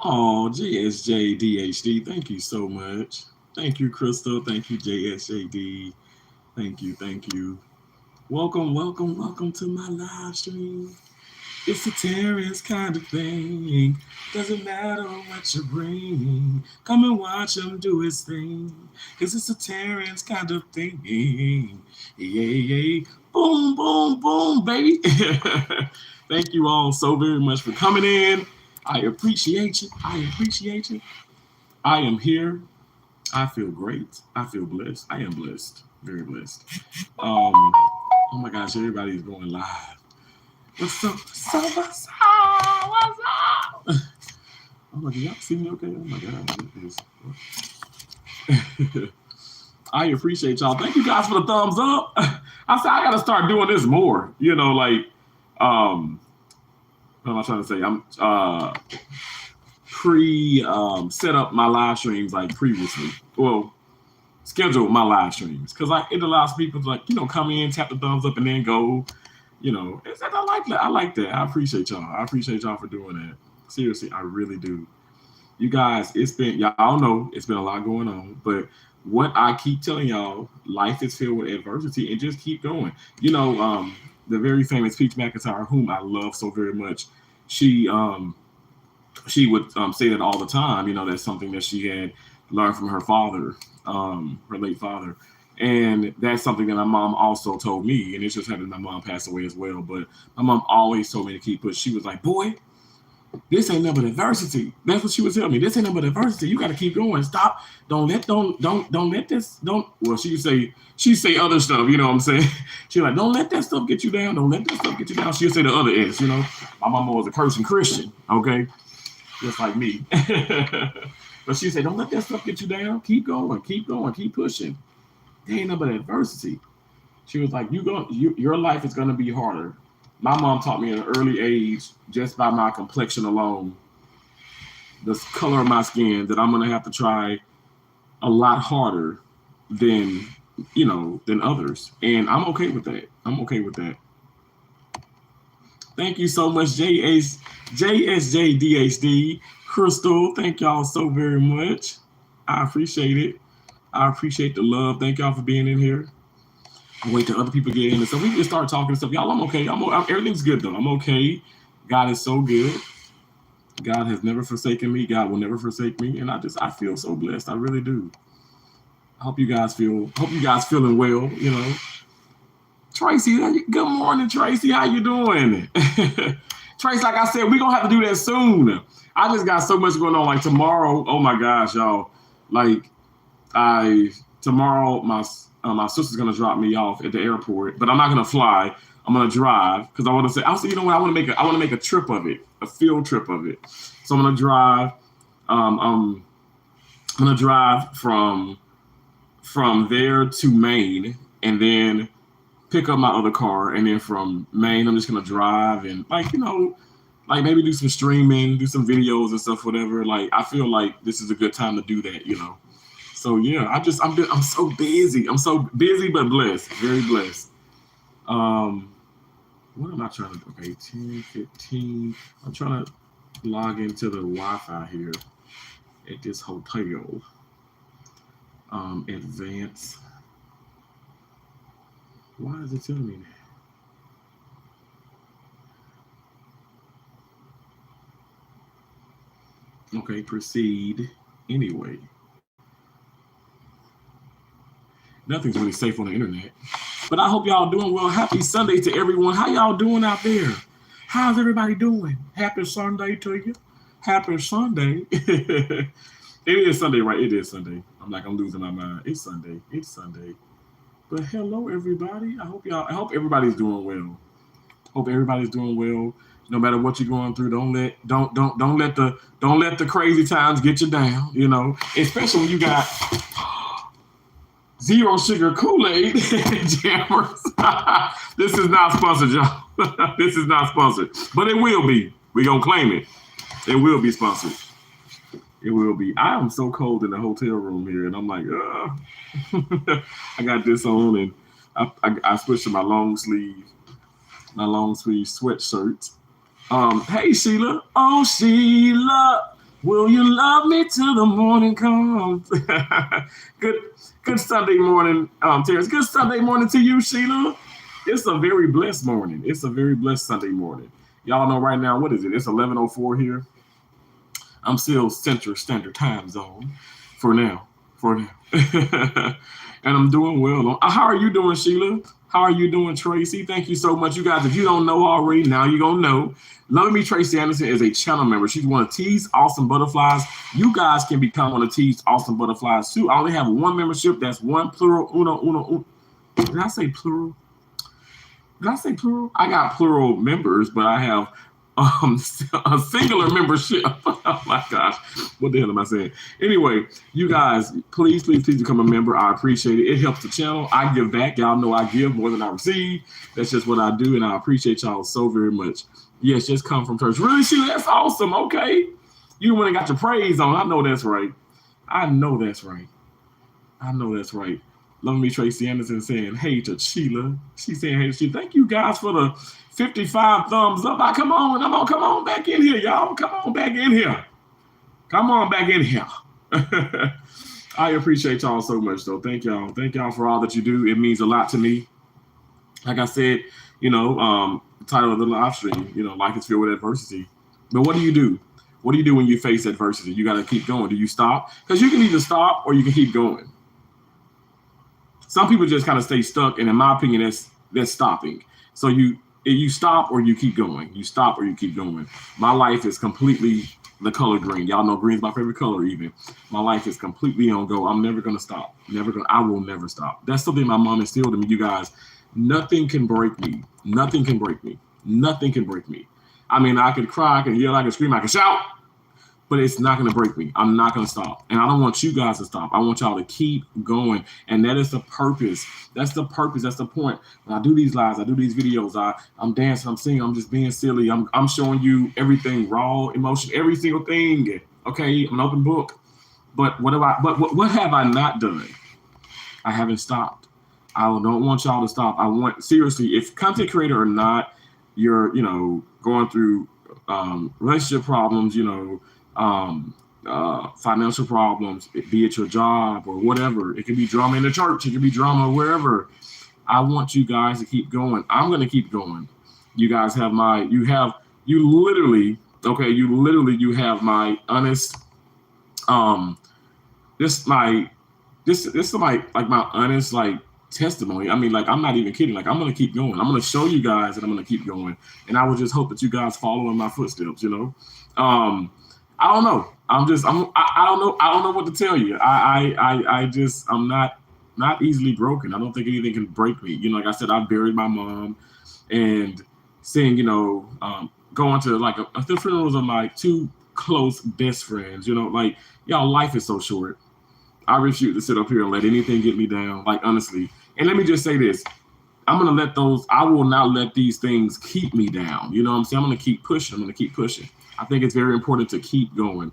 Oh, JSJDHD, thank you so much. Thank you, Crystal. Thank you, JSJD. Thank you, thank you. Welcome, welcome, welcome to my live stream. It's a Terrence kind of thing. Doesn't matter what you bring. Come and watch him do his thing. Cause it's a Terrence kind of thing. Yeah, yeah. Boom, boom, boom, baby. Thank you all so very much for coming in. I appreciate you. I appreciate you. I am here. I feel great. I feel blessed. I am blessed. Very blessed. Um, oh my gosh, everybody's going live. What's up? What's up? What's up? Oh my god, y'all see me okay? Oh my god, what is I appreciate y'all. Thank you guys for the thumbs up. I said I gotta start doing this more. Like um what am I trying to say? I'm pre set up my live streams like previously. Well, schedule my live streams because like it allows people to come in, tap the thumbs up, and then go. I like that. I like that. I appreciate y'all. I appreciate y'all for doing that. Seriously, I really do. You guys, y'all know it's been a lot going on, but what I keep telling y'all, life is filled with adversity and just keep going. The very famous Peach McIntyre, whom I love so very much, she she would say that all the time. That's something that she had learned from her father, her late father. And that's something that my mom also told me. And it's just happened my mom passed away as well. But my mom always told me to keep pushing. She was like, boy, this ain't nothing but adversity. That's what she was telling me. This ain't nothing but adversity. You got to keep going. Stop. Don't let this. Don't. Well, she say other stuff. You know what I'm saying? She's like, don't let that stuff get you down. Don't let that stuff get you down. She'll say the other S. My mama was a cursing Christian. Okay, just like me. But she said, don't let that stuff get you down. Keep going. Keep going. Keep pushing. There ain't nothing but adversity. She was like, your life is gonna be harder. My mom taught me at an early age, just by my complexion alone, the color of my skin, that I'm gonna have to try a lot harder than than others, and I'm okay with that. I'm okay with that. Thank you so much, JSJDHD, Crystal. Thank y'all so very much. I appreciate it. I appreciate the love. Thank y'all for being in here. I wait till other people get in and stuff. We can start talking and stuff. Y'all, I'm okay. Everything's good though. I'm okay. God is so good. God has never forsaken me. God will never forsake me. And I feel so blessed. I really do. I hope you guys feeling well, Tracy, good morning, Tracy. How you doing? Tracy, like I said, we're gonna have to do that soon. I just got so much going on. Like tomorrow, oh my gosh, y'all. Like I tomorrow my sister's gonna drop me off at the airport, but I'm not gonna fly. I'm gonna drive because I want to say. I said, you know what? I want to make a trip of it, a field trip of it. So I'm gonna drive. I'm gonna drive from there to Maine, and then pick up my other car, and then from Maine, I'm just gonna drive and like maybe do some streaming, do some videos and stuff, whatever. Like I feel like this is a good time to do that. So yeah, I'm so busy. I'm so busy but blessed, very blessed. What am I trying to do? Okay, 10, 15. I'm trying to log into the Wi-Fi here at this hotel. Advance. Why is it telling me that? Okay, proceed anyway. Nothing's really safe on the internet. But I hope y'all doing well. Happy Sunday to everyone. How y'all doing out there? How's everybody doing? Happy Sunday to you. Happy Sunday. It is Sunday, right? It is Sunday. I'm losing my mind. It's Sunday. It's Sunday. But hello, everybody. I hope everybody's doing well. Hope everybody's doing well. No matter what you're going through, don't let the crazy times get you down. Especially when you got zero sugar Kool-Aid jammers. This is not sponsored, y'all. This is not sponsored, but it will be. We're gonna claim it. It will be sponsored. It will be. I am so cold in the hotel room here, and I'm like, I got this on, and I switched to my long sleeve sweatshirt. Hey Sheila. Oh Sheila, Will you love me till the morning comes? Good Sunday morning, Terrence. Good Sunday morning to you, Sheila. It's a very blessed morning. It's a very blessed Sunday morning. Y'all know right now, what is it? It's 11:04 here. I'm still Central Standard Time Zone for now. And I'm doing well. How are you doing, Sheila? How are you doing, Tracy? Thank you so much. You guys, if you don't know already, now you're going to know. Loving Me Tracy Anderson is a channel member. She's one of T's Awesome Butterflies. You guys can become one of T's Awesome Butterflies, too. I only have one membership. That's one plural. Uno. Did I say plural? I got plural members, but I have a singular membership. Oh my gosh, what the hell am I saying? Anyway, you guys, please become a member. I appreciate it. It helps the channel. I give back. Y'all know I give more than I receive. That's just what I do, and I appreciate y'all so very much. Yes, just come from church. Really, Sheila? That's awesome. Okay, you went and got your praise on. I know that's right. Love Me Tracy Anderson saying hey to Sheila. She's saying hey to Sheila. Thank you guys for the 55 thumbs up. Come on back in here, y'all. Come on back in here. I appreciate y'all so much, though. Thank y'all for all that you do. It means a lot to me. Like I said, the title of the live stream, life is filled with adversity. But what do you do? What do you do when you face adversity? You got to keep going. Do you stop? Because you can either stop or you can keep going. Some people just kind of stay stuck, and in my opinion, that's stopping. So you stop or you keep going. My life is completely the color green. Y'all know green's my favorite color even. My life is completely on go. I'm never going to stop. I will never stop. That's something my mom instilled in me, you guys. Nothing can break me. I mean, I could cry, I can yell, I can scream, I can shout, but it's not going to break me. I'm not going to stop. And I don't want you guys to stop. I want y'all to keep going. And that is the purpose. That's the purpose. That's the point. When I do these lives, I do these videos, I'm dancing, I'm singing, I'm just being silly. I'm showing you everything, raw emotion, every single thing. Okay, I'm an open book. But what have I not done? I haven't stopped. I don't want y'all to stop. Seriously, if content creator or not, you're, going through relationship problems, financial problems, be it your job or whatever. It can be drama in the church. It can be drama wherever. I want you guys to keep going. I'm going to keep going. You guys have you literally have my honest, this is my honest, testimony. I mean, I'm not even kidding. I'm going to keep going. I'm going to show you guys that I'm going to keep going. And I would just hope that you guys follow in my footsteps, I don't know. I don't know what to tell you. I'm not easily broken. I don't think anything can break me. Like I said, I buried my mom, and seeing, going to the funerals of my two close best friends, y'all, life is so short. I refuse to sit up here and let anything get me down, honestly. And let me just say this. I will not let these things keep me down. You know what I'm saying? I'm going to keep pushing. I think it's very important to keep going.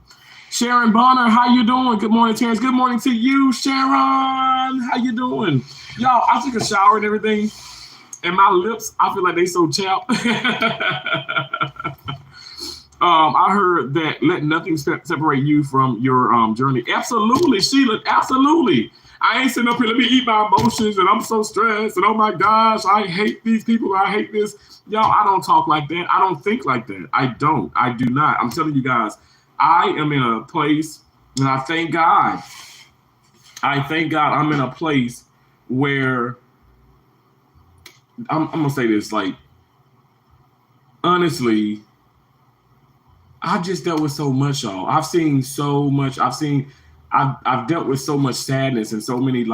Sharon Bonner, how you doing? Good morning, Terrence. Good morning to you, Sharon. How you doing? Y'all, I took a shower and everything, and my lips, I feel like they so chapped. I heard that let nothing separate you from your journey. Absolutely, Sheila, absolutely. I ain't sitting up here, let me eat my emotions, and I'm so stressed, and oh my gosh, I hate these people, I hate this. Y'all, I don't talk like that. I don't think like that. I do not. I'm telling you guys, I am in a place, and I thank God I'm in a place where, I'm going to say this, honestly, I've just dealt with so much, y'all. I've seen so much. I've dealt with so much sadness and so many,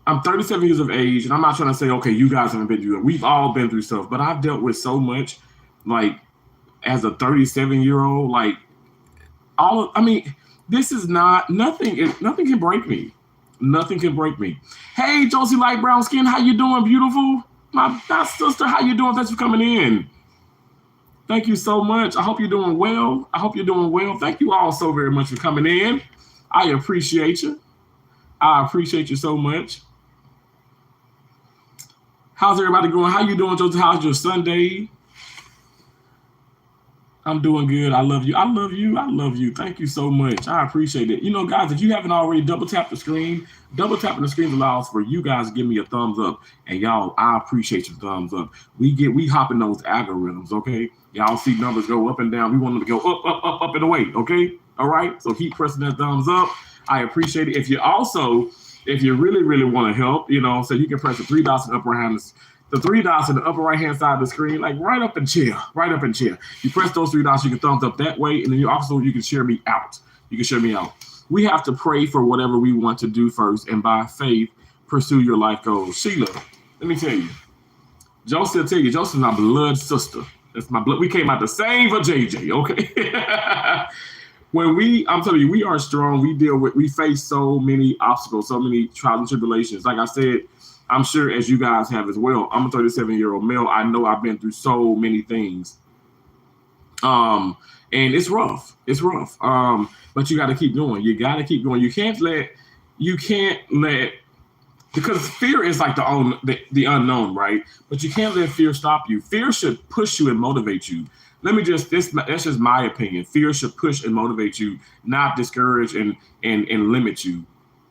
I'm 37 years of age, and I'm not trying to say, okay, you guys haven't been through it. We've all been through stuff, but I've dealt with so much, as a 37-year-old, this is nothing can break me. Nothing can break me. Hey, Josie Light Brown Skin, how you doing, beautiful? My sister, how you doing? Thanks for coming in. Thank you so much. I hope you're doing well. Thank you all so very much for coming in. I appreciate you. I appreciate you so much. How's everybody going? How you doing, Josie? How's your Sunday? I'm doing good. I love you. I love you. I love you. Thank you so much. I appreciate it. You know, guys, if you haven't already double tapped the screen, double tapping the screen allows for you guys to give me a thumbs up. And y'all, I appreciate your thumbs up. We hop in those algorithms, okay? Y'all see numbers go up and down. We want them to go up, up, up, up and away, okay? All right? So keep pressing that thumbs up. I appreciate it. If you really, really want to help, you know, so you can press the three dots in the upper hand, the three dots in the upper right hand side of the screen, like right up and chair. You press those three dots, you can thumbs up that way, and then you can share me out. We have to pray for whatever we want to do first, and by faith, pursue your life goals. Sheila, let me tell you, Joseph's my blood sister. That's my blood. We came out the same for JJ, okay? I'm telling you, we are strong. We face so many obstacles, so many trials and tribulations. Like I said, I'm sure as you guys have as well. I'm a 37-year-old male. I know I've been through so many things. And it's rough. But you got to keep going. You can't let, because fear is like the unknown, right? But you can't let fear stop you. Fear should push you and motivate you. That's just my opinion. Fear should push and motivate you, not discourage and limit you.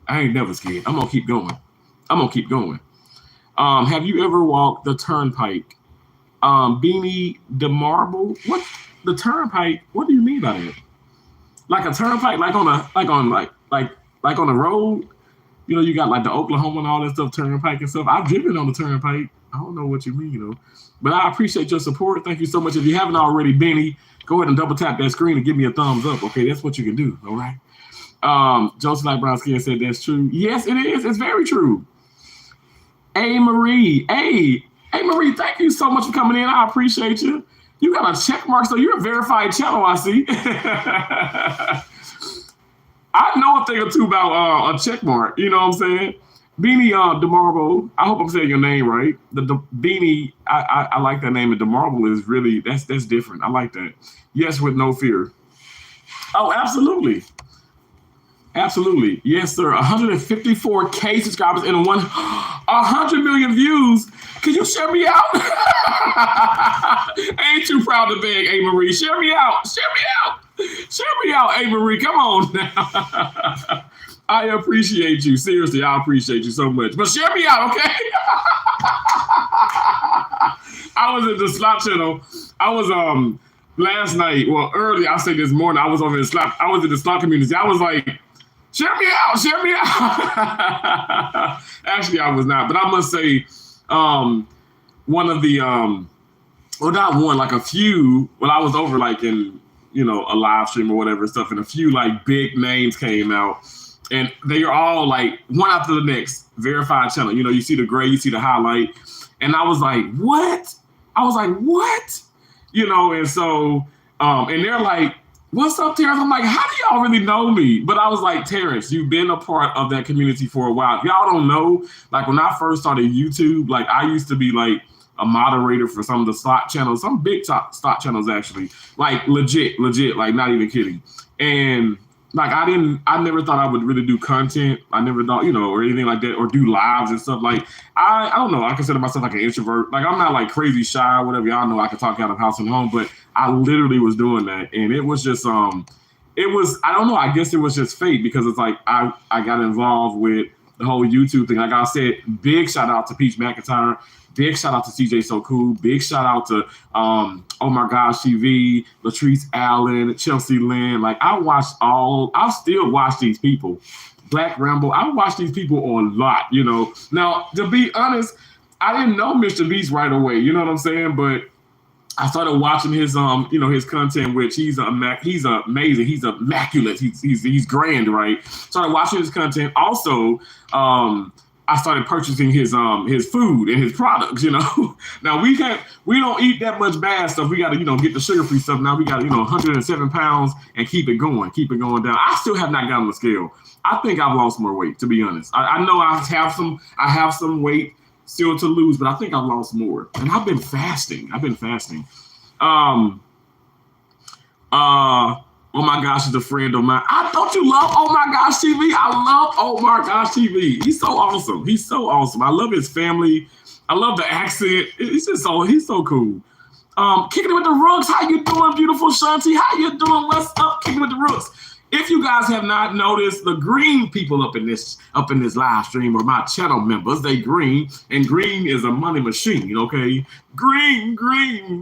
I ain't never scared. I'm gonna keep going. Have you ever walked the turnpike? Beanie the Marble? What the turnpike? What do you mean by that? Like a turnpike, like on a road? You know, you got like the Oklahoma and all that stuff, turnpike and stuff. I've driven on the turnpike. I don't know what you mean, you know. But I appreciate your support. Thank you so much. If you haven't already, Benny, go ahead and double tap that screen and give me a thumbs up. Okay, that's what you can do. All right. Joseph Light Brown Skin said that's true. Yes, it is. It's very true. Hey, Marie. Hey, Marie, thank you so much for coming in. I appreciate you. You got a check mark, so you're a verified channel, I see. I know a thing or two about a check mark. You know what I'm saying? Beanie DeMarble, I hope I'm saying your name right. The Beanie, I like that name. And DeMarble is really, that's different. I like that. Yes, with no fear. Oh, absolutely. Absolutely. Yes, sir. 154K subscribers and 100 million views. Can you share me out? I ain't too proud to beg, A. Marie. Share me out, A. Marie. Come on now. I appreciate you. Seriously, I appreciate you so much. But share me out, okay? I was at the slot channel. I was last night, well, early, I'll say this morning, I was in the slot community. I was like, share me out. Actually, I was not. But I must say, one of the, well, not one, like a few, when I was over like in, you know, a live stream or whatever stuff, and a few like big names came out. And they are all like one after the next, verified channel. You know, you see the gray, you see the highlight. And I was like, what? You know, and so, and they're like, what's up, Terrence? I'm like, how do y'all really know me? But I was like, Terrence, you've been a part of that community for a while. If y'all don't know, like when I first started YouTube, like I used to be like a moderator for some of the slot channels, some big slot channels actually, like legit, like not even kidding. And like I never thought I would really do content. I never thought, you know, or anything like that, or do lives and stuff. Like I don't know. I consider myself like an introvert. Like I'm not like crazy shy, whatever. Y'all know I can talk out of house and home, but I literally was doing that, and it was just it was, I don't know. I guess it was just fate, because it's like I got involved with the whole YouTube thing. Like I said, big shout out to Peach McIntyre. Big shout out to CJ So Cool. Big shout out to Oh My Gosh TV, Latrice Allen, Chelsea Lynn. Like I still watch these people. Black Rambo. I watch these people a lot, you know. Now, to be honest, I didn't know Mr. Beast right away. You know what I'm saying? But I started watching his you know, his content, which he's amazing. He's immaculate. He's grand, right? Started watching his content. Also, I started purchasing his food and his products, you know. Now we don't eat that much bad stuff. We got to, you know, get the sugar-free stuff. Now we got to, you know, 107 pounds and keep it going down. I still have not gotten on the scale. I think I've lost more weight, to be honest. I know I have some weight still to lose, but I think I've lost more. And I've been fasting. Oh My Gosh is a friend of mine. Don't you love Oh My Gosh TV? I love Oh My Gosh TV. He's so awesome. I love his family. I love the accent. He's so cool. Kicking it with the Rooks. How you doing, beautiful Shanti? How you doing? What's up, Kicking with the Rooks? If you guys have not noticed, the green people up in this live stream are my channel members. They green, and green is a money machine, okay? Green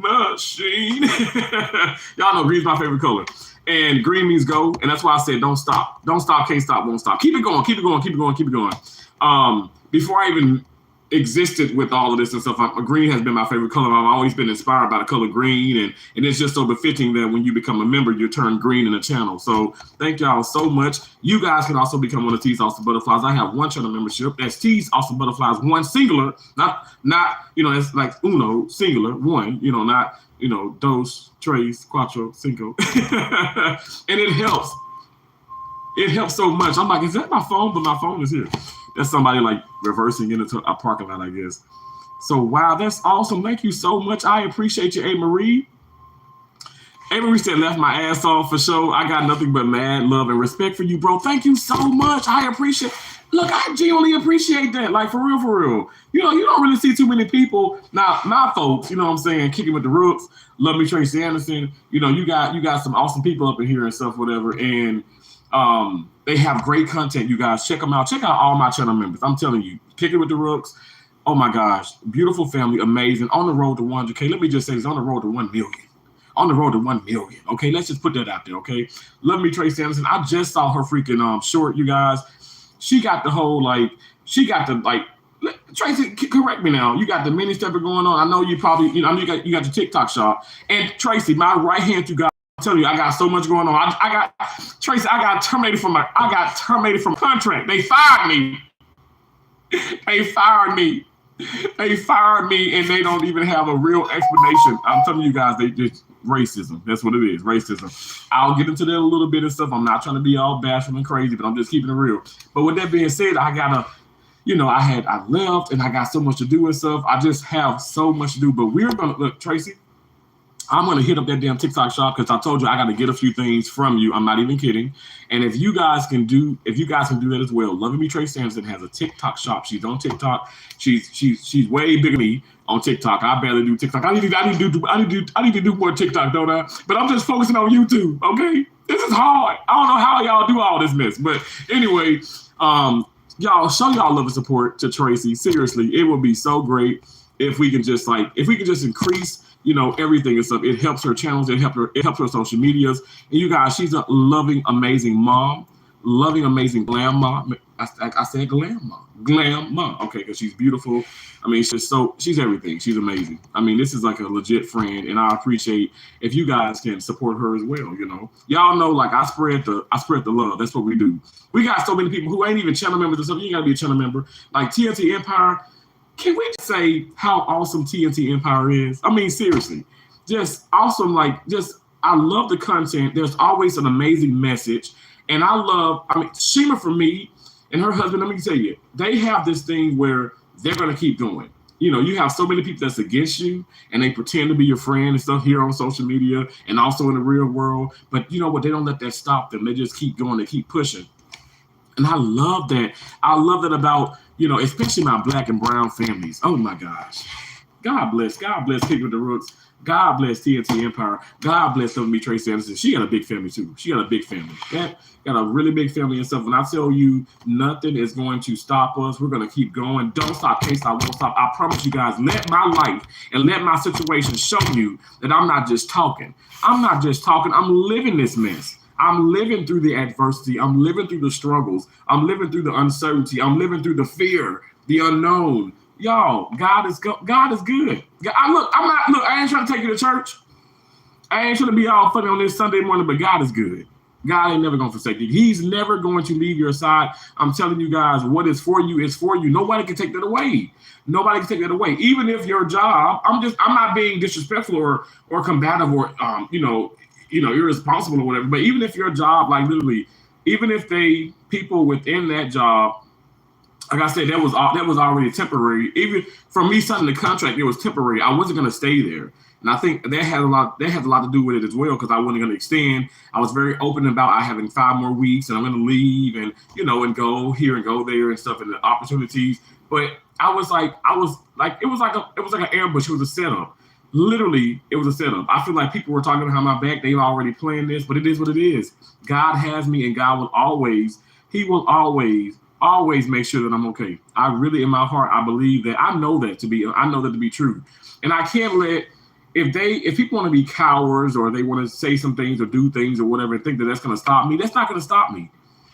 machine. Y'all know green's my favorite color. And green means go, and that's why I said don't stop. Don't stop, can't stop, won't stop. Keep it going, keep it going, keep it going, keep it going. Before I even existed with all of this and stuff, green has been my favorite color. I've always been inspired by the color green, and it's just so befitting that when you become a member, you turn green in the channel. So thank y'all so much. You guys can also become one of T's Awesome Butterflies. I have one channel membership. That's T's Awesome Butterflies, one singular, not it's like uno, singular, one, not dos, tres, cuatro, cinco. And it helps. It helps so much. I'm like, is that my phone? But my phone is here. That's somebody like reversing into a parking lot, I guess. So, wow, that's awesome. Thank you so much. I appreciate you, A. Marie. A. Marie said, left my ass off for sure. I got nothing but mad love and respect for you, bro. Thank you so much. I appreciate. Look, I genuinely appreciate that. Like, for real, for real. You don't really see too many people. Now, my folks, you know what I'm saying, Kicking with the Rooks, love me, Tracy Anderson. You got some awesome people up in here and stuff, whatever. And they have great content, you guys. Check them out. Check out all my channel members. I'm telling you, Kicking with the Rooks. Oh my gosh, beautiful family, amazing. On the road to 100K. Let me just say this, on the road to 1 million. On the road to 1 million. Okay, let's just put that out there. Okay, love me, Tracy Anderson. I just saw her freaking short, you guys. She got the whole Tracy, correct me now. You got the mini stepper going on. I know you probably, you got your TikTok shop. And Tracy, my right hand, you guys. I'm telling you, I got so much going on. I got terminated from contract. They fired me. They fired me, and they don't even have a real explanation. I'm telling you guys, they just racism. That's what it is, racism. I'll get into that a little bit and stuff. I'm not trying to be all bashful and crazy, but I'm just keeping it real. But with that being said, I left, and I got so much to do and stuff. I just have so much to do. But we're gonna look, Tracy. I'm going to hit up that damn TikTok shop because I told you I got to get a few things from you. I'm not even kidding. And if you guys can do that as well, Loving Me Trace Anderson has a TikTok shop. She's on TikTok. She's way bigger than me on TikTok. I barely do TikTok. I need to do more TikTok, don't I? But I'm just focusing on YouTube. Okay, this is hard. I don't know how y'all do all this mess, but anyway, y'all show y'all love and support to Tracy. Seriously, it would be so great if we can just increase. Everything and stuff. It helps her channels. It helps her social medias. And you guys, she's a loving, amazing mom. Loving, amazing glam mom. I said glam mom. Okay, because she's beautiful. I mean, she's everything. She's amazing. I mean, this is like a legit friend, and I appreciate if you guys can support her as well. Y'all know, like I spread the love. That's what we do. We got so many people who ain't even channel members or something. You ain't gotta be a channel member. Like TNT Empire. Can we just say how awesome TNT Empire is? I mean, seriously, just awesome. I love the content. There's always an amazing message. And Shima, for me, and her husband, let me tell you, they have this thing where they're going to keep going. You have so many people that's against you, and they pretend to be your friend and stuff here on social media and also in the real world. But you know what? They don't let that stop them. They just keep going. They keep pushing. And I love that. I love that about, especially my Black and brown families. Oh my gosh. God bless Kicking with the Rooks. God bless TNT Empire. God bless me, Tracy Anderson. She got a big family too. She got a big family. Got a really big family and stuff. When I tell you nothing is going to stop us, we're going to keep going. Don't stop, can't stop, won't stop. I promise you guys, let my life and let my situation show you that I'm not just talking. I'm living this mess. I'm living through the adversity. I'm living through the struggles. I'm living through the uncertainty. I'm living through the fear, the unknown. Y'all, God is good. I ain't trying to take you to church. I ain't trying to be all funny on this Sunday morning, but God is good. God ain't never going to forsake you. He's never going to leave your side. I'm telling you guys, what is for you is for you. Nobody can take that away. Even if your job, I'm not being disrespectful or combative or irresponsible or whatever. But even if your job, like literally, even if people within that job, like I said, that was already temporary. Even for me signing the contract, it was temporary. I wasn't going to stay there. And I think that had a lot to do with it as well, because I wasn't going to extend. I was very open about having 5 more weeks and I'm going to leave and, and go here and go there and stuff and the opportunities. But it was like an ambush. It was a setup. Literally, it was a setup. I feel like people were talking behind my back. They've already planned this, but it is what it is. God has me, and God will always, He will always make sure that I'm okay. I really, in my heart, I believe that. I know that to be true. And I can't let, if people want to be cowards or they want to say some things or do things or whatever and think that that's going to stop me, that's not going to stop me.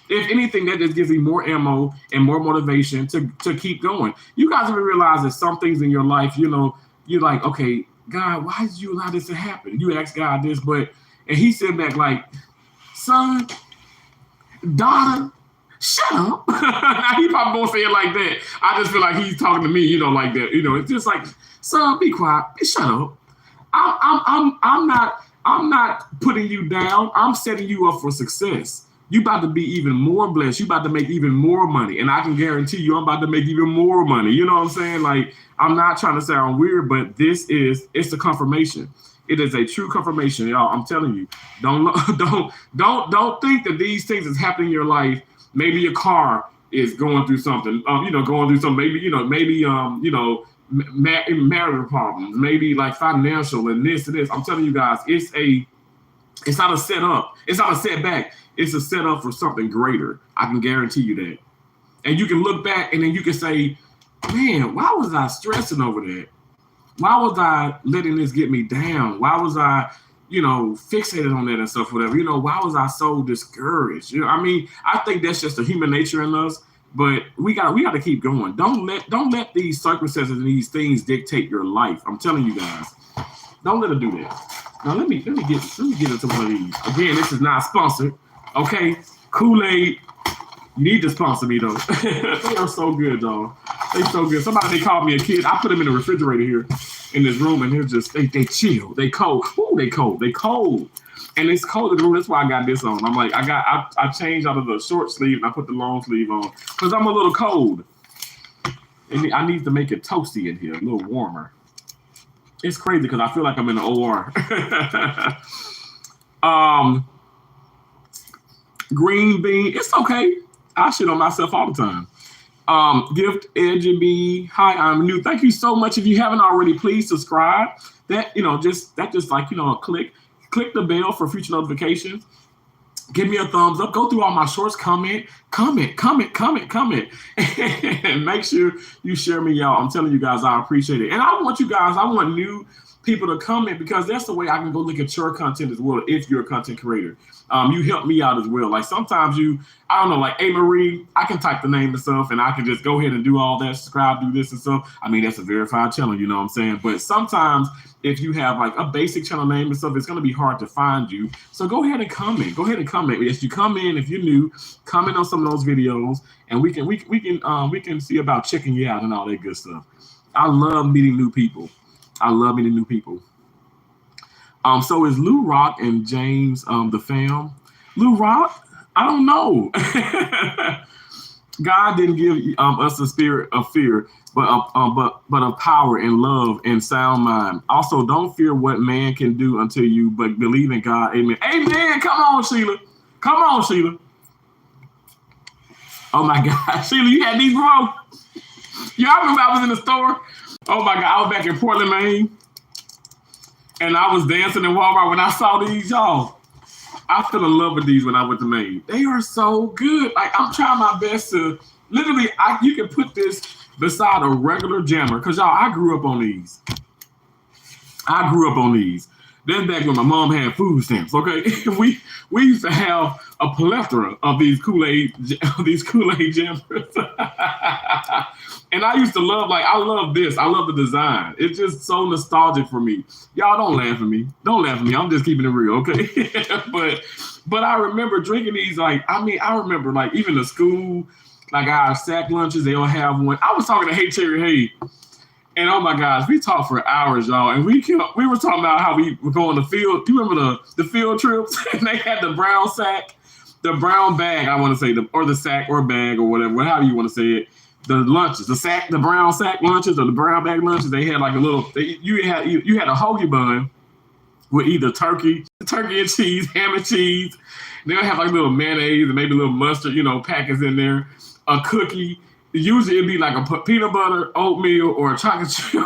If anything, that just gives me more ammo and more motivation to keep going. You guys ever realize that some things in your life, you're like, okay, God, why did you allow this to happen? You ask God this, and He said back like, son, daughter, shut up. Now, He probably won't say it like that. I just feel like He's talking to me, like that. It's just like, son, be quiet, shut up. I'm not putting you down. I'm setting you up for success. You about to be even more blessed. You about to make even more money. And I can guarantee you I'm about to make even more money. You know what I'm saying? Like, I'm not trying to sound weird, but it's a confirmation. It is a true confirmation, y'all. I'm telling you. Don't think that these things is happening in your life. Maybe your car is going through something, maybe marital problems, maybe like financial and this and this. I'm telling you guys, it's not a setup. It's not a setback. It's a setup for something greater. I can guarantee you that. And you can look back and then you can say, man, why was I stressing over that? Why was I letting this get me down? Why was I, fixated on that and stuff, whatever? Why was I so discouraged? I think that's just the human nature in us. But we got to keep going. Don't let these circumstances and these things dictate your life. I'm telling you guys, don't let them do that. Now let me get into one of these. Again, this is not sponsored. Okay, Kool-Aid, you need to sponsor me though. They are so good, dog. They so good. They called me a kid. I put them in the refrigerator here in this room, and they're just they chill. They cold. Ooh, they cold. And it's cold in the room. That's why I got this on. I'm like, I changed out of the short sleeve and I put the long sleeve on because I'm a little cold. And I need to make it toasty in here, a little warmer. It's crazy because I feel like I'm in the OR. Green bean, it's okay. I shit on myself all the time. Gift Edge and B. Hi, I'm new. Thank you so much. If you haven't already, please subscribe. That just like click the bell for future notifications. Give me a thumbs up. Go through all my shorts. Comment. And make sure you share me, y'all. I'm telling you guys, I appreciate it. And I want new people to comment because that's the way I can go look at your content as well if you're a content creator. You help me out as well. Like sometimes I don't know, like, hey, Marie, I can type the name and stuff and I can just go ahead and do all that, subscribe, do this and stuff. That's a verified channel, you know what I'm saying? But sometimes if you have like a basic channel name and stuff, it's going to be hard to find you. So go ahead and comment. If you come in, if you're new, comment on some of those videos and we can see about checking you out and all that good stuff. I love meeting new people. So is Lou Rock and James the fam? Lou Rock? I don't know. God didn't give us a spirit of fear, but of power and love and sound mind. Also, don't fear what man can do until you but believe in God. Amen. Amen. Come on, Sheila. Oh my God, Sheila, you had these before? Yeah, I remember I was in the store. Oh my God, I was back in Portland, Maine. And I was dancing in Walmart when I saw these, y'all. I fell in love with these when I went to Maine. They are so good. Like, I'm trying my best to, literally, you can put this beside a regular jammer. Because, y'all, I grew up on these. That's back when my mom had food stamps, okay? we used to have a plethora of these Kool-Aid jammers. And I used to love, I love this. I love the design. It's just so nostalgic for me. Y'all don't laugh at me. I'm just keeping it real, okay? but I remember drinking these, I remember, even the school, our sack lunches, they'll have one. I was talking to Hey Cherry Hey. And oh my gosh, we talked for hours, y'all. And we were talking about how we were going to field. Do you remember the field trips? And they had the brown sack, the brown bag, I want to say, or the sack or bag or whatever, however you want to say it. The lunches, the brown sack lunches or the brown bag lunches, they had you had a hoagie bun with either turkey and cheese, ham and cheese. They'll have little mayonnaise and maybe a little mustard, packets in there, a cookie. usually it'd be like a peanut butter, oatmeal, or a chocolate chip,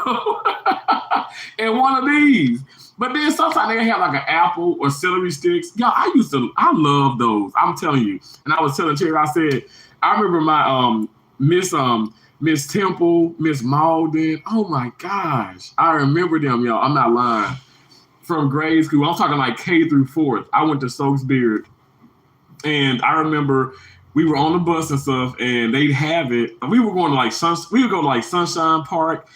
and one of these. But then sometimes they have like an apple or celery sticks. Y'all, I love those. I'm telling you. And I was telling Cherry, I said, I remember my Miss Temple, Miss Malden. Oh my gosh, I remember them, y'all. I'm not lying. From grade school, I'm talking like K through fourth. I went to Stokesbeard, and I remember we were on the bus and stuff, and they'd have it. We were going to like we would go to like Sunshine Park.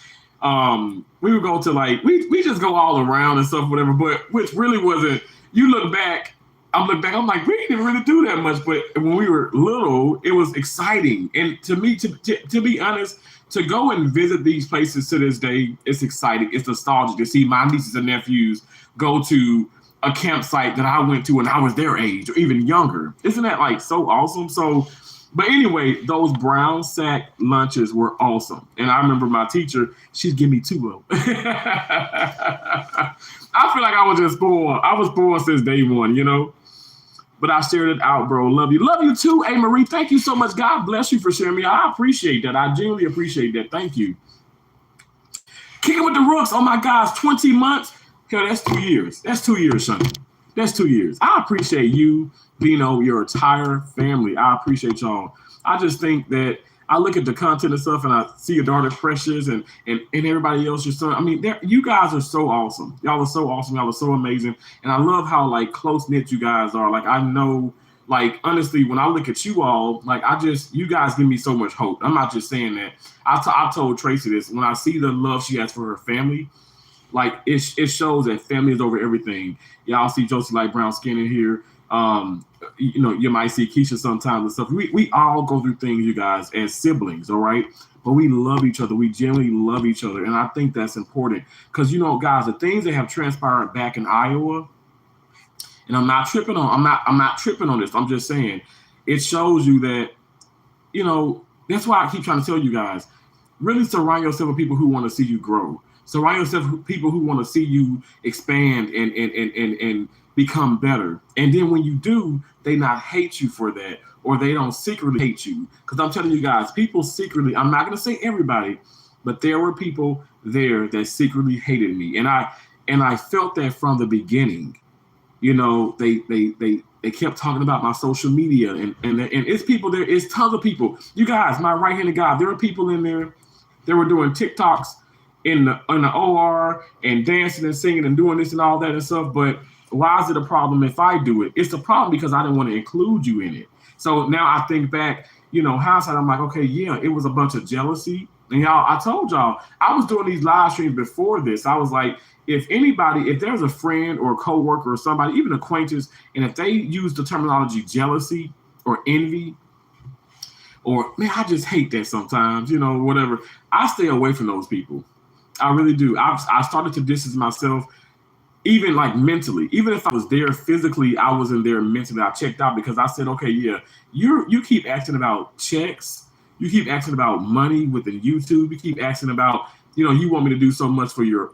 We would go to like we just go all around and stuff, whatever. But which really wasn't. You look back, I'm like, we didn't really do that much. But when we were little, it was exciting. And to me, to be honest, to go and visit these places to this day, it's exciting. It's nostalgic to see my nieces and nephews go to a campsite that I went to when I was their age or even younger. Isn't that like so awesome? So, but anyway, those brown sack lunches were awesome. And I remember my teacher, she'd give me 2 of them. I feel like I was just spoiled. I was spoiled since day one, you know? But I shared it out, bro. Love you. Love you too, A. Marie. Thank you so much. God bless you for sharing me. I appreciate that. I genuinely appreciate that. Thank you. Kicking with the Rooks. Oh my gosh, 20 months. Hell, that's 2 years. That's 2 years, Sonny. That's 2 years. I appreciate you, Bino, your entire family. I appreciate y'all. I just think that I look at the content and stuff, and I see your daughter Precious and everybody else, your son. I mean, you guys are so awesome. Y'all are so awesome. Y'all are so amazing. And I love how like close knit you guys are. Like I know, like honestly, when I look at you all, like you guys give me so much hope. I'm not just saying that. I told Tracy this, when I see the love she has for her family, like it shows that family is over everything. Y'all see Josie Light Brown Skin in here. You know, you might see Keisha sometimes and stuff. We all go through things, you guys, as siblings, all right? But we love each other. We genuinely love each other. And I think that's important. Because, you know, guys, the things that have transpired back in Iowa, and I'm not tripping on this. I'm just saying, it shows you that, you know, that's why I keep trying to tell you guys, really surround yourself with people who want to see you grow. Surround yourself with people who want to see you expand and become better. And then when you do, they not hate you for that, or they don't secretly hate you. Because I'm telling you guys, people secretly, I'm not going to say everybody, but there were people there that secretly hated me. And I felt that from the beginning. You know, they kept talking about my social media and it's people there. It's tons of people. You guys, my right-handed guy, there are people in there that were doing TikToks in the OR and dancing and singing and doing this and all that and stuff. But why is it a problem if I do it? It's a problem because I didn't want to include you in it. So now I think back, you know, hindsight, I'm like, okay, yeah, it was a bunch of jealousy. And y'all, I told y'all, I was doing these live streams before this. I was like, if there's a friend or a coworker or somebody, even acquaintance, and if they use the terminology jealousy or envy, or man, I just hate that sometimes, you know, whatever, I stay away from those people. I really do. I started to distance myself, even like mentally. Even if I was there physically, I wasn't there mentally. I checked out because I said, okay, yeah, you keep asking about checks. You keep asking about money within YouTube. You keep asking about, you know, you want me to do so much for your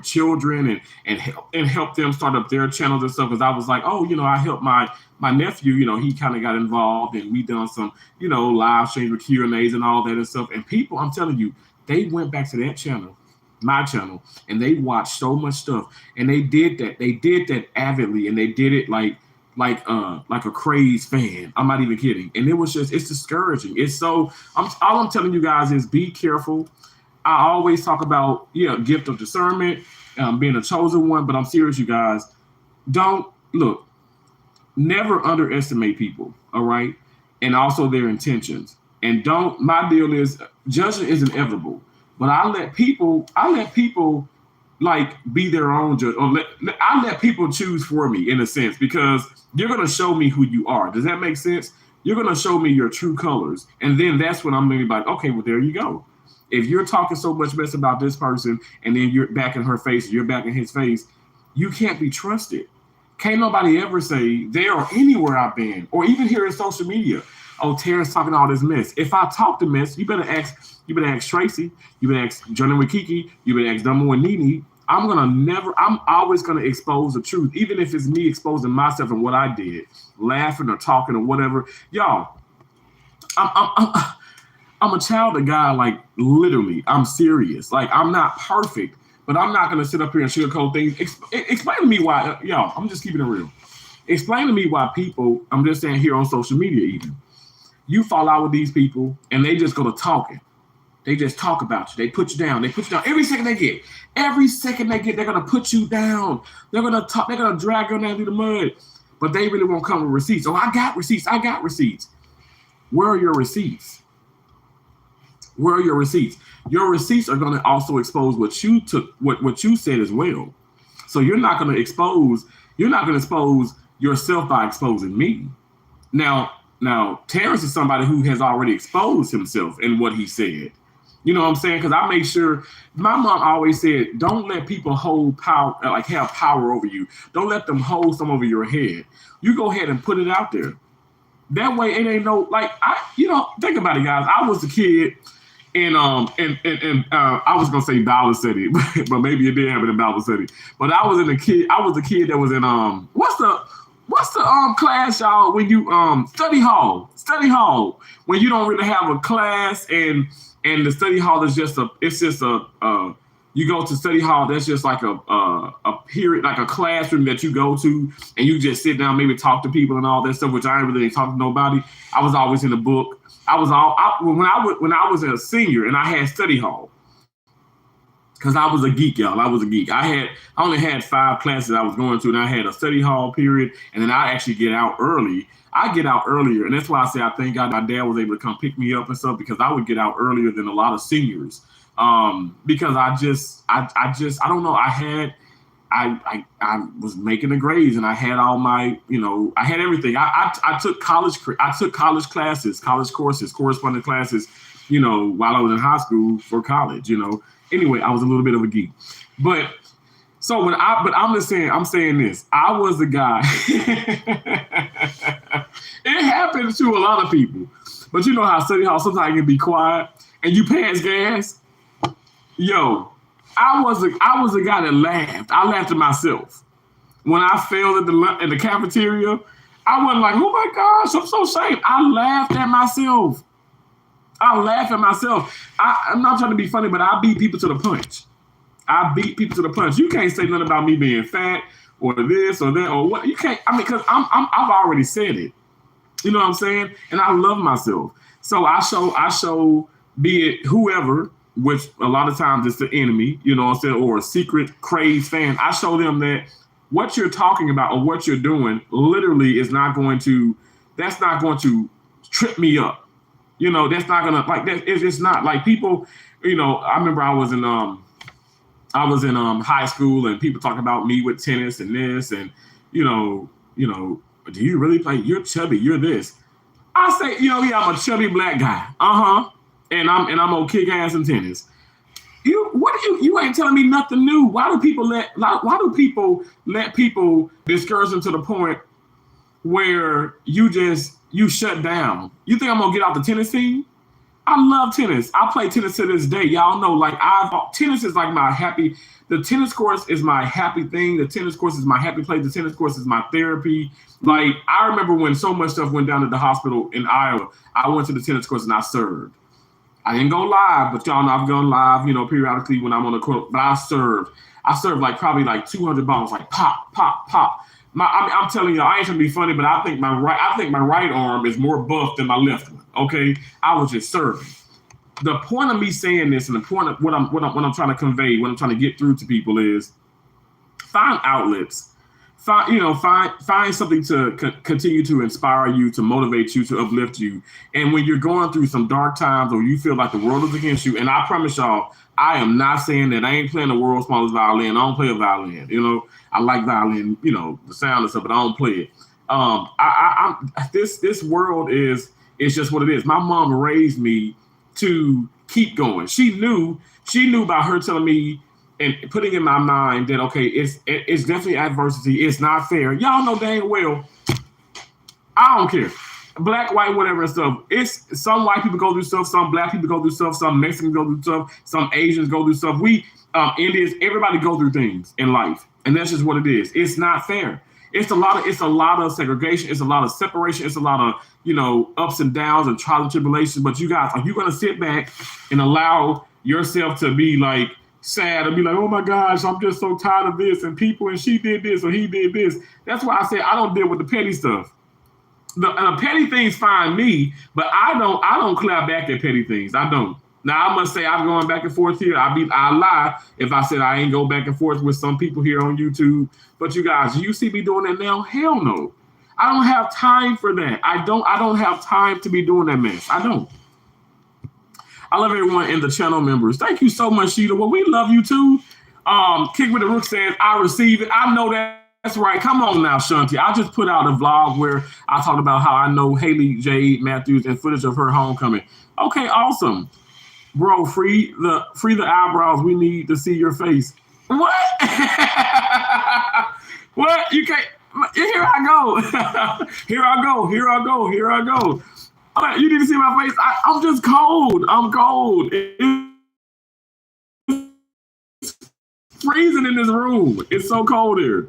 children and help them start up their channels and stuff. Because I was like, oh, you know, I helped my nephew. You know, he kind of got involved and we done some, you know, live streams with Q&As and all that and stuff. And people, I'm telling you, they went back to that channel, my channel, and they watched so much stuff. And they did that. They did that avidly, and they did it like a crazed fan. I'm not even kidding. And it was just, it's discouraging. It's so, all I'm telling you guys is be careful. I always talk about, gift of discernment, being a chosen one, but I'm serious, you guys. Never underestimate people, all right? And also their intentions. And my deal is, judgment is inevitable. But I let people like be their own judge, or I let people choose for me in a sense, because you're going to show me who you are. Does that make sense? You're going to show me your true colors. And then that's when I'm going to be like, okay, well, there you go. If you're talking so much mess about this person and then you're back in her face, you're back in his face, you can't be trusted. Can't nobody ever say there or anywhere I've been, or even here in social media, oh, Terrence talking all this mess. If I talk the mess, you better ask Tracy, you better ask Johnny with Kiki, you better ask Dumbo and Nene. I'm always gonna expose the truth, even if it's me exposing myself and what I did, laughing or talking or whatever. Y'all, I'm a child of God, like literally. I'm serious. Like I'm not perfect, but I'm not gonna sit up here and sugarcoat things. Explain to me why, y'all. I'm just keeping it real. Explain to me why people. I'm just saying here on social media, even you fall out with these people and they just go to talking. They just talk about you. They put you down. They put you down every second they get. Every second they get, they're gonna put you down. They're gonna talk. They're gonna drag you down through the mud. But they really won't come with receipts. Oh, I got receipts. I got receipts. Where are your receipts? Where are your receipts? Your receipts are going to also expose what you took, what you said as well. So you're not going to expose yourself by exposing me. Now, Terrence is somebody who has already exposed himself in what he said. You know what I'm saying? Because I make sure, my mom always said, don't let people hold power, like have power over you. Don't let them hold some over your head. You go ahead and put it out there. That way it ain't no, like, think about it, guys. I was a kid and I was gonna say Dollar City, but maybe it did happen in Dollar City. But I was a kid that was in what's the class, y'all, when you study hall when you don't really have a class and the study hall is just you go to study hall, that's just like a period, like a classroom that you go to and you just sit down, maybe talk to people and all that stuff, which I ain't really talk to nobody. I was always in the book. When I was a senior and I had study hall, because I was a geek, y'all. I was a geek. I only had 5 classes I was going to, and I had a study hall period, and then I actually get out early. I get out earlier, and that's why I say I thank God my dad was able to come pick me up and stuff, because I would get out earlier than a lot of seniors. Because I don't know. I was making the grades and I had all my, I had everything. I took college classes, college courses, correspondence classes, while I was in high school for college, Anyway, I was a little bit of a geek. But I'm saying this. I was the guy. It happens to a lot of people. But you know how study hall sometimes you can be quiet and you pass gas. Yo, I was a guy that laughed. I laughed at myself. When I failed in the cafeteria, I wasn't like, oh my gosh, I'm so ashamed. I laughed at myself. I'm not trying to be funny, but I beat people to the punch. You can't say nothing about me being fat or this or that or what. You can't. I mean, because I've already said it. You know what I'm saying? And I love myself. So I show, be it whoever, which a lot of times it's the enemy, you know what I'm saying, or a secret crazed fan. I show them that what you're talking about or what you're doing literally is not going to trip me up. That's not gonna, like, that. It's not like people. I remember I was in high school and people talking about me with tennis and this and do you really play? You're chubby. You're this. I say, yeah, I'm a chubby black guy. And I'm gonna kick ass in tennis. You ain't telling me nothing new. Why do people let people discourage them to the point where you shut down? You think I'm gonna get off the tennis team? I love tennis. I play tennis to this day. Y'all know, like, tennis is like the tennis course is my happy thing. The tennis course is my happy place. The tennis course is my therapy. Like, I remember when so much stuff went down at the hospital in Iowa, I went to the tennis course and I served. I didn't go live, but y'all know I've gone live, periodically when I'm on the court, but I served. I served probably 200 balls, like pop, pop, pop. I'm telling you, I ain't trying to be funny, but I think my right arm is more buff than my left one. Okay, I was just serving. The point of me saying this, and the point of what I'm trying to convey, what I'm trying to get through to people is find outlets. Find something to continue to inspire you, to motivate you, to uplift you. And when you're going through some dark times or you feel like the world is against you, and I promise y'all, I am not saying that I ain't playing the world's smallest violin. I don't play a violin. I like violin, the sound and stuff, but I don't play it. This world is just what it is. My mom raised me to keep going. She knew by her telling me and putting in my mind that, okay, it's definitely adversity. It's not fair. Y'all know dang well, I don't care. Black, white, whatever and stuff. It's some white people go through stuff, some black people go through stuff, some Mexicans go through stuff, some Asians go through stuff. We Indians, everybody go through things in life. And that's just what it is. It's not fair. It's a lot of segregation. It's a lot of separation. It's a lot of, ups and downs and trials and tribulations. But you guys, are you going to sit back and allow yourself to be like sad and be like, oh my gosh, I'm just so tired of this and people and she did this or he did this. That's why I say I don't deal with the petty stuff. The petty things find me, but I don't clap back at petty things. I don't. Now I must say I'm going back and forth here. I lie if I said I ain't go back and forth with some people here on YouTube. But you guys, you see me doing that now? Hell no. I don't have time for that. I don't have time to be doing that mess. I don't. I love everyone in the channel members. Thank you so much, Sheila. Well, we love you too. Kick with the Rook says, I receive it. I know that. That's right. Come on now, Shanti. I just put out a vlog where I talked about how I know Haley Jade Matthews and footage of her homecoming. Okay, awesome. Bro, free the eyebrows. We need to see your face. What? What? You can't. Here I go. Here I go. You need to see my face. I'm just cold. I'm cold. It's freezing in this room. It's so cold here.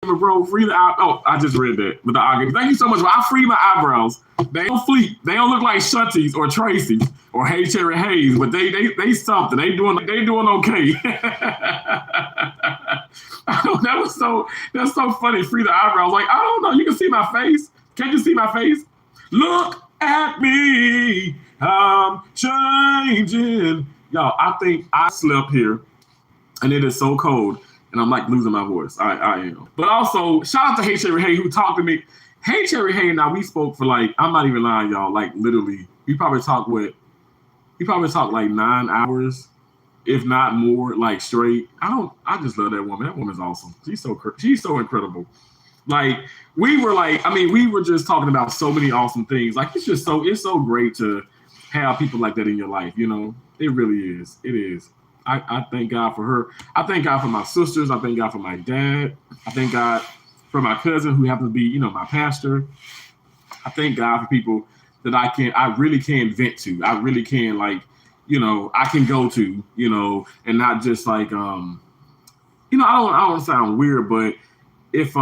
Bro, free the eye. Oh, I just read that with the argument. Thank you so much. I free my eyebrows. They don't fleet. They don't look like Shunties or Tracy's or Hey Cherry Hayes, but they something. They doing okay. That's so funny. Free the eyebrows. Like, I don't know. You can see my face. Can't you see my face? Look at me. I'm changing. Y'all, I think I slept here and it is so cold. And I'm like losing my voice. I am. But also, shout out to Hey Cherry Hay who talked to me. Hey Cherry Hay and I, we spoke for like, I'm not even lying, y'all. Like literally, we probably talked like 9 hours, if not more, like straight. I just love that woman. That woman's awesome. She's so incredible. Like we were just talking about so many awesome things. Like it's so great to have people like that in your life. It really is. It is. I thank God for her. I thank God for my sisters. I thank God for my dad. I thank God for my cousin who happens to be, my pastor. I thank God for people that I really can vent to. I really can I can go to, and not just like, I don't sound weird, but if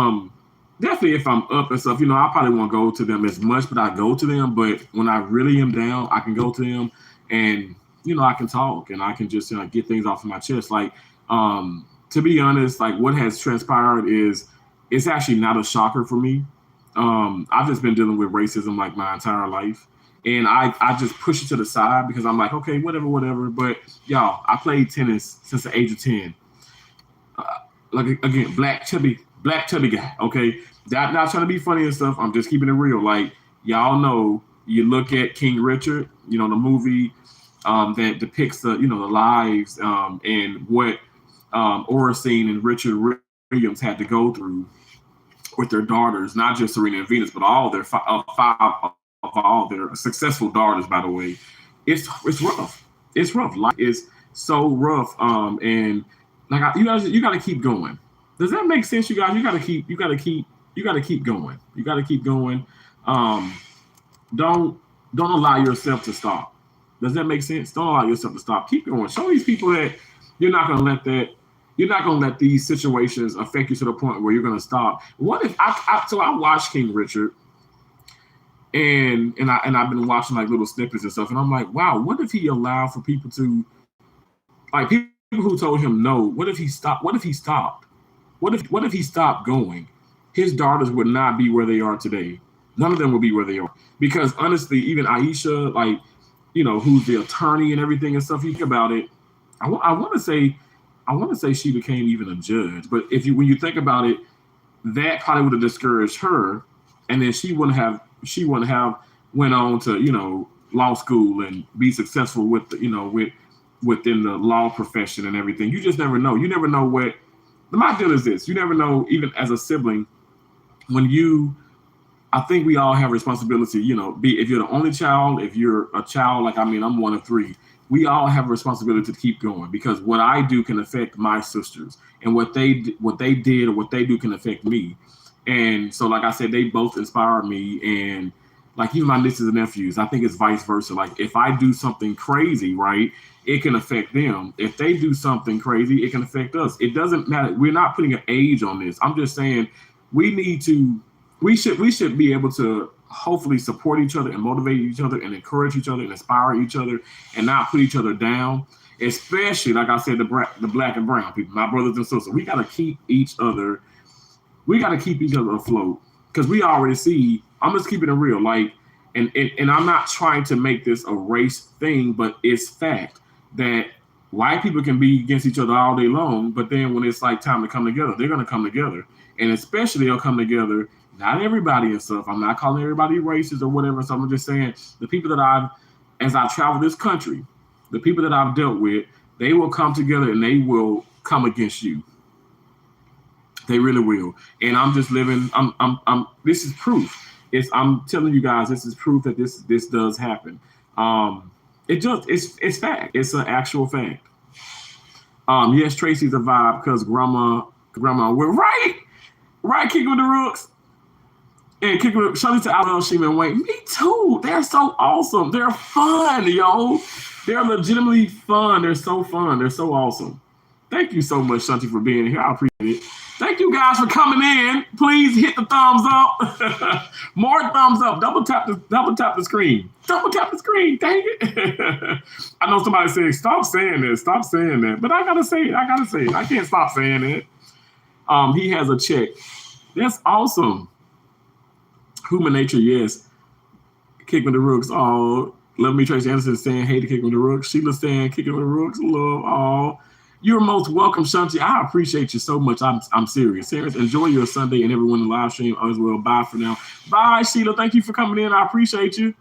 definitely if I'm up and stuff, I probably won't go to them as much, but I go to them. But when I really am down, I can go to them and I can talk and I can just get things off of my chest. Like, to be honest, like what has transpired is it's actually not a shocker for me. I've just been dealing with racism like my entire life. And I just push it to the side because I'm like, okay, whatever. But y'all, I played tennis since the age of 10. Like again, black chubby guy. Okay. Not trying to be funny and stuff. I'm just keeping it real. Like y'all know, you look at King Richard, the movie, that depicts the lives and what Oracene and Richard Williams had to go through with their daughters, not just Serena and Venus, but all their five of all their successful daughters. By the way, it's rough. It's rough. Life is so rough. And like you got to keep going. Does that make sense, you guys? You got to keep going. You got to keep going. Don't allow yourself to stop. Does that make sense? Don't allow yourself to stop. Keep going. Show these people that you're not going to let these situations affect you to the point where you're going to stop. What if I watched King Richard and I've been watching like little snippets and stuff, and I'm like, wow, what if he allowed for people to, like, people who told him no, what if he stopped? What if he stopped going? His daughters would not be where they are today. None of them would be where they are. Because honestly, even Aisha, like, who's the attorney and everything and stuff, you think about it, I want to say she became even a judge. But when you think about it, that probably would have discouraged her, and then she wouldn't have went on to law school and be successful with within the law profession and everything. You just never know. You never know what. My deal is this: you never know, even as a sibling, I think we all have responsibility, if you're the only child, if you're a child, like, I'm one of 3, we all have a responsibility to keep going, because what I do can affect my sisters, and what they did or what they do can affect me. And so, like I said, they both inspire me, and like even my nieces and nephews, I think it's vice versa. Like if I do something crazy, right, it can affect them. If they do something crazy, it can affect us. It doesn't matter. We're not putting an age on this. I'm just saying, we should be able to hopefully support each other and motivate each other and encourage each other and inspire each other and not put each other down. Especially, like I said, the black and brown people, my brothers and sisters. We got to keep each other afloat, because we already see. I'm just keeping it real, like, and I'm not trying to make this a race thing, but it's fact that white people can be against each other all day long, but then when it's like time to come together, they're going to come together. And especially they'll come together, not everybody and stuff. I'm not calling everybody racist or whatever. So I'm just saying the people that as I travel this country, the people that I've dealt with, they will come together and they will come against you. They really will. And I'm just living, this is proof. I'm telling you guys, this is proof that this does happen. It's fact. It's an actual fact. Yes, Tracy's a vibe because grandma went right, kicking with the rooks. And kicking with shout out to Al Sheeman and Wayne. Me too. They're so awesome. They're fun, yo. They're legitimately fun. They're so fun. They're so awesome. Thank you so much, Shanti, for being here. I appreciate it. Thank you guys for coming in. Please hit the thumbs up. More thumbs up. Double tap the screen. Double tap the screen. Dang it. I know somebody saying, stop saying this. Stop saying that. But I gotta say it. I can't stop saying it. He has a check. That's awesome. Human nature, yes. Kick with the rooks. Oh, love me. Tracy Anderson saying, hey to kick with the rooks. Sheila saying, kicking with the rooks. Love. Oh. You're most welcome, Shanti. I appreciate you so much. I'm serious. Enjoy your Sunday and everyone in the live stream as well. Bye for now. Bye, Sheila. Thank you for coming in. I appreciate you.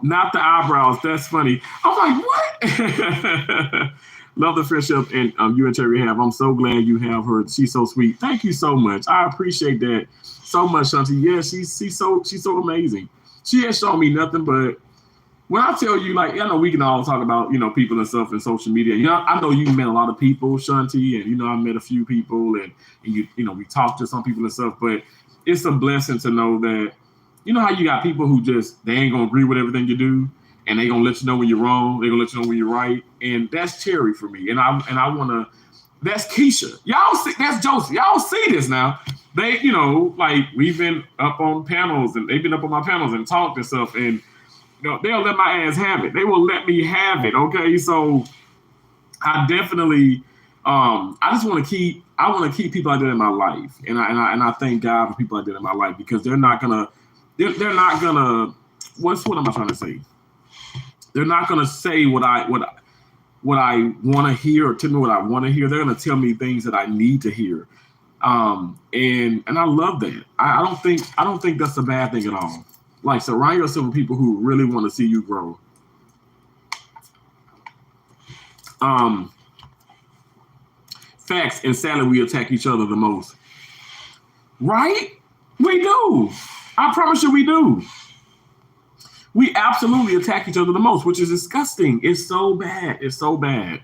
Not the eyebrows. That's funny. I'm like, what? Love the friendship and you and Terry have. I'm so glad you have her. She's so sweet. Thank you so much. I appreciate that so much, Shanti. Yeah, she's so amazing. She has shown me nothing but. When I tell you, like, I know we can all talk about, people and stuff in social media. I know you met a lot of people, Shanti, and, I met a few people and we talked to some people and stuff, but it's a blessing to know that, how you got people who they ain't going to agree with everything you do, and they going to let you know when you're wrong. They're going to let you know when you're right. And that's Terry for me. And I want to, that's Keisha. Y'all see, that's Josie. Y'all see this now. They, like, we've been up on panels and they've been up on my panels and talked and stuff, and they'll let my ass have it. They will let me have it. Okay, so I definitely, I want to keep people like that in my life, and I thank God for people like that in my life, because they're not gonna. What am I trying to say? They're not gonna say what I want to hear or tell me what I want to hear. They're gonna tell me things that I need to hear, and I love that. I don't think that's a bad thing at all. Like, surround yourself with people who really want to see you grow. Facts, and sadly, we attack each other the most. Right? We do. I promise you we do. We absolutely attack each other the most, which is disgusting. It's so bad. It's so bad.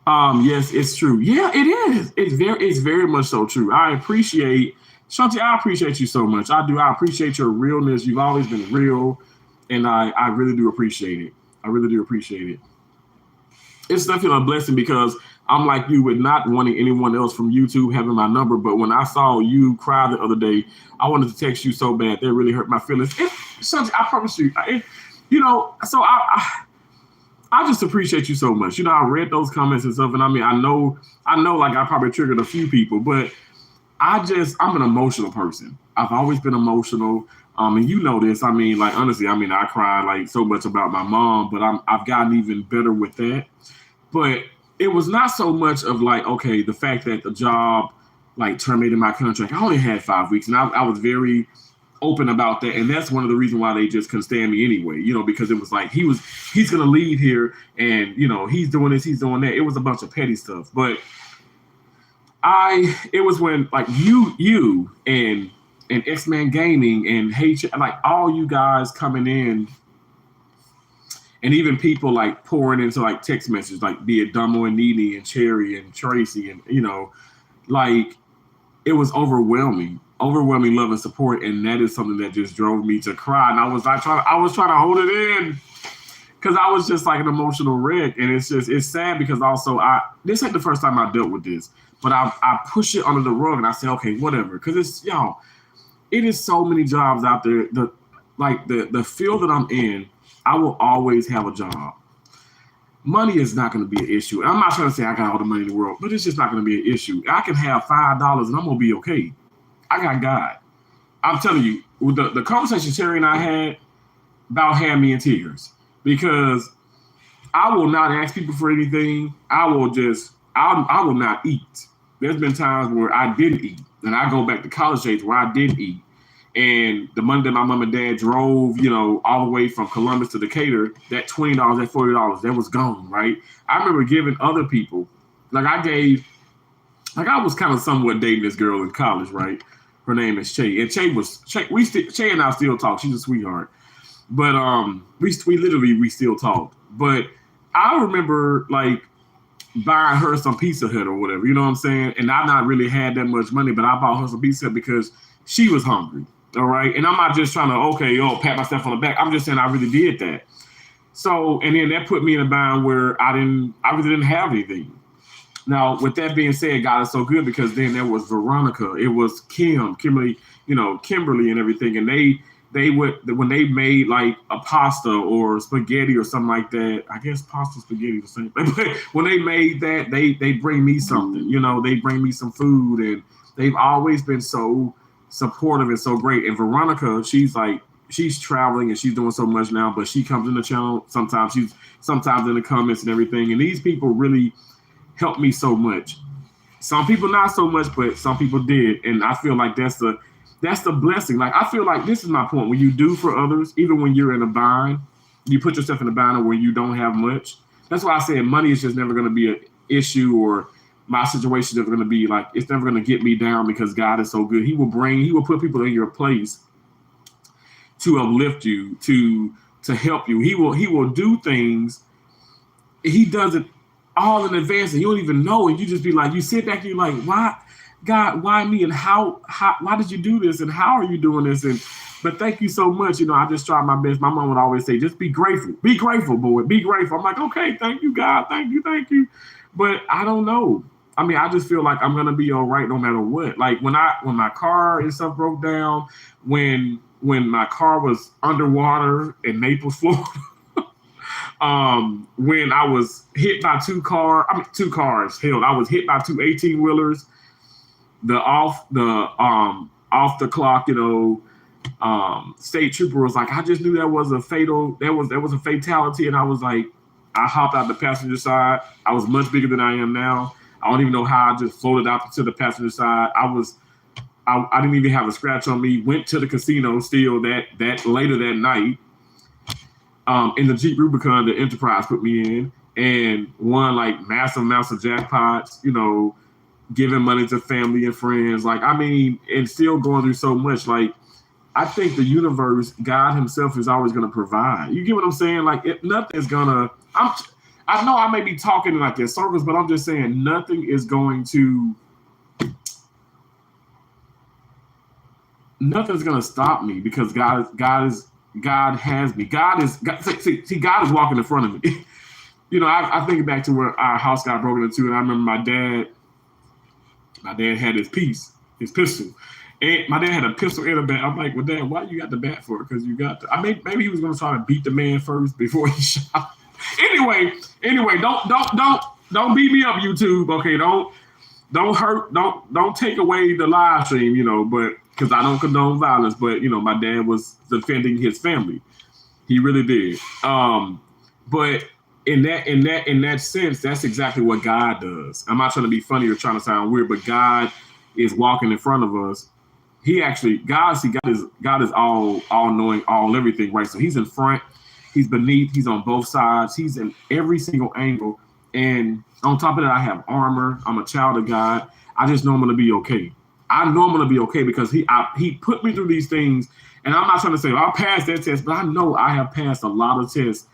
Yes, it's true. Yeah, it is. It's very much so true. I appreciate Shanti, I appreciate you so much. I do. I appreciate your realness. You've always been real, and I really do appreciate it. I really do appreciate it. It's definitely a blessing, because I'm like you with not wanting anyone else from YouTube having my number, but when I saw you cry the other day, I wanted to text you so bad. That really hurt my feelings. Shanti, I promise you, so I just appreciate you so much. I read those comments and stuff, and I know like I probably triggered a few people, but I'm an emotional person. I've always been emotional. And you know this. Honestly, I cry like so much about my mom, but I've gotten even better with that. But it was not so much of like, okay, the fact that the job like terminated my contract. I only had 5 weeks, and I was very open about that. And that's one of the reasons why they just couldn't stand me anyway, because it was like he's gonna leave here, and he's doing this, he's doing that. It was a bunch of petty stuff. But it was when like you and X-Man Gaming and like all you guys coming in, and even people like pouring into like text messages, like be it Dumbo and Nene and Cherry and Tracy, and like it was overwhelming love and support, and that is something that just drove me to cry. And I was trying to hold it in, because I was just like an emotional wreck. And it's sad because also this ain't the first time I dealt with this. but I push it under the rug and I say, okay, whatever. Because it's, y'all, it is so many jobs out there. The field that I'm in, I will always have a job. Money is not going to be an issue. And I'm not trying to say I got all the money in the world, but it's just not going to be an issue. I can have $5 and I'm going to be okay. I got God. I'm telling you, with the conversation Terry and I had about had me in tears, because I will not ask people for anything. I will not eat. There's been times where I didn't eat, and I go back to college age where I did eat. And the money that my mom and dad drove, all the way from Columbus to Decatur, that $20, that $40, that was gone, right? I remember giving other people, I was kind of somewhat dating this girl in college, right? Her name is Che, and Che and I still talk. She's a sweetheart, but we still talk. But I remember buying her some Pizza Hut or whatever, you know what I'm saying? And I not really had that much money, but I bought her some Pizza Hut because she was hungry. All right. And I'm not just trying to, pat myself on the back. I'm just saying I really did that. So, and then that put me in a bind where I really didn't have anything. Now, with that being said, God is so good, because then there was Veronica. It was Kimberly, and everything. And they would, when they made like a pasta or spaghetti or something like that, I guess pasta, spaghetti, the same thing. But when they made that, they bring me something, they bring me some food, and they've always been so supportive and so great. And Veronica, she's traveling and she's doing so much now, but she comes in the channel sometimes. She's sometimes in the comments and everything. And these people really helped me so much. Some people not so much, but some people did. And I feel like that's the blessing. Like, I feel like this is my point. When you do for others, even when you're in a bind, you put yourself in a bind where you don't have much. That's why I said money is just never going to be an issue, or my situation is going to be like, it's never going to get me down, because God is so good. He will put people in your place to uplift you, to help you. He will do things. He does it all in advance, and you don't even know. And you just be like, you sit back and you're like, why, God, why me? And how why did you do this? And how are you doing this? But thank you so much. I just tried my best. My mom would always say, just be grateful. Be grateful, boy. Be grateful. I'm like, okay, thank you, God. Thank you. But I don't know. I mean, I just feel like I'm gonna be all right no matter what. Like when my car and stuff broke down, when my car was underwater in Naples, Florida, when I was hit by two cars. Hell, I was hit by two 18-wheelers. The off the clock, state trooper was like, I just knew that was a fatality, and I was like, I hopped out the passenger side. I was much bigger than I am now. I don't even know how I just floated out to the passenger side. I didn't even have a scratch on me. Went to the casino still that later that night. In the Jeep Rubicon, the Enterprise put me in, and won like massive amounts of jackpots, giving money to family and friends. And still going through so much. Like, I think the universe, God himself, is always going to provide. You get what I'm saying? Like, nothing's going to, I know I may be talking like in circles, but I'm just saying nothing is going to stop me, because God has me. God is walking in front of me. I think back to where our house got broken into, and I remember my dad had his pistol. And my dad had a pistol and a bat. I'm like, well, Dad, why you got the bat for? Because you got maybe he was going to try to beat the man first before he shot. Anyway, don't beat me up, YouTube. Okay, don't hurt, don't take away the live stream, but because I don't condone violence, but my dad was defending his family. He really did. But in that sense, that's exactly what God does. I'm not trying to be funny or trying to sound weird, but God is walking in front of us. God is all knowing, all everything, right? So he's in front, he's beneath, he's on both sides, he's in every single angle. And on top of that, I have armor. I'm a child of God. I just know I'm gonna be okay. I know I'm gonna be okay because he put me through these things. And I'm not trying to say I'll pass that test, but I know I have passed a lot of tests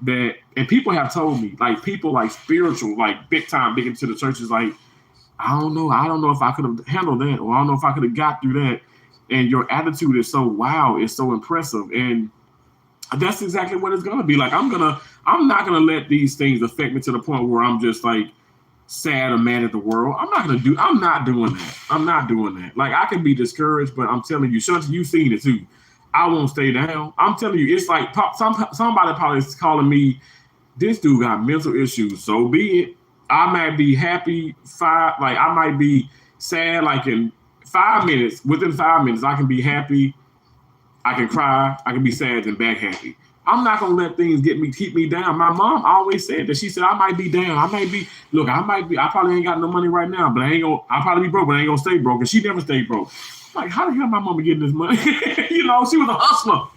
and people have told me, like people like spiritual, like big time, big into the churches, like, I don't know if I could have handled that, or I don't know if I could have got through that. And your attitude is so wow, it's so impressive. And that's exactly what it's gonna be. Like I'm not gonna let these things affect me to the point where I'm just like sad or mad at the world. I'm not doing that. I'm not doing that. Like, I can be discouraged, but I'm telling you, Shanti, you've seen it too. I won't stay down. I'm telling you, it's like somebody probably is calling me, this dude got mental issues. So be it. I might be happy I might be sad like in 5 minutes. Within 5 minutes, I can be happy. I can cry. I can be sad and back happy. I'm not gonna let things keep me down. My mom always said that. She said I might be down. I probably ain't got no money right now, but I'll probably be broke, but I ain't gonna stay broke. And she never stayed broke. Like, how the hell my mama getting this money? She was a hustler.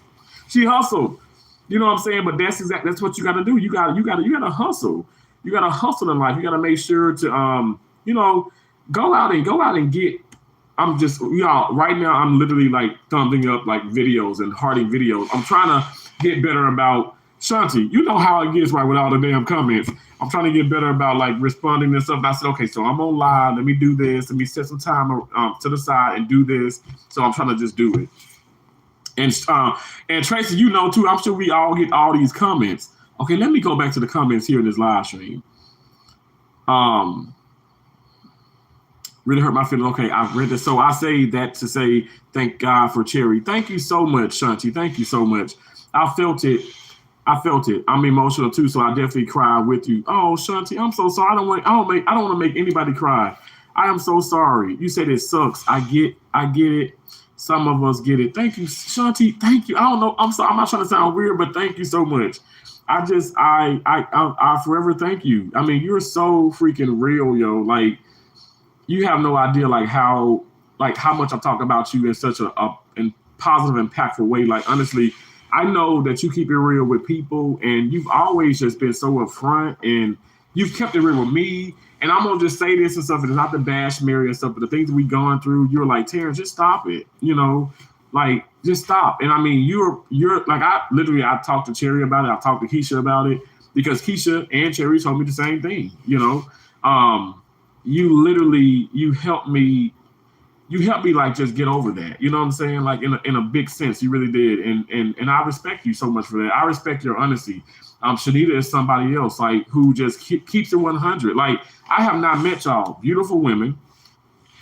She hustled. You know what I'm saying? But that's what you gotta do. You gotta hustle. You gotta hustle in life. You gotta make sure to go out and get. Right now I'm literally like thumbing up like videos and hearting videos. I'm trying to get better about Shanti. You know how it gets right with all the damn comments. I'm trying to get better about like responding and stuff. And I said, okay, so I'm on live. Let me do this. Let me set some time to the side and do this. So I'm trying to just do it. And Tracy, you know too, I'm sure we all get all these comments. Okay, let me go back to the comments here in this live stream. Really hurt my feelings. Okay, I've read this. So I say that to say thank God for Cherry. Thank you so much, Shanti. Thank you so much. I felt it. I'm emotional too, so I definitely cry with you. Oh, Shanti, I'm so sorry. I don't want to make anybody cry. I am so sorry. You said it sucks. I get it. Some of us get it. Thank you, Shanti. Thank you. I don't know. I'm sorry. I'm not trying to sound weird, but thank you so much. I forever thank you. I mean, you're so freaking real, yo. Like, you have no idea how much I'm talking about you in such a positive, impactful way. Like, honestly, I know that you keep it real with people, and you've always just been so upfront, and you've kept it real with me. And I'm gonna just say this and stuff, and it's not to bash Mary and stuff, but the things that we've gone through, you're like, Terrence, just stop it, like, just stop. And I mean, you're like, I talked to Cherry about it, I talked to Keisha about it, because Keisha and Cherry told me the same thing, you helped me like just get over that. You know what I'm saying? Like in a big sense, you really did. And I respect you so much for that. I respect your honesty. Shanita is somebody else, like, who just keeps it 100. Like, I have not met y'all, beautiful women,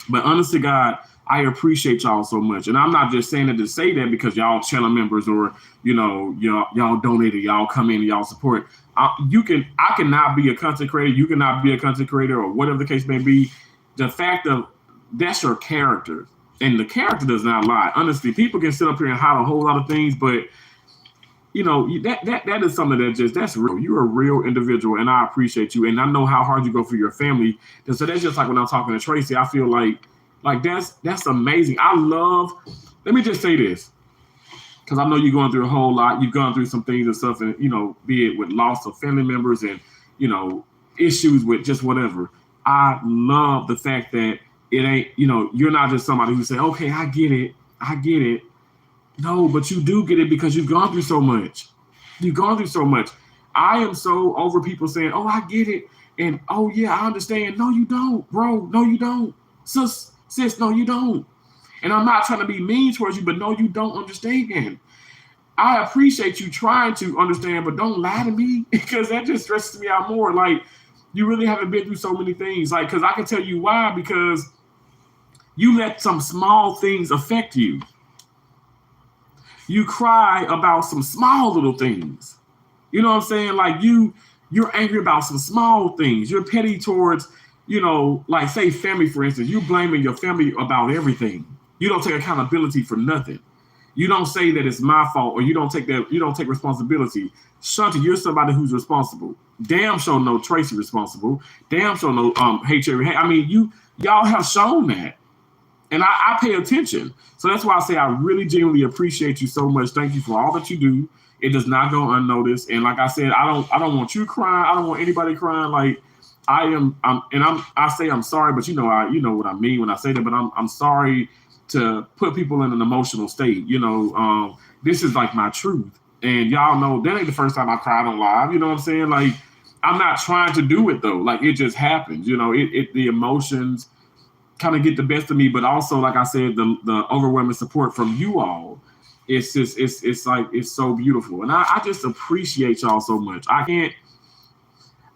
but honest to God, I appreciate y'all so much. And I'm not just saying it to say that because y'all channel members or, y'all donated, y'all come in and y'all support. I cannot be a content creator. You cannot be a content creator, or whatever the case may be. The fact of that's your character, and the character does not lie. Honestly, people can sit up here and hide a whole lot of things, but that is something that's real. You're a real individual, and I appreciate you. And I know how hard you go for your family. And so that's just like when I'm talking to Tracy, I feel like that's amazing. Let me just say this, because I know you're going through a whole lot. You've gone through some things and stuff, and be it with loss of family members and issues with just whatever. I love the fact that it ain't, you're not just somebody who say, okay, I get it. No, but you do get it because you've gone through so much. I am so over people saying, oh, I get it. And, oh, yeah, I understand. No, you don't, bro. No, you don't. Sis, no, you don't. And I'm not trying to be mean towards you, but no, you don't understand. I appreciate you trying to understand, but don't lie to me, because that just stresses me out more. Like, you really haven't been through so many things. Like, because I can tell you why, because you let some small things affect you. You cry about some small little things. You know what I'm saying? Like, you're angry about some small things. You're petty towards, like, say family, for instance. You're blaming your family about everything. You don't take accountability for nothing. You don't say that it's my fault, or you don't take responsibility. Shanti, you're somebody who's responsible. Damn sure no Tracy responsible. Damn sure no hey Cherry. Hey, I mean, y'all have shown that. And I pay attention. So that's why I say I really genuinely appreciate you so much. Thank you for all that you do. It does not go unnoticed. And like I said, I don't want you crying. I don't want anybody crying. Like, I say I'm sorry, but you know what I mean when I say that. But I'm sorry to put people in an emotional state. This is like my truth. And y'all know that ain't the first time I cried on live. You know what I'm saying? Like, I'm not trying to do it though. Like, it just happens. The emotions kind of get the best of me, but also, like I said, the overwhelming support from you all, it's just it's so beautiful. And I just appreciate y'all so much. I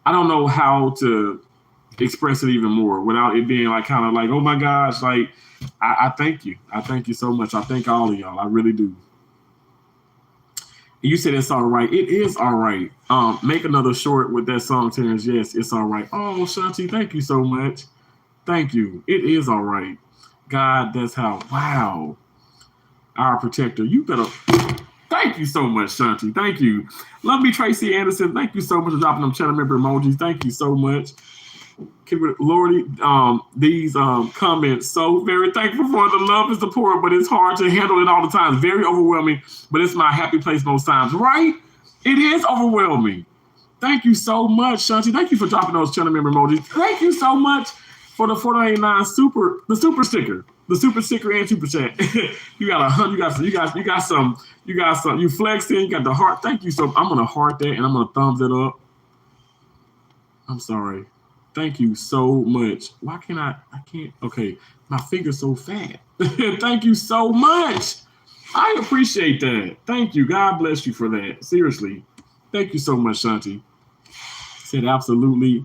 don't know how to express it even more without it being like kind of like, oh my gosh, like I thank you. I thank you so much. I thank all of y'all. I really do. You said it's all right. It is all right. Make another short with that song, Terrence. Yes, it's all right. Oh, Shanti, thank you so much. Thank you. It is all right. God, that's how. Wow. Our protector. You better. Thank you so much, Shanti. Thank you. Love me, Tracy Anderson. Thank you so much for dropping them channel member emojis. Thank you so much. Lordy, these comments, so very thankful for the love and support, but it's hard to handle it all the time. It's very overwhelming, but it's my happy place most times, right? It is overwhelming. Thank you so much, Shanti. Thank you for dropping those channel member emojis. Thank you so much for the $4.99 super sticker, and super chat. You got 100. You got some. You flexing. You got the heart. Thank you so. I'm gonna heart that and I'm gonna thumbs it up. I'm sorry. Thank you so much. Why can't I can't. Okay, my finger's so fat. Thank you so much. I appreciate that. Thank you. God bless you for that. Seriously. Thank you so much, Shanti. Said absolutely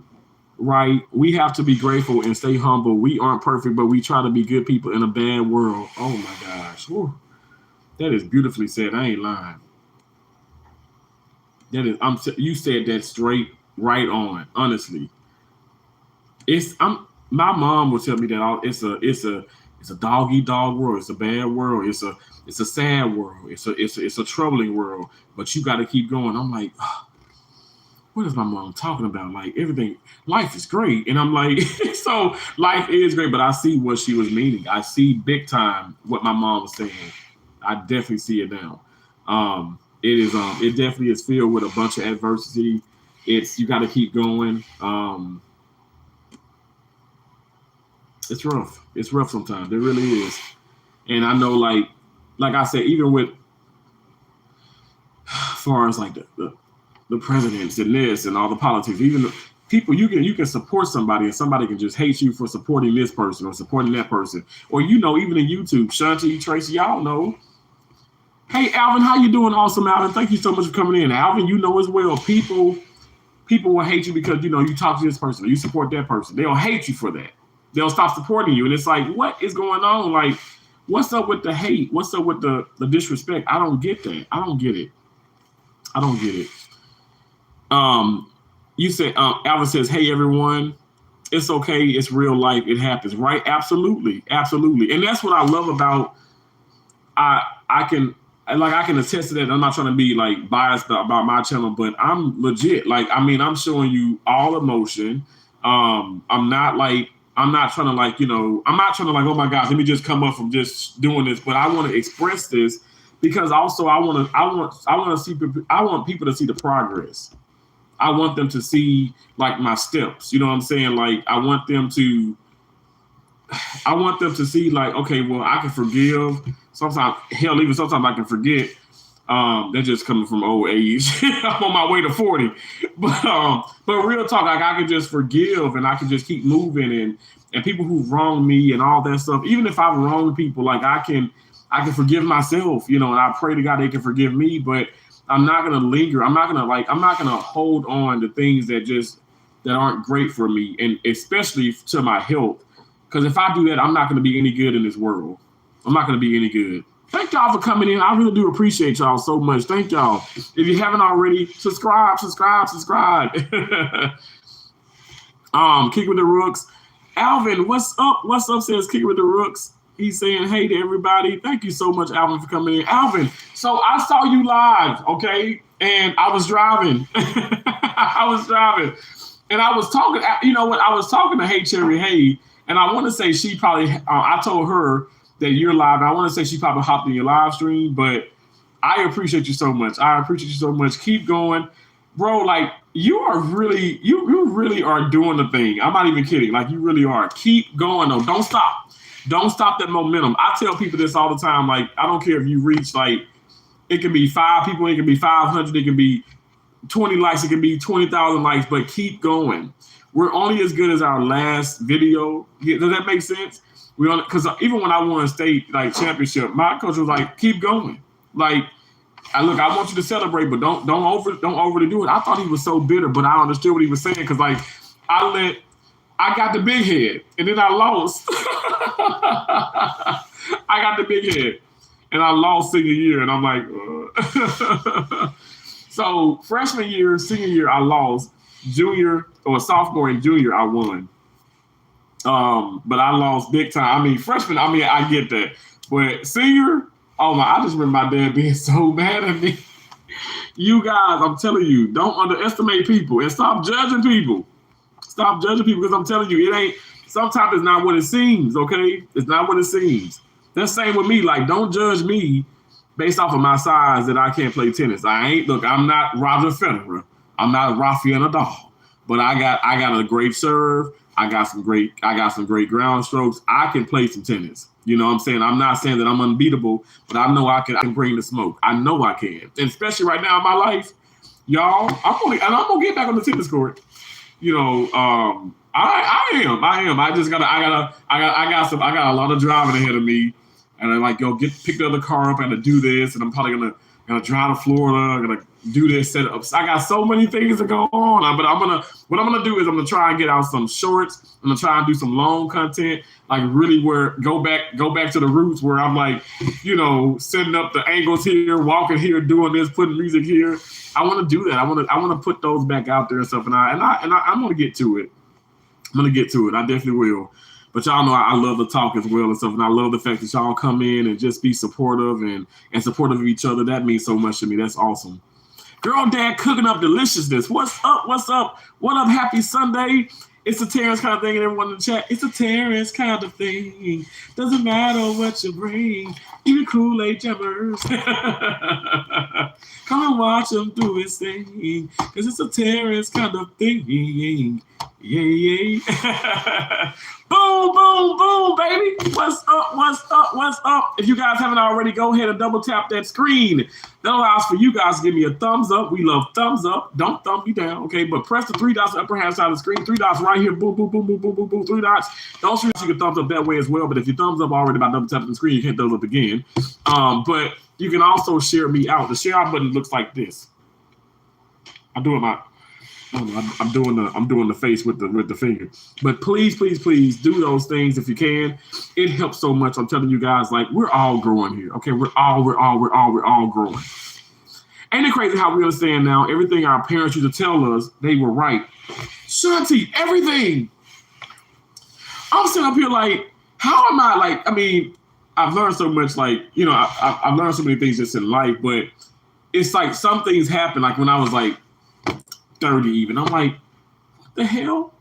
right. We have to be grateful and stay humble. We aren't perfect, but we try to be good people in a bad world. Oh my gosh. Whew. That is beautifully said. I ain't lying. That is. You said that straight, right on. Honestly. My mom will tell me that it's a dog eat dog world. It's a bad world. It's a sad world. It's a troubling world. But you got to keep going. I'm like, oh, what is my mom talking about? Like everything, life is great, and I'm like, so life is great. But I see what she was meaning. I see big time what my mom was saying. I definitely see it now. It definitely is filled with a bunch of adversity. You got to keep going. It's rough. It's rough sometimes. It really is. And I know, like I said, even with as far as like the presidents and this and all the politics, even the people, you can support somebody and somebody can just hate you for supporting this person or supporting that person. Or, even in YouTube, Shanti, Tracy, y'all know. Hey, Alvin, how you doing? Awesome, Alvin. Thank you so much for coming in. Alvin, you know as well, people will hate you because, you talk to this person or you support that person. They'll hate you for that. They'll stop supporting you. And it's like, what is going on? Like, what's up with the hate? What's up with the disrespect? I don't get that. I don't get it. You said, Alvin says, hey, everyone, it's okay. It's real life. It happens, right? Absolutely. Absolutely. And that's what I love about, I can attest to that. I'm not trying to be like biased about my channel, but I'm legit. Like, I'm showing you all emotion. I'm not trying to I'm not trying to oh my gosh, let me just come up from just doing this, but I want to express this because also I want people to see the progress. I want them to see like my steps. You know what I'm saying? Like I want them to see like, okay, well, I can forgive. Sometimes I can forget. That's just coming from old age. I'm on my way to 40. But real talk, like I can just forgive and I can just keep moving and people who've wronged me and all that stuff, even if I've wronged people, like I can forgive myself, and I pray to God they can forgive me, but I'm not gonna linger. I'm not gonna hold on to things that aren't great for me, and especially to my health. Because if I do that, I'm not gonna be any good in this world. I'm not gonna be any good. Thank y'all for coming in. I really do appreciate y'all so much. Thank y'all. If you haven't already, subscribe. Kick with the Rooks. Alvin, what's up? What's up, says Kick with the Rooks. He's saying hey to everybody. Thank you so much, Alvin, for coming in. Alvin, so I saw you live, okay? And I was driving. And I was talking, I was talking to Hey Cherry Hey, and I want to say she probably, I told her that you're live. I want to say she probably hopped in your live stream, but I appreciate you so much. Keep going, bro. Like you really are doing the thing. I'm not even kidding. Like you really are. Keep going though. Don't stop. Don't stop that momentum. I tell people this all the time. Like I don't care if you reach it can be 5 people, it can be 500, it can be 20 likes, it can be 20,000 likes, but keep going. We're only as good as our last video. Does that make sense? Because even when I won state championship, my coach was like, "Keep going." Like, I want you to celebrate, but don't overly do it. I thought he was so bitter, but I understood what he was saying because I I got the big head, and then I lost. I got the big head, and I lost senior year, and I'm like, so freshman year, senior year, I lost. Junior or sophomore and junior, I won. But I lost big time. I mean, freshman, I mean, I get that, but senior, oh my, I just remember my dad being so mad at me. You guys, I'm telling you, don't underestimate people and stop judging people. Stop judging people because I'm telling you, it ain't, sometimes it's not what it seems, okay? It's not what it seems. That's same with me. Like, don't judge me based off of my size that I can't play tennis. I'm not Roger Federer. I'm not Rafael Nadal. But I got a great serve. I got some great ground strokes. I can play some tennis. You know what I'm saying? I'm not saying that I'm unbeatable, but I know I can bring the smoke. I know I can. And especially right now in my life, y'all, I'm gonna get back on the tennis court. You know, I am. I got a lot of driving ahead of me. And I like, pick the other car up and to do this, and I'm probably gonna drive to Florida, I'm gonna do this setup. I got so many things to go on. But what I'm gonna do is I'm gonna try and get out some shorts. I'm gonna try and do some long content, like really go back to the roots where I'm like, you know, setting up the angles here, walking here, doing this, putting music here. I want to do that. I want to put those back out there and stuff. And I'm gonna get to it. I'm gonna get to it. I definitely will. But y'all know I love to talk as well and stuff. And I love the fact that y'all come in and just be supportive and supportive of each other. That means so much to me. That's awesome. Girl, Dad cooking up deliciousness. What's up? What's up? What up? Happy Sunday. It's a Terrence kind of thing, and everyone in the chat. It's a Terrence kind of thing. Doesn't matter what you bring. Even Kool-Aid jammers. Come and watch him do his thing. Because it's a Terrence kind of thing. Yeah. Boom, boom, boom, baby. What's up? What's up? What's up? If you guys haven't already, go ahead and double tap that screen. That allows for you guys to give me a thumbs up. We love thumbs up. Don't thumb me down, okay? But press the 3 dots upper hand side of the screen. 3 dots right here. Boom, boom, boom, boom, boom, boom, boom. 3 dots. Don't shoot you can thumbs up that way as well. But if you thumbs up already by double tapping the screen, you can't thumbs up again. But you can also share me out. The share out button looks like this. I'm doing the face with the finger. But please do those things if you can. It helps so much. I'm telling you guys, like, we're all growing here. Okay, we're all growing. Ain't it crazy how we understand now everything our parents used to tell us, they were right. Shanti, everything. I'm sitting up here like, how am I like, I mean, I've learned so much, like, you know, I've learned so many things just in life, but it's like some things happen, like when I was like 30 even. I'm like, what the hell?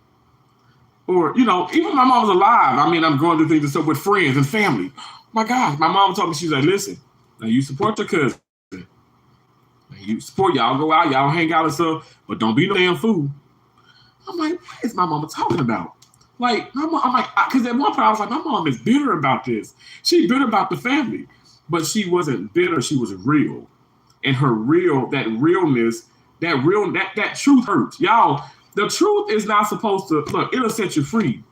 Or, you know, even my mom was alive. I mean, I'm going through things and stuff with friends and family. My God, my mom told me, she's like, listen, now you support your cousin. You support, y'all go out, y'all hang out and stuff, but don't be no damn fool. I'm like, what is my mama talking about? Like, my mom, I'm like, because at one point I was like, my mom is bitter about this. She's bitter about the family, but she wasn't bitter. She was real, and her that realness, that truth hurts, y'all. The truth is not supposed to look. It'll set you free.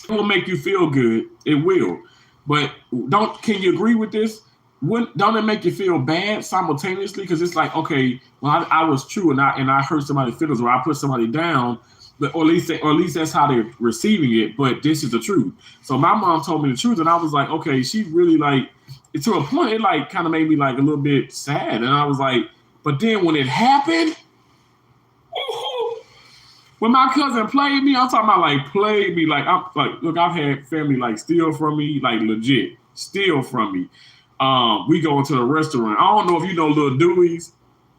It will make you feel good. It will, but can you agree with this? Don't it make you feel bad simultaneously? Because it's like, okay, well, I was true and I hurt somebody's feelings or I put somebody down, but or at least that's how they're receiving it. But this is the truth. So my mom told me the truth, and I was like, okay, she really like, to a point, it like kind of made me like a little bit sad, and I was like, but then when it happened, when my cousin played me, I'm talking about like played me, like I'm like, look, I've had family like steal from me, like legit steal from me. We go into a restaurant. I don't know if you know Little Dewey's.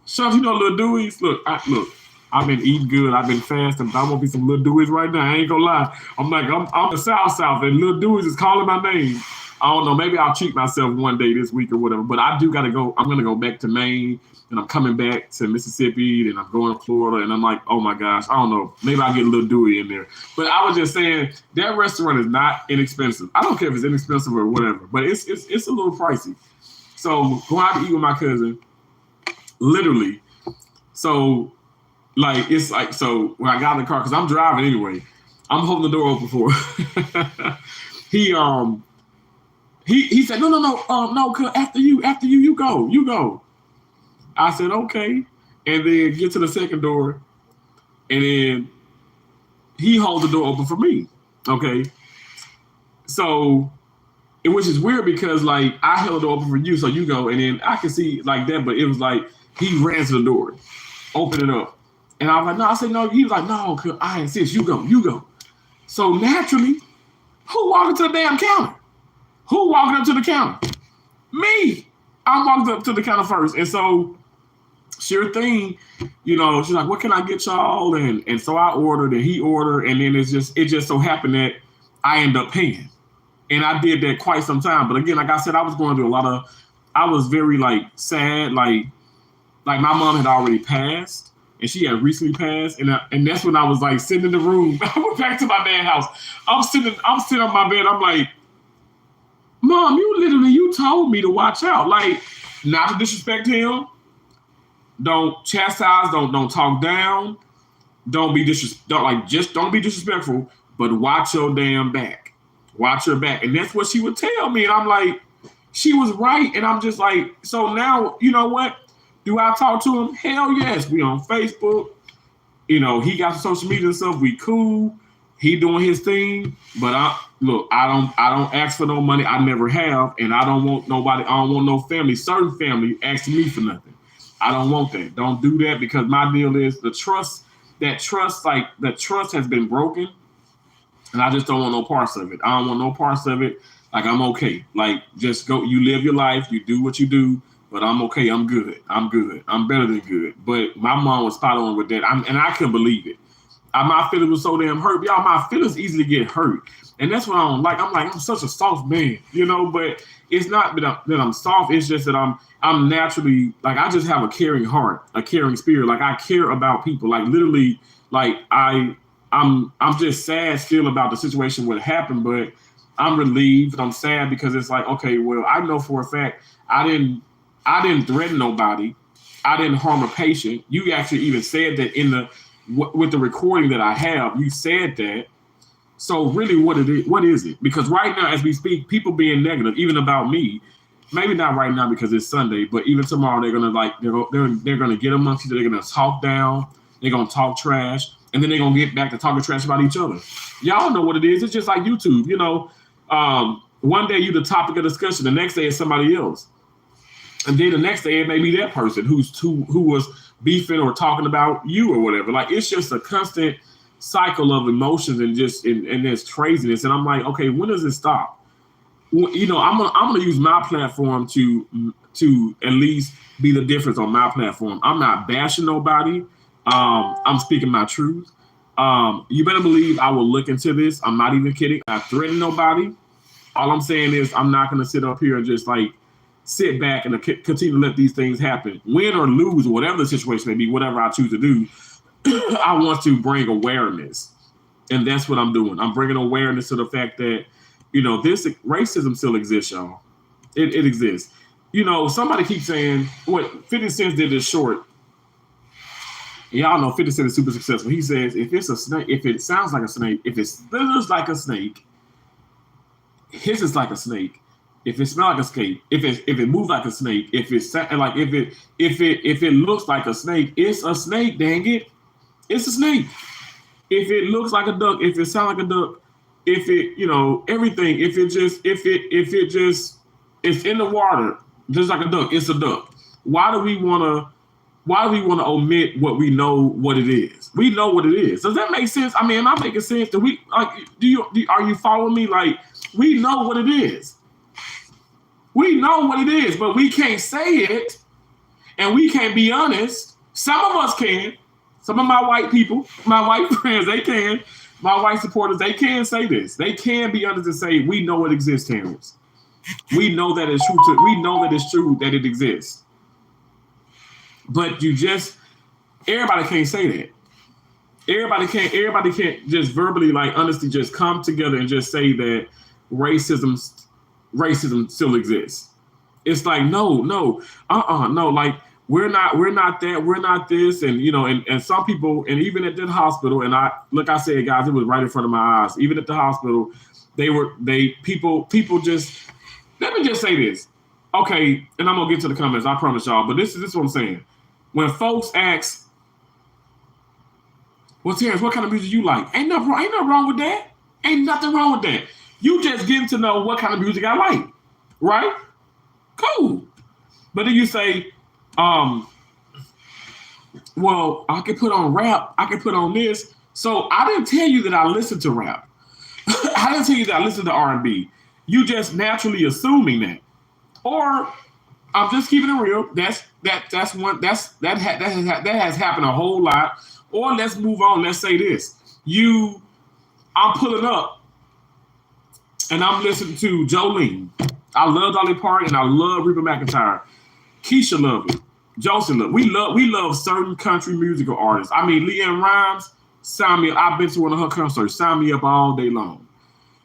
Sean, you know Little Dewey's? Look, I've been eating good. I've been fasting. But I want to be some Little Dewey's right now. I ain't gonna lie. I'm the South, and Little Dewey's is calling my name. I don't know. Maybe I'll treat myself one day this week or whatever. But I do gotta go. I'm gonna go back to Maine, and I'm coming back to Mississippi, and I'm going to Florida, and I'm like, oh my gosh, I don't know. Maybe I'll get a Little Dewey in there. But I was just saying that restaurant is not inexpensive. I don't care if it's inexpensive or whatever, but it's a little pricey. So going out to eat with my cousin, literally. So like it's like, so when I got in the car, because I'm driving anyway, I'm holding the door open for her. He said, no, after you go. I said, okay. And then get to the second door. And then he holds the door open for me. Okay. So, which is weird because like I held the door open for you, so you go, and then I can see like that, but it was like he ran to the door, opened it up. And I was like, no, I said, no. He was like, no, I insist, you go. So naturally, who walked to the damn counter? Who walking up to the counter? Me. I walked up to the counter first. And so, sure thing, she's like, what can I get y'all? And so I ordered and he ordered. And then it just so happened that I end up paying. And I did that quite some time. But again, like I said, I was going through I was very like sad. Like my mom had already passed. And she had recently passed. And that's when I was like sitting in the room. I went back to my dad's house. I'm sitting on my bed. I'm like, Mom, you told me to watch out. Like, not to disrespect him. Don't chastise. Don't talk down. Don't be disrespectful. But watch your damn back. Watch your back. And that's what she would tell me. And I'm like, she was right. And I'm just like, so now, you know what? Do I talk to him? Hell yes. We on Facebook. He got some social media and stuff. We cool. He doing his thing. But I don't ask for no money. I never have. And I don't want nobody. I don't want no family, certain family asking me for nothing. I don't want that. Don't do that, because my deal is the trust has been broken. And I just don't want no parts of it. I don't want no parts of it. Like, I'm okay. Like, just go. You live your life. You do what you do. But I'm okay. I'm good. I'm better than good. But my mom was spot on with that. And I couldn't believe it. My feelings were so damn hurt. Y'all, my feelings easily get hurt. And that's what I don't like. I'm such a soft man, but it's not that I'm soft. It's just that I'm naturally, like, I just have a caring heart, a caring spirit. Like, I care about people. Like, literally, like, I'm just sad still about the situation, what happened, but I'm relieved. I'm sad because it's like, okay, well, I know for a fact I didn't threaten nobody. I didn't harm a patient. You actually even said that with the recording that I have, you said that. So really, what is it? Because right now, as we speak, people being negative, even about me, maybe not right now because it's Sunday, but even tomorrow, they're gonna get amongst each other. They're gonna talk down. They're gonna talk trash, and then they're gonna get back to talking trash about each other. Y'all know what it is. It's just like YouTube. One day you're the topic of discussion. The next day it's somebody else. And then the next day it may be that person who was beefing or talking about you or whatever. Like, it's just a constant cycle of emotions and there's craziness. And I'm like, okay, when does it stop? Well, I'm gonna use my platform to at least be the difference on my platform. I'm not bashing nobody. I'm speaking my truth. You better believe I will look into this. I'm not even kidding. I threaten nobody. All I'm saying is I'm not gonna sit up here and just like sit back and continue to let these things happen. Win or lose, or whatever the situation may be, whatever I choose to do, I want to bring awareness. And that's what I'm doing. I'm bringing awareness to the fact that, this racism still exists, y'all. It exists. Somebody keeps saying, what 50 Cent did this short. Y'all know 50 Cent is super successful. He says, if it's a snake, if it sounds like a snake, if it slithers like a snake, hisses like a snake, if it smells like a snake, if it moves like a snake, if it looks like a snake, it's a snake. Dang it, it's a snake. If it looks like a duck, if it sounds like a duck, if it everything, if it just it's in the water just like a duck, it's a duck. Why do we want to omit what we know what it is? We know what it is. Does that make sense? I mean, am I making sense? Are you following me? Like, we know what it is. We know what it is, but we can't say it, and we can't be honest. Some of us can. Some of my white people, my white friends, they can. My white supporters, they can say this. They can be honest and say, we know it exists, Terrence. We know that it's true. We know that it's true that it exists. But everybody can't say that. Everybody can't just verbally, like, honestly just come together and just say that racism still exists. It's like, no, no, like, we're not that, we're not this. And, and some people, and even at the hospital, and I said, guys, it was right in front of my eyes. Even at the hospital, people just, let me just say this. Okay. And I'm going to get to the comments, I promise y'all, but this is what I'm saying. When folks ask, Well, Terrence, what kind of music you like? Ain't nothing wrong with that. Ain't nothing wrong with that. You just getting to know what kind of music I like, right? Cool. But then you say, um, well, I can put on rap. I can put on this. So I didn't tell you that I listen to rap. I didn't tell you that I listen to R&B. You just naturally assuming that, or I'm just keeping it real. That has happened a whole lot. Or let's move on. Let's say this: I'm pulling up and I'm listening to Jolene. I love Dolly Parton and I love Reba McEntire. Keisha love it. Joseph love. We love certain country musical artists. I mean, Leanne Rhymes. Sign me up. I've been to one of her concerts. Sign me up all day long.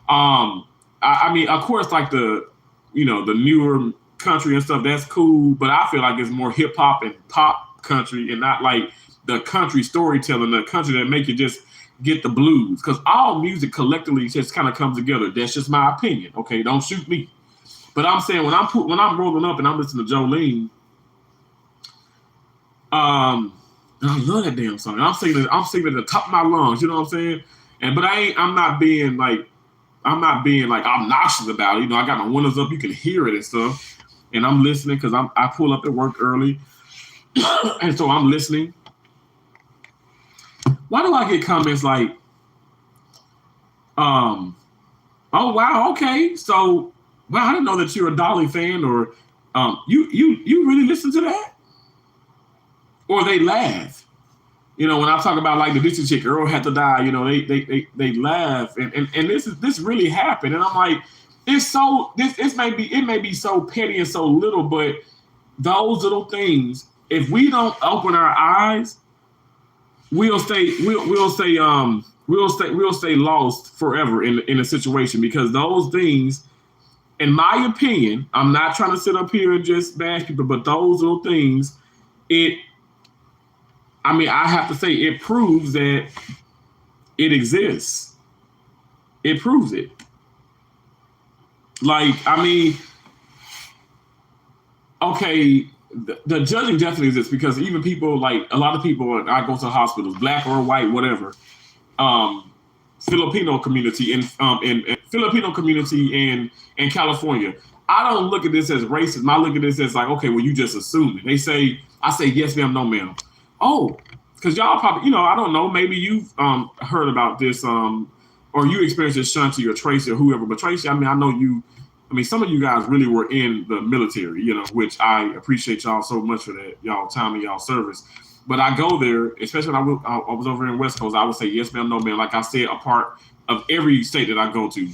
I mean, of course, like the newer country and stuff, that's cool, but I feel like it's more hip hop and pop country and not like the country storytelling, the country that make you just get the blues. Because all music collectively just kind of comes together. That's just my opinion. Okay, don't shoot me. But I'm saying when I'm rolling up and I'm listening to Jolene, I love that damn song. I'm singing at the top of my lungs. You know what I'm saying? But I'm not being like obnoxious about it. You know, I got my windows up. You can hear it and stuff. And I'm listening because I pull up at work early. And so I'm listening. Why do I get comments like, oh, wow, okay. So, wow, I didn't know that you're a Dolly fan, or you really listen to that? Or they laugh. You know, when I talk about like the Disney chick, Earl had to die, you know, they laugh. And this really happened. And I'm like, it may be so petty and so little, but those little things, if we don't open our eyes, we'll stay lost forever in a situation, because those things, in my opinion, I'm not trying to sit up here and just bash people, but those little things, I have to say it proves that it exists. It proves it. Like, okay, the judging definitely exists, because even people, like a lot of people, I go to hospitals, black or white, whatever, Filipino community in Filipino community in California. I don't look at this as racism. I look at this as like, okay, well, you just assume it. I say yes, ma'am, no, ma'am. Oh, because y'all probably, I don't know, maybe you've heard about this, or you experienced this, Shanti or Tracy or whoever. But Tracy, I know you. Some of you guys really were in the military, which I appreciate y'all so much for that, y'all time and y'all service. But I go there, especially when I was over in West Coast, I would say yes, ma'am, no, ma'am. Like I said, a part of every state that I go to.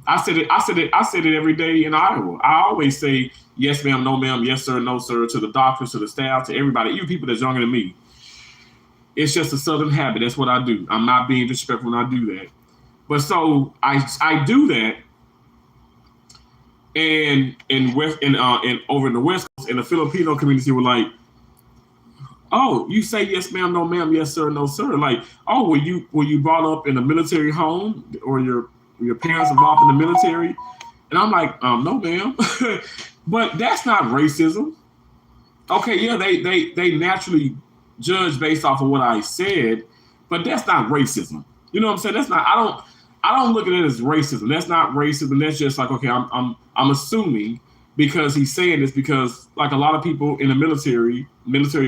I said it every day in Iowa. I always say yes, ma'am, no, ma'am, yes, sir, no, sir, to the doctors, to the staff, to everybody, even people that's younger than me. It's just a Southern habit. That's what I do. I'm not being disrespectful when I do that. But so I do that. And over in the West Coast, in the Filipino community, were like, oh, you say yes, ma'am, no, ma'am, yes, sir, no, sir. Like, oh, were you brought up in a military home, or your parents involved in the military? And I'm like, no, ma'am. But that's not racism. Okay, yeah, they naturally judge based off of what I said, but that's not racism. You know what I'm saying? That's not. I don't look at it as racism. That's not racism. That's just like, okay, I'm assuming because he's saying this, because like a lot of people in the military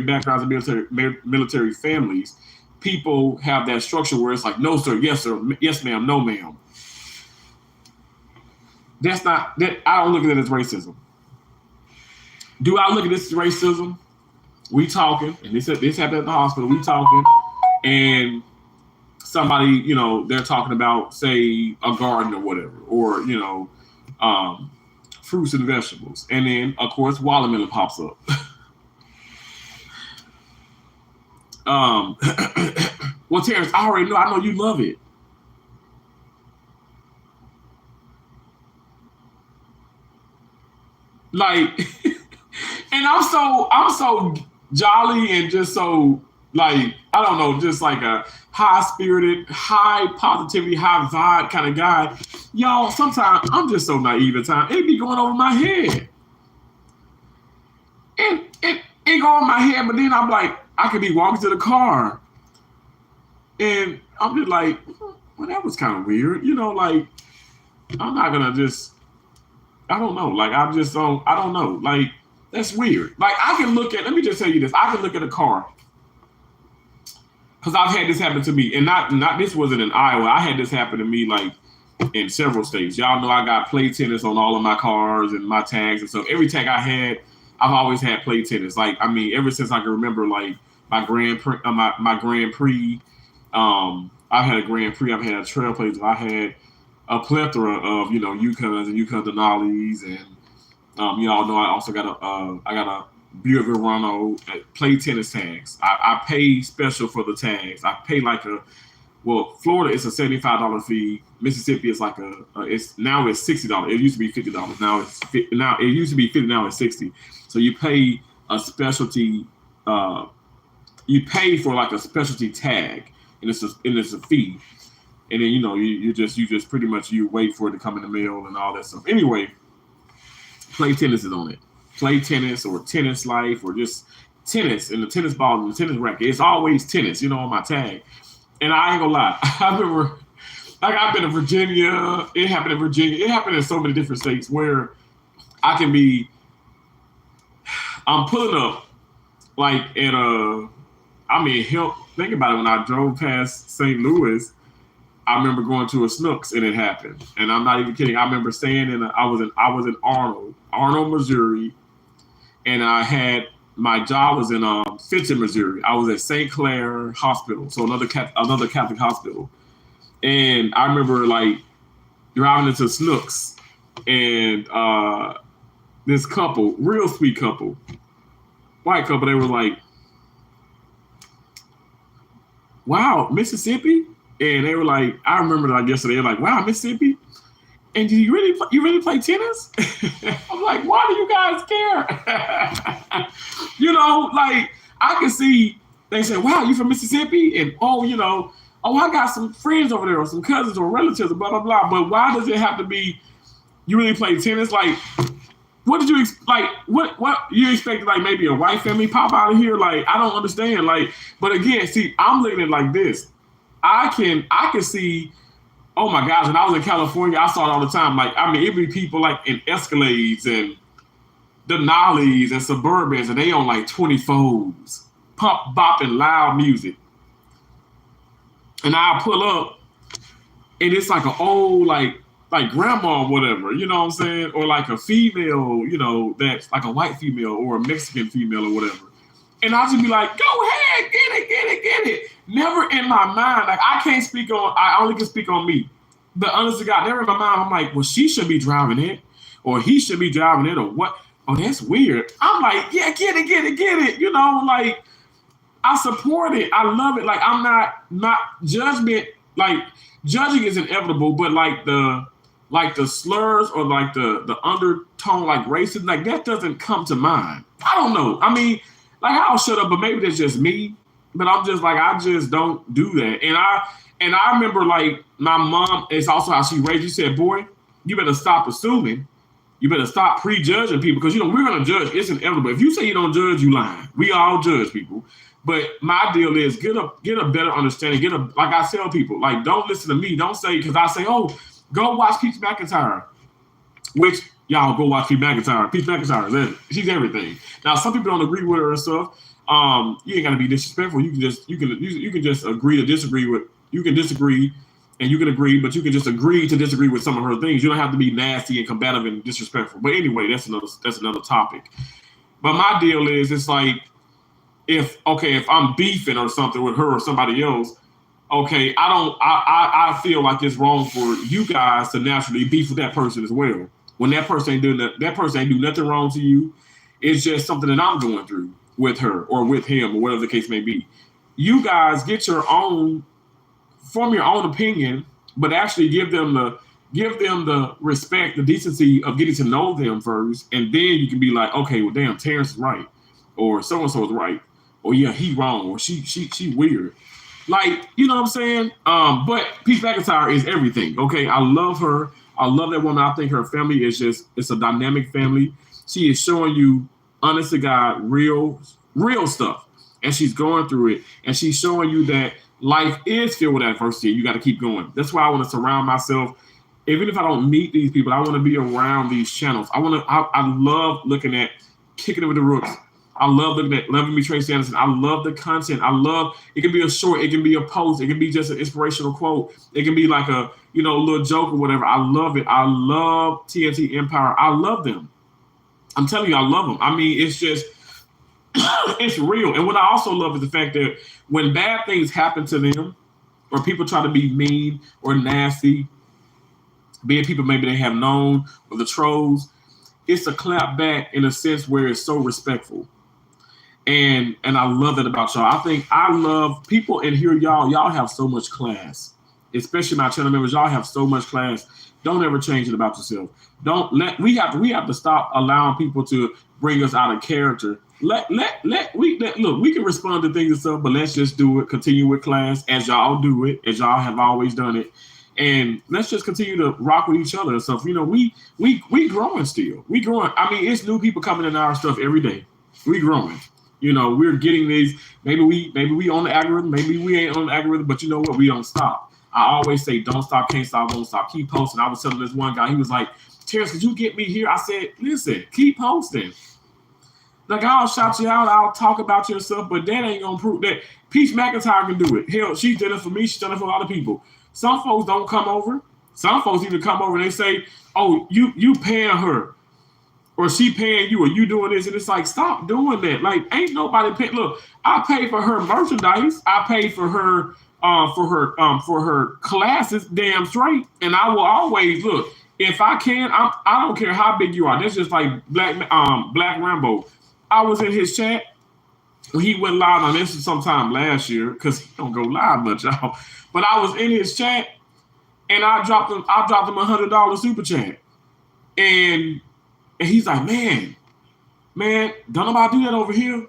backgrounds and military families, people have that structure where it's like, no, sir, yes, ma'am, no, ma'am. That's not that. I don't look at it as racism. Do I look at this as racism? We talking, and this happened at the hospital. We talking, and somebody, they're talking about, say, a garden or whatever, or fruits and vegetables, and then of course watermelon pops up. Well, Terrence, I already know. I know you love it. Like, and I'm so jolly and just so, like, I don't know, just like a high spirited, high positivity, high vibe kind of guy. Y'all, sometimes I'm just so naive at times. It be going over my head. It go over my head, but then I'm like, I could be walking to the car And I'm just like, well, that was kind of weird. You know, like, I'm not going to just, I don't know. Like, I don't know. Like, that's weird. Like, let me just tell you this. I can look at a car. Because I've had this happen to me. And not this wasn't in Iowa. I had this happen to me, like, in several states. Y'all know I got play tennis on all of my cars and my tags and stuff. Every tag I had, I've always had play tennis. Like, I mean, ever since I can remember, like, my Grand Prix, I've had a Grand Prix, I've had a Trailblazer, I had a plethora of, Yukons and Yukon Denali's, and y'all know I also got a Buick Verano play tennis tags. I pay special for the tags. I pay like Florida is a $75 fee. Mississippi is like it's $60. It used to be $50. Now it used to be $50. Now it's $60. So you pay a specialty. You pay for like a specialty tag, and it's a fee. And then you just pretty much you wait for it to come in the mail and all that stuff. Anyway, play tennis is on it. Play tennis or tennis life or just tennis and the tennis ball and the tennis racket. It's always tennis, on my tag. And I ain't gonna lie, I remember, like, I've been to Virginia. It happened in Virginia. It happened in so many different states where I'm pulling up, like, think about it, when I drove past St. Louis, I remember going to a Snooks and it happened. And I'm not even kidding. I remember staying I was in Arnold, Missouri, and my job was in Fitchburg, Missouri. I was at St. Clair Hospital, so another Catholic hospital. And I remember, like, driving into Snooks, and this couple, real sweet couple, white couple, they were like, "Wow, Mississippi?" And they were like, I remember like yesterday, they're like, "Wow, Mississippi? And do you really play tennis?" I'm like, "Why do you guys care?" Like, I can see they say, "Wow, you from Mississippi?" And I got some friends over there or some cousins or relatives, blah, blah, blah. But why does it have to be you really play tennis? Like, what did you what you expect, like maybe a white family pop out of here? Like, I don't understand. Like, but again, see, I'm looking at it like this. I can see, oh my gosh, when I was in California, I saw it all the time. Like, I mean, it'd be people like in Escalades and Denali's and Suburbans, and they on like 24s, pump, bopping, loud music. And I pull up, and it's like an old, like grandma or whatever, you know what I'm saying? Or like a female, that's like a white female or a Mexican female or whatever. And I'll just be like, "Go ahead, get it. Never in my mind, like, I only can speak on me. But honest to God, never in my mind, I'm like, well, she should be driving it, or he should be driving it, or what? Oh, that's weird. I'm like, yeah, get it. Like, I support it. I love it. Like, I'm not judgment. Like, judging is inevitable, but like the slurs or like the undertone, like racism, like that doesn't come to mind. I don't know. I mean, like, I'll shut up, but maybe that's just me. But I'm just like, I just don't do that. And I remember, like, my mom, it's also how she raised. She said, "Boy, you better stop assuming. You better stop prejudging people, because we're gonna judge. It's inevitable. If you say you don't judge, you lying. We all judge people." But my deal is get a better understanding. Like I tell people, like, don't listen to me. Don't say, because I say, "Oh, go watch Peach McIntyre," which y'all go watch Peach McIntyre. Peach McIntyre, she's everything. Now, some people don't agree with her and stuff. You ain't gotta be disrespectful. You can just agree to disagree with. You can disagree, and you can agree, but you can just agree to disagree with some of her things. You don't have to be nasty and combative and disrespectful. But anyway, that's another topic. But my deal is, it's like, if I'm beefing or something with her or somebody else, okay, I feel like it's wrong for you guys to naturally beef with that person as well. When that person ain't do nothing wrong to you. It's just something that I'm going through with her or with him or whatever the case may be. You guys form your own opinion, but actually give them the respect, the decency of getting to know them first, and then you can be like, okay, well, damn, Terrence is right, or so and so is right, or yeah, he wrong, or she weird. Like, you know what I'm saying? But Peach McIntyre is everything. Okay, I love her. I love that woman. I think her family is it's a dynamic family. She is showing you, honest to God, real stuff. and she's going through it, and she's showing you that life is filled with adversity. You got to keep going. That's why I want to surround myself. Even if I don't meet these people, I want to be around these channels. I love looking at Kicking It With the Rooks. I love looking at Loving Me, Tracy Anderson. I love the content. I love, it can be a short, it can be a post, it can be just an inspirational quote. It can be like a, little joke or whatever. I love it. I love TNT Empire. I love them. I'm telling you, I love them. I mean, it's just, it's real. And what I also love is the fact that when bad things happen to them, or people try to be mean or nasty, being people maybe they have known, or the trolls, it's a clap back in a sense where it's so respectful. And I love that about y'all. I love people in here, y'all have so much class. Especially my channel members, y'all have so much class. Don't ever change it about yourself. We have to stop allowing people to bring us out of character. Look, we can respond to things and stuff, but let's just do it. Continue with class as y'all do it, as y'all have always done it. And let's just continue to rock with each other and stuff. We growing still. We growing. I mean, it's new people coming in our stuff every day. We growing. We're getting these. Maybe we on the algorithm. Maybe we ain't on the algorithm. But you know what? We don't stop. I always say, don't stop, can't stop, won't stop. Keep posting. I was telling this one guy, he was like, Terrence, could you get me here? I said, listen, keep posting. Like, I'll shout you out. I'll talk about yourself, but that ain't gonna prove that. Peach McIntyre can do it. Hell, she's done it for me. She's done it for a lot of people. Some folks don't come over. Some folks even come over and they say, oh, you paying her, or she paying you, or you doing this. And it's like, stop doing that. Like, ain't nobody pay. Look, I pay for her merchandise. I pay for her classes, damn straight. And I will always look. If I can, I don't care how big you are. That's just like Black Rambo. I was in his chat when he went live on this sometime last year, because he don't go live much, y'all. But I was in his chat and I dropped him $100 super chat. And he's like, man, don't nobody do that over here.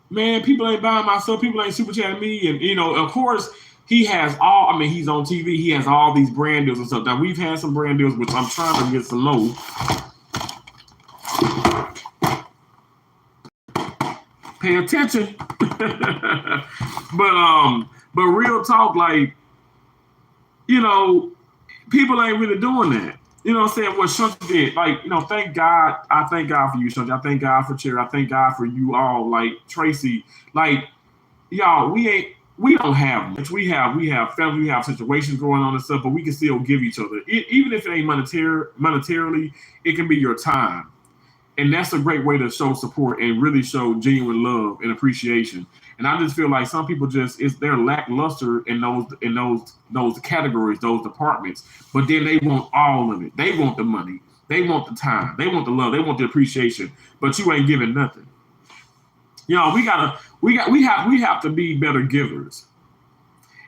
Man, people ain't buying my stuff, people ain't super chatting me. And of course, he's on TV, he has all these brand deals and stuff. Now we've had some brand deals, which I'm trying to get some low. Pay attention. But real talk, like, people ain't really doing that. You know what I'm saying? What Shanti did, like, thank God. I thank God for you, Shanti. I thank God for Cherry. I thank God for you all, like Tracy. Like, y'all, we don't have much. We have family, we have situations going on and stuff, but we can still give each other. Even if it ain't monetarily, it can be your time. And that's a great way to show support and really show genuine love and appreciation. And I just feel like some people they're lackluster in those categories, those departments. But then they want all of it. They want the money. They want the time. They want the love. They want the appreciation. But you ain't giving nothing. We have to be better givers.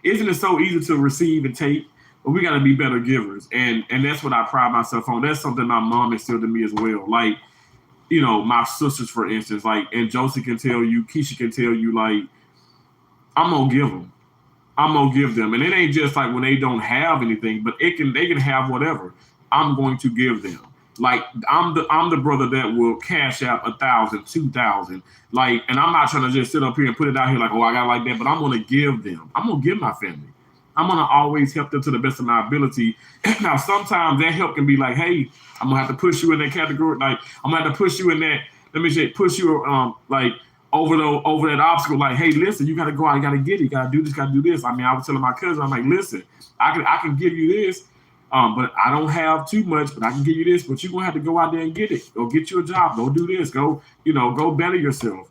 Isn't it so easy to receive and take? But we got to be better givers. And that's what I pride myself on. That's something my mom instilled in me as well. Like, my sisters, for instance, like, and Josie can tell you, Keisha can tell you, like, I'm going to give them. I'm going to give them. And it ain't just like when they don't have anything, but they can have whatever. I'm going to give them. Like, I'm the brother that will cash out 1,000, 2,000. Like, and I'm not trying to just sit up here and put it out here like, oh, I got like that, but I'm going to give them. I'm going to give my family. I'm going to always help them to the best of my ability. Now, sometimes that help can be like, hey, I'm going to have to push you in that category. Like, I'm going to have to push you in that, push you like over that obstacle. Like, hey, listen, you got to go out, you got to get it, you got to do this, got to do this. I mean, I was telling my cousin, I'm like, listen, I can give you this, but I don't have too much, but I can give you this, but you're going to have to go out there and get it. Go get you a job. Go do this. Go better yourself.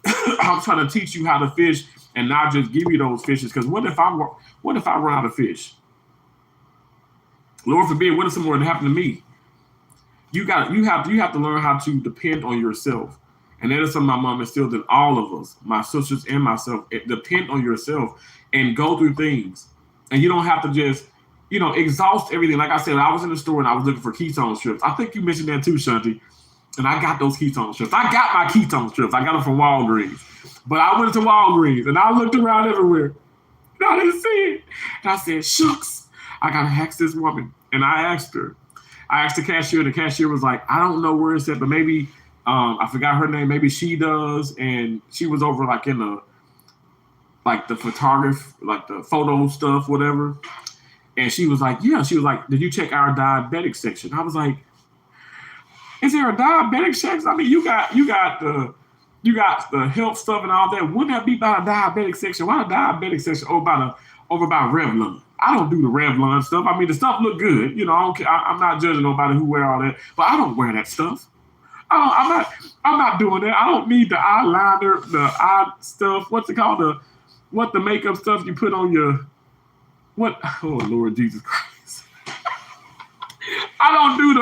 I'm trying to teach you how to fish and not just give you those fishes. Because what if I run out of fish? Lord forbid, what if something were to happen to me? You have to learn how to depend on yourself. And that is something my mom instilled in all of us, my sisters and myself. Depend on yourself and go through things. And you don't have to just, exhaust everything. Like I said, I was in the store and I was looking for ketone strips. I think you mentioned that too, Shanti. And I got those ketone strips. I got my ketone strips. I got them from Walgreens. But I went to Walgreens and I looked around everywhere. And I didn't see it. And I said, shucks, I got to ask this woman. And I asked her. I asked the cashier. The cashier was like, I don't know where it's at, but maybe I forgot her name. Maybe she does. And she was over like in the like the photograph, like the photo stuff, whatever. And she was like, yeah. She was like, did you check our diabetic section? I was like, is there a diabetic section? I mean, you got the health stuff and all that. Wouldn't that be by a diabetic section? Why a diabetic section over by Revlon? I don't do the Revlon stuff. I mean, the stuff look good. You know, I don't care. I'm not judging nobody who wear all that, but I don't wear that stuff. I'm not doing that. I don't need the eyeliner, the eye stuff. What's it called? The makeup stuff you put on your what? Oh Lord Jesus Christ! I don't do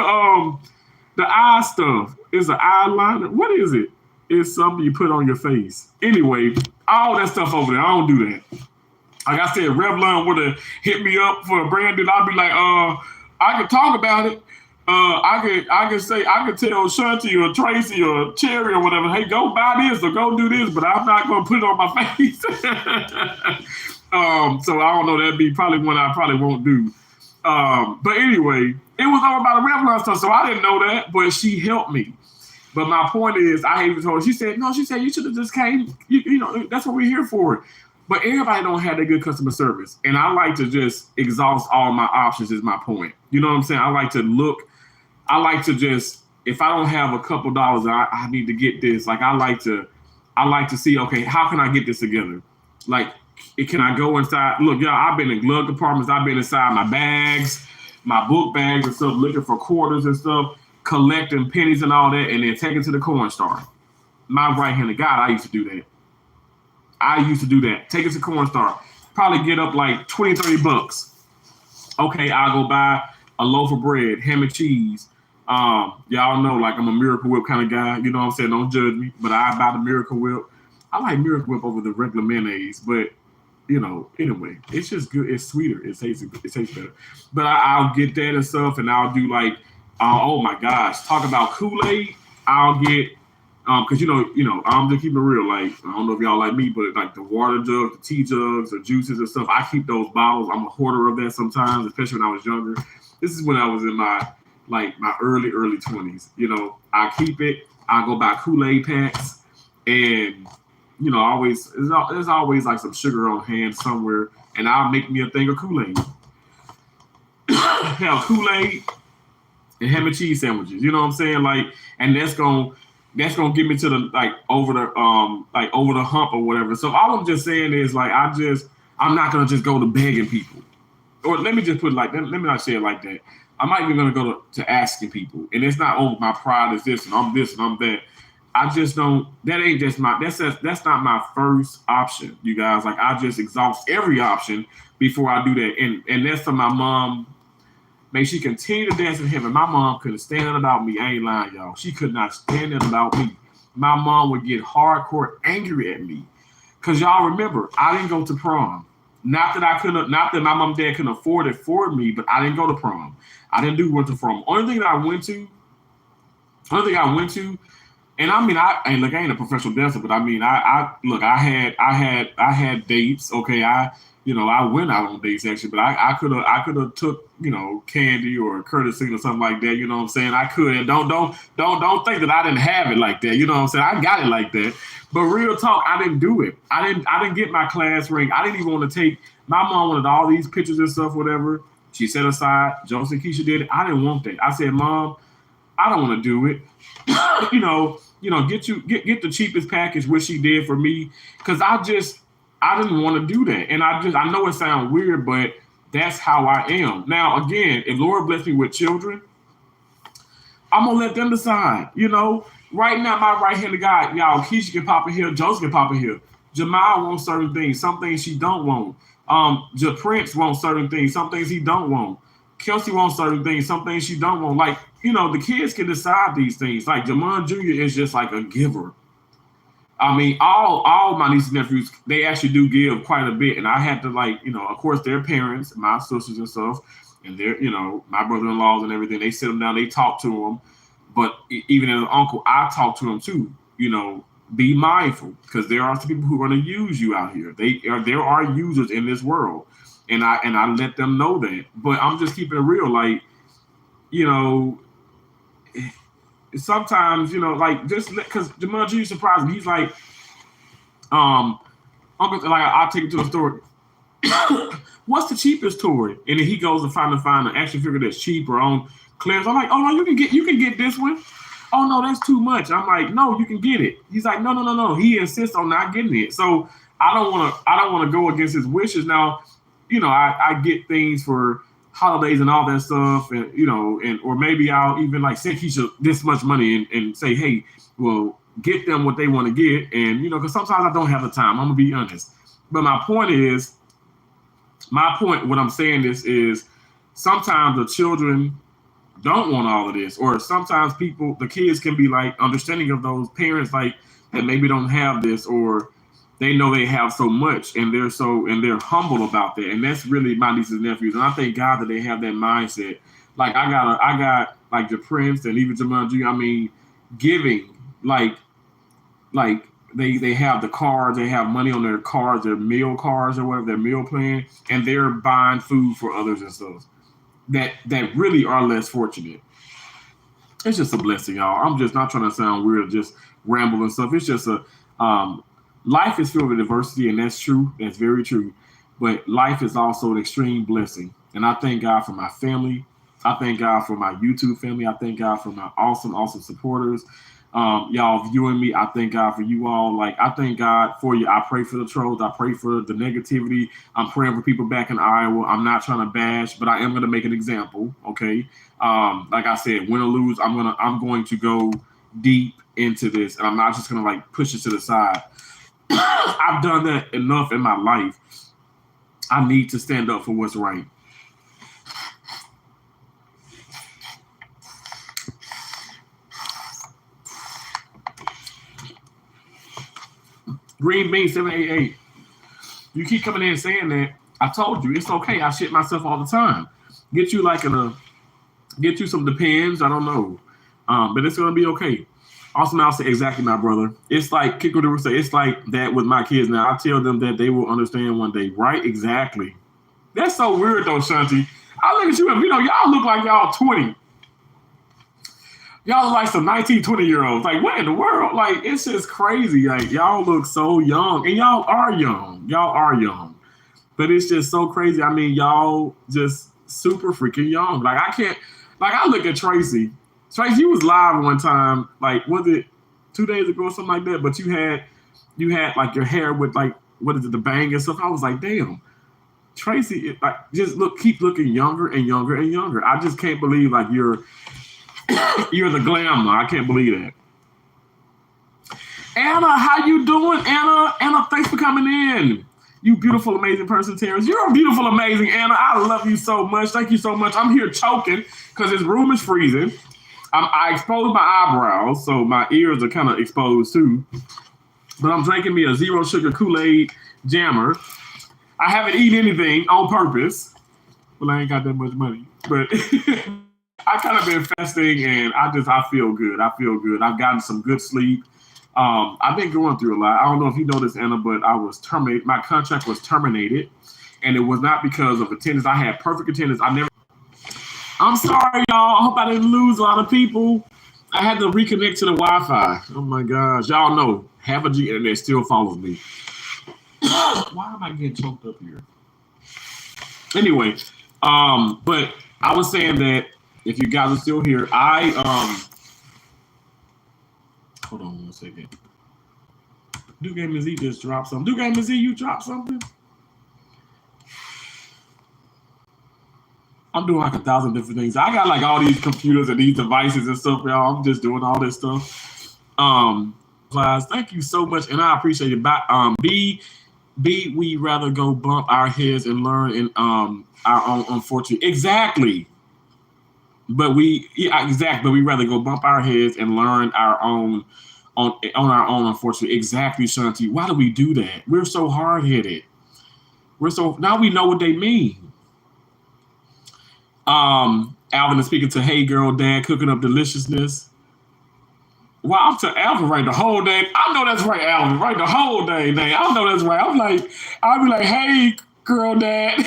the eye stuff. It's an eyeliner. What is it? It's something you put on your face. Anyway, all that stuff over there. I don't do that. Like I said, Revlon would have hit me up for a brand deal. I'd be like, I could talk about it. I could tell Shanti or Tracy or Cherry or whatever, hey, go buy this or go do this, but I'm not gonna put it on my face. So I don't know. That'd be probably one I probably won't do. But anyway, it was all about the Revlon stuff, so I didn't know that, but she helped me. But my point is, I even told her, she said, you should have just came. You know, that's what we're here for. But everybody don't have that good customer service. And I like to just exhaust all my options is my point. You know what I'm saying? I like to just, if I don't have a couple dollars, I need to get this. Like I like to see, okay, how can I get this together? Like, can I go inside? Look, y'all, I've been in glove compartments. I've been inside my bags, my book bags and stuff, looking for quarters and stuff, collecting pennies and all that, and then take it to the corn store. My right-handed guy, I used to do that. Take it to corn store. Probably get up like 20, 30 bucks. Okay, I'll go buy a loaf of bread, ham and cheese. Y'all know, like, I'm a Miracle Whip kind of guy. You know what I'm saying? Don't judge me. But I buy the Miracle Whip. I like Miracle Whip over the regular mayonnaise. But, you know, anyway, it's just good. It's sweeter. It tastes better. But I'll get that and stuff, and I'll do, like, oh, my gosh. Talk about Kool-Aid. I'll get, because, you know, I'm just keeping it real. Like, I don't know if y'all like me, but, like, the water jugs, the tea jugs, the juices and stuff, I keep those bottles. I'm a hoarder of that sometimes, especially when I was younger. This is when I was in my early 20s. You know, I keep it. I go buy Kool-Aid packs, and you know, there's always like some sugar on hand somewhere, and I'll make me a thing of Kool-Aid. Have Kool-Aid and ham and cheese sandwiches. You know what I'm saying? Like, and that's gonna get me to the over the hump or whatever. So all I'm just saying is like I'm not gonna just go to begging people. Or let me just put it like that. Let me not say it like that. I'm not even gonna go to asking people, and it's not, oh, my pride is this and I'm this and I'm that. I just don't. That ain't just that's not my first option, you guys. Like I just exhaust every option before I do that, and that's for my mom. May she continue to dance in heaven. My mom couldn't stand it about me. I ain't lying, y'all. She could not stand it about me. My mom would get hardcore angry at me, cause y'all remember I didn't go to prom. Not that my mom and dad couldn't afford it for me, but I didn't go to prom. I didn't do winter prom. Only thing I went to, and I mean, I ain't a professional dancer, but I mean, I had dates. Okay, I went out on dates actually, but I could have took, you know, Candy or Curtis or something like that. You know what I'm saying? I could. And don't think that I didn't have it like that. You know what I'm saying? I got it like that. But real talk, I didn't do it. I didn't get my class ring. I didn't even want to take. My mom wanted all these pictures and stuff, whatever. She set aside. Joseph and Keisha did it. I didn't want that. I said, Mom, I don't want to do it. you know, get the cheapest package, which she did for me, because I didn't want to do that. And I know it sounds weird, but that's how I am. Now, again, if Lord bless me with children, I'm going to let them decide. You know, right now, my right-handed guy, y'all, Keisha can pop in here, Joseph can pop in here. Jamal wants certain things, some things she don't want. Prince wants certain things, some things he don't want. Kelsey wants certain things, some things she don't want. Like, you know, the kids can decide these things. Like, Jamon Jr. is just like a giver. I mean, all my nieces and nephews, they actually do give quite a bit. And I had to, like, you know, of course, their parents, my sisters and stuff, and their, you know, my brother-in-laws and everything, they sit them down, they talk to them. But even as an uncle, I talk to them too. You know, be mindful, because there are some people who are going to use you out here. There are users in this world. And I let them know that. But I'm just keeping it real. Like, you know, sometimes, you know, like, just because Jamal G surprised me. He's like, Uncle, like I'll take him to the store. What's the cheapest toy? And then he goes to find an action figure that's cheap or on clearance. I'm like, oh no, you can get this one. Oh no, that's too much. I'm like, no, you can get it. He's like, no. He insists on not getting it. So I don't want to go against his wishes. Now, I get things for holidays and all that stuff, and or maybe I'll even like send Keisha this much money and say, hey, well, get them what they want to get, and because sometimes I don't have the time. I'm gonna be honest, but my point, what I'm saying this is, sometimes the children don't want all of this, or sometimes the kids can be like understanding of those parents like that maybe don't have this, or they know they have so much and they're humble about that. And that's really my nieces and nephews. And I thank God that they have that mindset. Like I got like the Prince and even Jumanji, I mean, giving, like they have the cards, they have money on their cards, their meal cards or whatever, their meal plan, and they're buying food for others and stuff that really are less fortunate. It's just a blessing, y'all. I'm just not trying to sound weird, just ramble and stuff. It's just life is filled with diversity, and that's true. That's very true. But life is also an extreme blessing. And I thank God for my family. I thank God for my YouTube family. I thank God for my awesome, awesome supporters. Y'all viewing me. I thank God for you all. Like, I thank God for you. I pray for the trolls. I pray for the negativity. I'm praying for people back in Iowa. I'm not trying to bash, but I am going to make an example. Okay. Like I said, win or lose, I'm going to go deep into this, and I'm not just going to like push it to the side. I've done that enough in my life. I need to stand up for what's right. Green Bean 788. You keep coming in saying that. I told you it's okay. I shit myself all the time. Get you some Depends. I don't know, but it's gonna be okay. Awesome, I'll say exactly, my brother. It's like Kiko would say. It's like that with my kids now. I tell them that they will understand one day. Right? Exactly. That's so weird though, Shanti. I look at you and y'all look like y'all 20. Y'all look like some 19, 20-year-olds. Like, what in the world? Like, it's just crazy. Like, y'all look so young. And y'all are young. Y'all are young. But it's just so crazy. I mean, y'all just super freaking young. Like, I look at Tracy. Tracy, you was live one time, like, was it 2 days ago or something like that? But you had like your hair with like, what is it, the bang and stuff. I was like, damn, Tracy, like, just keep looking younger and younger and younger. I just can't believe like you're the glamour. I can't believe that. Anna, how you doing, Anna? Anna, thanks for coming in. You beautiful, amazing person, Terrence. You're a beautiful, amazing Anna. I love you so much. Thank you so much. I'm here choking because this room is freezing. I exposed my eyebrows, so my ears are kind of exposed too. But I'm drinking me a zero sugar Kool-Aid jammer. I haven't eaten anything on purpose. Well, I ain't got that much money, but I kind of been fasting, and I feel good. I feel good. I've gotten some good sleep. I've been going through a lot. I don't know if you know this, Anna, but I was terminated. My contract was terminated, and it was not because of attendance. I had perfect attendance. I'm sorry, y'all. I hope I didn't lose a lot of people. I had to reconnect to the Wi-Fi. Oh my gosh. Y'all know, half of G internet still follows me. Why am I getting choked up here? Anyway, but I was saying that if you guys are still here, hold on 1 second. Do Game Z just dropped something. Do Game Z, you dropped something? I'm doing like 1,000 different things. I got like all these computers and these devices and stuff, y'all. I'm just doing all this stuff. Guys, thank you so much, and I appreciate it. B, we rather go bump our heads and learn in our own unfortunate. Exactly. But we rather go bump our heads and learn our own on our own unfortunately. Exactly, Shanti. Why do we do that? We're so hard-headed. Now we know what they mean. Alvin is speaking to Hey Girl Dad, cooking up deliciousness. Wow, I'm to Alvin right the whole day. I know that's right, Alvin, right the whole day. I know that's right. I'll be like, Hey Girl Dad.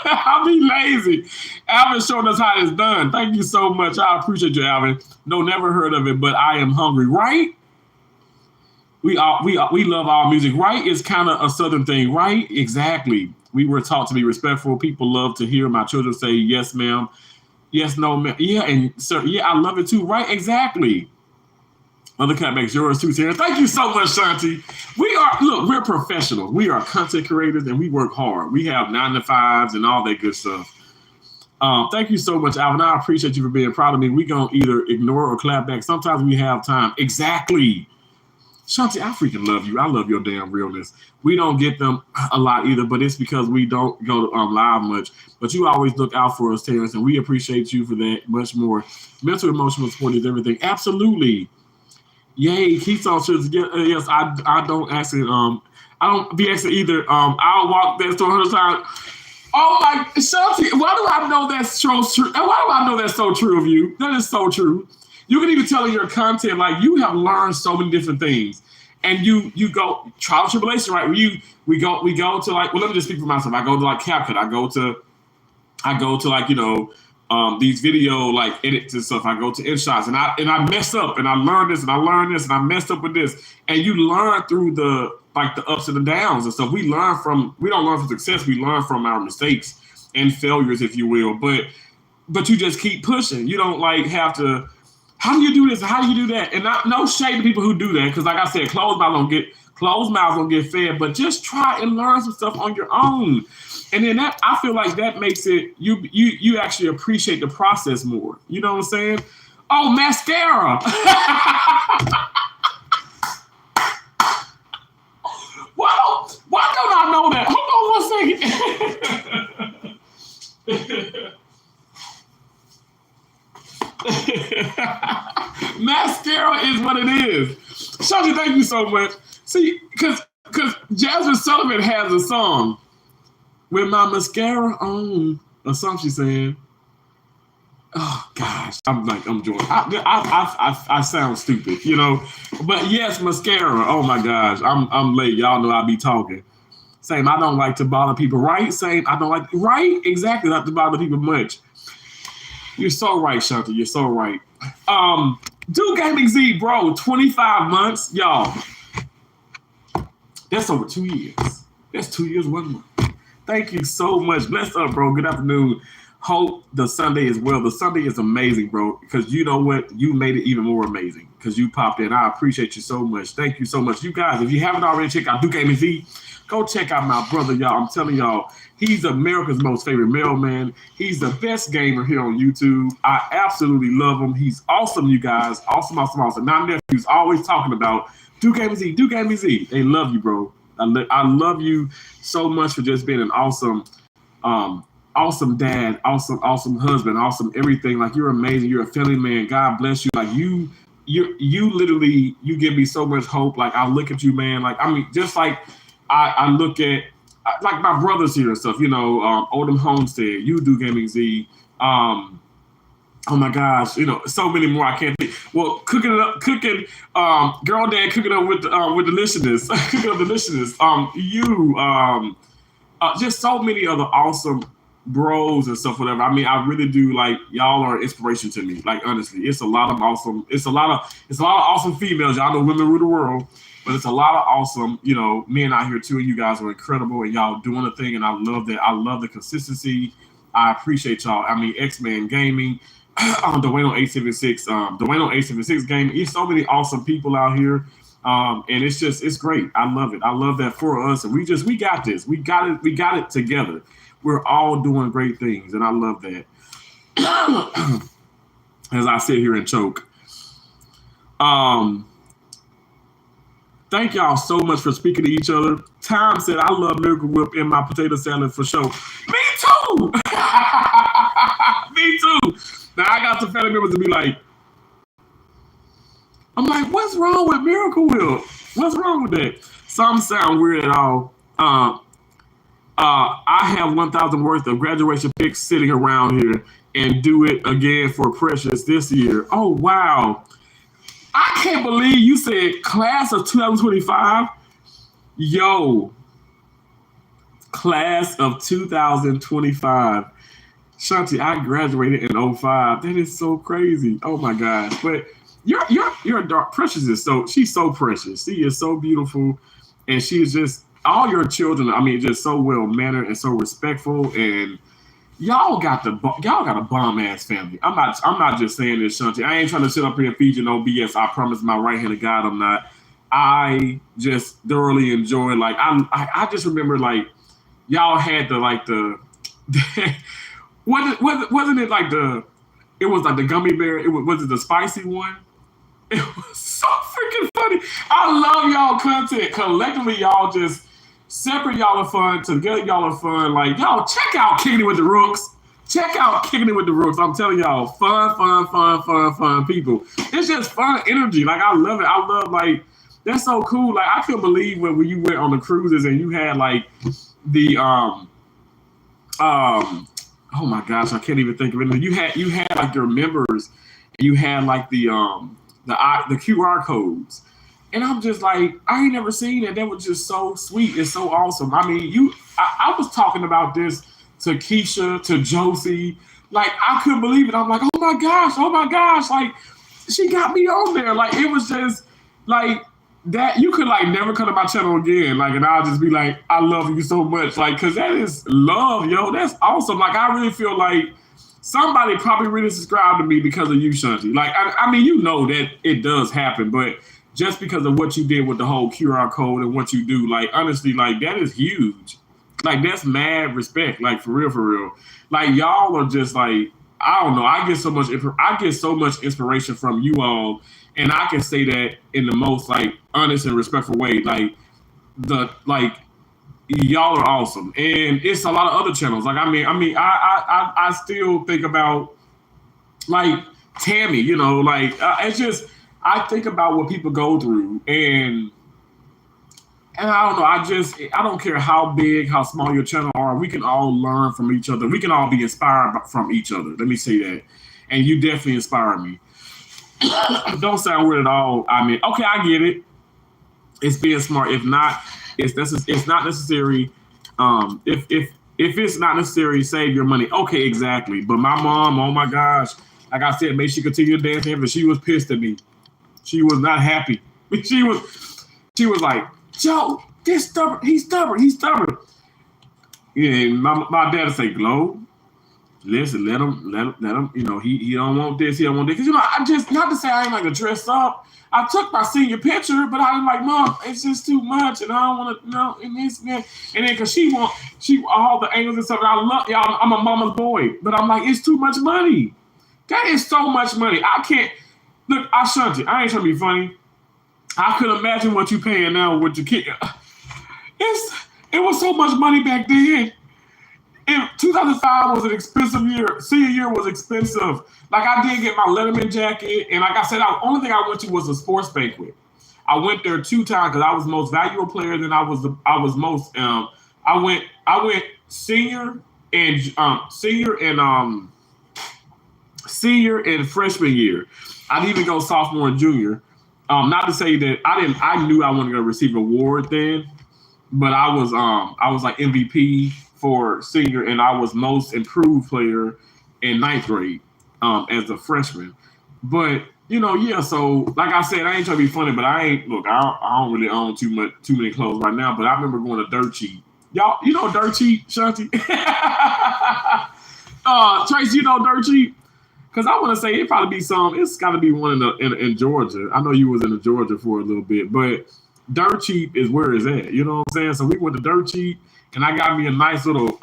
I'll be lazy. Alvin showing us how it's done. Thank you so much. I appreciate you, Alvin. No, never heard of it, but I am hungry. Right? We love all music. Right is kind of a Southern thing, right? Exactly. We were taught to be respectful. People love to hear my children say yes, ma'am, yes, no, ma'am, yeah, and sir, yeah, I love it too. Right? Exactly. Undercut makes yours too, Sarah. Thank you so much, Shanti. We're professionals. We are content creators and we work hard. We have 9 to 5s and all that good stuff. Thank you so much, Alvin. I appreciate you for being proud of me. We gonna either ignore or clap back. Sometimes we have time. Exactly. Shanti, I freaking love you. I love your damn realness. We don't get them a lot either, but it's because we don't go live much. But you always look out for us, Terrence, and we appreciate you for that much more. Mental emotional support is everything. Absolutely. Yay, Keystone should get yes, I don't actually I don't be actually either. I'll walk that store 100 times. Oh my Shanti, why do I know that's so true? Why do I know that's so true of you? That is so true. You can even tell in your content, like you have learned so many different things. And you go trial and tribulation, right? We go to like, well, let me just speak for myself. I go to like CapCut, I go to like, these video like edits and stuff. I go to InShots and I mess up and I learn this and I learn this and I messed up with this. And you learn through the ups and the downs and stuff. We don't learn from success. We learn from our mistakes and failures, if you will. But you just keep pushing. You don't like have to, how do you do this? How do you do that? And no shade to people who do that. Cause like I said, closed mouths don't get fed, but just try and learn some stuff on your own. And then that, I feel like that makes it, you actually appreciate the process more. You know what I'm saying? Oh, mascara. Why don't I know that? Hold on 1 second. Mascara is what it is. Shanti, thank you so much. See, because Jasmine Sullivan has a song. With my mascara on, or something she's saying. Oh gosh, I'm joking. I sound stupid, But yes, mascara. Oh my gosh, I'm late. Y'all know I be talking. Same. I don't like to bother people, right? Same. I don't like right. Exactly. Not to bother people much. You're so right, Shanti. You're so right. Do Gaming Z, bro. 25 months, y'all. That's over 2 years. That's 2 years, 1 month. Thank you so much. Bless up, bro. Good afternoon. Hope the Sunday is well. The Sunday is amazing, bro, because you know what? You made it even more amazing because you popped in. I appreciate you so much. Thank you so much. You guys, if you haven't already checked out Duke Gaming Z, go check out my brother, y'all. I'm telling y'all, he's America's most favorite mailman. He's the best gamer here on YouTube. I absolutely love him. He's awesome, you guys. Awesome. My nephew's always talking about Duke Gaming Z, Duke Gaming Z. They love you, bro. I love you so much for just being an awesome dad, awesome husband, awesome everything. Like you're amazing. You're a family man. God bless you. Like you literally, you give me so much hope. Like I look at you, man. Like, I mean, just like I look at like my brothers here and stuff, Odom Homestead, you do Gaming Z. Oh my gosh, so many more I can't think. Well, cooking, girl dad cooking up with deliciousness, cooking up deliciousness. Just so many other awesome bros and stuff, whatever. I mean, I really do like y'all are an inspiration to me. Like honestly, it's a lot of awesome females. Y'all know women rule the world, but it's a lot of awesome, men out here too. And you guys are incredible and y'all doing the thing. And I love that. I love the consistency. I appreciate y'all. I mean, X-Man Gaming. Dwayne on 876 game. There's so many awesome people out here. And it's great. I love it. I love that for us. And we got this. We got it together. We're all doing great things. And I love that. As I sit here and choke. Thank y'all so much for speaking to each other. Tom said, I love Miracle Whip in my potato salad for sure. Me too. Me too. Now I got some family members to be like, I'm like, what's wrong with Miracle Whip? What's wrong with that? Some sound weird at all. I have 1,000 worth of graduation pics sitting around here and do it again for Precious this year. Oh, wow. I can't believe you said class of 2025. Yo, class of 2025. Shanti, I graduated in 05. That is so crazy. Oh my gosh. But Your dark Precious is she's so precious. She is so beautiful, and she is just all your children. I mean, just so well mannered and so respectful, and y'all got a bomb ass family. I'm not just saying this, Shanti. I ain't trying to sit up here and feed you no BS. I promise my right hand of God, I'm not. I just thoroughly enjoy. Like I just remember like y'all had the wasn't it like it was like the gummy bear. Was it the spicy one? It was so freaking funny. I love y'all content. Collectively, y'all just separate, y'all are fun. Together, y'all are fun. Like, y'all check out Kicking It With the Rooks. Check out Kicking It With the Rooks. I'm telling y'all, fun people. It's just fun energy. Like, I love it. I love, like, that's so cool. Like, I couldn't believe when you went on the cruises and you had, like, the, oh my gosh, I can't even think of it. You had like your members, and you had like the QR codes, and I'm just like, I ain't never seen it. That was just so sweet. It's so awesome. I mean, I was talking about this to Keisha, to Josie, like I couldn't believe it. I'm like, oh my gosh, like she got me on there. Like it was just like that. You could like never come to my channel again, like, and I'll just be like, I love you so much, like, cause that is love, yo. That's awesome. Like I really feel like somebody probably really subscribed to me because of you, Shanti. Like I mean, you know that it does happen, but just because of what you did with the whole QR code and what you do, like honestly, like that is huge. Like that's mad respect, like for real. Like y'all are just like, I don't know. I get so much inspiration from you all, and I can say that in the most like honest and respectful way. Like y'all are awesome, and it's a lot of other channels. Like I still think about like Tammy. You know, like it's just I think about what people go through, and I don't know. I don't care how big, how small your channel are. We can all learn from each other. We can all be inspired from each other. Let me say that. And you definitely inspire me. Don't sound weird at all. I mean, okay, I get it. It's being smart. If not, it's not necessary. If it's not necessary, save your money. Okay, exactly. But my mom, oh my gosh, like I said, made she continue dancing, but she was pissed at me. She was not happy. She was like, Joe, this stubborn. He's stubborn. Yeah, and my dad would say, Glow, listen, let him. You know, he don't want this. He don't want this. Because you know, I just not to say I ain't like to dress up. I took my senior picture, but I was like, Mom, it's just too much, and I don't want to. No, and this and that. And then because she all the angles and stuff. And I love y'all. I'm a mama's boy, but I'm like, it's too much money. That is so much money. I can't. Look, I shunt it. I ain't trying to be funny. I could imagine what you paying now with your kid. It was so much money back then. 2005 was an expensive year. Senior year was expensive. Like I did get my Letterman jacket, and like I said, the only thing I went to was a sports banquet. I went there 2 times because I was most valuable player. Then I was most. I went senior and freshman year. I didn't even go sophomore and junior. Not to say that I knew I wanted to receive an award then, but I was like MVP for senior, and I was most improved player in 9th grade as a freshman. But you know, yeah. So like I said, I ain't trying to be funny, but I don't really own too many clothes right now. But I remember going to Dirt Cheap. Y'all, you know Dirt Cheap, Shanti? Trace, you know Dirt Cheap? Because I want to say it probably be it's got to be one in Georgia. I know you was in Georgia for a little bit, but Dirt Cheap is where it's at. You know what I'm saying? So we went to Dirt Cheap, and I got me a nice little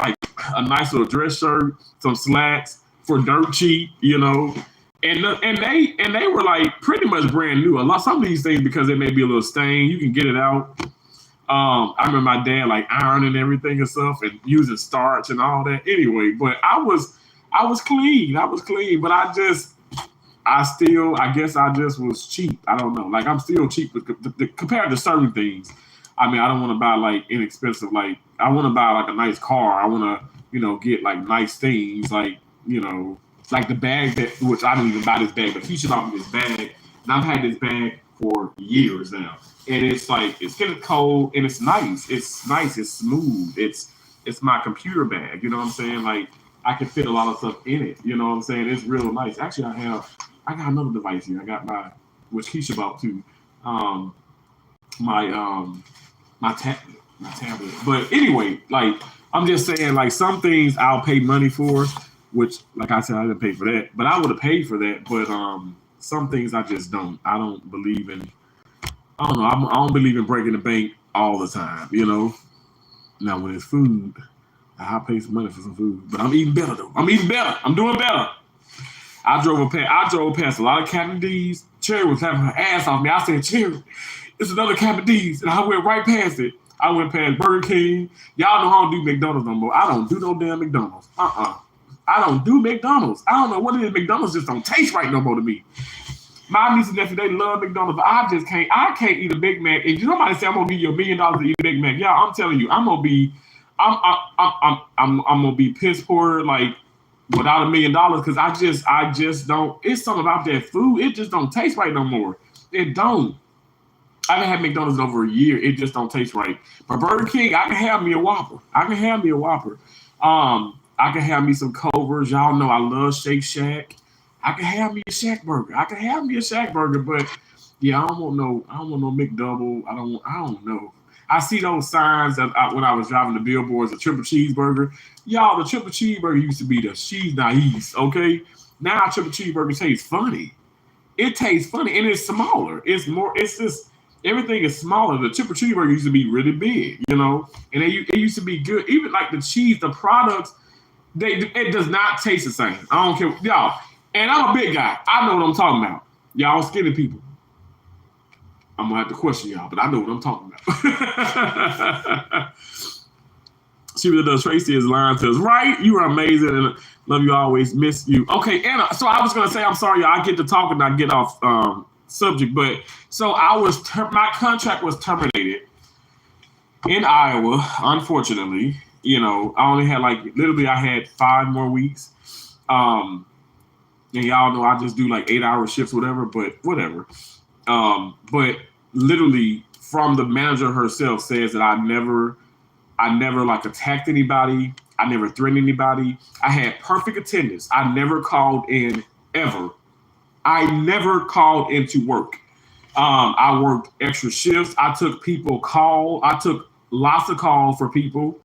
dress shirt, some slacks for Dirt Cheap, you know. And they were like pretty much brand new. Some of these things, because they may be a little stained, you can get it out. I remember my dad like ironing everything and stuff and using starch and all that. Anyway, but I was clean. But I guess I just was cheap. I don't know. Like I'm still cheap compared to certain things. I mean, I don't want to buy like inexpensive. Like I want to buy like a nice car. I want to, get like nice things. Like, like the bag which I didn't even buy this bag, but he should offer me this bag. And I've had this bag for years now. And it's like, it's getting cold and it's nice. It's nice. It's smooth. It's my computer bag. You know what I'm saying? Like, I can fit a lot of stuff in it. You know what I'm saying? It's real nice. Actually, I got another device here. I got my which Keisha bought too. My tablet. But anyway, like I'm just saying, like some things I'll pay money for, which, like I said, I didn't pay for that, but I would have paid for that. But some things I just don't. I don't believe in. I don't know. I don't believe in breaking the bank all the time. You know. Now when it's food, I pay some money for some food, but I'm eating better though. I'm eating better. I'm doing better. I drove past a lot of Captain D's. Cherry was having her ass off me. I said, Cherry, it's another Captain D's. And I went right past it. I went past Burger King. Y'all know I don't do McDonald's no more. I don't do no damn McDonald's. I don't do McDonald's. I don't know what it is. McDonald's just don't taste right no more to me. My niece and nephew, they love McDonald's, but I just can't. I can't eat a Big Mac. If somebody say I'm gonna give you $1 million to eat a Big Mac, yeah, I'm telling you, I'm gonna be piss poor, like without $1 million, because I just don't. It's something about that food. It just don't taste right no more. It don't. I haven't had McDonald's in over a year. It just don't taste right. But Burger King, I can have me a Whopper. I can have me some Culver's. Y'all know I love Shake Shack. I can have me a Shack burger. But yeah, I don't want no McDouble. I don't know. I see those signs that when I was driving the billboards, the triple cheeseburger. Y'all, the triple cheeseburger used to be the cheese nice, okay? Now triple cheeseburger tastes funny. It tastes funny, and it's smaller. It's just, everything is smaller. The triple cheeseburger used to be really big, you know? And it used to be good. Even like the cheese, the products, it does not taste the same. I don't care. Y'all, and I'm a big guy. I know what I'm talking about. Y'all skinny people. I'm going to have to question y'all, but I know what I'm talking about. She really does. Tracy is lying to us. Right? You are amazing and love you always. Miss you. Okay, Anna. So I was going to say, I'm sorry, y'all. I get to talking and I get off subject. But so my contract was terminated in Iowa, unfortunately. You know, I only had I had 5 more weeks. And y'all know I just do like 8-hour shifts, whatever, but whatever. But literally from the manager herself says that I never like attacked anybody. I never threatened anybody. I had perfect attendance. I never called in ever. I never called into work. I worked extra shifts. I took lots of calls for people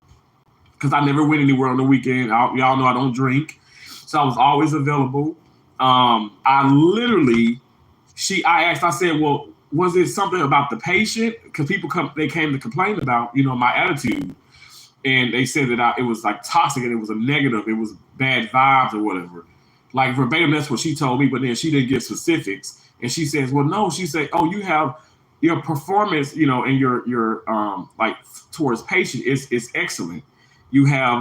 because I never went anywhere on the weekend. Y'all know I don't drink. So I was always available. I asked, I said, well, was it something about the patient? Because they came to complain about, my attitude. And they said that it was like toxic and it was a negative. It was bad vibes or whatever. Like verbatim, that's what she told me, but then she didn't give specifics. And she says, well, no, she said, oh, you have your performance, and your like towards patient is excellent. You have,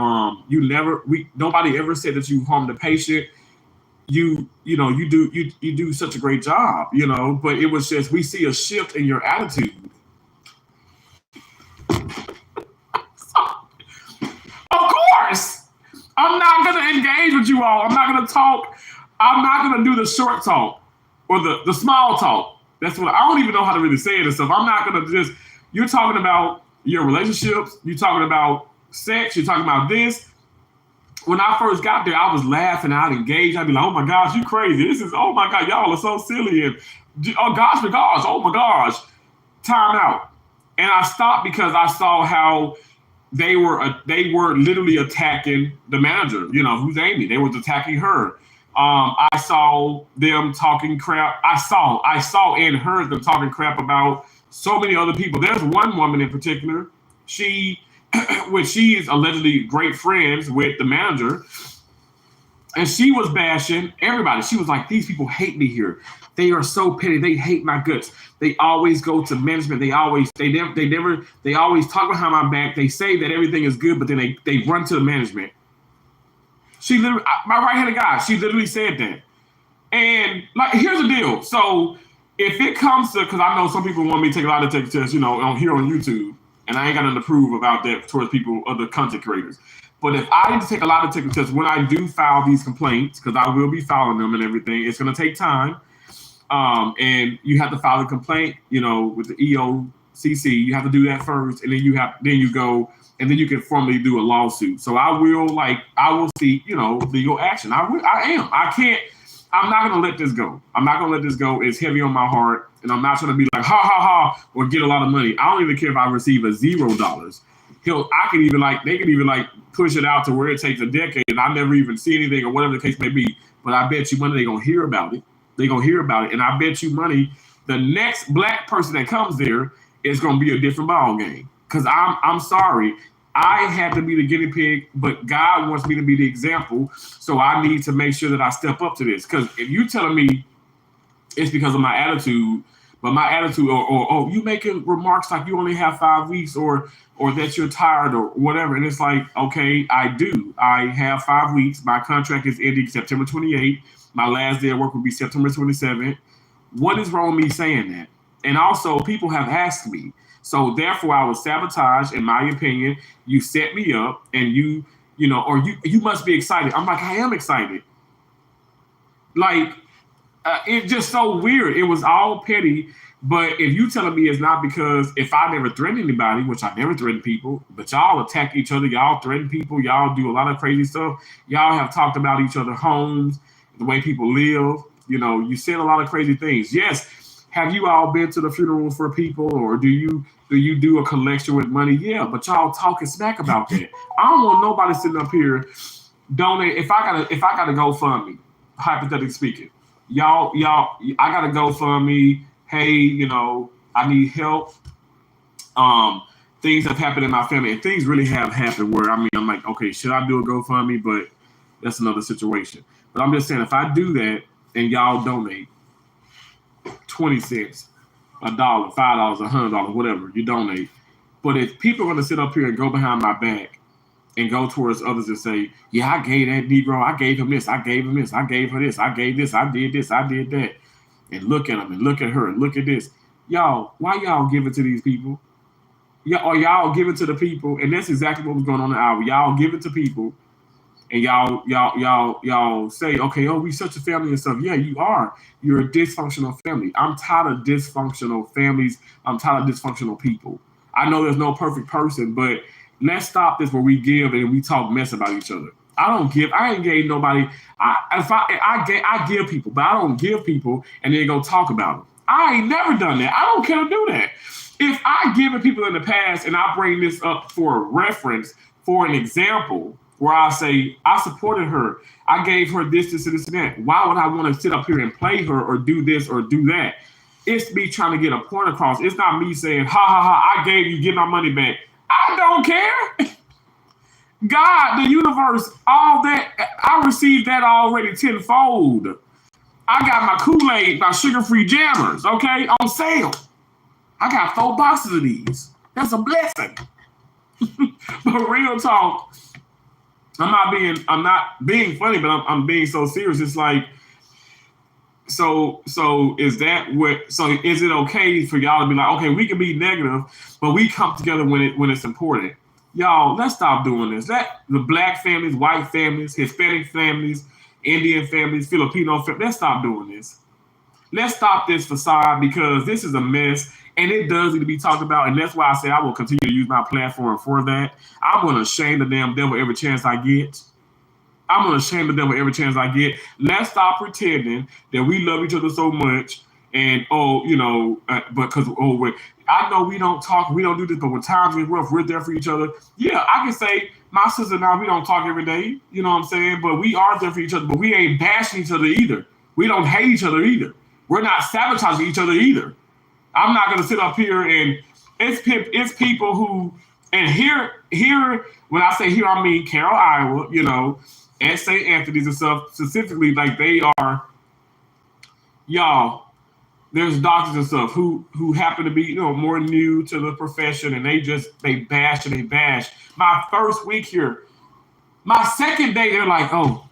nobody ever said that you harmed the patient. You do such a great job, but it was just, we see a shift in your attitude. Of course, I'm not going to engage with you all. I'm not going to talk. I'm not going to do the short talk or the small talk. That's what, I don't even know how to really say it and stuff. I'm not going to you're talking about your relationships. You're talking about sex. You're talking about this. When I first got there, I was laughing. I'd engage. I'd be like, oh my gosh, you crazy. Oh my God, y'all are so silly. And oh my gosh, time out. And I stopped because I saw how they were literally attacking the manager, who's Amy. They was attacking her. I saw them talking crap. I saw and heard them talking crap about so many other people. There's one woman in particular. She is allegedly great friends with the manager, and she was bashing everybody. She was like, these people hate me here. They are so petty. They hate my guts. They always go to management. They always talk behind my back. They say that everything is good, but then they run to the management. She literally, my right-handed guy, she literally said that. And like, here's the deal. So if it comes to, because I know some people want me to take a lot of tech tests, here on YouTube. And I ain't got nothing to prove about that towards people, other content creators. But if I need to take a lot of technical tests, when I do file these complaints, because I will be filing them and everything, it's going to take time. And you have to file a complaint, with the EOCC. You have to do that first, and then you go, and then you can formally do a lawsuit. So I will see, legal action. I I'm not gonna let this go. I'm not gonna let this go. It's heavy on my heart, and I'm not trying to be like ha ha ha or get a lot of money. I don't even care if I receive a $0. I could even they could even push it out to where it takes a decade, and I never even see anything or whatever the case may be. But I bet you money they're gonna hear about it. They're gonna hear about it, and I bet you money the next black person that comes there is gonna be a different ball game. Cause I'm sorry. I had to be the guinea pig, but God wants me to be the example. So I need to make sure that I step up to this. Because if you telling me it's because of my attitude, but my attitude, or you making remarks like you only have 5 weeks, or that you're tired or whatever, and it's like, okay, I do. I have 5 weeks. My contract is ending September 28th. My last day of work will be September 27th. What is wrong with me saying that? And also, people have asked me. So therefore, I was sabotaged, in my opinion. You set me up, and you must be excited. I'm like, I am excited. It's just so weird. It was all petty. But if you telling me it's not because if I never threatened anybody, which I never threatened people, but y'all attack each other, y'all threaten people, y'all do a lot of crazy stuff. Y'all have talked about each other's homes, the way people live. You said a lot of crazy things. Yes. Have you all been to the funerals for people, or do you do a collection with money? Yeah, but y'all talking smack about that. I don't want nobody sitting up here donate. If I gotta GoFundMe, hypothetically speaking, y'all, I gotta GoFundMe. Hey, I need help. Things have happened in my family, and things really have happened where I'm like, okay, should I do a GoFundMe? But that's another situation. But I'm just saying, if I do that and y'all donate 20 cents, $1, $5, $100, whatever you donate. But if people are going to sit up here and go behind my back and go towards others and say, yeah, I gave that Negro, I gave him this, I gave him this, I gave her this, I gave this, I did this, I did that, and look at them and look at her and look at this. Y'all, why y'all give it to these people? Y'all give it to the people, and that's exactly what was going on in the hour. Y'all give it to people, and y'all say, okay, oh, we such a family and stuff. Yeah, you are. You're a dysfunctional family. I'm tired of dysfunctional families. I'm tired of dysfunctional people. I know there's no perfect person, but let's stop this where we give and we talk mess about each other. I ain't gave nobody. I give people, but I don't give people and then go talk about them. I ain't never done that. I don't care to do that. If I give people in the past and I bring this up for a reference, for an example, where I say, I supported her, I gave her this, and that. Why would I want to sit up here and play her or do this or do that? It's me trying to get a point across. It's not me saying, ha, ha, ha, I gave you, get my money back. I don't care. God, the universe, all that, I received that already tenfold. I got my Kool-Aid, my sugar-free jammers, okay, on sale. I got 4 boxes of these. That's a blessing. But real talk, I'm not being funny, but I'm being so serious. It's like, so is it okay for y'all to be like, okay, we can be negative, but we come together when it's important. Y'all, let's stop doing this. Let the black families, white families, Hispanic families, Indian families, Filipino families, let's stop doing this. Let's stop this facade, because this is a mess. And it does need to be talked about, and that's why I say I will continue to use my platform for that. I'm going to shame the damn devil every chance I get. I'm going to shame the devil every chance I get. Let's stop pretending that we love each other so much, and because I know we don't talk, we don't do this, but when times get rough, we're there for each other. Yeah, I can say my sister and I, we don't talk every day, you know what I'm saying? But we are there for each other, but we ain't bashing each other either. We don't hate each other either. We're not sabotaging each other either. I'm not going to sit up here and it's people who, and here, when I say here, I mean Carroll, Iowa, and St. Anthony's and stuff, specifically, like they are, y'all, there's doctors and stuff who happen to be, more new to the profession, and they bash. My first week here, my second day, they're like, oh,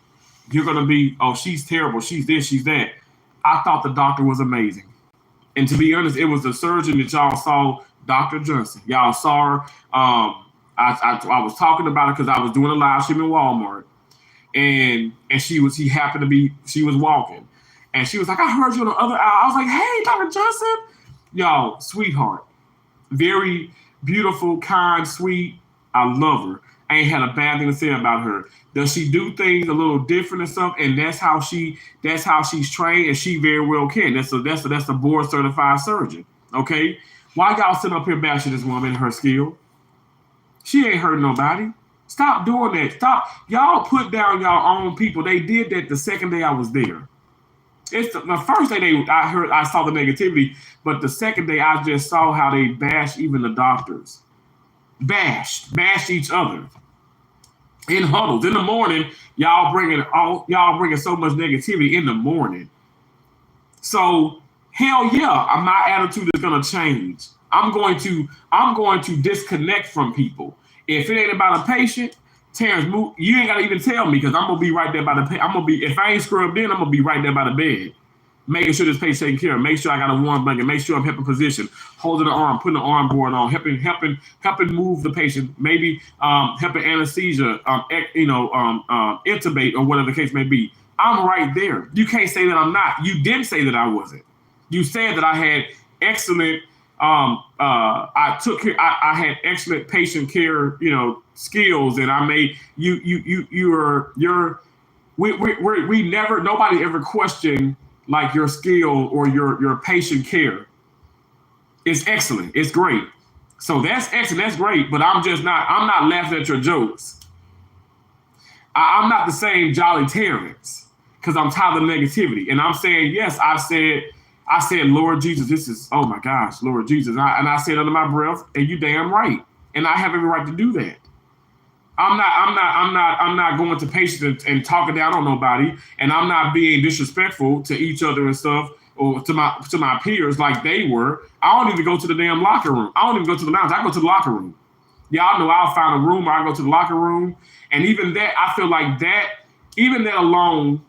you're going to be, oh, she's terrible. She's this, she's that. I thought the doctor was amazing. And to be honest, it was the surgeon that y'all saw, Dr. Johnson. Y'all saw her. I was talking about it because I was doing a live stream in Walmart. And she was walking. And she was like, I heard you on the other aisle. I was like, hey, Dr. Johnson. Y'all, sweetheart. Very beautiful, kind, sweet. I love her. ain't had a bad thing to say about her. Does she do things a little different and stuff? And that's how she's trained, and she very well can. That's a board certified surgeon. Okay, why y'all sitting up here bashing this woman and her skill? She ain't hurt nobody. Stop doing that. Stop. Y'all put down y'all own people. They did that the second day I was there. It's the first day I saw the negativity, but the second day I just saw how they bashed even the doctors. Bashed each other in huddles in the morning. Y'all bringing so much negativity in the morning. So hell yeah, my attitude is gonna change. I'm going to disconnect from people. If it ain't about a patient, Terrence, you ain't gotta even tell me, because I'm gonna be right there by the patient. If I ain't scrubbed in, I'm gonna be right there by the bed, making sure this patient's taken care of. Make sure I got a warm blanket. Make sure I'm helping position, holding the arm, putting the arm board on, helping move the patient. Maybe helping anesthesia, intubate or whatever the case may be. I'm right there. You can't say that I'm not. You didn't say that I wasn't. You said that I had excellent. I had excellent patient care, skills, and I made nobody ever questioned like your skill or your patient care. It's excellent. It's great. So that's excellent. That's great. But I'm not laughing at your jokes. I'm not the same Jolly Terrence, because I'm tired of negativity. And I'm saying, yes, I said, Lord Jesus, this is, oh my gosh, Lord Jesus. And I said under my breath, and you damn right. And I have every right to do that. I'm not going to patients and talking down on nobody, and I'm not being disrespectful to each other and stuff, or to my peers like they were. I don't even go to the damn locker room. I don't even go to the lounge. I go to the locker room. Y'all know I'll find a room, or I go to the locker room. And even that, I feel like even that alone,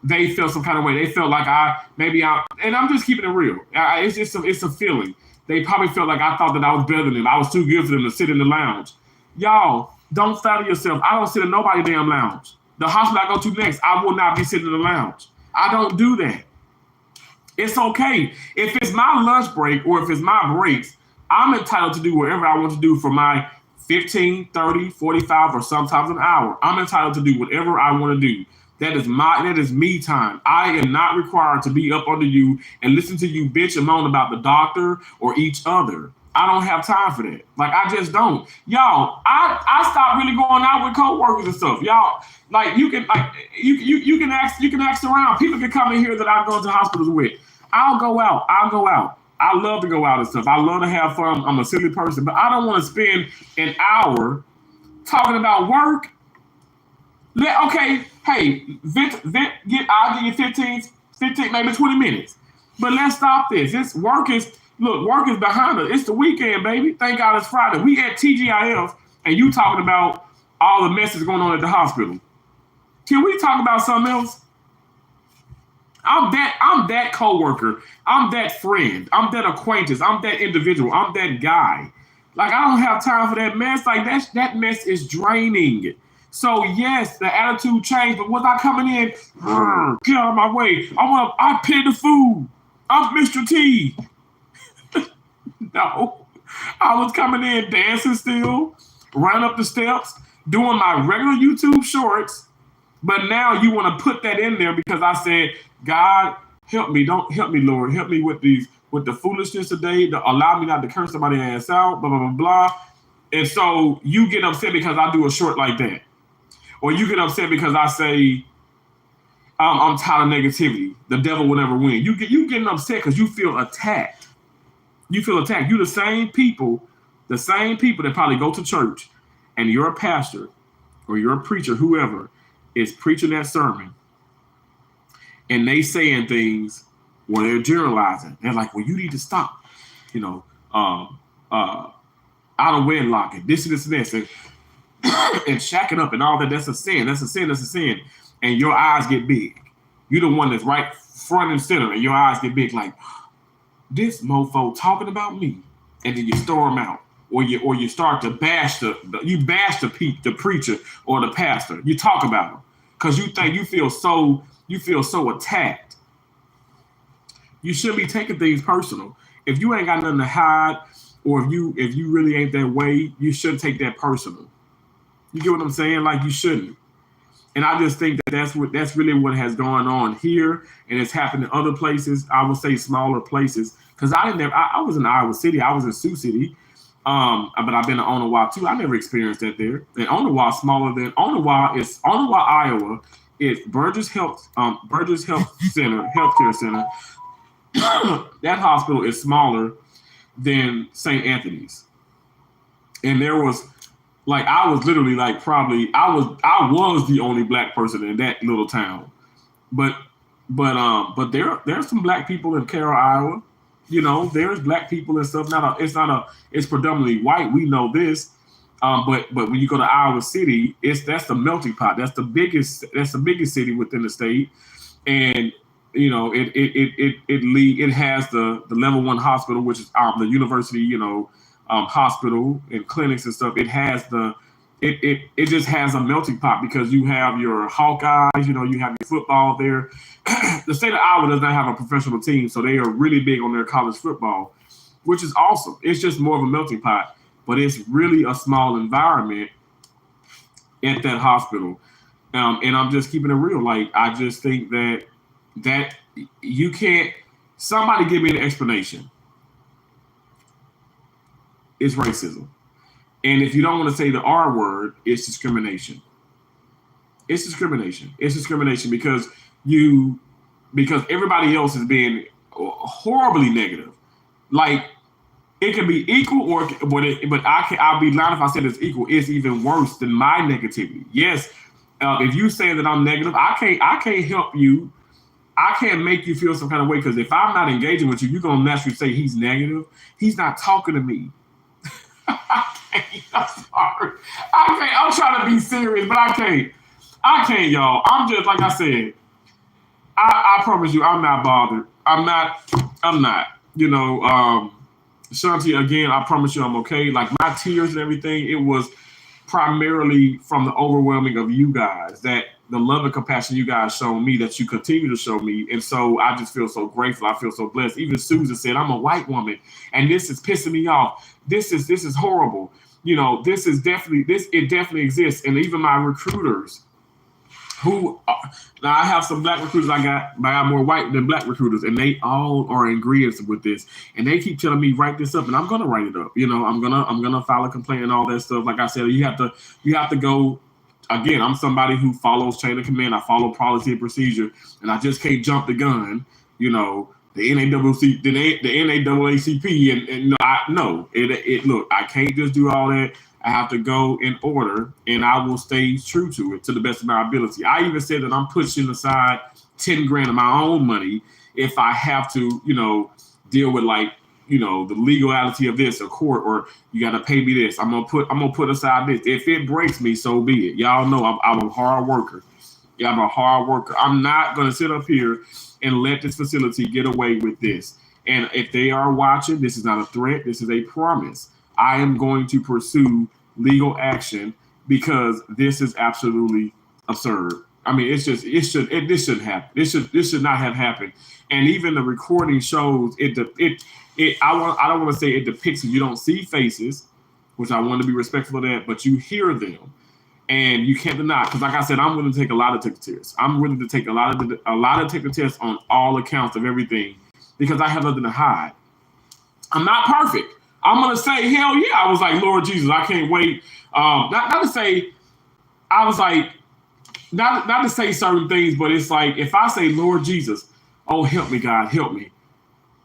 they felt some kind of way. They felt like and I'm just keeping it real. It's a feeling. They probably felt like I thought that I was better than them. I was too good for them to sit in the lounge. Y'all, don't flatter yourself. I don't sit in nobody's damn lounge. The hospital I go to next, I will not be sitting in the lounge. I don't do that. It's okay. If it's my lunch break or if it's my breaks, I'm entitled to do whatever I want to do for my 15, 30, 45, or sometimes an hour. I'm entitled to do whatever I want to do. That is me time. I am not required to be up under you and listen to you bitch and moan about the doctor or each other. I don't have time for that. Like, I just don't. Y'all, I stopped really going out with coworkers and stuff. Y'all, like, you can ask around. People can come in here that I've gone to hospitals with. I'll go out. I love to go out and stuff. I love to have fun. I'm a silly person, but I don't want to spend an hour talking about work. Okay, hey, I'll give you 15, maybe 20 minutes. But let's stop this. Work is behind us. It's the weekend, baby. Thank God it's Friday. We at TGIF, and you talking about all the messes going on at the hospital. Can we talk about something else? I'm that coworker. I'm that friend. I'm that acquaintance. I'm that individual. I'm that guy. Like, I don't have time for that mess. Like, that mess is draining. So yes, the attitude changed, but was I coming in? Get out of my way. I pay the food. I'm Mr. T. No. I was coming in dancing still, running up the steps, doing my regular YouTube shorts. But now you want to put that in there because I said, God, help me. Don't help me, Lord. Help me with the foolishness today. Allow me not to curse somebody's ass out, blah, blah, blah, blah. And so you get upset because I do a short like that. Or you get upset because I say, I'm tired of negativity. The devil will never win. You getting upset because you feel attacked. You feel attacked. You're the same people that probably go to church and you're a pastor or you're a preacher, whoever is preaching that sermon. And they saying things where they're generalizing. They're like, well, you need to stop, out of wedlock and this and this and this and shacking up and all that. That's a sin. That's a sin. That's a sin. And your eyes get big. You're the one that's right front and center, and your eyes get big like, this mofo talking about me. And then you storm out. Or you start to bash the preacher or the pastor. You talk about him because you think you feel so attacked. You shouldn't be taking things personal. If you ain't got nothing to hide, or if you really ain't that way, you shouldn't take that personal. You get what I'm saying? Like you shouldn't. And I just think that that's really what has gone on here, and it's happened in other places. I would say smaller places, because I was in Iowa City, I was in Sioux City, but I've been to Onawa too. I never experienced that there. And Onawa smaller than Onawa, Iowa. It's Burgess Health Center, Healthcare Center. That hospital is smaller than St. Anthony's, and there was like I was literally like probably I was the only black person in that little town. But but there's some black people in Carroll, Iowa. You know, there's black people and stuff. It's predominantly white. We know this. But when you go to Iowa City, that's the melting pot. That's the biggest city within the state. And you know, it has the level 1 hospital, which is the university, hospital and clinics and stuff. It just has a melting pot because you have your Hawkeyes, you have your football there. The state of Iowa does not have a professional team, so they are really big on their college football, which is awesome. It's just more of a melting pot, but it's really a small environment at that hospital. And I'm just keeping it real. Like, I just think that you can't, somebody give me an explanation. It's racism. And if you don't want to say the R word, it's discrimination. It's discrimination. It's discrimination because everybody else is being horribly negative. Like, it can be equal, I'll be lying if I said it's equal. It's even worse than my negativity. Yes, if you say that I'm negative, I can't help you. I can't make you feel some kind of way, because if I'm not engaging with you, you're gonna naturally say he's negative. He's not talking to me. I'm sorry. I can't. I'm trying to be serious, but I can't, y'all. I'm just, like I said, I promise you, I'm not bothered. I'm not. Shanti, again, I promise you I'm okay. Like, my tears and everything, it was primarily from the overwhelming of you guys, that the love and compassion you guys show me, that you continue to show me. And so I just feel so grateful. I feel so blessed. Even Susan said, I'm a white woman and this is pissing me off. This is horrible. It definitely exists. And even my recruiters, now I have some black recruiters I got more white than black recruiters, and they all are in agreement with this. And they keep telling me, write this up, and I'm gonna write it up. I'm gonna file a complaint and all that stuff. Like I said, you have to go. Again, I'm somebody who follows chain of command. I follow policy and procedure, and I just can't jump the gun. The NAACP, and look, I can't just do all that. I have to go in order, and I will stay true to it to the best of my ability. I even said that I'm pushing aside $10,000 of my own money if I have to, deal with the legality of this, or court, or you got to pay me this. I'm gonna put aside this. If it breaks me, so be it. Y'all know I'm a hard worker. Yeah, I'm a hard worker. I'm not gonna sit up here and let this facility get away with this. And if they are watching, this is not a threat. This is a promise. I am going to pursue legal action, because this is absolutely absurd. I mean, this shouldn't happen. This should not have happened. And even the recording shows I don't want to say it depicts it. You don't see faces, which I want to be respectful of that, but you hear them, and you can't deny. Because, like I said, I'm willing to take a lot of tick tests. I'm willing to take a lot of tick tests on all accounts of everything, because I have nothing to hide. I'm not perfect. I'm gonna say, hell yeah. I was like, Lord Jesus, I can't wait. Not to say, I was like, not to say certain things, but it's like, if I say, Lord Jesus, oh, help me, God, help me.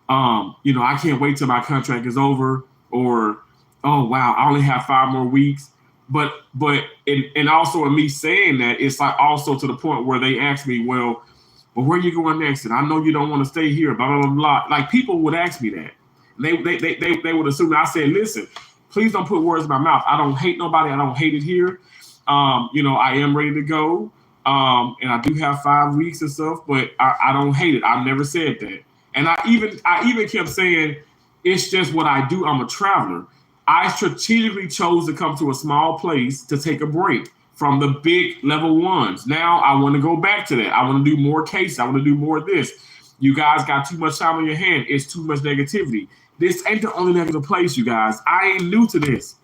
I can't wait till my contract is over, or, oh wow, I only have 5 more weeks. But also in me saying that, it's like also to the point where they ask me, well, where are you going next? And I know you don't want to stay here, blah, blah, blah, blah. Like, people would ask me that. They would assume that I said, listen, please don't put words in my mouth. I don't hate nobody. I don't hate it here. I am ready to go. And I do have 5 weeks and stuff, but I don't hate it. I've never said that. And I even kept saying, it's just what I do. I'm a traveler. I strategically chose to come to a small place to take a break from the big level ones. Now I want to go back to that. I want to do more cases. I want to do more of this. You guys got too much time on your hand. It's too much negativity. This ain't the only negative place, you guys. I ain't new to this.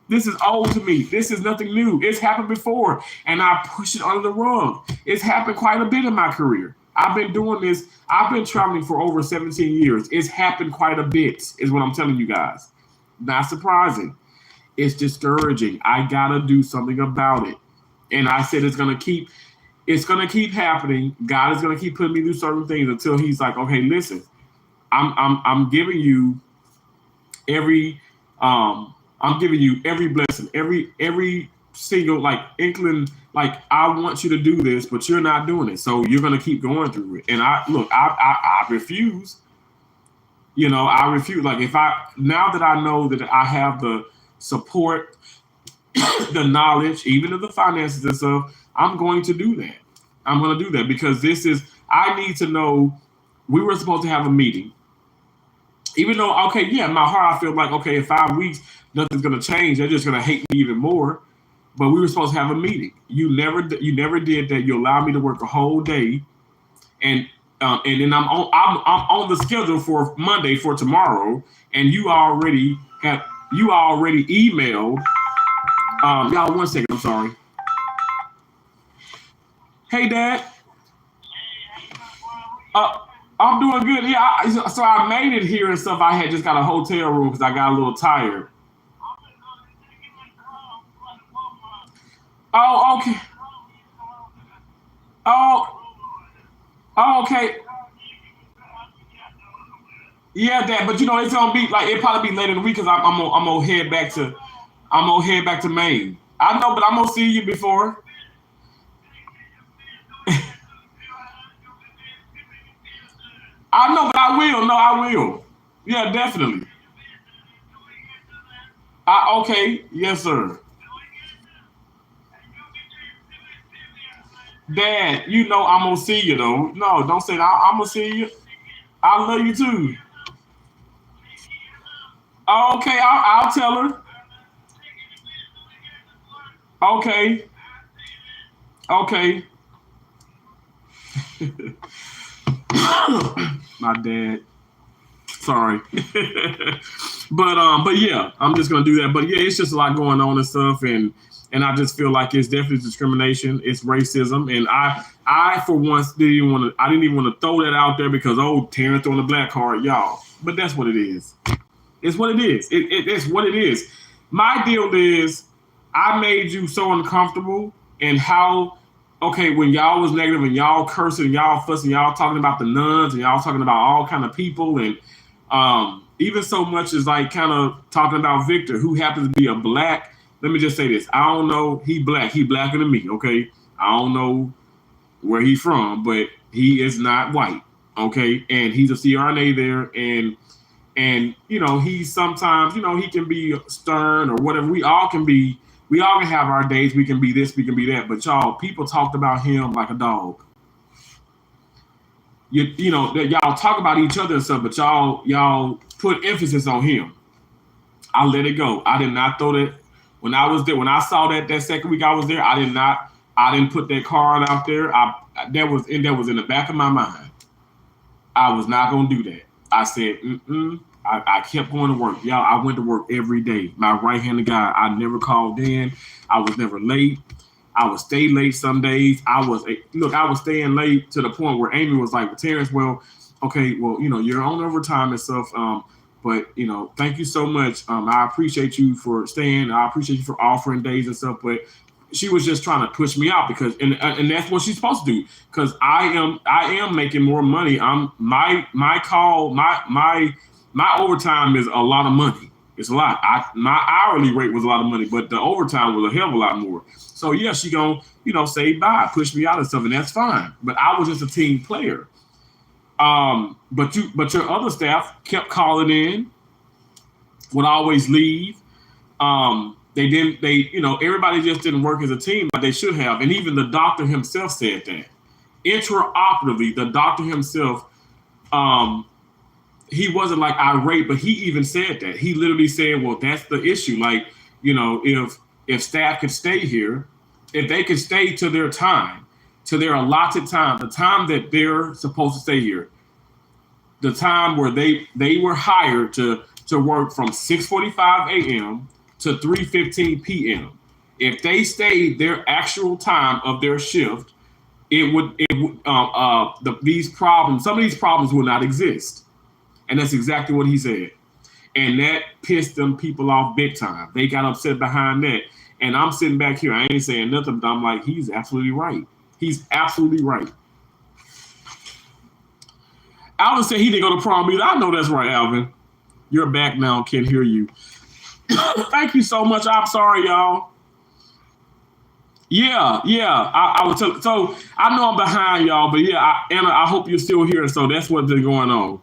This is old to me. This is nothing new. It's happened before, and I push it under the rug. It's happened quite a bit in my career. I've been doing this. I've been traveling for over 17 years. It's happened quite a bit, is what I'm telling you guys. Not surprising. It's discouraging. I gotta do something about it. And I said it's gonna keep happening. God is gonna keep putting me through certain things until He's like, okay, listen, I'm giving you every I'm giving you every blessing, every single like inkling, like I want you to do this, but you're not doing it. So you're gonna keep going through it. And I refuse. I refuse. Like if I now that I know that I have the support, the knowledge, even of the finances and stuff, I'm going to do that. I'm going to do that because I need to know we were supposed to have a meeting. Even though, okay, yeah, in my heart, I feel like, okay, in 5 weeks, nothing's going to change. They're just going to hate me even more. But we were supposed to have a meeting. You never did that. You allowed me to work a whole day. And then I'm on the schedule for Monday for tomorrow. And you already emailed. Y'all, 1 second. I'm sorry. Hey, Dad. I'm doing good. Yeah, so I made it here and stuff. I had just got a hotel room because I got a little tired. Oh, okay. Oh, okay. Yeah, Dad. But it's gonna be like it probably be later in the week because I'm gonna head back to Maine. I know, but I'm gonna see you before. I know, but I will. No, I will. Yeah, definitely. Okay. Yes, sir. Dad, I'm gonna see you though. No, don't say that. I'm gonna see you. I love you too. Okay, I'll tell her. Okay, okay. My dad. Sorry. But yeah, I'm just gonna do that. But yeah, it's just a lot going on and stuff, and I just feel like it's definitely discrimination, it's racism, and I for once didn't even want to throw that out there because Terrence on the black card, y'all. But that's what it is. It's what it is. It's what it is. My deal is I made you so uncomfortable and how okay when y'all was negative and y'all cursing, y'all fussing, y'all talking about the nuns and y'all talking about all kind of people and even so much as like kind of talking about Victor, who happens to be a black. Let me just say this: I don't know. He blacker than me. Okay, I don't know where he from, but he is not white. Okay, and he's a CRNA there, and he's sometimes he can be stern or whatever. We all can have our days. We can be this, we can be that. But y'all, people talked about him like a dog. That y'all talk about each other and stuff, but y'all put emphasis on him. I let it go. I did not throw that when I was there. When I saw that second week I was there, I did not. I didn't put that card out there. That was in the back of my mind. I was not gonna do that. I said, mm-mm. I kept going to work. Y'all, I went to work every day. My right-handed guy, I never called in. I was never late. I would stay late some days. I was staying late to the point where Amy was like, well, Terrence, well, okay, well, you're on overtime and stuff. But thank you so much. I appreciate you for staying. I appreciate you for offering days and stuff. But she was just trying to push me out because, and that's what she's supposed to do. Because I am making more money. My call, my overtime is a lot of money. It's a lot. My hourly rate was a lot of money, but the overtime was a hell of a lot more. So yeah, she gonna say bye, push me out and stuff, and that's fine. But I was just a team player. But your other staff kept calling in, would always leave. Everybody just didn't work as a team, but they should have. And even the doctor himself said that. Intraoperatively, the doctor himself, he wasn't like irate, but he even said that. He literally said, well, that's the issue. Like, if staff could stay here, if they could stay to their time, to their allotted time, the time that they're supposed to stay here, the time where they were hired to work from 6:45 a.m. to 3:15 p.m. If they stayed their actual time of their shift, some of these problems will not exist. And that's exactly what he said. And that pissed them people off big time. They got upset behind that. And I'm sitting back here, I ain't saying nothing, but I'm like, he's absolutely right. He's absolutely right. Alvin said he didn't go to prom either. I know that's right, Alvin. You're back now, can't hear you. Thank you so much. I'm sorry, y'all. Yeah. I was so I know I'm behind y'all, but yeah, Anna, I hope you're still here. So that's what's been going on.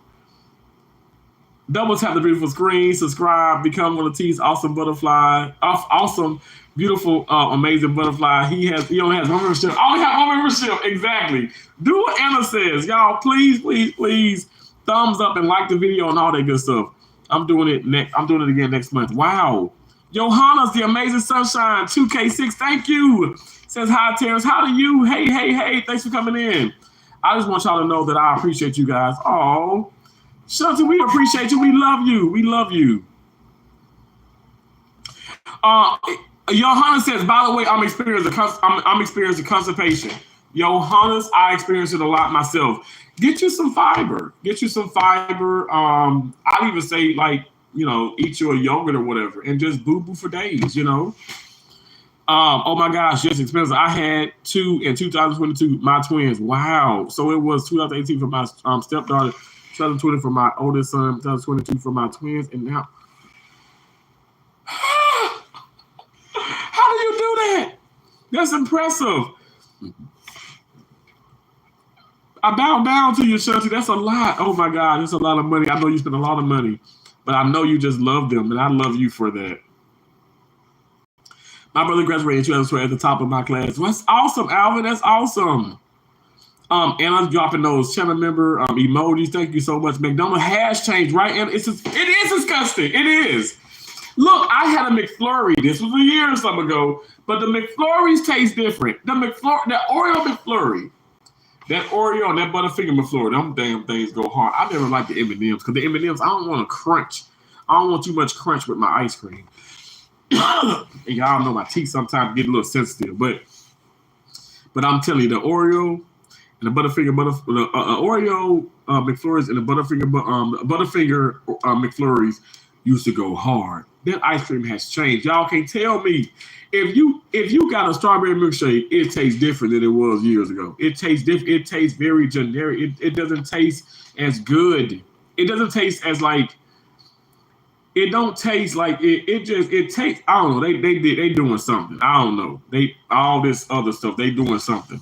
Double tap the beautiful screen, subscribe, become one of T's awesome butterfly, awesome, beautiful, amazing butterfly. He only has one membership. I only have one membership. Exactly. Do what Anna says, y'all. Please, thumbs up and like the video and all that good stuff. I'm doing it again next month. Wow. Johanna's the amazing sunshine 2K6. Thank you. Says hi, Terrence. How do you? Hey. Thanks for coming in. I just want y'all to know that I appreciate you guys. Oh. Shelton, we appreciate you. We love you. Johanna says, by the way, I'm experiencing constipation. Johannes, I experience it a lot myself. Get you some fiber. I'd even say, like, eat your yogurt or whatever and just boo-boo for days, Oh my gosh, yes, expensive. I had 2 in 2022, my twins. Wow. So it was 2018 for my stepdaughter, 2020 for my oldest son, 2022 for my twins, and now. How do you do that? That's impressive. I bow down to you, Shanti. That's a lot. Oh my God, that's a lot of money. I know you spend a lot of money, but I know you just love them, and I love you for that. My brother graduated in 2012 at the top of my class. That's awesome, Alvin. That's awesome. And I'm dropping those channel member emojis. Thank you so much. McDonald's has changed, right? And it is disgusting. It is. Look, I had a McFlurry. This was a year or something ago, but the McFlurries taste different. The Oreo McFlurry, that Oreo and that Butterfinger McFlurry, them damn things go hard. I never liked the M&Ms because the M&Ms, I don't want to crunch. I don't want too much crunch with my ice cream. And y'all know my teeth sometimes get a little sensitive, but I'm telling you, the Oreo and the Oreo McFlurries and the Butterfinger McFlurries used to go hard. That ice cream has changed. Y'all can't tell me if you got a strawberry milkshake, it tastes different than it was years ago. It tastes different. It tastes very generic. It doesn't taste as good. It doesn't taste as like. It don't taste like it. It tastes. I don't know. They doing something. I don't know. All this other stuff. They doing something.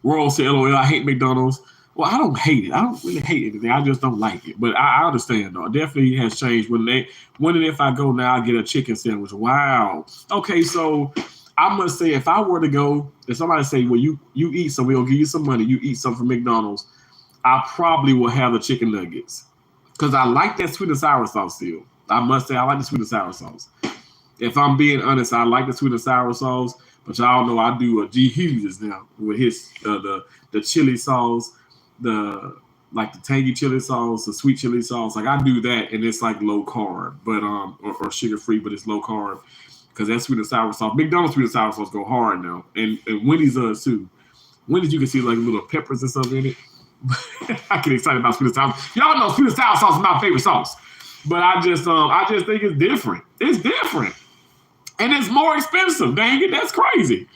Royal said, "LOL, I hate McDonald's." Well, I don't hate it. I don't really hate anything. I just don't like it. But I understand, though. It definitely has changed. When and if I go now, I get a chicken sandwich. Wow. Okay, so I must say, if I were to go, if somebody say, well, you eat some, we'll give you some money. You eat some from McDonald's. I probably will have the chicken nuggets. Because I like that sweet and sour sauce still. I must say, I like the sweet and sour sauce. If I'm being honest, I like the sweet and sour sauce. But y'all know I do a G Hughes now with his the chili sauce, the tangy chili sauce, the sweet chili sauce. Like I do that, and it's like low carb, but or sugar free, but it's low carb because that sweet and sour sauce. McDonald's sweet and sour sauce go hard now, and Wendy's does too. Wendy's you can see like little peppers and stuff in it. I get excited about sweet and sour. Y'all know sweet and sour sauce is my favorite sauce, but I just think it's different. It's different, and it's more expensive. Dang it, that's crazy.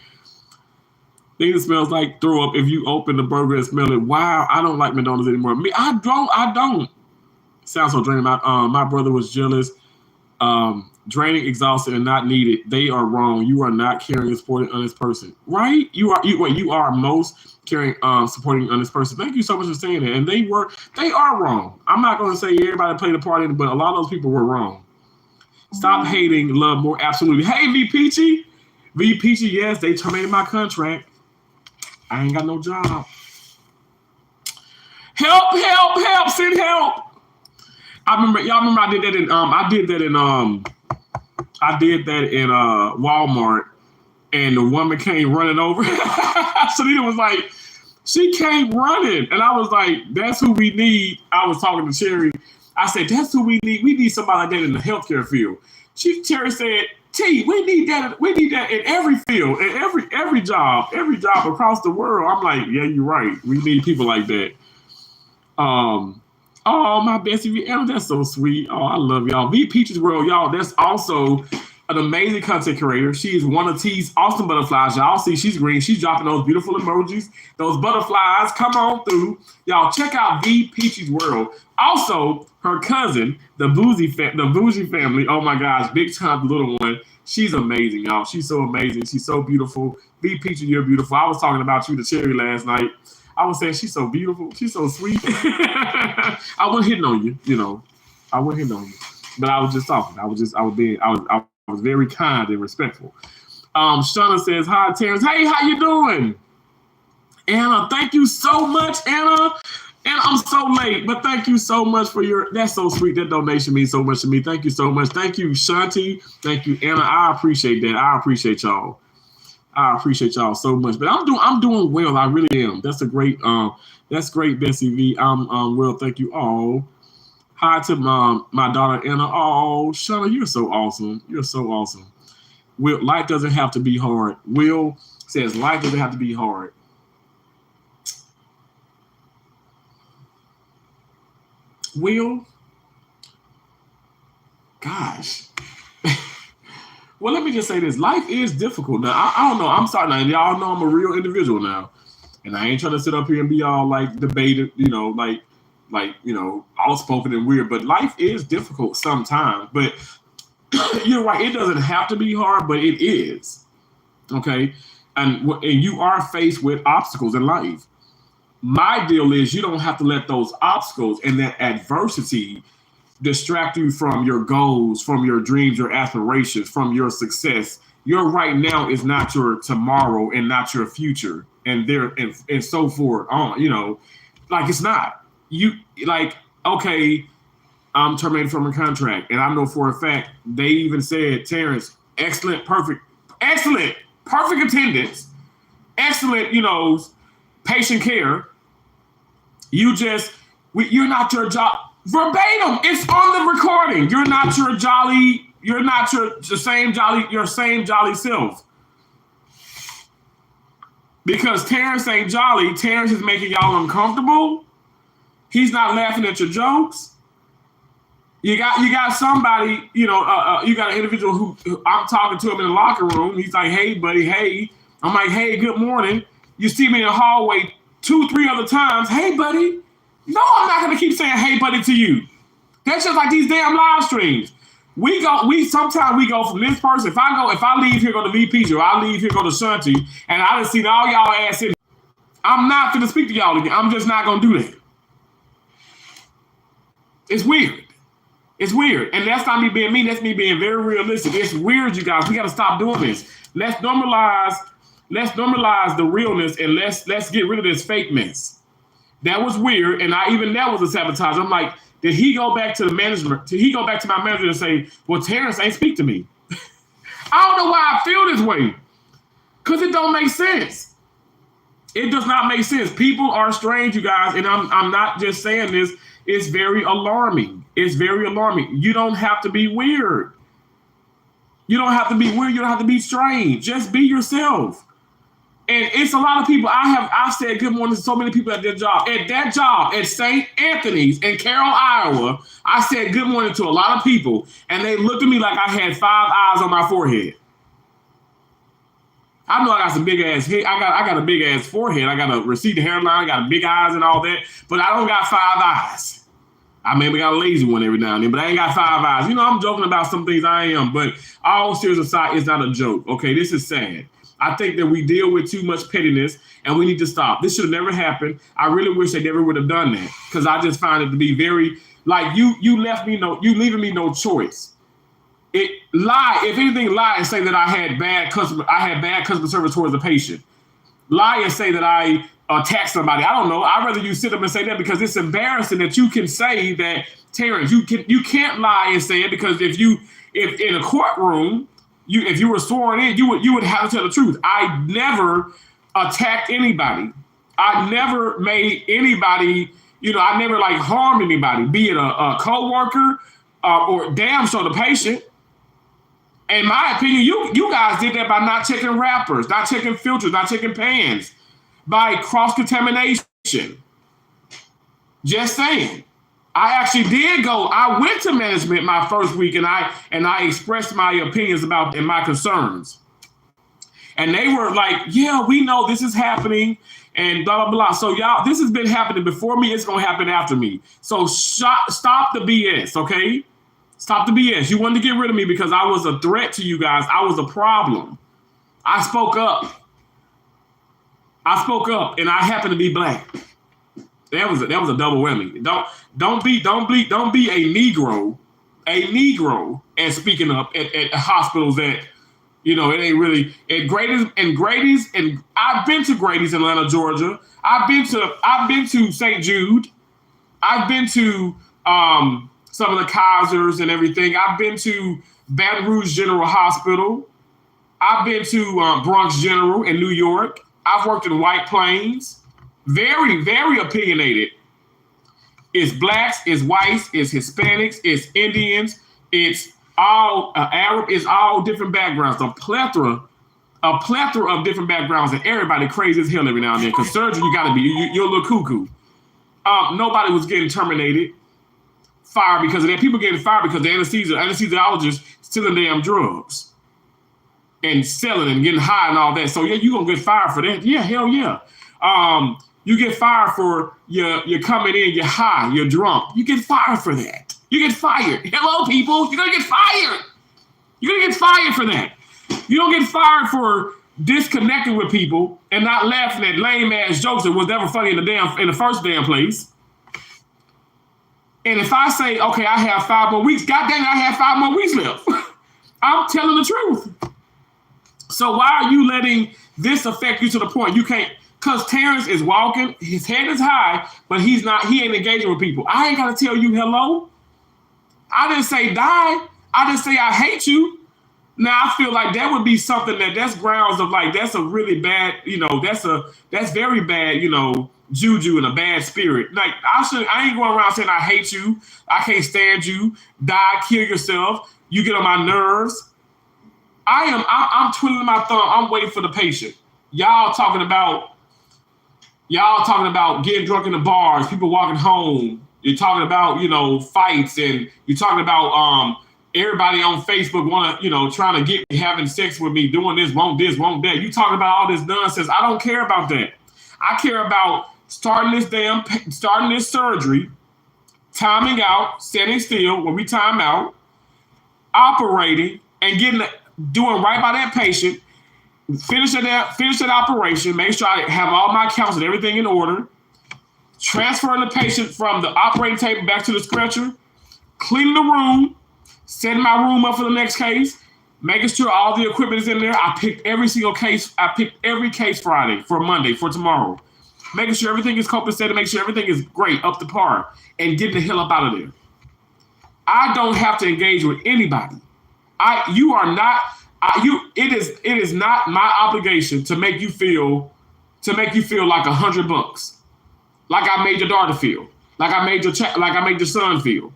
Thing that smells like throw up if you open the burger and smell it. Wow, I don't like McDonald's anymore. Me, I don't. Sounds so draining. My brother was jealous. Draining, exhausted, and not needed. They are wrong. You are not caring and supporting an honest person, right? You are most caring, supporting an honest person. Thank you so much for saying that. And they are wrong. I'm not going to say everybody played a part in it, but a lot of those people were wrong. Stop hating, love more. Absolutely. Hey, V Peachy, yes, they terminated my contract. I ain't got no job. Help, send help. Y'all remember I did that in Walmart, and the woman came running over. Selena was like, she came running, and I was like, that's who we need. I was talking to Sherry. I said, that's who we need. We need somebody like that in the healthcare field. Terry said, T, we need that in every field, in every job across the world. I'm like, yeah, you're right. We need people like that. Oh, my bestie, Anna, that's so sweet. Oh, I love y'all. V Peaches World, y'all, that's also an amazing content creator. She is one of T's awesome butterflies. Y'all see she's green. She's dropping those beautiful emojis. Those butterflies, come on through. Y'all check out V Peaches World. Also, her cousin, the Bougie family. Oh my gosh, big time, the little one. She's amazing, y'all. She's so amazing. She's so beautiful. V Peaches, you're beautiful. I was talking about you to Cherry last night. I was saying she's so beautiful. She's so sweet. I wasn't hitting on you, you know. I wasn't hitting on you. But I was just talking. I was very kind and respectful. Shauna says, hi, Terrence. Hey, how you doing? Anna, thank you so much, Anna. And I'm so late, but thank you so much for that's so sweet. That donation means so much to me. Thank you so much. Thank you, Shanti. Thank you, Anna. I appreciate that. I appreciate y'all. I appreciate y'all so much. But I'm doing well. I really am. That's great, Bessie V. I'm well, thank you all. Hi to my daughter Anna. Oh, Shauna, you're so awesome. You're so awesome. Will, life doesn't have to be hard. Will says life doesn't have to be hard. Will, gosh. Well, let me just say this. Life is difficult. Now, I don't know. I'm sorry. Now, y'all know I'm a real individual now. And I ain't trying to sit up here and be all like debated, you know, like, you know, outspoken and weird. But life is difficult sometimes. But you're right. It doesn't have to be hard, but it is. Okay? And you are faced with obstacles in life. My deal is you don't have to let those obstacles and that adversity distract you from your goals, from your dreams, your aspirations, from your success. Your right now is not your tomorrow and not your future, and so forth. You know, like it's not. You like, okay, I'm terminated from a contract, and I know for a fact they even said, Terrence, excellent, perfect attendance, excellent, you know, patient care. You're not your job. Verbatim, it's on the recording. You're not your same jolly self. Because Terrence ain't jolly. Terrence is making y'all uncomfortable. He's not laughing at your jokes. You got somebody, you know, you got an individual who I'm talking to him in the locker room. He's like, hey, buddy, hey. I'm like, hey, good morning. You see me in the hallway 2-3 other times. Hey, buddy. No, I'm not gonna keep saying hey buddy to you. That's just like these damn live streams. Sometimes we go from this person. If I leave here, go to VP, or I leave here, go to Shanti, and I done seen all y'all ass in. I'm not gonna speak to y'all again. I'm just not gonna do that. It's weird. It's weird. And that's not me being mean, that's me being very realistic. It's weird, you guys. We gotta stop doing this. Let's normalize the realness, and let's get rid of this fakeness. That was weird, and that was a sabotage. I'm like, did he go back to the management? Did he go back to my manager and say, well, Terrence ain't speak to me? I don't know why I feel this way. Because it don't make sense. It does not make sense. People are strange, you guys, and I'm not just saying this. It's very alarming. It's very alarming. You don't have to be weird. You don't have to be weird. You don't have to be strange. Just be yourself. And it's a lot of people. I've said good morning to so many people at their job. At that job, at St. Anthony's in Carroll, Iowa, I said good morning to a lot of people, and they looked at me like I had 5 eyes on my forehead. I know I got some big ass head. I got a big ass forehead. I got a receding hairline. I got big eyes and all that, but I don't got 5 eyes. I maybe got a lazy one every now and then, but I ain't got 5 eyes. You know, I'm joking about some things I am, but all serious aside, it's not a joke. Okay, this is sad. I think that we deal with too much pettiness, and we need to stop. This should have never happened. I really wish they never would have done that, because I just find it to be very, like, you leaving me no choice. If anything, lie and say that I had bad customer service towards the patient. Lie and say that I attacked somebody. I don't know. I'd rather you sit up and say that, because it's embarrassing that you can say that, Terrence, you can't lie and say it, because if in a courtroom, if you were sworn in, you would have to tell the truth. I never attacked anybody. I never made anybody, I never harmed anybody, be it a coworker or damn sure the patient. In my opinion, you guys did that by not checking wrappers, not checking filters, not checking pans, by cross-contamination. Just saying. I actually did go. I went to management my first week, and I expressed my opinions about and my concerns. And they were like, yeah, we know this is happening and blah, blah, blah. So y'all, this has been happening before me. It's going to happen after me. So stop the BS, okay? Stop the BS. You wanted to get rid of me because I was a threat to you guys. I was a problem. I spoke up. And I happen to be black. That was a double whammy. Don't be a Negro and speaking up at hospitals that, it ain't really at Grady's, and I've been to Grady's in Atlanta, Georgia. I've been to St. Jude. I've been to some of the Kaisers and everything. I've been to Baton Rouge General Hospital. I've been to Bronx General in New York. I've worked in White Plains. Very, very opinionated. It's blacks, it's whites, it's Hispanics, it's Indians, it's all Arab, it's all different backgrounds. A plethora of different backgrounds, and everybody crazy as hell every now and then. Because surgery, you're a little cuckoo. Nobody was getting terminated, fired because of that. People getting fired because the anesthesiologist stealing damn drugs and selling and getting high and all that. So yeah, you gonna get fired for that? Yeah, hell yeah. You get fired for you're coming in, you're high, you're drunk. You get fired for that. You get fired. Hello, people. You're gonna get fired. You're gonna get fired for that. You don't get fired for disconnecting with people and not laughing at lame ass jokes that was never funny in the first damn place. And if I say, okay, I have 5 more weeks, goddamn, I have 5 more weeks left. I'm telling the truth. So why are you letting this affect you to the point you can't? Because Terrence is walking, his head is high, but he ain't engaging with people. I ain't got to tell you hello. I didn't say die. I didn't say I hate you. Now, I feel like that would be something that's grounds of like, that's a really bad, that's very bad, juju and a bad spirit. Like, I ain't going around saying I hate you. I can't stand you. Die, kill yourself. You get on my nerves. I'm twiddling my thumb. I'm waiting for the patient. Y'all talking about getting drunk in the bars, people walking home. You're talking about, fights, and you're talking about everybody on Facebook trying to get me, having sex with me, doing this, won't that. You talking about all this nonsense. I don't care about that. I care about starting this surgery, timing out, setting still when we time out, operating, and doing right by that patient. Finish that operation, make sure I have all my counts and everything in order, transferring the patient from the operating table back to the stretcher, cleaning the room, setting my room up for the next case, making sure all the equipment is in there. I picked every single case. I picked every case Friday for Monday, for tomorrow, making sure everything is compensated, make sure everything is great, up to par, and getting the hell up out of there. I don't have to engage with anybody. It is not my obligation to make you feel like $100, like I made your daughter feel, like I made your son feel.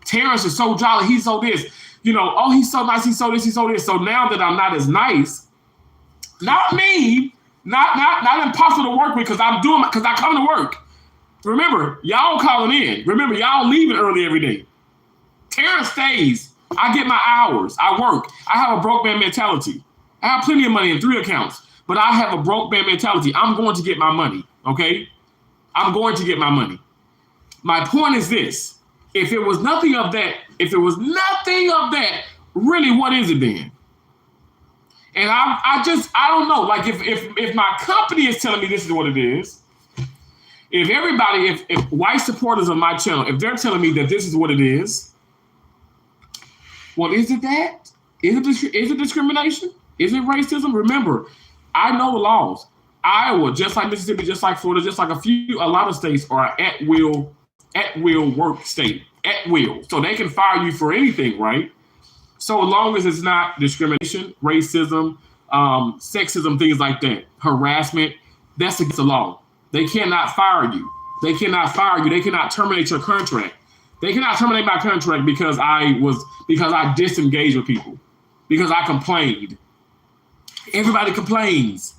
Terrence is so jolly, he's so this, oh, he's so nice, he's so this, he's so this. So now that I'm not as nice, not me, not impossible to work with because I come to work. Remember, y'all calling in. Remember, y'all leaving early every day. Terrence stays. I get my hours. I work. I have a broke man mentality. I have plenty of money in 3 accounts, but I have a broke man mentality. I'm going to get my money, okay? I'm going to get my money. My point is this. If it was nothing of that, really, what is it then? And I don't know. Like, if my company is telling me this is what it is, if white supporters of my channel, if they're telling me that this is what it is, well, is it that? Is it discrimination? Is it racism? Remember, I know the laws. Iowa, just like Mississippi, just like Florida, just like a lot of states are at will work state, at will. So they can fire you for anything, right? So as long as it's not discrimination, racism, sexism, things like that, harassment, that's against the law. They cannot fire you. They cannot terminate your contract. They cannot terminate my contract because I disengaged with people. because I complained. Everybody complains.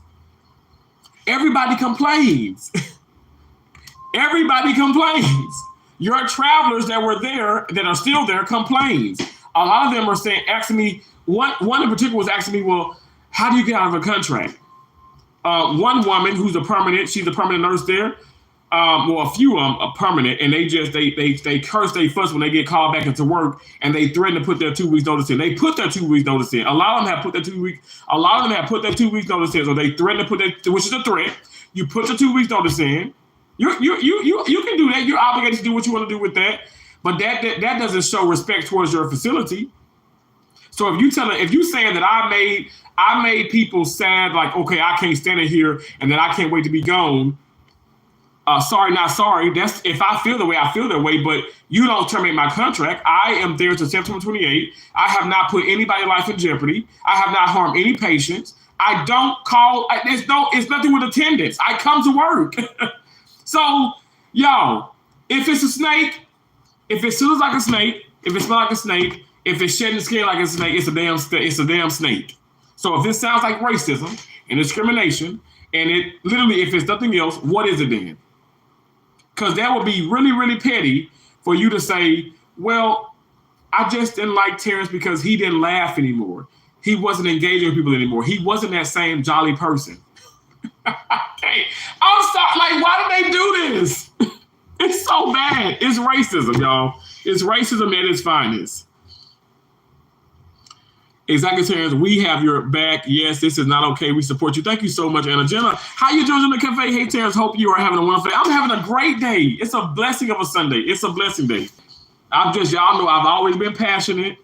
Everybody complains. Everybody complains. Your travelers that were there, that are still there, complains. A lot of them are asking me, one in particular was asking me, well, how do you get out of a contract? One woman who's she's a permanent nurse there. A few of them are permanent, and they curse, they fuss when they get called back into work, and they threaten to put their 2 weeks notice in. They put their 2 weeks notice in. A lot of them have put their 2 weeks. A lot of them have put their 2 weeks notice in, so they threaten to put which is a threat. You put your 2 weeks notice in. You can do that. You're obligated to do what you want to do with that, but that doesn't show respect towards your facility. So if you saying that I made people sad, like, okay, I can't stand it here, and that I can't wait to be gone. Sorry, not sorry. That's if I feel the way, I feel that way, but you don't terminate my contract. I am there to September 28. I have not put anybody's life in jeopardy. I have not harmed any patients. I don't call, it's nothing with attendance. I come to work. So, y'all, if it's a snake, if it looks like a snake, if it smells like a snake, if it's shedding skin like a snake, it's a damn snake. So if this sounds like racism and discrimination, and it literally, if it's nothing else, what is it then? Because that would be really, really petty for you to say, well, I just didn't like Terrence because he didn't laugh anymore. He wasn't engaging with people anymore. He wasn't that same jolly person. Okay. I'm sorry. Like, why did they do this? It's so bad. It's racism, y'all. It's racism at its finest. Exactly, Terrence. We have your back. Yes, this is not okay. We support you. Thank you so much, Anna. Jenna, how you doing in the cafe? Hey, Terrence, hope you are having a wonderful day. I'm having a great day. It's a blessing of a Sunday. It's a blessing day. Y'all know I've always been passionate.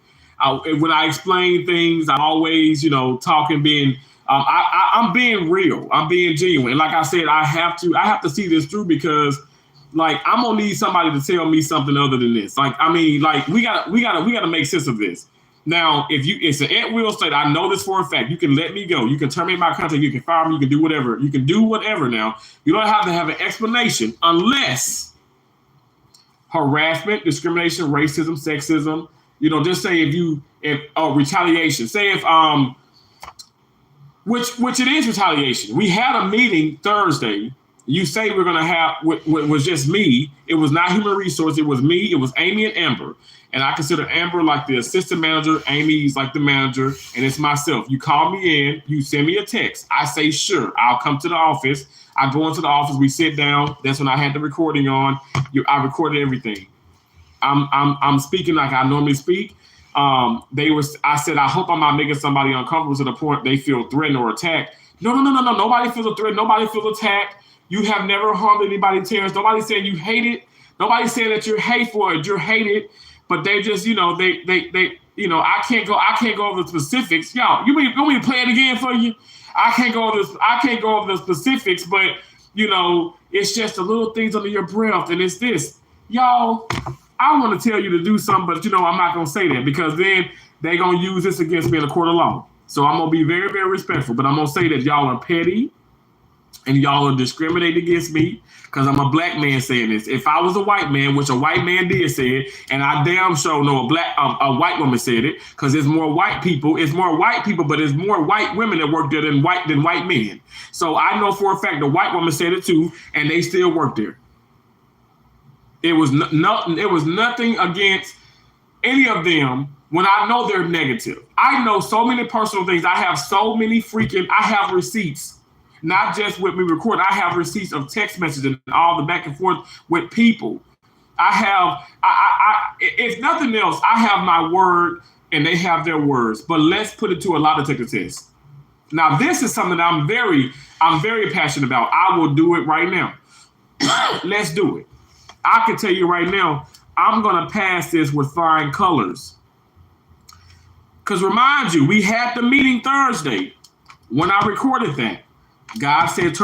When I explain things, I'm always, talking, I'm being real. I'm being genuine. Like I said, I have to see this through because, like, I'm gonna need somebody to tell me something other than this. Like, I mean, like, we gotta make sense of this. Now, it's an at-will state. I know this for a fact. You can let me go. You can terminate my contract. You can fire me. You can do whatever. You can do whatever now. You don't have to have an explanation unless harassment, discrimination, racism, sexism, just say if retaliation. Say if, which it is retaliation. We had a meeting Thursday. You say we're going to have, was just me. It was not human resource. It was me. It was Amy and Amber. And I consider Amber like the assistant manager. Amy's like the manager. And it's myself. You call me in. You send me a text. I say, sure, I'll come to the office. I go into the office. We sit down. That's when I had the recording on. I recorded everything. I'm speaking like I normally speak. I said, I hope I'm not making somebody uncomfortable to the point they feel threatened or attacked. No. Nobody feels a threat. Nobody feels attacked. You have never harmed anybody, Terrence. Nobody's saying you hate it. Nobody's saying that you're hateful or you're hated. But they just, I can't go over the specifics. Y'all, you want me to play it again for you? I can't go over the specifics, but it's just the little things under your breath, and it's this. Y'all, I want to tell you to do something, but I'm not gonna say that because then they're gonna use this against me in a court of law. So I'm gonna be very, very respectful, but I'm gonna say that y'all are petty and y'all are discriminating against me. Because I'm a black man saying this. If I was a white man, which a white man did say it, and I damn sure know a white woman said it, because there's more white people, but there's more white women that work there than white men. So I know for a fact the white woman said it too, and they still work there. It was nothing against any of them when I know they're negative. I know so many personal things. I have receipts. Not just with me record. I have receipts of text messages and all the back and forth with people. If nothing else, I have my word and they have their words. But let's put it to a lie detector test. Now, this is something that I'm very passionate about. I will do it right now. Let's do it. I can tell you right now, I'm going to pass this with flying colors. Because remind you, we had the meeting Thursday when I recorded that. God said,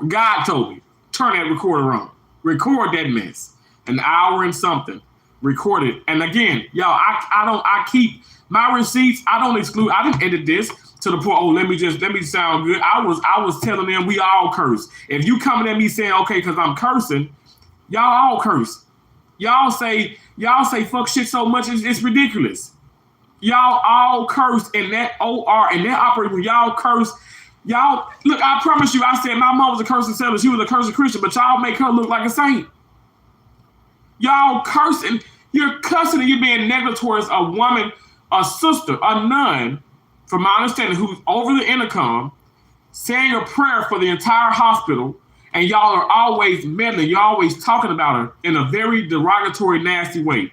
God told me, turn that recorder on. Record that mess. An hour and something. Record it. And again, y'all, I keep my receipts. I don't exclude. I didn't edit this to the point, let me sound good. I was telling them we all curse. If you coming at me saying, okay, because I'm cursing, y'all all curse. Y'all say fuck shit so much, it's ridiculous. Y'all all cursed in that OR, in that operating room. Y'all cursed. Y'all, look, I promise you, I said my mom was a cursing seller. She was a cursing Christian, but y'all make her look like a saint. Y'all cursing. You're cussing and you're being negative towards a woman, a sister, a nun, from my understanding, who's over the intercom, saying a prayer for the entire hospital, and y'all are always meddling. You're always talking about her in a very derogatory, nasty way.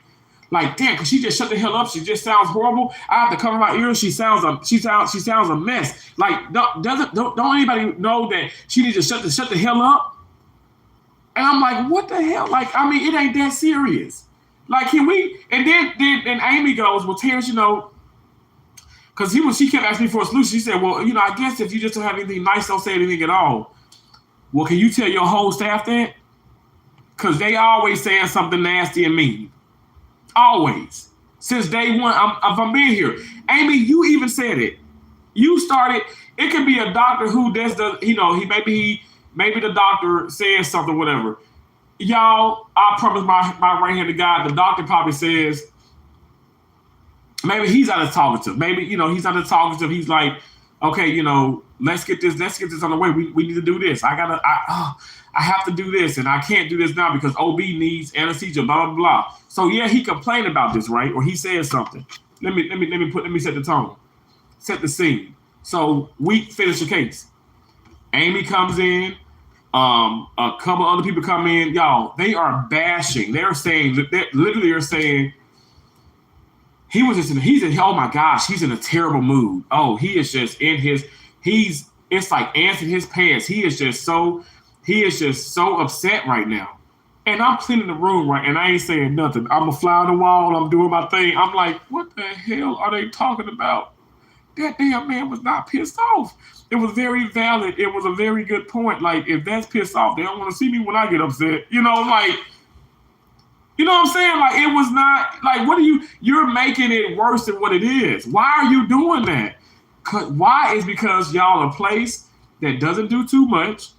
Like, damn, cause she just shut the hell up. She just sounds horrible. I have to cover my ears. She sounds a mess. Like, don't anybody know that she needs to shut the hell up? And I'm like, what the hell? Like, I mean, it ain't that serious. Like, can we? And then Amy goes, well, Terrence, you know, because she kept asking me for a solution. She said, well, you know, I guess if you just don't have anything nice, don't say anything at all. Well, can you tell your whole staff that? Because they always saying something nasty and mean. Always. Since day one, if I'm being here. Amy, you even said it. You started, it could be a doctor who does the, you know, maybe the doctor says something, whatever. Y'all, I promise my right-handed guy, the doctor probably says, maybe he's out of talkative. Maybe, you know, he's out of talkative. He's like, okay, you know, let's get this on the way. We need to do this. I have to do this, and I can't do this now because OB needs anesthesia, blah, blah, blah. So yeah, he complained about this, right? Or he said something. Let me set the tone, set the scene. So we finish the case. Amy comes in, a couple other people come in. Y'all, they are bashing. They're saying, they literally are saying, oh my gosh, he's in a terrible mood. Oh, he is just it's like ants in his pants. He is just so upset right now. And I'm cleaning the room, right? And I ain't saying nothing. I'm a fly on the wall. I'm doing my thing. I'm like, what the hell are they talking about? That damn man was not pissed off. It was very valid. It was a very good point. Like, if that's pissed off, they don't want to see me when I get upset. You know, like, you know what I'm saying? Like, it was not, like, you're making it worse than what it is. Why are you doing that? Why is because y'all a place that doesn't do too much.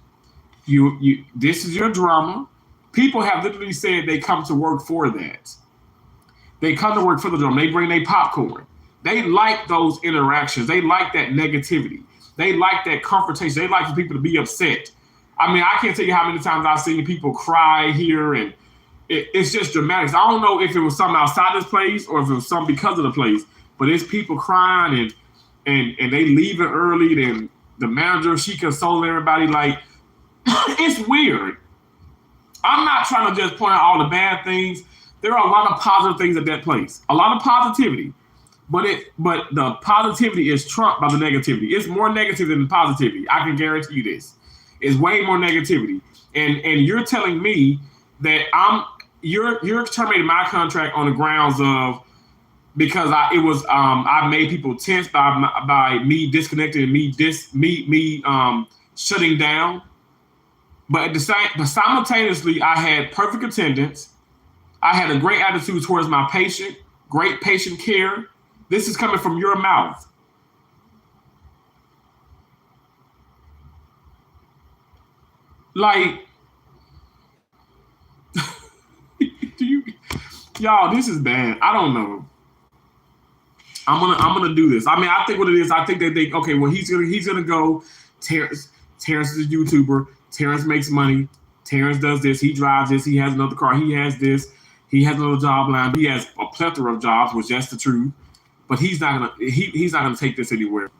This is your drama. People have literally said they come to work for that. They come to work for the drama. They bring their popcorn. They like those interactions. They like that negativity. They like that confrontation. They like for people to be upset. I mean, I can't tell you how many times I've seen people cry here, and it's just dramatic. I don't know if it was something outside this place or if it was something because of the place, but it's people crying and they leaving early. Then the manager, she consoling everybody. Like, it's weird. I'm not trying to just point out all the bad things. There are a lot of positive things at that place. A lot of positivity. But the positivity is trumped by the negativity. It's more negative than positivity. I can guarantee you this. It's way more negativity. And you're telling me that you're terminating my contract on the grounds of because I made people tense by me disconnecting and me shutting down. But simultaneously, I had perfect attendance. I had a great attitude towards my patient, great patient care. This is coming from your mouth. Like, y'all, this is bad. I don't know. I'm gonna do this. I mean, I think what it is. I think they think, okay, well, he's gonna go. Terrence is a YouTuber. Terrence makes money. Terrence does this. He drives this. He has another car. He has this. He has another job line. He has a plethora of jobs, which that's the truth. But he's not gonna take this anywhere.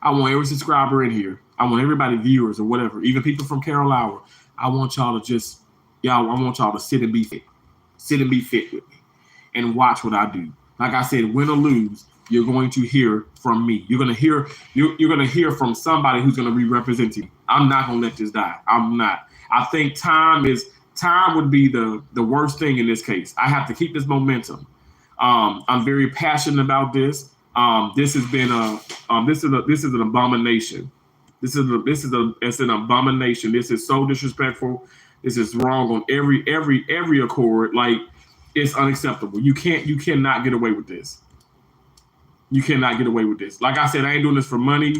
I want every subscriber in here. I want everybody, viewers or whatever, even people from Carol Hour. I want y'all to I want y'all to sit and be fit. Sit and be fit with me and watch what I do. Like I said, win or lose, you're going to hear from me. You're gonna hear from somebody who's gonna be representing. I'm not gonna let this die. I'm not. I think time would be the worst thing in this case. I have to keep this momentum. I'm very passionate about this. This has been this is an abomination. It's an abomination. This is so disrespectful. This is wrong on every accord. Like, it's unacceptable. You cannot get away with this. You cannot get away with this. Like I said, I ain't doing this for money.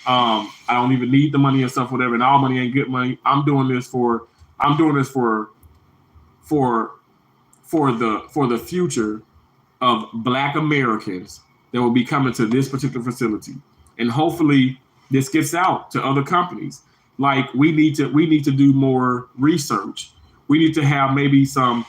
I don't even need the money and stuff, whatever. And all money ain't good money. I'm doing this for the future of Black Americans that will be coming to this particular facility. And hopefully this gets out to other companies. Like we need to do more research. We need to have maybe some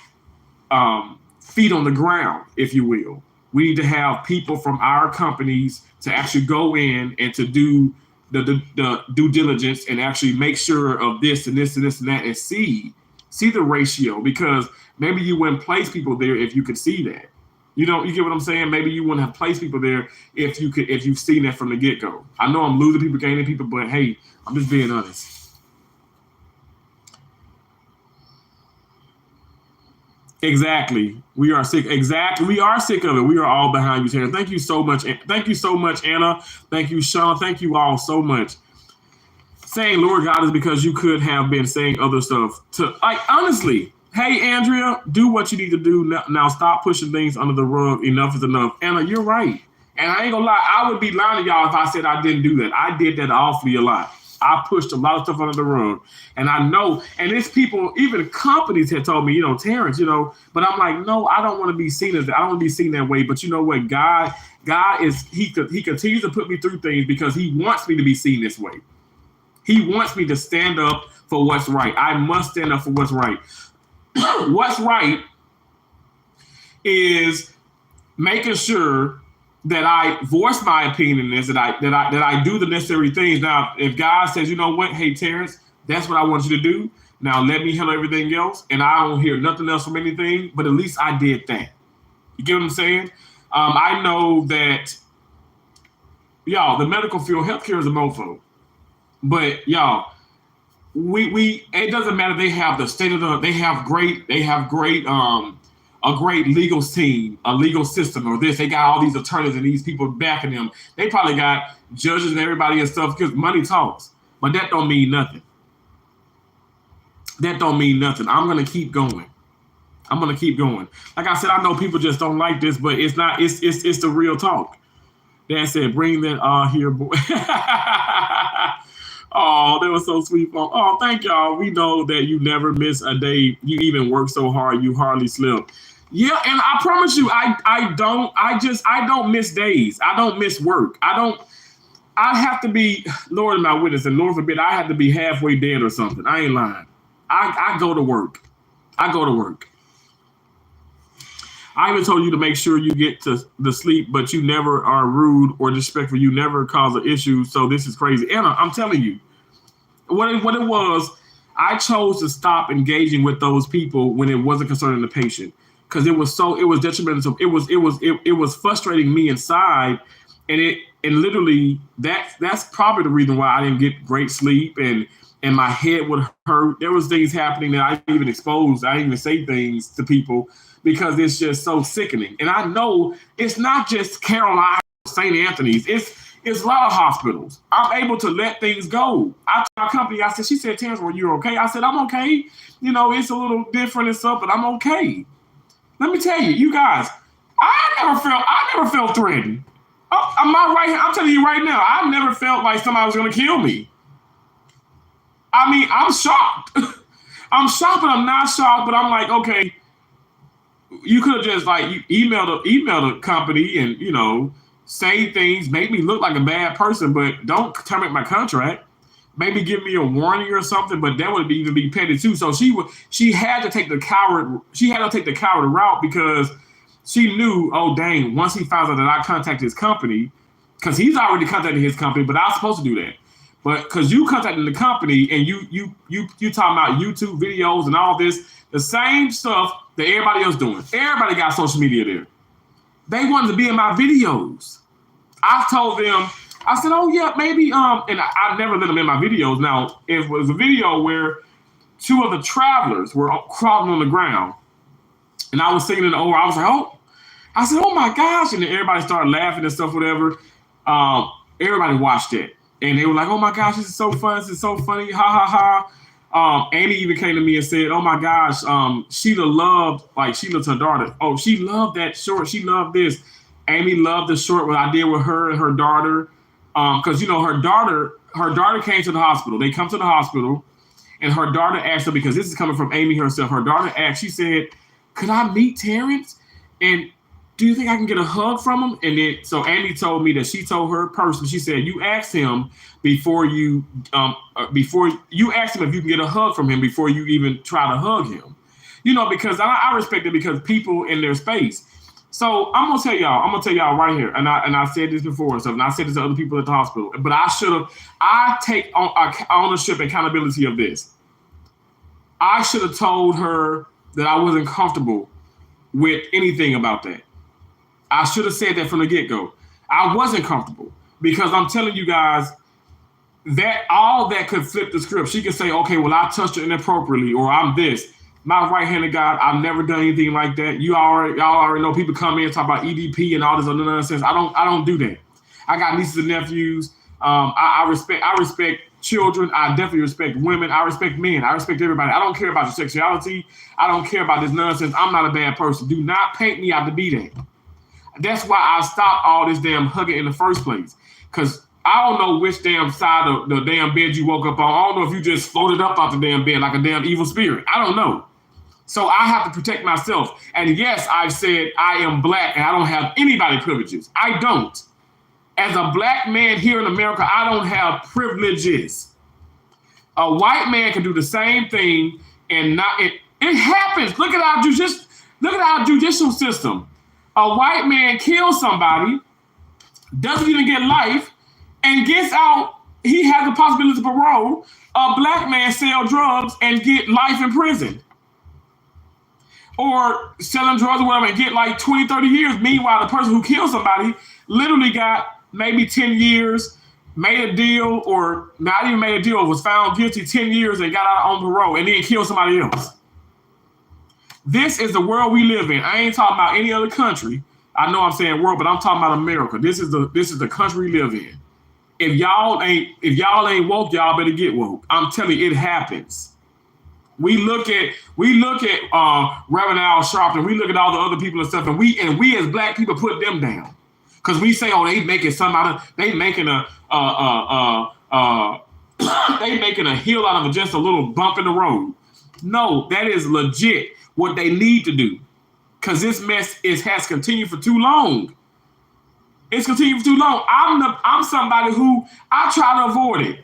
feet on the ground, if you will. We need to have people from our companies to actually go in and to do the due diligence and actually make sure of this and this and this and that and see the ratio, because maybe you wouldn't place people there if you could see that. You get what I'm saying? Maybe you wouldn't have placed people there if you've seen that from the get-go. I know I'm losing people, gaining people, but hey, I'm just being honest. Exactly. We are sick. Exactly. We are sick of it. We are all behind you, Tanner. Thank you so much. Thank you so much, Anna. Thank you, Sean. Thank you all so much. Saying Lord God is because you could have been saying other stuff to, like, honestly, hey, Andrea, do what you need to do now. Stop pushing things under the rug. Enough is enough. Anna, you're right. And I ain't gonna lie, I would be lying to y'all if I said I didn't do that. I did that awfully a lot. I pushed a lot of stuff under the rug. And I know, and it's people, even companies had told me, Terrence, but I'm like, no, I don't want to be seen as that. I don't want to be seen that way. But you know what? God is, he continues to put me through things because he wants me to be seen this way. He wants me to stand up for what's right. I must stand up for what's right. What's right is making sure that I voice my opinion in this, that I do the necessary things. Now, if God says, you know what, hey, Terrence, that's what I want you to do. Now let me handle everything else, and I don't hear nothing else from anything, but at least I did that. You get what I'm saying? I know that, y'all, the medical field, healthcare is a mofo. But y'all, we it doesn't matter. They have the state of the, they have great a great legal team, a legal system, or this. They got all these attorneys and these people backing them. They probably got judges and everybody and stuff because money talks. But that don't mean nothing. That don't mean nothing. I'm gonna keep going. Like I said, I know people just don't like this, but it's not. It's the real talk. Dad said, "Bring that here, boy." Oh, that was so sweet. Oh, thank y'all. We know that you never miss a day. You even work so hard, you hardly slip. Yeah, and I promise you, I don't miss days. I don't miss work. I have to be, Lord my witness, and Lord forbid, I have to be halfway dead or something. I ain't lying. I go to work. I even told you to make sure you get to the sleep, but you never are rude or disrespectful. You never cause an issue. So this is crazy. Anna, I'm telling you, what it was, I chose to stop engaging with those people when it wasn't concerning the patient, because it was detrimental. It was frustrating me inside, and literally that's probably the reason why I didn't get great sleep, and my head would hurt. There was things happening that I didn't even expose. I didn't even say things to people because it's just so sickening. And I know it's not just Carolina, St. Anthony's. It's a lot of hospitals. I'm able to let things go. I told my company, she said, Terrence, well, you're okay? I said, I'm okay. It's a little different and stuff, but I'm okay. Let me tell you, you guys, I never felt threatened. I'm telling you right now, I never felt like somebody was going to kill me. I mean, I'm shocked. I'm shocked, but I'm not shocked. But I'm like, okay, you could have just emailed a company and say things, make me look like a bad person, but don't terminate my contract. Maybe give me a warning or something, but that would even be petty too. So she had to take the coward. She had to take the coward route because she knew, oh dang, once he found out that I contacted his company, because he's already contacted his company, but I was supposed to do that. But because you contacted the company and you talking about YouTube videos and all this, the same stuff that everybody else doing. Everybody got social media there. They wanted to be in my videos. I told them, I said, oh yeah, maybe, and I never let them in my videos. Now, it was a video where two of the travelers were crawling on the ground, and I was singing it over. I was like, I said, oh my gosh, and then everybody started laughing and stuff, whatever. Everybody watched it. And they were like, oh my gosh, this is so fun. This is so funny. Ha, ha, ha. Amy even came to me and said, oh my gosh, Sheila's her daughter. Oh, she loved that short. She loved this. Amy loved the short what I did with her and her daughter. Because, her daughter came to the hospital. They come to the hospital and her daughter asked her, because this is coming from Amy herself. Her daughter asked, she said, could I meet Terrence? And do you think I can get a hug from him? And then, so Amy told me that she told her person, she said, you asked him before you asked him if you can get a hug from him before you even try to hug him. Because I respect it because people in their space. So I'm gonna tell y'all right here, and I said this before and stuff, and I said this to other people at the hospital, but I take ownership and accountability of this. I should have told her that I wasn't comfortable with anything about that. I should have said that from the get-go. I wasn't comfortable because I'm telling you guys that all that could flip the script. She could say, okay, well, I touched her inappropriately, or I'm this. My right-handed God, I've never done anything like that. Y'all already know people come in and talk about EDP and all this other nonsense. I don't do that. I got nieces and nephews. I respect children. I definitely respect women. I respect men. I respect everybody. I don't care about your sexuality. I don't care about this nonsense. I'm not a bad person. Do not paint me out to be that. That's why I stopped all this damn hugging in the first place. Because I don't know which damn side of the damn bed you woke up on. I don't know if you just floated up out the damn bed like a damn evil spirit. I don't know. So I have to protect myself. And yes, I've said I am black and I don't have anybody privileges. I don't. As a black man here in America, I don't have privileges. A white man can do the same thing and not it happens. Look at our judicial system. A white man kills somebody, doesn't even get life, and gets out. He has the possibility of parole. A black man sell drugs and get life in prison. Or selling drugs or whatever and get like 20, 30 years. Meanwhile, the person who killed somebody literally got maybe 10 years, made a deal, or not even made a deal, was found guilty 10 years and got out on parole and then killed somebody else. This is the world we live in. I ain't talking about any other country. I know I'm saying world, but I'm talking about America. This is the country we live in. If y'all ain't woke, y'all better get woke. I'm telling you, it happens. We look at Reverend Al Sharpton. We look at all the other people and stuff, and we as black people put them down because we say, oh, they making some out of, they making a they making a hill out of just a little bump in the road. No, that is legit what they need to do because this mess has continued for too long. It's continued for too long. I'm somebody who I try to avoid it.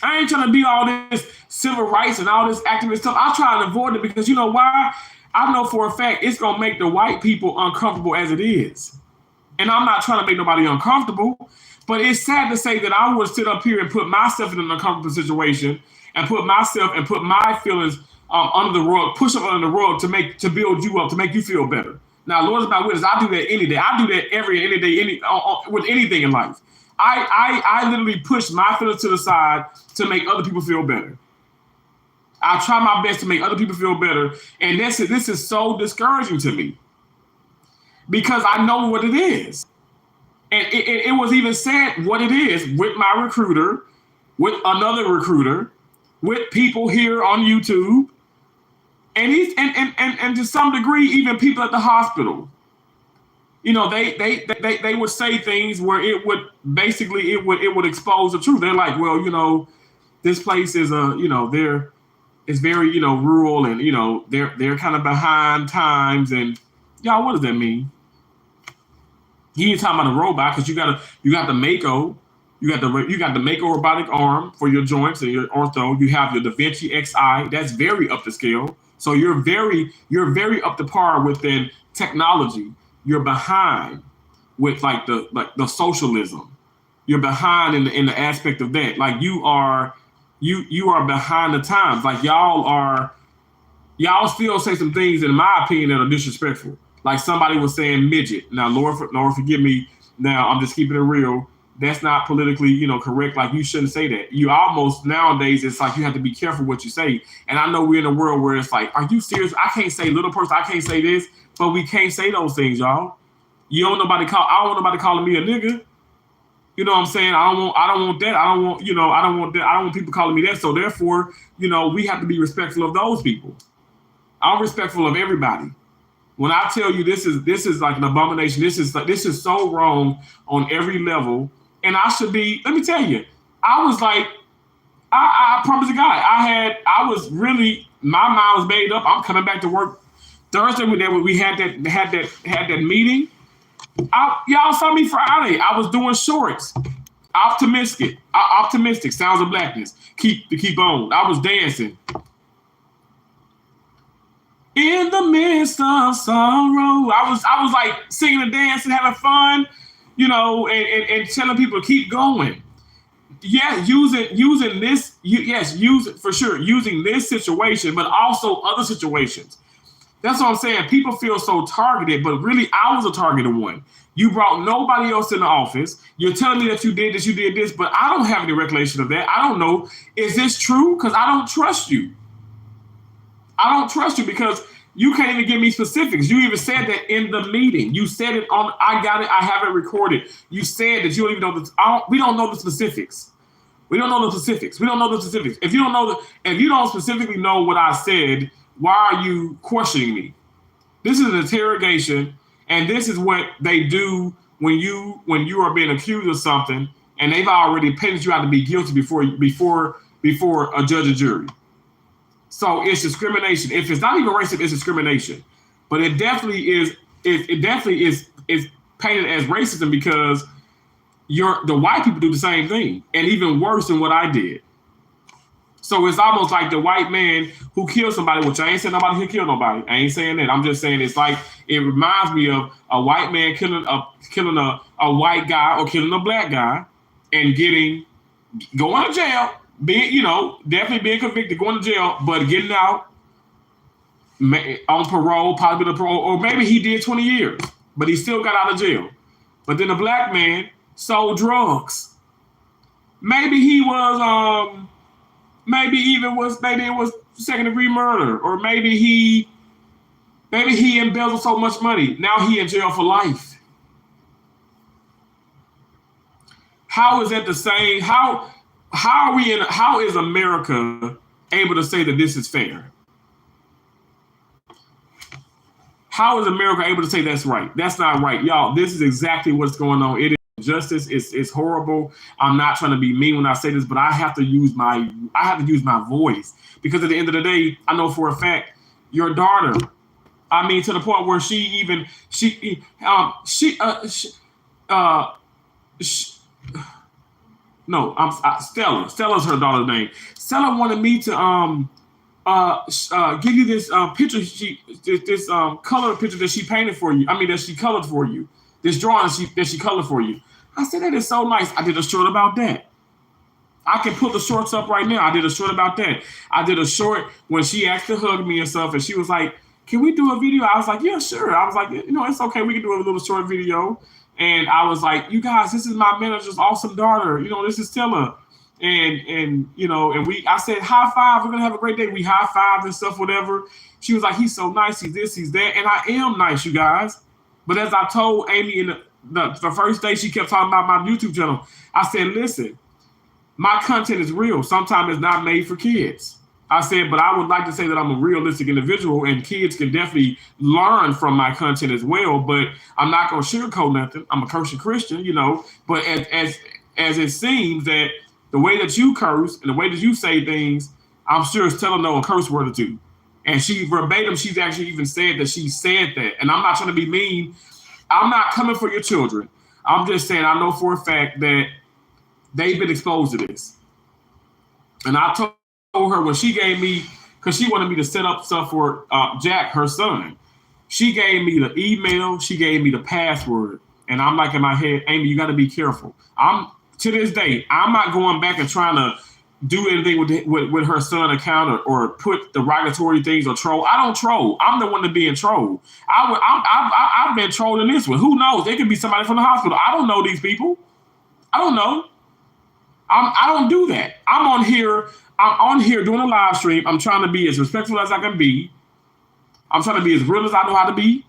I ain't trying to be all this civil rights and all this activist stuff. I try to avoid it because you know why? I know for a fact it's going to make the white people uncomfortable as it is. And I'm not trying to make nobody uncomfortable, but it's sad to say that I would sit up here and put myself in an uncomfortable situation and put my feelings under the rug, push them under the rug to build you up, to make you feel better. Now, Lord is my witness, I do that any day. I do that any day, with anything in life. I literally push my feelings to the side to make other people feel better. I try my best to make other people feel better. And this is so discouraging to me because I know what it is. And it was even said what it is with my recruiter, with another recruiter, with people here on YouTube, and to some degree, even people at the hospital. You know, they would say things where it would expose the truth. They're like, well, you know, this place is it's very, rural and, they're kind of behind times. And y'all, what does that mean? He ain't talking about a robot because you got the Mako, you got the Mako robotic arm for your joints and your ortho. You have your Da Vinci Xi. That's very up to scale. So you're very up to par within technology. You're behind with like the socialism. You're behind in the aspect of that. Like you are behind the times. Like y'all still say some things, in my opinion, that are disrespectful. Like somebody was saying midget. Now, Lord forgive me. Now I'm just keeping it real. That's not politically, correct. Like you shouldn't say that. You almost nowadays, it's like you have to be careful what you say. And I know we're in a world where it's like, are you serious? I can't say little person. I can't say this. But we can't say those things, y'all. I don't want nobody calling me a nigga. You know what I'm saying? I don't want that. I don't want that. I don't want people calling me that. So therefore, we have to be respectful of those people. I'm respectful of everybody. When I tell you this is like an abomination, this is so wrong on every level. And I should be, let me tell you, I was like, I promise to God, my mind was made up. I'm coming back to work Thursday we had that meeting. Y'all saw me Friday. I was doing shorts. Optimistic. Sounds of Blackness. Keep on. I was dancing. In the midst of sorrow. I was like singing and dancing, having fun, and telling people to keep going. Yeah, using this, use it for sure, using this situation, but also other situations. That's what I'm saying. People feel so targeted, but really I was a targeted one. You brought nobody else in the office. You're telling me that you did this, but I don't have any recollection of that. I don't know. Is this true? Because I don't trust you. I don't trust you because you can't even give me specifics. You even said that in the meeting. You said it on, I got it, I have it recorded. You said that you don't even know we don't know the specifics. We don't know the specifics. If you don't specifically know what I said, why are you questioning me? This is an interrogation, and this is what they do when you are being accused of something, and they've already painted you out to be guilty before a judge or jury. So it's discrimination. If it's not even racism, it's discrimination. But it definitely is. It definitely is painted as racism because the white people do the same thing, and even worse than what I did. So it's almost like the white man who killed somebody, which I ain't saying nobody who killed nobody. I ain't saying that. I'm just saying it's like it reminds me of a white man killing a white guy or killing a black guy and going to jail, definitely being convicted, going to jail, but getting out on parole, possibly the parole, or maybe he did 20 years, but he still got out of jail. But then the black man sold drugs. Maybe he was maybe it was second degree murder, or maybe he embezzled so much money. Now he in jail for life. How is that the same? How is America able to say that this is fair? How is America able to say that's right? That's not right. Y'all, this is exactly what's going on. It is injustice. It's horrible. I'm not trying to be mean when I say this, but I have to use my voice because at the end of the day, I know for a fact your daughter, to the point where Stella. Stella's her daughter's name. Stella wanted me to give you this picture. This color picture that she painted for you. That she colored for you. This drawing that she colored for you. I said that is so nice. I did a short about that. I can put the shorts up right now. I did a short about that. I did a short when she asked to hug me and stuff, and she was like, "Can we do a video?" I was like, "Yeah, sure." I was like, "It's okay. We can do a little short video." And I was like, "You guys, this is my manager's awesome daughter. This is Stella." And I said, "High five. We're gonna have a great day." We high fived and stuff, whatever. She was like, "He's so nice. He's this, he's that," and I am nice, you guys. But as I told Amy in the first day she kept talking about my YouTube channel, I said, "Listen, my content is real. Sometimes it's not made for kids." I said, but I would like to say that I'm a realistic individual and kids can definitely learn from my content as well, but I'm not going to sugarcoat nothing. I'm a cursing Christian, but as it seems that the way that you curse and the way that you say things, I'm sure it's telling no a curse word or two. And she verbatim, she's actually even said that she said that. And I'm not trying to be mean. I'm not coming for your children. I'm just saying I know for a fact that they've been exposed to this. And I told her when she gave me, because she wanted me to set up stuff for Jack, her son. She gave me the email. She gave me the password. And I'm like in my head, Amy, you got to be careful. To this day, I'm not going back and trying to do anything with her son account or put derogatory things or troll. I don't troll. I'm the one that being trolled. I've been trolled in this one. Who knows? They could be somebody from the hospital. I don't know these people. I don't know. I don't do that. I'm on here doing a live stream. I'm trying to be as respectful as I can be. I'm trying to be as real as I know how to be.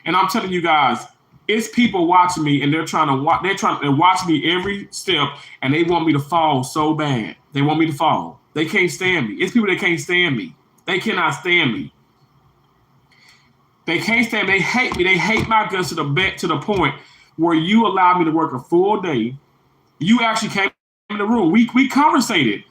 And I'm telling you guys, it's people watching me and they're trying to watch me every step and they want me to fall so bad. They want me to fall. They can't stand me. It's people that can't stand me. They cannot stand me. They can't stand me. They hate me. They hate my guts to the point where you allowed me to work a full day. You actually came in the room. We conversated.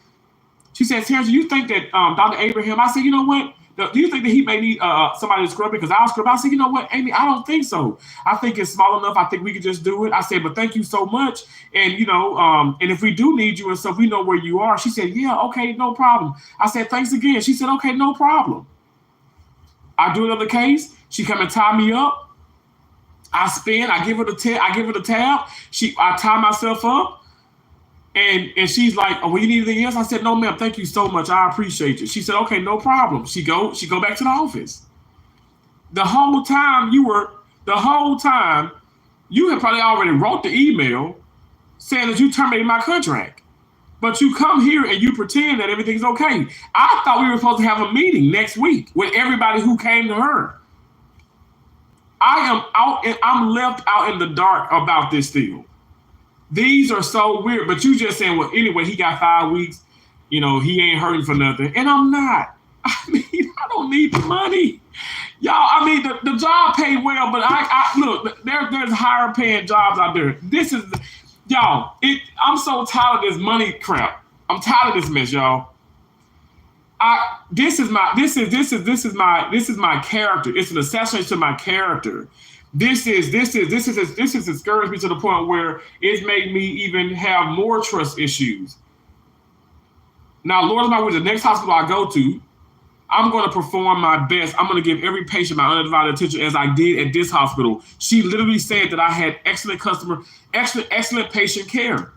She said, Terrence, you think that Dr. Abraham? I said, you know what? Do you think that he may need somebody to scrub it? Because I'll scrub. I said, you know what, Amy, I don't think so. I think it's small enough. I think we could just do it. I said, but thank you so much. And, and if we do need you and stuff, we know where you are. She said, yeah, okay, no problem. I said, thanks again. She said, okay, no problem. I do another case. She come and tie me up. I spin. I give her the tab. I tie myself up. And she's like, oh, well, you need anything else? I said, no, ma'am, thank you so much. I appreciate you. She said, okay, no problem. She go back to the office. The whole time you had probably already wrote the email saying that you terminated my contract. But you come here and you pretend that everything's okay. I thought we were supposed to have a meeting next week with everybody who came to her. I'm left out in the dark about this deal. These are so weird, but you just saying, well, anyway, he got 5 weeks. He ain't hurting for nothing. And I'm not. I mean, I don't need the money. Y'all, I mean, the job paid well, but I look, there's higher paying jobs out there. This is, y'all, I'm so tired of this money crap. I'm tired of this mess, y'all. This is my character. It's an assassination to my character. This has discouraged me to the point where it's made me even have more trust issues. Now, Lord, the next hospital I go to, I'm going to perform my best. I'm going to give every patient my undivided attention as I did at this hospital. She literally said that I had excellent patient care.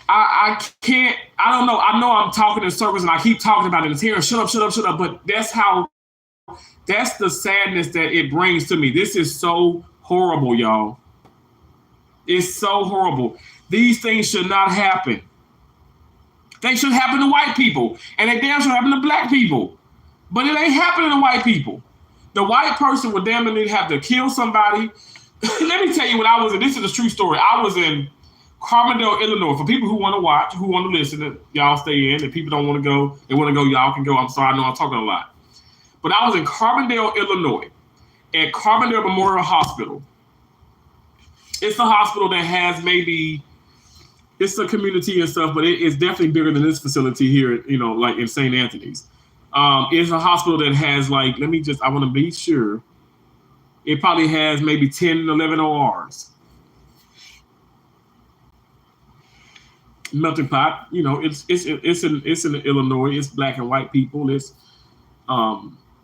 I don't know. I know I'm talking in circles and I keep talking about it. It's here. Shut up. But that's the sadness that it brings to me. This is so horrible, y'all. It's so horrible. These things should not happen. They should happen to white people. And they damn sure happen to black people. But it ain't happening to white people. The white person would damn near have to kill somebody. Let me tell you what I was in. This is a true story. I was in Carbondale, Illinois. For people who want to watch, who want to listen, y'all stay in. If people don't want to go, they want to go, y'all can go. I'm sorry, I know I'm talking a lot. But I was in Carbondale, Illinois, at Carbondale Memorial Hospital. It's a hospital that has it's a community and stuff, but it's definitely bigger than this facility here, like in St. Anthony's. It's a hospital that has I want to be sure. It probably has maybe 10, 11 ORs. Melting pot, it's in Illinois. It's black and white people. It's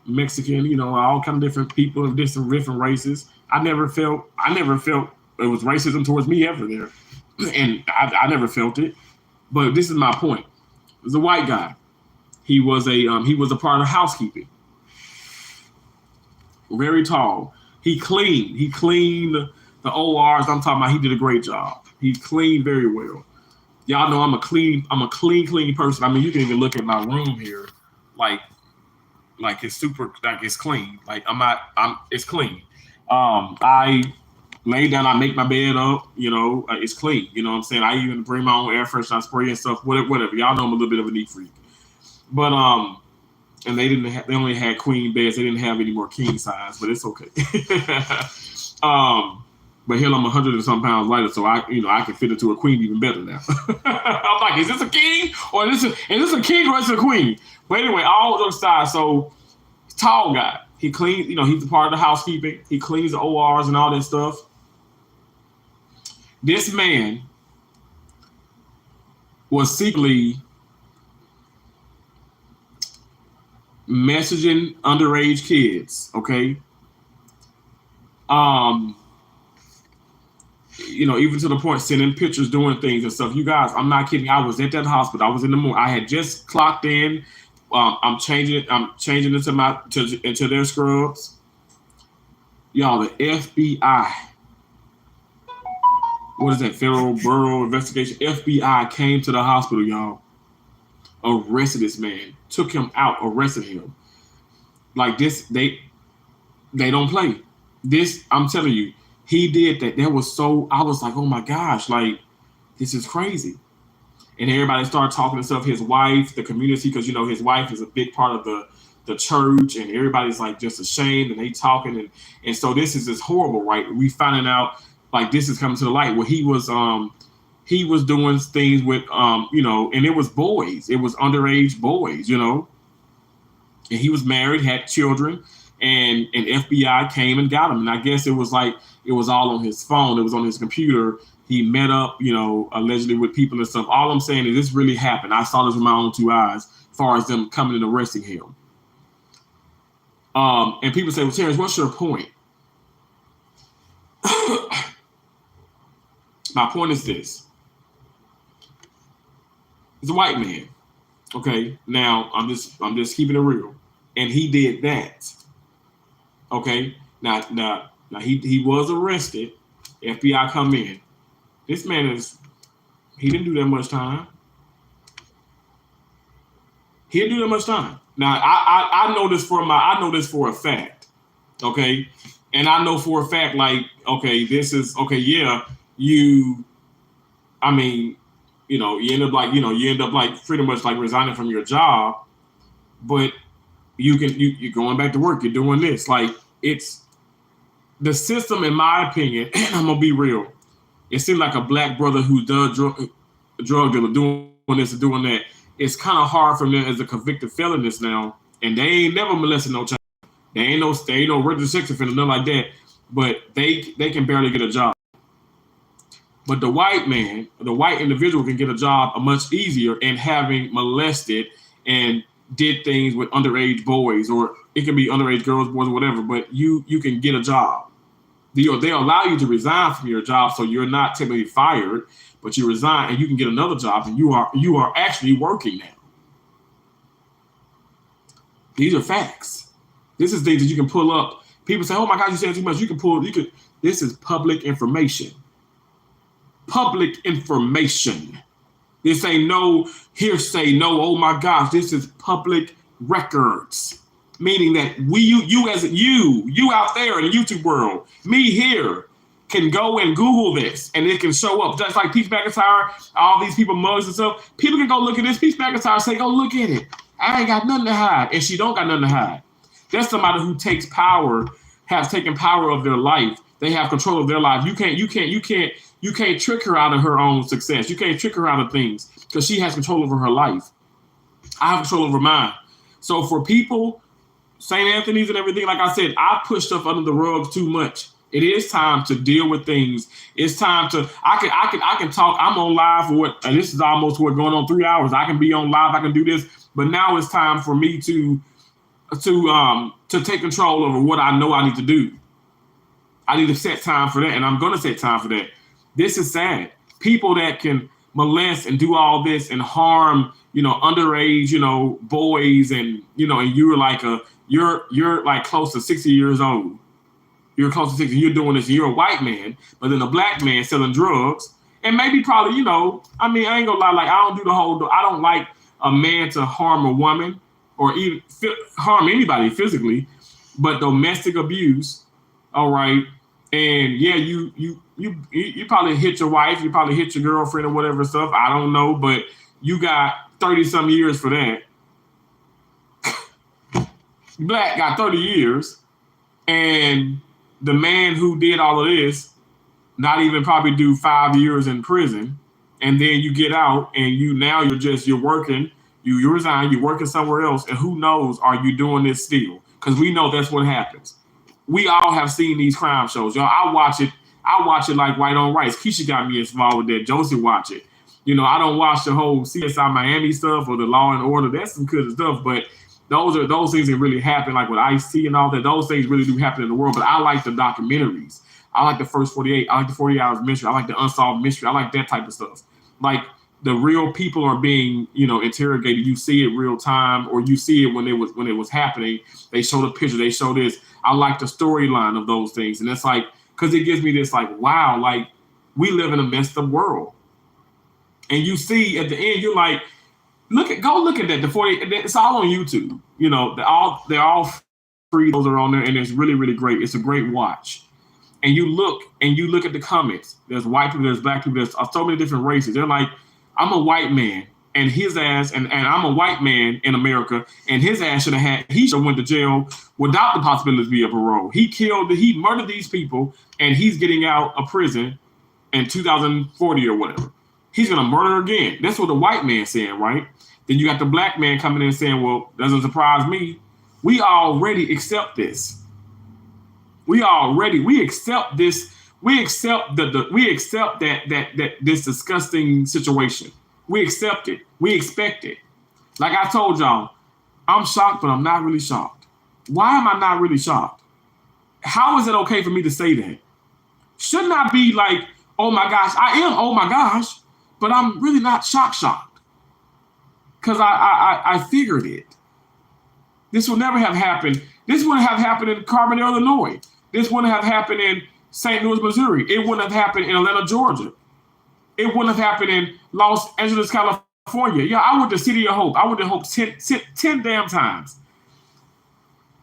Mexican, all kind of different people of different races. I never felt it was racism towards me ever there, and I never felt it. But this is my point. It was a white guy. He was a part of housekeeping. Very tall. He cleaned the ORs. I'm talking about. He did a great job. He cleaned very well. Y'all know I'm a clean person. I mean, you can even look at my room here, like it's super, it's clean. It's clean. I lay down, I make my bed up, it's clean. You know what I'm saying? I even bring my own air freshener, spray and stuff, whatever. Y'all know I'm a little bit of a neat freak. But, and they only had queen beds. They didn't have any more king size, but it's okay. But hell, I'm 100 and some pounds lighter, so I can fit into a queen even better now. I'm like, is this a king or is this a king or is it a queen? But anyway, all jokes aside, so tall guy. He cleans, he's a part of the housekeeping. He cleans the ORs and all that stuff. This man was secretly messaging underage kids, okay? Even to the point sending pictures, doing things and stuff. You guys, I'm not kidding. I was at that hospital. I was in the morning. I had just clocked in. I'm changing into their scrubs. Y'all, the FBI. What is that? Federal Bureau Investigation. FBI came to the hospital, y'all. Arrested this man. Took him out. Arrested him. Like this, they don't play. This, I'm telling you, he did that. I was like, oh my gosh, this is crazy. And everybody started talking to stuff. His wife, the community, because his wife is a big part of the church, and everybody's just ashamed, and they talking, and so this is just horrible, right? We finding out this is coming to the light. Well, he was he was doing things with, and it was boys. It was underage boys, and he was married, had children, and FBI came and got him. And I guess it was all on his phone. It was on his computer. He met up, allegedly with people and stuff. All I'm saying is this really happened. I saw this with my own two eyes as far as them coming and arresting him. And people say, well, Terrence, what's your point? My point is this. He's a white man. Okay. Now I'm just keeping it real. And he did that. Okay. Now he was arrested. FBI come in. This man he didn't do that much time. He didn't do that much time. Now I know this for a fact. Okay. And I know for a fact, you end up like pretty much like resigning from your job, but you're going back to work, you're doing this. Like, it's the system, in my opinion, I'm gonna be real. It seems like a black brother who does drug dealer doing this and doing that. It's kind of hard for them as a convicted felonist now, and they ain't never molested no child. They ain't no registered sex offender, nothing like that. But they can barely get a job. But the white individual can get a job much easier, and having molested and did things with underage boys, or it can be underage girls, boys, or whatever. But you can get a job. They allow you to resign from your job, so you're not technically fired, but you resign and you can get another job, and you are actually working now. These are facts. This is things that you can pull up. People say, "Oh my God, you said too much." This is public information. Public information. This ain't no hearsay. No, oh my gosh, this is public records. Meaning that you out there in the YouTube world, me here, can go and Google this, and it can show up. Just like Peace McIntyre, all these people, mugs and stuff. People can go look at this. Peace McIntyre say, "Go look at it. I ain't got nothing to hide," and she don't got nothing to hide. That's somebody who takes power, has taken power of their life. They have control of their life. You can't trick her out of her own success. You can't trick her out of things because she has control over her life. I have control over mine. So for people, St. Anthony's and everything, like I said, I push stuff under the rug too much. It is time to deal with things. It's time to. I can talk. I'm on live for and this is almost going on 3 hours. I can be on live. I can do this, but now it's time for me to take control over what I know I need to do. I need to set time for that, and I'm going to set time for that. This is sad. People that can molest and do all this and harm, underage, boys, and and you're like close to 60 years old. You're close to 60. You're doing this. And you're a white man, but then a black man selling drugs, and maybe probably, I ain't gonna lie. Like, I don't do the whole. I don't like a man to harm a woman or even harm anybody physically, but domestic abuse. All right. And yeah, you probably hit your wife, you probably hit your girlfriend or whatever stuff. I don't know, but you got 30 some years for that. Black got 30 years, and the man who did all of this, not even probably do 5 years in prison, and then you get out and you're working, you resign, you're working somewhere else, and who knows, are you doing this still? Because we know that's what happens. We all have seen these crime shows, y'all. I watch it like white on rice. Keisha got me involved with that. Josie watch it. I don't watch the whole CSI Miami stuff or the Law and Order. That's some good stuff, but those things that really happen, like with Ice-T and all that. Those things really do happen in the world. But I like the documentaries. I like the First 48. I like the 40 Hours Mystery. I like the Unsolved Mystery. I like that type of stuff. Like, the real people are being, interrogated. You see it real time, or you see it when it was happening. They show the picture. They show this. I like the storyline of those things, and it's like, because it gives me this like, wow, like, we live in a messed up world. And you see at the end, you're like, go look at that. The 40. It's all on YouTube. They're all free. Those are on there, and it's really, really great. It's a great watch. And you look at the comments. There's white people. There's black people. There's so many different races. They're like, I'm a white man, and his ass, and I'm a white man in America, and his ass should have went to jail without the possibility of parole. He murdered these people, and he's getting out of prison in 2040 or whatever. he's going to murder again. That's what the white man saying, right? Then you got the black man coming in saying, well, doesn't surprise me. We already accept this. We accept this. We accept that this disgusting situation. We accept it. We expect it. Like I told y'all, I'm shocked, but I'm not really shocked. Why am I not really shocked? How is it okay for me to say that? Shouldn't I be like, oh my gosh, I am, oh my gosh, but I'm really not shocked. Because I figured it. This would never have happened. This wouldn't have happened in Carbondale, Illinois. This wouldn't have happened in St. Louis, Missouri. It wouldn't have happened in Atlanta, Georgia. It wouldn't have happened in Los Angeles, California. Yeah, I went to City of Hope. I went to Hope 10 damn times.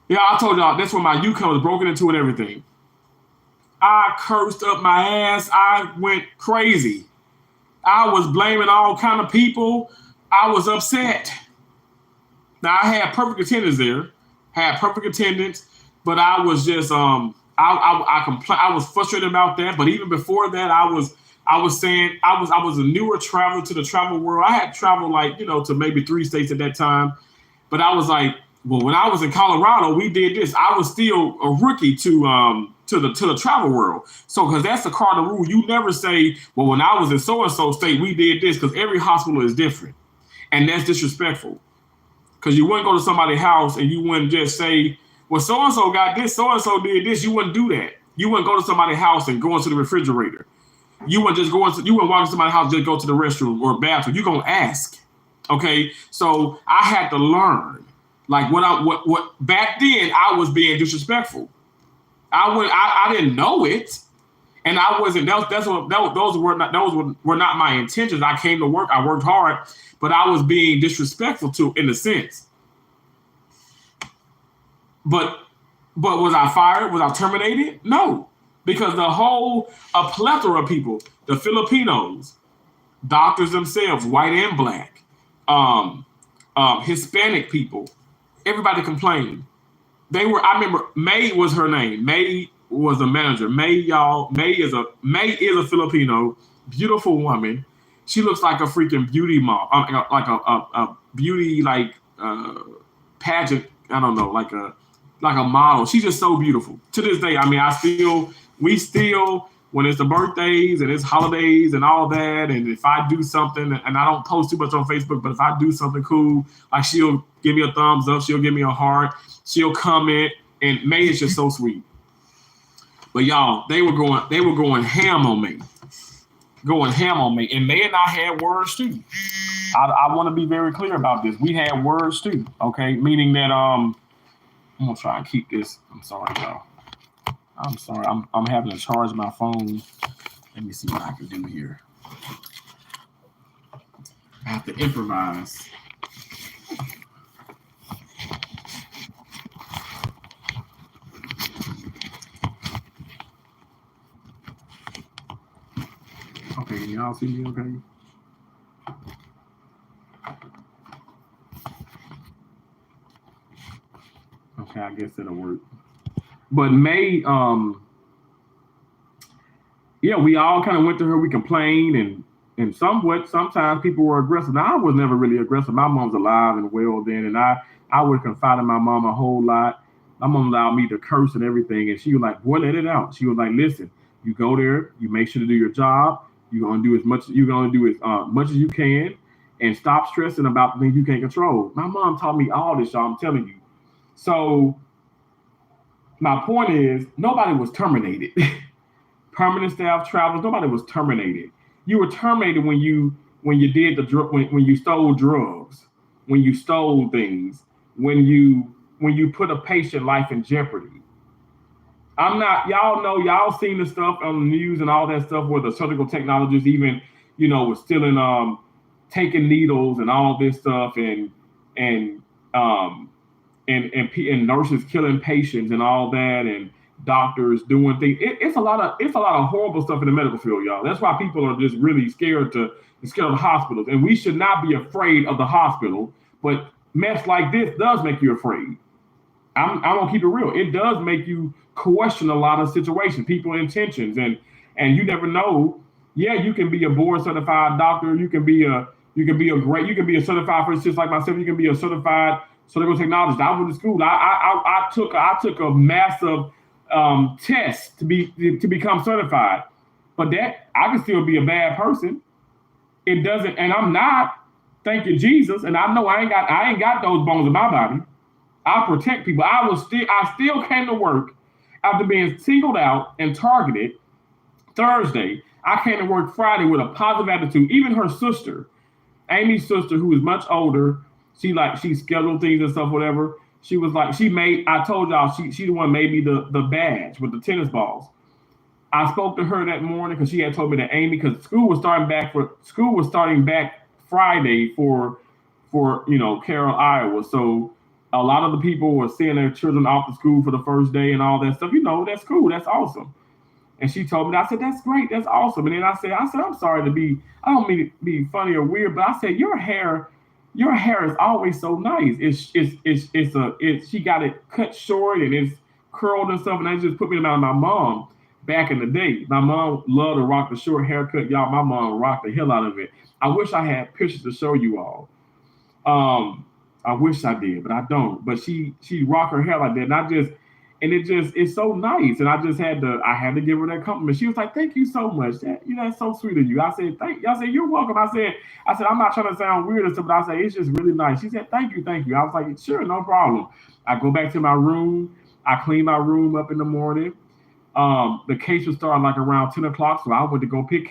Yeah, I told y'all, that's when my Yukon was broken into and everything. I cursed up my ass. I went crazy. I was blaming all kind of people. I was upset. Now, I had perfect attendance there. But I was just I was frustrated about that. But even before that, I was saying I was a newer traveler to the travel world. I had traveled to maybe 3 states at that time. But I was like, well, when I was in Colorado, we did this. I was still a rookie to the travel world. So because that's the cardinal rule. You never say, well, when I was in so-and-so state, we did this, because every hospital is different. And that's disrespectful. Because you wouldn't go to somebody's house and you wouldn't just say, well, so-and-so got this, so-and-so did this. You wouldn't do that. You wouldn't go to somebody's house and go into the refrigerator. You wouldn't walk into somebody's house, just go to the restroom or bathroom. You're going to ask. Okay? So I had to learn. Like what back then I was being disrespectful. I didn't know it. And I wasn't, those were not my intentions. I came to work, I worked hard, but I was being disrespectful in a sense. But was I fired? Was I terminated? No, because a plethora of people, the Filipinos, doctors themselves, white and black, Hispanic people, everybody complained. I remember May was her name. May was a manager. May is a Filipino, beautiful woman. She looks like a freaking beauty model, like a beauty pageant. I don't know, like a model. She's just so beautiful. To this day, I mean, we still, when it's the birthdays and it's holidays and all that, and if I do something, and I don't post too much on Facebook, but if I do something cool, like she'll give me a thumbs up, she'll give me a heart, she'll comment, and May is just so sweet. But y'all, they were going ham on me. And May and I had words too. I want to be very clear about this. We had words too, okay? Meaning that I'm gonna try and keep this. I'm sorry, y'all. I'm sorry. I'm having to charge my phone. Let me see what I can do here. I have to improvise. Okay, can y'all see me okay? Okay, I guess it'll work. But May, we all kind of went to her. We complained, and sometimes people were aggressive. Now, I was never really aggressive. My mom's alive and well then, and I would confide in my mom a whole lot. My mom allowed me to curse and everything, and she was like, boy, let it out. She was like, listen, you go there, you make sure to do your job. You're going to do as much as you can, and stop stressing about the things you can't control. My mom taught me all this, y'all, I'm telling you. So my point is, nobody was terminated. Permanent staff, travelers, nobody was terminated. You were terminated when you did when you stole drugs, when you stole things, when you put a patient life in jeopardy. Y'all seen the stuff on the news and all that stuff where the surgical technologists even, was stealing, taking needles and all this stuff and nurses killing patients and all that, and doctors doing things. It's a lot of horrible stuff in the medical field, y'all. That's why people are just really scared of the hospitals, and we should not be afraid of the hospital. But mess like this does make you afraid. I'm gonna keep it real. It does make you question a lot of situations, people's intentions, and you never know Yeah, you can be a board certified doctor. You can be a certified physician like myself. You can be a certified surgical technologist. I went to school. I took a massive test to become certified. But that I can still be a bad person. It doesn't, and I'm not. Thank you, Jesus. And I know I ain't got those bones in my body. I protect people. I still came to work after being singled out and targeted Thursday. I came to work Friday with a positive attitude. Even her sister, Amy's sister, who is much older, she scheduled things and stuff, whatever. She was like, I told y'all she the one made me the badge with the tennis balls. I spoke to her that morning because she had told me that Amy, because school was starting back Friday for Carroll, Iowa. So a lot of the people were sending their children off to school for the first day and all that stuff. That's cool. That's awesome. And she told me, I said, that's great. That's awesome. And then I said, I'm sorry I don't mean to be funny or weird, but I said, your hair is always so nice. She got it cut short and it's curled and stuff. And that just put me in mind of my mom back in the day. My mom loved to rock the short haircut. Y'all, my mom rocked the hell out of it. I wish I had pictures to show you all. I wish I did, but I don't. But she rock her hair like that. It's so nice. And I had to give her that compliment. She was like, thank you so much. That's so sweet of you. I said, thank you. I said, you're welcome. I said, I'm not trying to sound weird or something, but I said, it's just really nice. She said, thank you. I was like, sure, no problem. I go back to my room. I clean my room up in the morning. The case was starting like around 10 o'clock. So I went to go picking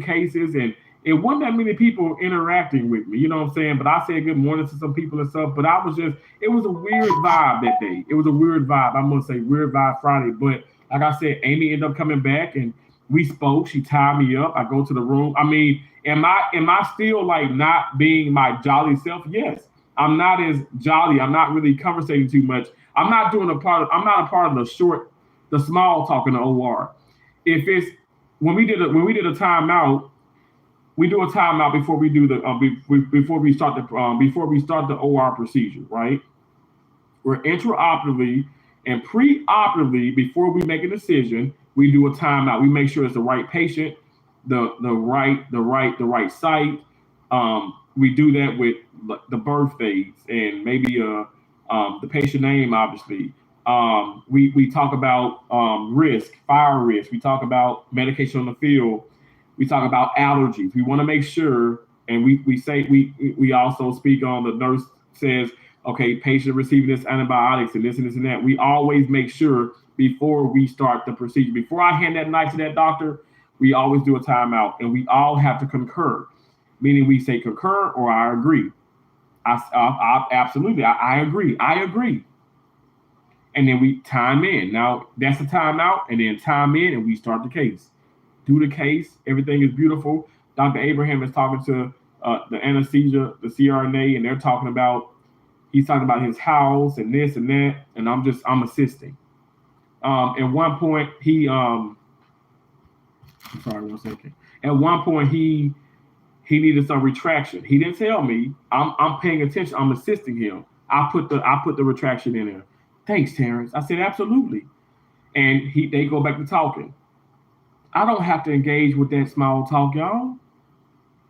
cases, and it wasn't that many people interacting with me, you know what I'm saying? But I said good morning to some people and stuff, but it was a weird vibe that day. It was a weird vibe. I'm going to say weird vibe Friday. But like I said, Amy ended up coming back and we spoke. She tied me up. I go to the room. I mean, am I still like not being my jolly self? Yes. I'm not as jolly. I'm not really conversating too much. I'm not a part of the small talk in the OR. If it's, when we did a timeout, we do a timeout before we do before we start the OR procedure, right? We're intraoperatively and preoperatively, before we make a decision, we do a timeout. We make sure it's the right patient, the right site. We do that with the birth dates and maybe the patient name, obviously. We talk about fire risk. We talk about medication on the field. We talk about allergies. We want to make sure, and we also speak on, the nurse says, okay, patient receiving this antibiotics and this and this and that. We always make sure before we start the procedure, before I hand that knife to that doctor, we always do a timeout, and we all have to concur, meaning we say concur or I agree. I absolutely, I agree. And then we time in. Now that's the timeout, and then time in, and we start the case. Do the case. Everything is beautiful. Dr. Abraham is talking to the anesthesia, the CRNA, and he's talking about his house and this and that, and I'm assisting. At one point, I'm sorry, 1 second. At one point, he needed some retraction. He didn't tell me. I'm paying attention. I'm assisting him. I put the retraction in there. Thanks, Terrence. I said, absolutely. And they go back to talking. I don't have to engage with that small talk, y'all.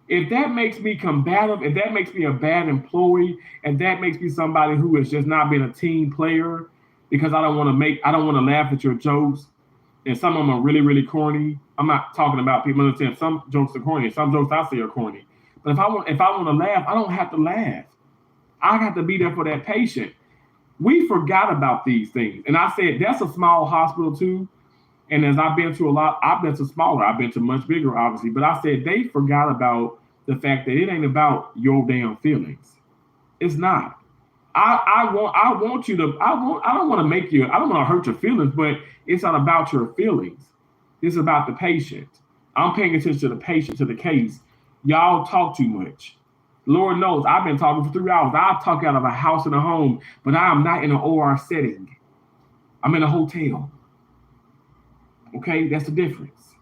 If that makes me combative, if that makes me a bad employee, if that makes me somebody who has just not been a team player, because I don't want to laugh at your jokes, and some of them are really, really corny. I'm not talking about people understand some jokes are corny, and some jokes I say are corny. But if I want to laugh, I don't have to laugh. I have to be there for that patient. We forgot about these things. And I said, that's a small hospital too. And as I've been to a lot, I've been to smaller, I've been to much bigger, obviously. But I said they forgot about the fact that it ain't about your damn feelings. It's not. I don't want to hurt your feelings, but it's not about your feelings. It's about the patient. I'm paying attention to the patient, to the case. Y'all talk too much. Lord knows I've been talking for 3 hours. I'll talk out of a house and a home, but I am not in an OR setting. I'm in a hotel. Okay, that's the difference.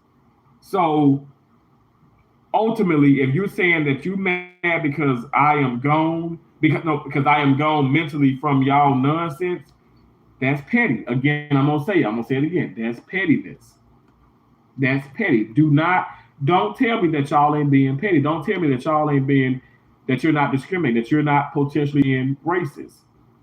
So ultimately, if you're saying that you're mad because I am gone, because I am gone mentally from y'all nonsense, that's petty. Again, I'm gonna say it again. That's pettiness. That's petty. Don't tell me that y'all ain't being petty. Don't tell me that y'all ain't being, that you're not discriminating, that you're not potentially being racist.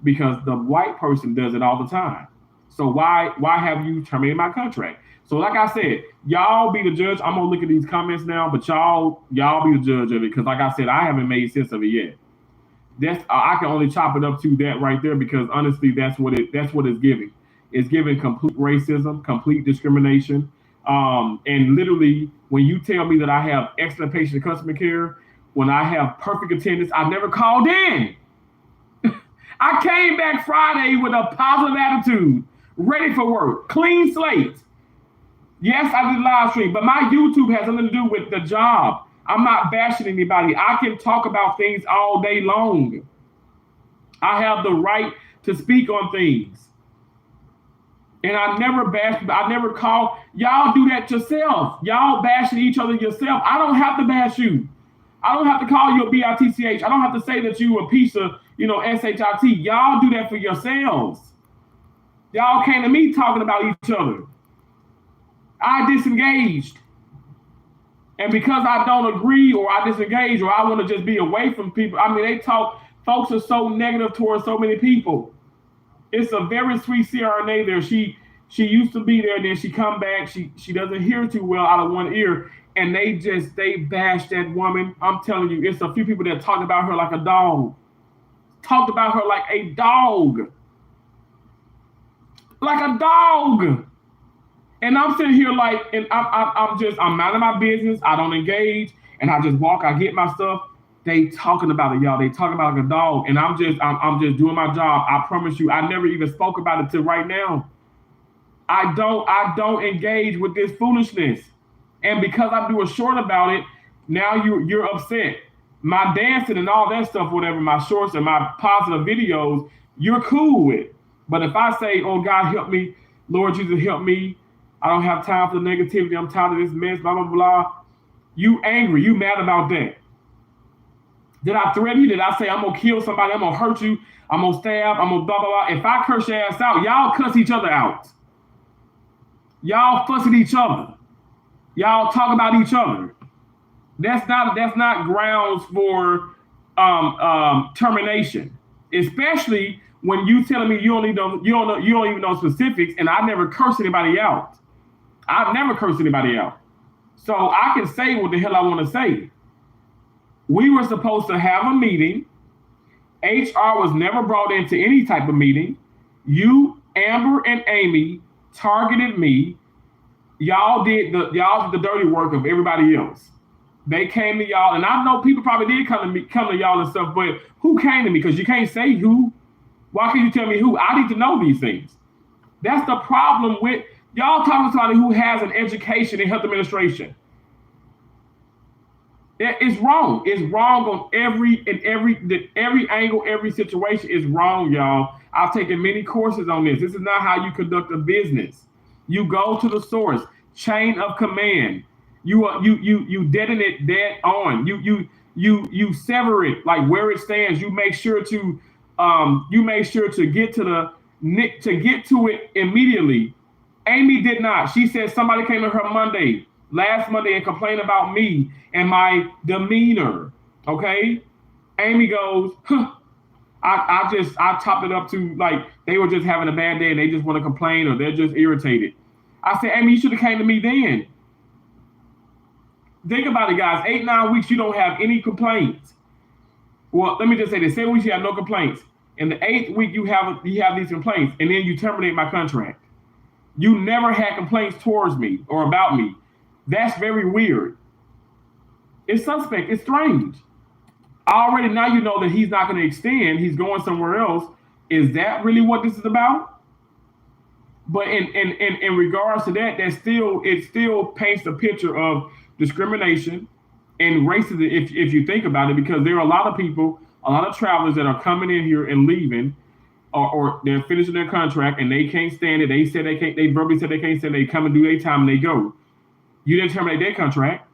Because the white person does it all the time. So why have you terminated my contract? So like I said, y'all be the judge. I'm gonna look at these comments now, but y'all be the judge of it. Because like I said, I haven't made sense of it yet. That's I can only chop it up to that right there because honestly, that's what it's giving. It's giving complete racism, complete discrimination, and literally when you tell me that I have excellent patient customer care, when I have perfect attendance, I never called in. I came back Friday with a positive attitude, ready for work, clean slate. Yes, I did live stream, but my YouTube has nothing to do with the job. I'm not bashing anybody. I can talk about things all day long. I have the right to speak on things. And I never bash, I never call. Y'all do that yourself. Y'all bashing each other yourself. I don't have to bash you. I don't have to call you a bitch. I don't have to say that you a piece of, shit. Y'all do that for yourselves. Y'all came to me talking about each other. I disengaged. And because I don't agree or I disengage or I want to just be away from people, folks are so negative towards so many people. It's a very sweet CRNA there. She used to be there, and then she come back. She doesn't hear too well out of one ear, and they bash that woman. I'm telling you, it's a few people that talked about her like a dog. Talked about her like a dog. Like a dog. And I'm sitting here like, and I'm minding my business. I don't engage, and I just walk. I get my stuff. They talking about it, y'all. They talking about it like a dog, and I'm just doing my job. I promise you, I never even spoke about it till right now. I don't engage with this foolishness, and because I do a short about it, now you're upset. My dancing and all that stuff, whatever, my shorts and my positive videos, you're cool with. But if I say, "Oh God, help me, Lord Jesus, help me," I don't have time for the negativity. I'm tired of this mess, blah, blah, blah. You angry. You mad about that. Did I threaten you? Did I say I'm going to kill somebody? I'm going to hurt you. I'm going to stab. I'm going to blah, blah, blah. If I curse your ass out, y'all cuss each other out. Y'all fuss at each other. Y'all talk about each other. That's not grounds for termination. Especially when you telling me you don't even know specifics, and I never curse anybody out. I've never cursed anybody out. So I can say what the hell I want to say. We were supposed to have a meeting. HR was never brought into any type of meeting. You, Amber, and Amy targeted me. Y'all did the dirty work of everybody else. They came to y'all, and I know people probably did come to y'all and stuff, but who came to me? Because you can't say who. Why can't you tell me who? I need to know these things. That's the problem with y'all talking to somebody who has an education in health administration. It's wrong. It's wrong on every angle, every situation is wrong, y'all. I've taken many courses on this. This is not how you conduct a business. You go to the source, chain of command. You detonate that on. You sever it like where it stands. You make sure to get to it immediately. Amy did not. She said somebody came to her last Monday and complained about me and my demeanor. Okay? Amy goes, I topped it up to like they were just having a bad day and they just want to complain or they're just irritated. I said, Amy, you should have came to me then. Think about it, guys. 8-9 weeks, you don't have any complaints. Well, let me just say this: 7 weeks, you have no complaints. In the 8th week, you have these complaints, and then you terminate my contract. You never had complaints towards me or about me. That's very weird. It's suspect. It's strange. Already now you know that he's not going to extend. He's going somewhere else. Is that really what this is about? But in regards to that, it still paints a picture of discrimination and racism if you think about it, because there are a lot of people, a lot of travelers that are coming in here and leaving, or they're finishing their contract and they can't stand it. They said they can't. They verbally said they can't stand it. They come and do their time and they go. You didn't terminate their contract.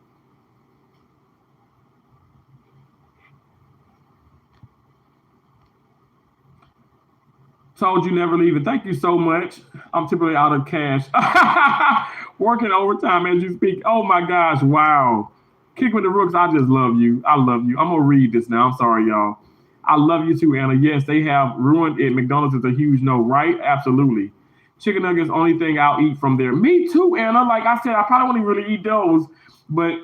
Told you never leave it. Thank you so much. I'm typically out of cash. Working overtime as you speak. Oh my gosh, wow. Kick with the Rooks, I just love you. I love you. I'm gonna read this now. I'm sorry, y'all. I love you too, Anna. Yes, they have ruined it. McDonald's is a huge no, right? Absolutely. Chicken nuggets, only thing I'll eat from there. Me too, Anna. Like I said, I probably won't really eat those, but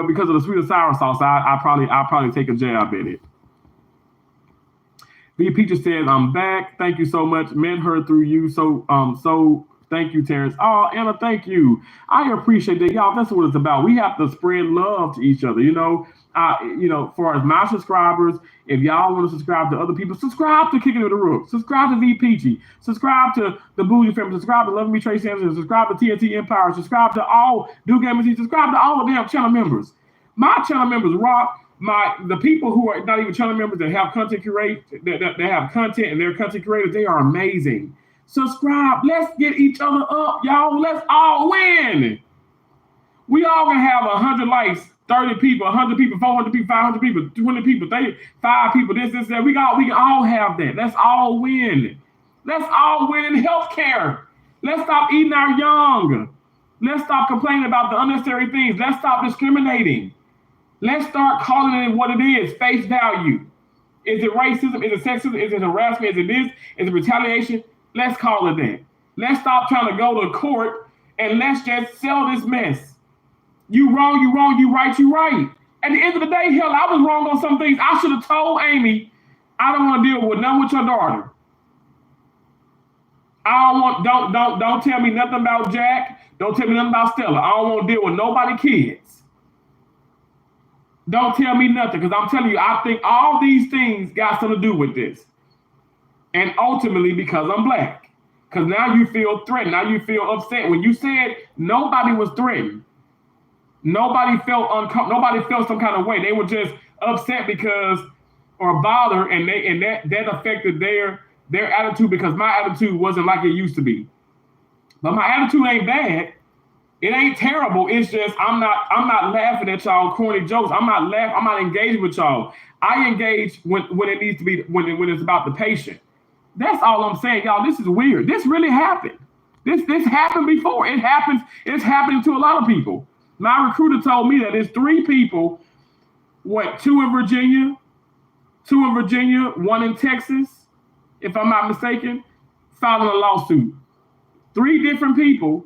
because of the sweet and sour sauce, I'll probably take a jab at it. V Peaches says, I'm back. Thank you so much. Men heard through you. So thank you, Terrence. Oh, Anna, thank you. I appreciate that. Y'all, that's what it's about. We have to spread love to each other. For as my subscribers, if y'all want to subscribe to other people, subscribe to Kicking With The Rook. Subscribe to V Peachy. Subscribe to the Bougie Family. Subscribe to Loving Me Trey Sanders. Subscribe to TNT Empire. Subscribe to all Do Gamers. Subscribe to all of them channel members. My channel members rock. The people who are not even channel members that have content that have content and they're content creators, they are amazing. Subscribe. Let's get each other up, y'all. Let's all win. We all gonna have 100 likes, 30 people, 100 people, 400 people, 500 people, 20 people, 35 people, this, that. We can all have that. Let's all win. Let's all win in healthcare. Let's stop eating our young. Let's stop complaining about the unnecessary things. Let's stop discriminating. Let's start calling it what it is, face value. Is it racism? Is it sexism? Is it harassment? Is it this? Is it retaliation? Let's call it that. Let's stop trying to go to court and let's just sell this mess. You wrong, you right. At the end of the day, hell, I was wrong on some things. I should have told Amy, I don't want to deal with nothing with your daughter. Don't tell me nothing about Jack. Don't tell me nothing about Stella. I don't want to deal with nobody kids. Don't tell me nothing, because I'm telling you, I think all these things got something to do with this. And ultimately, because I'm black. Because now you feel threatened. Now you feel upset. When you said nobody was threatened, nobody felt uncomfortable, nobody felt some kind of way. They were just upset or bothered, and that affected their attitude, because my attitude wasn't like it used to be. But my attitude ain't bad. It ain't terrible. It's just I'm not laughing at y'all corny jokes. I'm not engaging with y'all. I engage when it needs to be, when it's about the patient. That's all I'm saying, y'all. This is weird. This really happened. This happened before. It happens. It's happening to a lot of people. My recruiter told me that there's 3 people, two in Virginia, 1 in Texas, if I'm not mistaken, filing a lawsuit. 3 different people,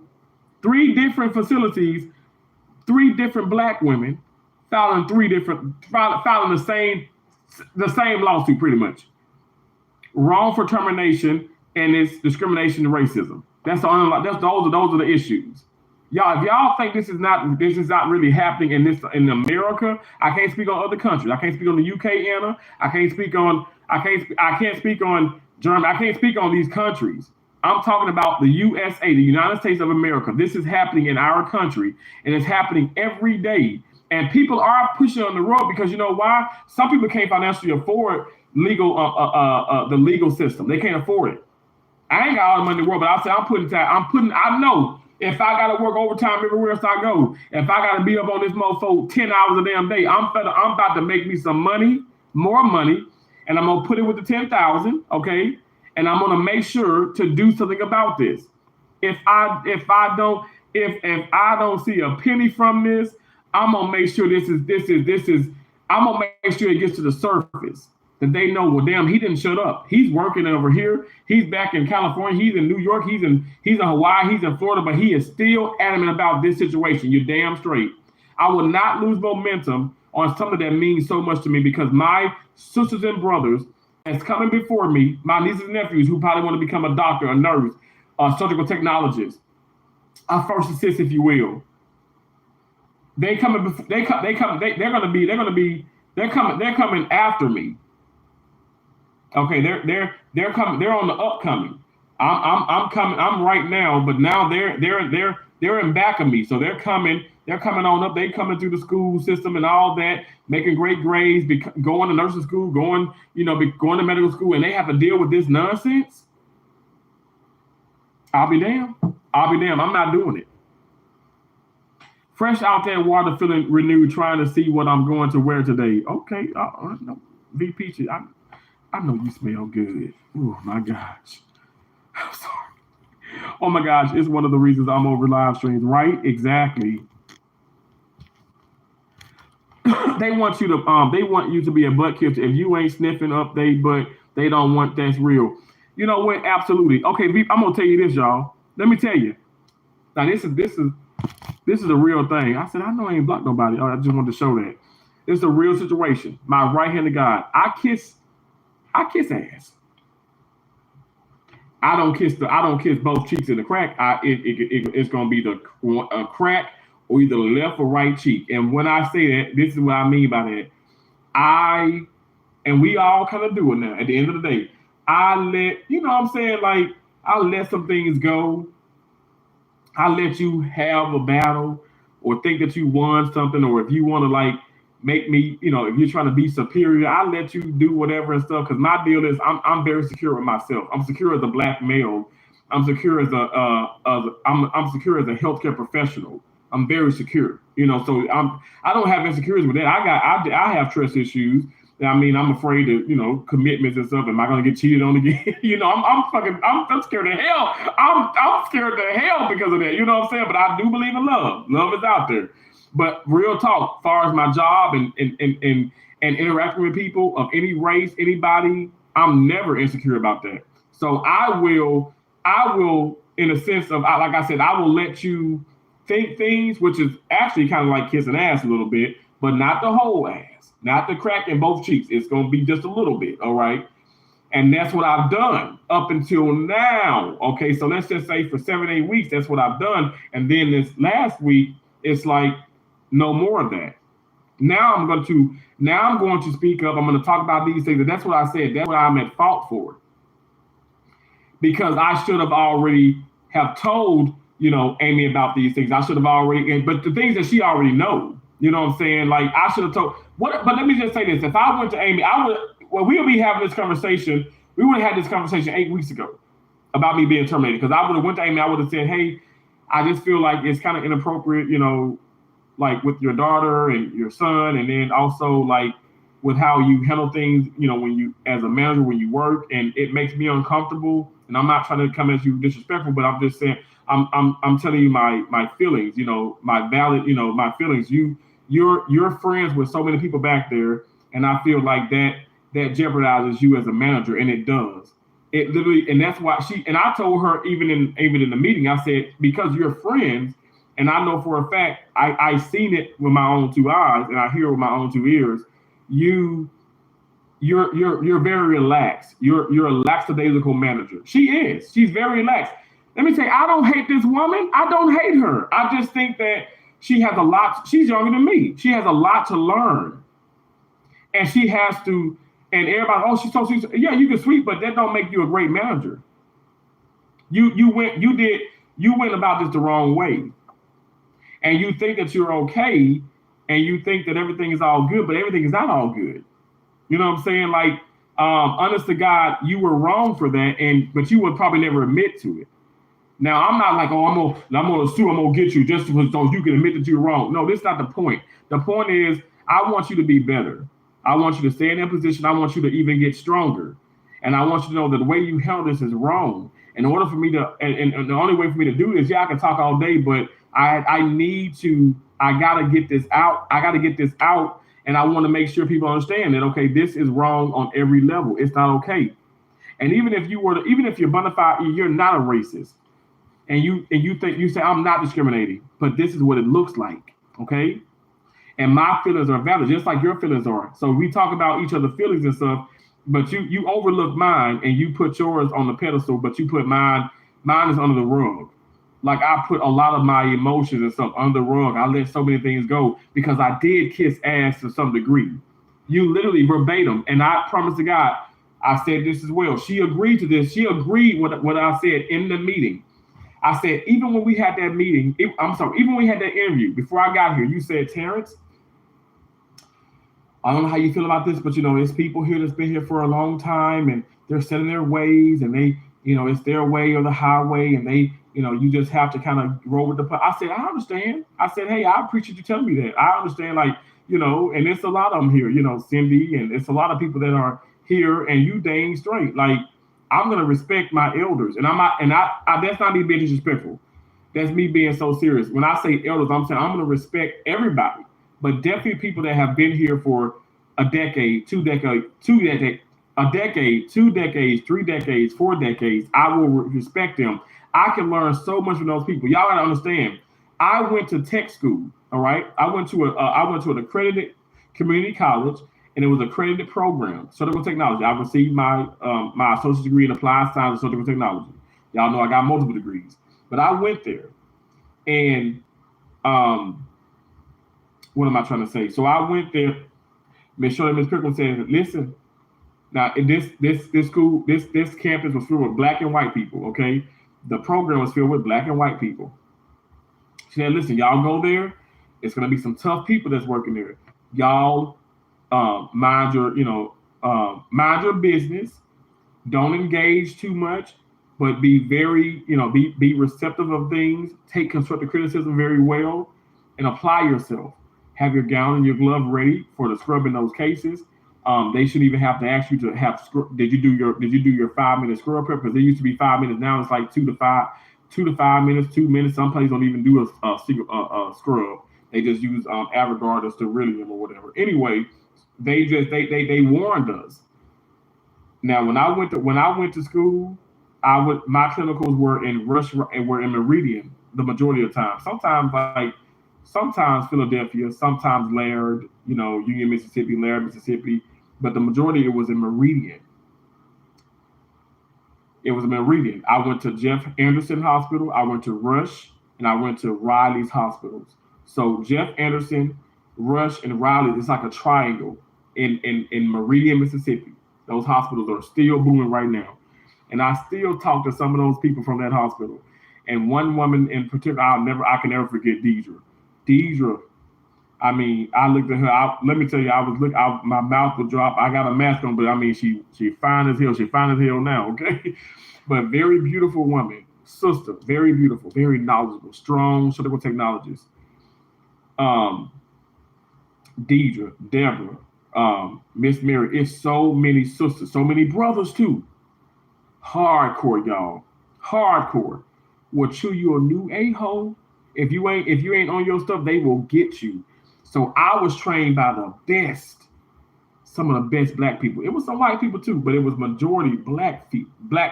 3 different facilities, 3 different black women filing the same lawsuit, pretty much. Wrongful termination, and it's discrimination and racism. Those are the issues. Y'all, if y'all think this is not really happening in America, I can't speak on other countries. I can't speak on the UK, Anna. I can't speak on Germany. I can't speak on these countries. I'm talking about the USA, the United States of America. This is happening in our country, and it's happening every day. And people are pushing on the road because you know why? Some people can't financially afford the legal system. They can't afford it. I ain't got all the money in the world, but I say I know if I got to work overtime everywhere else I go, if I got to be up on this mofo 10 hours a damn day, I'm about to make me some money, more money, and I'm going to put it with the 10,000, okay? And I'm going to make sure to do something about this. If I don't see a penny from this, I'm going to make sure I'm going to make sure it gets to the surface. That they know, well, damn, he didn't shut up. He's working over here. He's back in California. He's in New York. He's in Hawaii. He's in Florida, but he is still adamant about this situation. You're damn straight. I will not lose momentum on something that means so much to me, because my sisters and brothers that's coming before me, my nieces and nephews who probably want to become a doctor, a nurse, a surgical technologist, a first assist, if you will. They're coming after me. Okay, they're coming. They're on the upcoming. I'm coming. I'm right now, but now they're in back of me. So they're coming. They're coming on up. They coming through the school system and all that, making great grades, going to nursing school, going to medical school, and they have to deal with this nonsense. I'll be damned. I'm not doing it. Fresh out there, water, feeling renewed, trying to see what I'm going to wear today. Okay, no, V Peachy, I know you smell good. Oh my gosh. I'm sorry. Oh my gosh, it's one of the reasons I'm over live streams, right? Exactly. They want you to be a butt kisser. If you ain't sniffing up they butt, they don't want that's real. You know what? Absolutely. Okay, I'm gonna tell you this, y'all. Let me tell you. Now this is a real thing. I said I know I ain't blocked nobody. Oh, I just wanted to show that. It's a real situation. My right-handed guy. I kiss ass. I don't kiss both cheeks in the crack. It's gonna be a crack or either left or right cheek. And when I say that, this is what I mean by that. And we all kind of do it now. At the end of the day, I let some things go. I let you have a battle or think that you won something, or if you want to like make me, if you're trying to be superior, I let you do whatever and stuff. Because my deal is I'm very secure with myself. I'm secure as a black male. I'm secure as I'm secure as a healthcare professional. I'm very secure, So I don't have insecurities with that. I have trust issues. I mean, I'm afraid of commitments and stuff. Am I gonna get cheated on again? I'm scared to hell. I'm scared to hell because of that. You know what I'm saying? But I do believe in love. Love is out there. But real talk, as far as my job and interacting with people of any race, anybody, I'm never insecure about that. So I will, in a sense of, like I said, I will let you think things, which is actually kind of like kissing ass a little bit, but not the whole ass, not the crack in both cheeks. It's going to be just a little bit, all right? And that's what I've done up until now, okay? So let's just say for 7-8 weeks, that's what I've done. And then this last week, it's like, no more of that. Now I'm going to speak up. I'm going to talk about these things. And that's what I said. That's what I'm at fault for. Because I should have already have told, Amy about these things. I should have already, but the things that she already knows, you know what I'm saying? Like I should have told but let me just say this. If I went to Amy, we would be having this conversation. We would have had this conversation 8 weeks ago about me being terminated. Because I would have went to Amy, I would have said, hey, I just feel like it's kind of inappropriate, like with your daughter and your son, and then also like with how you handle things, when you as a manager, when you work, and it makes me uncomfortable. And I'm not trying to come at you disrespectful, but I'm just saying I'm telling you my feelings, my valid, my feelings. You're friends with so many people back there, and I feel like that jeopardizes you as a manager, and it does. It literally, and that's why I told her even in the meeting, I said, because you're friends, and I know for a fact, I seen it with my own two eyes, and I hear it with my own two ears. You're very relaxed. You're a lackadaisical manager. She is. She's very relaxed. Let me tell you, I don't hate this woman. I don't hate her. I just think that she has a lot. She's younger than me. She has a lot to learn, and she has to. And everybody, oh, she's so sweet. Yeah, you can sweet, but that don't make you a great manager. You went about this the wrong way. And you think that you're okay, and you think that everything is all good, but everything is not all good. You know what I'm saying? Like, honest to God, you were wrong for that, but you would probably never admit to it. Now, I'm not like, oh, I'm gonna sue, I'm gonna get you just so you can admit that you're wrong. No, that's not the point. The point is, I want you to be better. I want you to stay in that position. I want you to even get stronger, and I want you to know that the way you handle this is wrong. In order for me to, and the only way for me to do this, I can talk all day, but I gotta get this out. I gotta get this out. And I want to make sure people understand that, okay, this is wrong on every level. It's not okay. And even if you're bona fide, you're not a racist. And you say, I'm not discriminating, but this is what it looks like. Okay. And my feelings are valid, just like your feelings are. So we talk about each other's feelings and stuff, but you overlook mine and you put yours on the pedestal, but you put mine is under the rug. Like I put a lot of my emotions and stuff under the rug. I let so many things go because I did kiss ass to some degree. You literally verbatim. And I promise to God, I said this as well. She agreed to this. She agreed with what I said in the meeting. I said, even when we had that meeting, even when we had that interview, before I got here, you said, Terrence, I don't know how you feel about this, but there's people here that's been here for a long time and they're set in their ways and they, it's their way or the highway and they, you just have to kind of roll with the. I said, I understand. I said, hey, I appreciate you telling me that. I understand, like, and it's a lot of them here, Cindy, and it's a lot of people that are here, and you dang straight. Like, I'm gonna respect my elders, and I that's not me being disrespectful. That's me being so serious. When I say elders, I'm saying I'm gonna respect everybody, but definitely people that have been here for a decade, a decade, 2 decades, 3 decades, 4 decades. I will respect them. I can learn so much from those people. Y'all gotta understand. I went to tech school. All right, I went to an accredited community college, and it was an accredited program, surgical technology. I received my associate's degree in applied science and surgical technology. Y'all know I got multiple degrees, but I went there, and um, what am I trying to say? So I went there. Miss Shirley, Miss Pickle said, "Listen, now in this school, this campus was filled with black and white people. Okay, the program was filled with black and white people." She said, "Listen, y'all go there. It's gonna be some tough people that's working there. Y'all mind your, mind your business. Don't engage too much, but be very, be receptive of things. Take constructive criticism very well, and apply yourself. Have your gown and your glove ready for the scrub in those cases. They should even have to ask you to have. Did you do your 5 minute scrub prep? Because there used to be 5 minutes. Now it's like 2 to 5 minutes, 2 minutes. Some places don't even do a single scrub. They just use Avogard or Sterilium or whatever. Anyway, they warned us. Now, when I went to school, my clinicals were in Meridian the majority of the time. Sometimes Philadelphia, sometimes Laird, Union, Mississippi, Laird, Mississippi, but the majority it was in Meridian. It was in Meridian. I went to Jeff Anderson Hospital, I went to Rush, and I went to Riley's hospitals. So Jeff Anderson, Rush, and Riley, it's like a triangle in Meridian, Mississippi. Those hospitals are still booming right now. And I still talk to some of those people from that hospital. And one woman in particular, I can never forget Deidre. Deidre, I mean, I looked at her. Let me tell you, my mouth would drop. I got a mask on, but I mean, she fine as hell. She fine as hell now, okay? But very beautiful woman, sister, very beautiful, very knowledgeable, strong surgical technologist. Um, Deidre, Deborah, Miss Mary. It's so many sisters, so many brothers too. Hardcore, y'all. Hardcore. Will chew you a new a-hole. If you ain't on your stuff, they will get you. So I was trained by the best, some of the best black people. It was some white people too, but it was majority black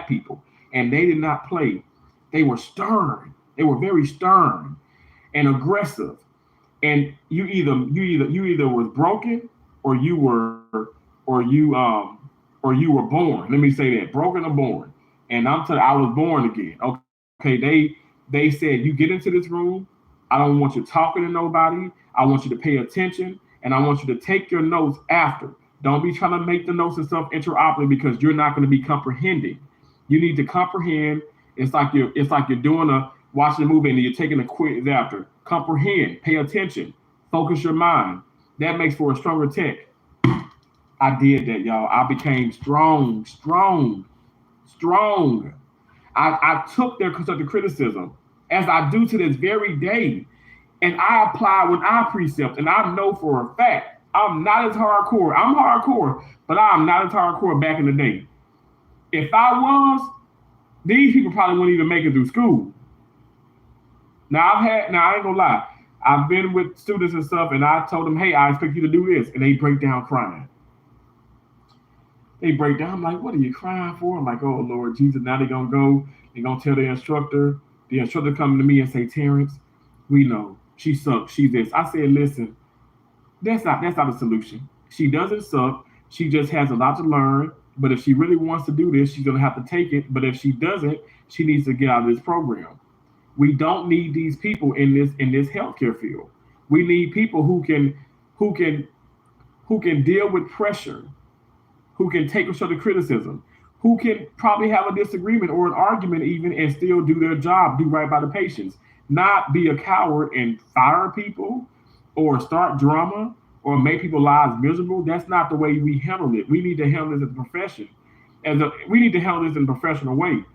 people, and they did not play. They were stern. They were very stern and aggressive. And you either was broken or you were or you were born. Let me say that, broken or born. And I'm telling you, I was born again. Okay, they said, you get into this room. I don't want you talking to nobody. I want you to pay attention, and I want you to take your notes after. Don't be trying to make the notes and stuff interoperable because you're not going to be comprehending. You need to comprehend. It's like you're watching a movie and you're taking a quiz after. Comprehend, pay attention, focus your mind. That makes for a stronger tech. I did that, y'all. I became strong. I took their constructive criticism as I do to this very day. And I apply with our precept. And I know for a fact, I'm not as hardcore. I'm hardcore, but I'm not as hardcore back in the day. If I was, these people probably wouldn't even make it through school. Now I ain't gonna lie. I've been with students and stuff, and I told them, hey, I expect you to do this. And they break down crying. They break down. I'm like, what are you crying for? I'm like, oh, Lord Jesus. Now they're going to go. They're going to tell the instructor. The instructor coming to me and say, Terrence, we know. She sucks. She's this. I said, listen, that's not a solution. She doesn't suck. She just has a lot to learn. But if she really wants to do this, she's going to have to take it. But if she doesn't, she needs to get out of this program. We don't need these people in this healthcare field. We need people who can deal with pressure, who can take constructive criticism, who can probably have a disagreement or an argument even and still do their job, do right by the patients, not be a coward and fire people or start drama or make people's lives miserable. That's not the way we handle it. We need to handle this as a profession. We need to handle this in a professional way.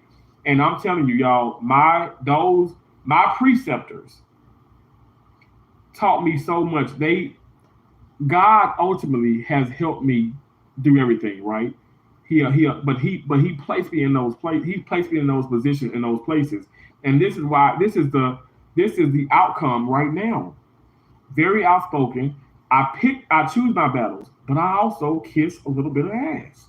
And I'm telling you, y'all, my preceptors taught me so much. God ultimately has helped me do everything, right? He placed me in those places. He placed me in those positions, in those places, and this is the outcome right now. Very outspoken. I choose my battles, but I also kiss a little bit of ass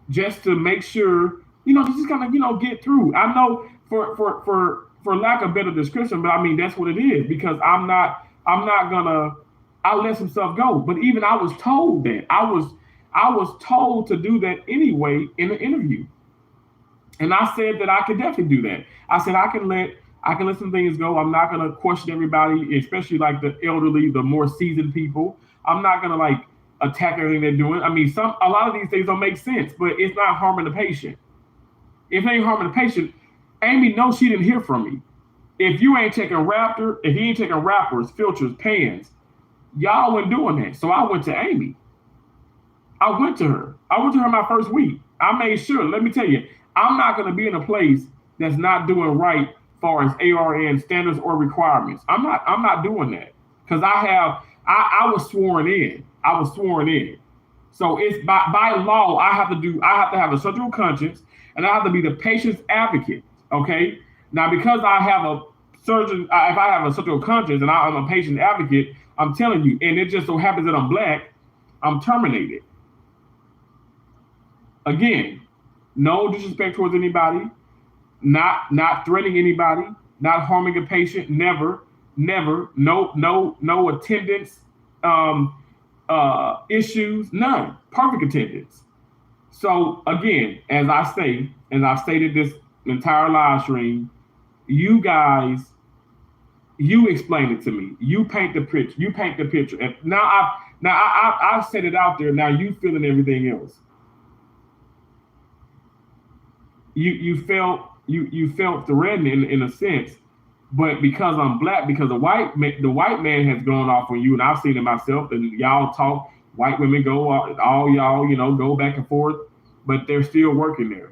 just to make sure, just kind of, get through. I know for lack of better description, but I mean that's what it is because I'm not gonna I let some stuff go. But even I was told that I was told to do that anyway in the interview. And I said that I could definitely do that. I said I can let some things go. I'm not gonna question everybody, especially like the elderly, the more seasoned people. I'm not gonna like attack everything they're doing. I mean, a lot of these things don't make sense, but it's not harming the patient. If it ain't harming the patient, Amy knows she didn't hear from me. If you ain't taking if you ain't taking wrappers, filters, pans, y'all weren't doing that. So I went to Amy. I went to her. I went to her my first week. I made sure, let me tell you, I'm not going to be in a place that's not doing right as far as ARN standards or requirements. I'm not doing that because I was sworn in. I was sworn in. So it's by law, I have to have a social conscience and I have to be the patient's advocate. Okay. Now, because I have a surgeon, if I have a social conscience and I'm a patient advocate, I'm telling you, and it just so happens that I'm Black, I'm terminated. Again, no disrespect towards anybody, not threatening anybody, not harming a patient, never, no attendance issues, none, perfect attendance. So again, as I've stated this entire live stream, you guys, you explain it to me. You paint the picture. You paint the picture. And I've said it out there. Now you feeling everything else. You felt threatened in a sense, but because I'm Black, because the white man has gone off on you, and I've seen it myself. And y'all talk, white women go all y'all go back and forth, but they're still working there.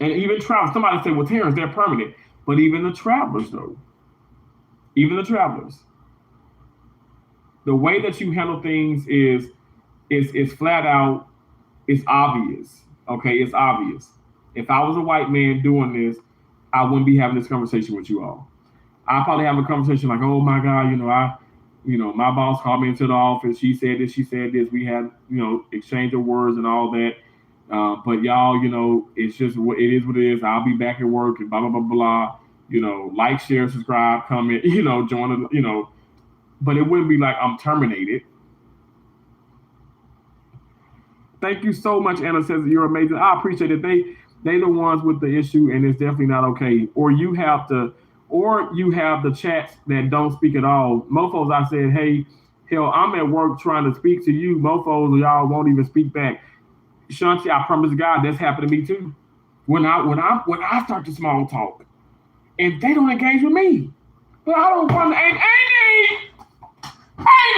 And even travel. Somebody said, "Well, Terrence, they're permanent," but even the travelers though. Even the travelers, the way that you handle things is flat out, it's obvious. Okay, it's obvious. If I was a white man doing this, I wouldn't be having this conversation with you all. I probably have a conversation like, "Oh my God, my boss called me into the office. She said this, she said this. We had, exchange of words and all that. But y'all, it's just what it is. What it is. I'll be back at work and blah blah blah blah." Like, share, subscribe, comment, join, but it wouldn't be like I'm terminated. Thank you so much. Anna says you're amazing. I appreciate it. They the ones with the issue, and it's definitely not okay. Or you have the chats that don't speak at all. Mofos, I said, hey, hell, I'm at work trying to speak to you. Mofos, y'all won't even speak back. Shanti, I promise God, that's happened to me too. When I start to small talk, and they don't engage with me. But I don't want to.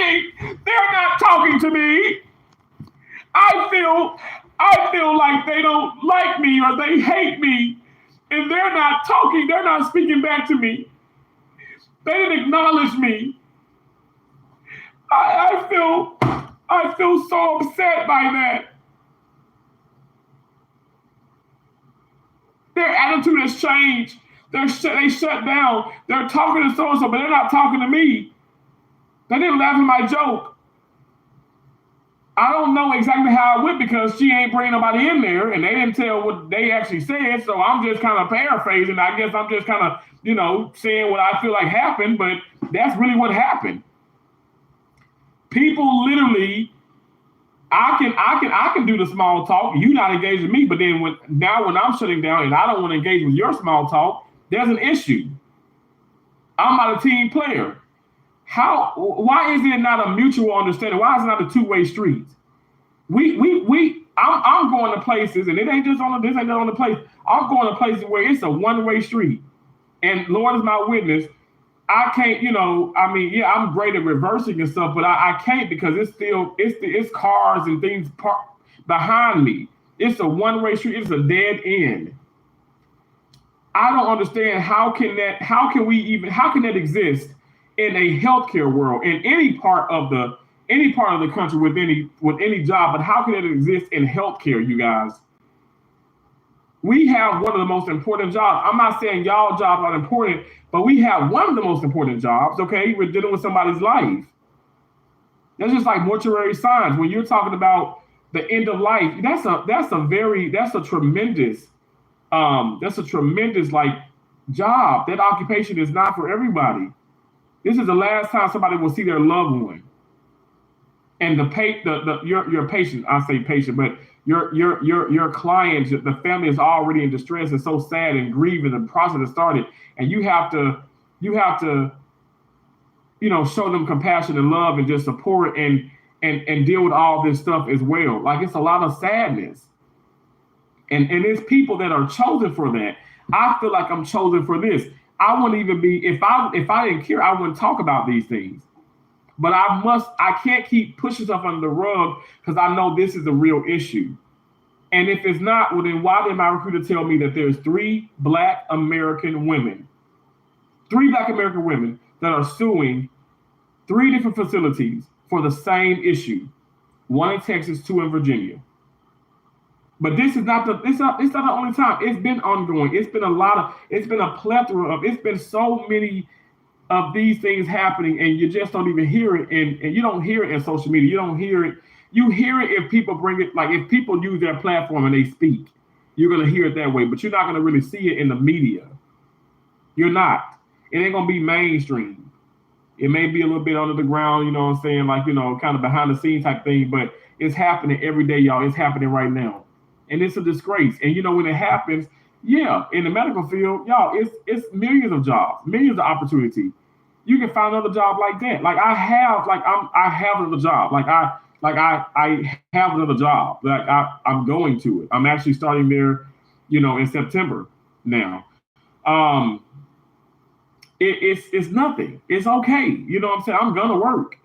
Amy, they're not talking to me. I feel like they don't like me or they hate me, and they're not talking. They're not speaking back to me. They didn't acknowledge me. I feel so upset by that. Their attitude has changed. They shut down. They're talking to so-and-so, but they're not talking to me. They didn't laugh at my joke. I don't know exactly how it went because she ain't bringing nobody in there, and they didn't tell what they actually said, so I'm just kind of paraphrasing. I guess I'm just kind of, saying what I feel like happened, but that's really what happened. People literally, I can do the small talk. You not engaged with me, but then when I'm shutting down and I don't want to engage with your small talk, there's an issue. I'm not a team player. Why is it not a mutual understanding? Why is it not a two-way street? I'm going to places, and it ain't just on this ain't on the place. I'm going to places where it's a one-way street. And Lord is my witness, I can't, I'm great at reversing and stuff, but I can't because it's cars and things behind me. It's a one-way street. It's a dead end. I don't understand how can that exist in a healthcare world, in any part of the any part of the country with any job, but how can it exist in healthcare, you guys? We have one of the most important jobs. I'm not saying y'all jobs aren't important, but we have one of the most important jobs, okay? We're dealing with somebody's life. That's just like mortuary signs. When you're talking about the end of life, that's a tremendous like job. That occupation is not for everybody. This is the last time somebody will see their loved one. And your patient, I say patient, but your client, the family is already in distress and so sad and grieving. The process has started, and you have to show them compassion and love and just support and deal with all this stuff as well. Like, it's a lot of sadness, and it's people that are chosen for that. I feel like I'm chosen for this. I wouldn't even be, if I didn't care, I wouldn't talk about these things. But I can't keep pushing stuff under the rug because I know this is a real issue. And if it's not, well, then why did my recruiter tell me that there's 3 Black American women that are suing 3 different facilities for the same issue, 1 in Texas, 2 in Virginia. But this is not the only time. It's been ongoing. It's been a plethora of, it's been so many of these things happening, and you just don't even hear it, and you don't hear it in social media. You don't hear it. You hear it if people bring it, like if people use their platform and they speak, you're gonna hear it that way, but you're not gonna really see it in the media. You're not. It ain't gonna be mainstream. It may be a little bit under the ground, you know what I'm saying, like, kind of behind the scenes type thing, but it's happening every day, y'all. It's happening right now. And it's a disgrace. And when it happens, yeah, in the medical field, y'all, it's millions of jobs, millions of opportunity. You can find another job like that. Like I have another job. I have another job. Like I'm going to it. I'm actually starting there, in September now. It's nothing. It's okay. You know what I'm saying? I'm gonna work.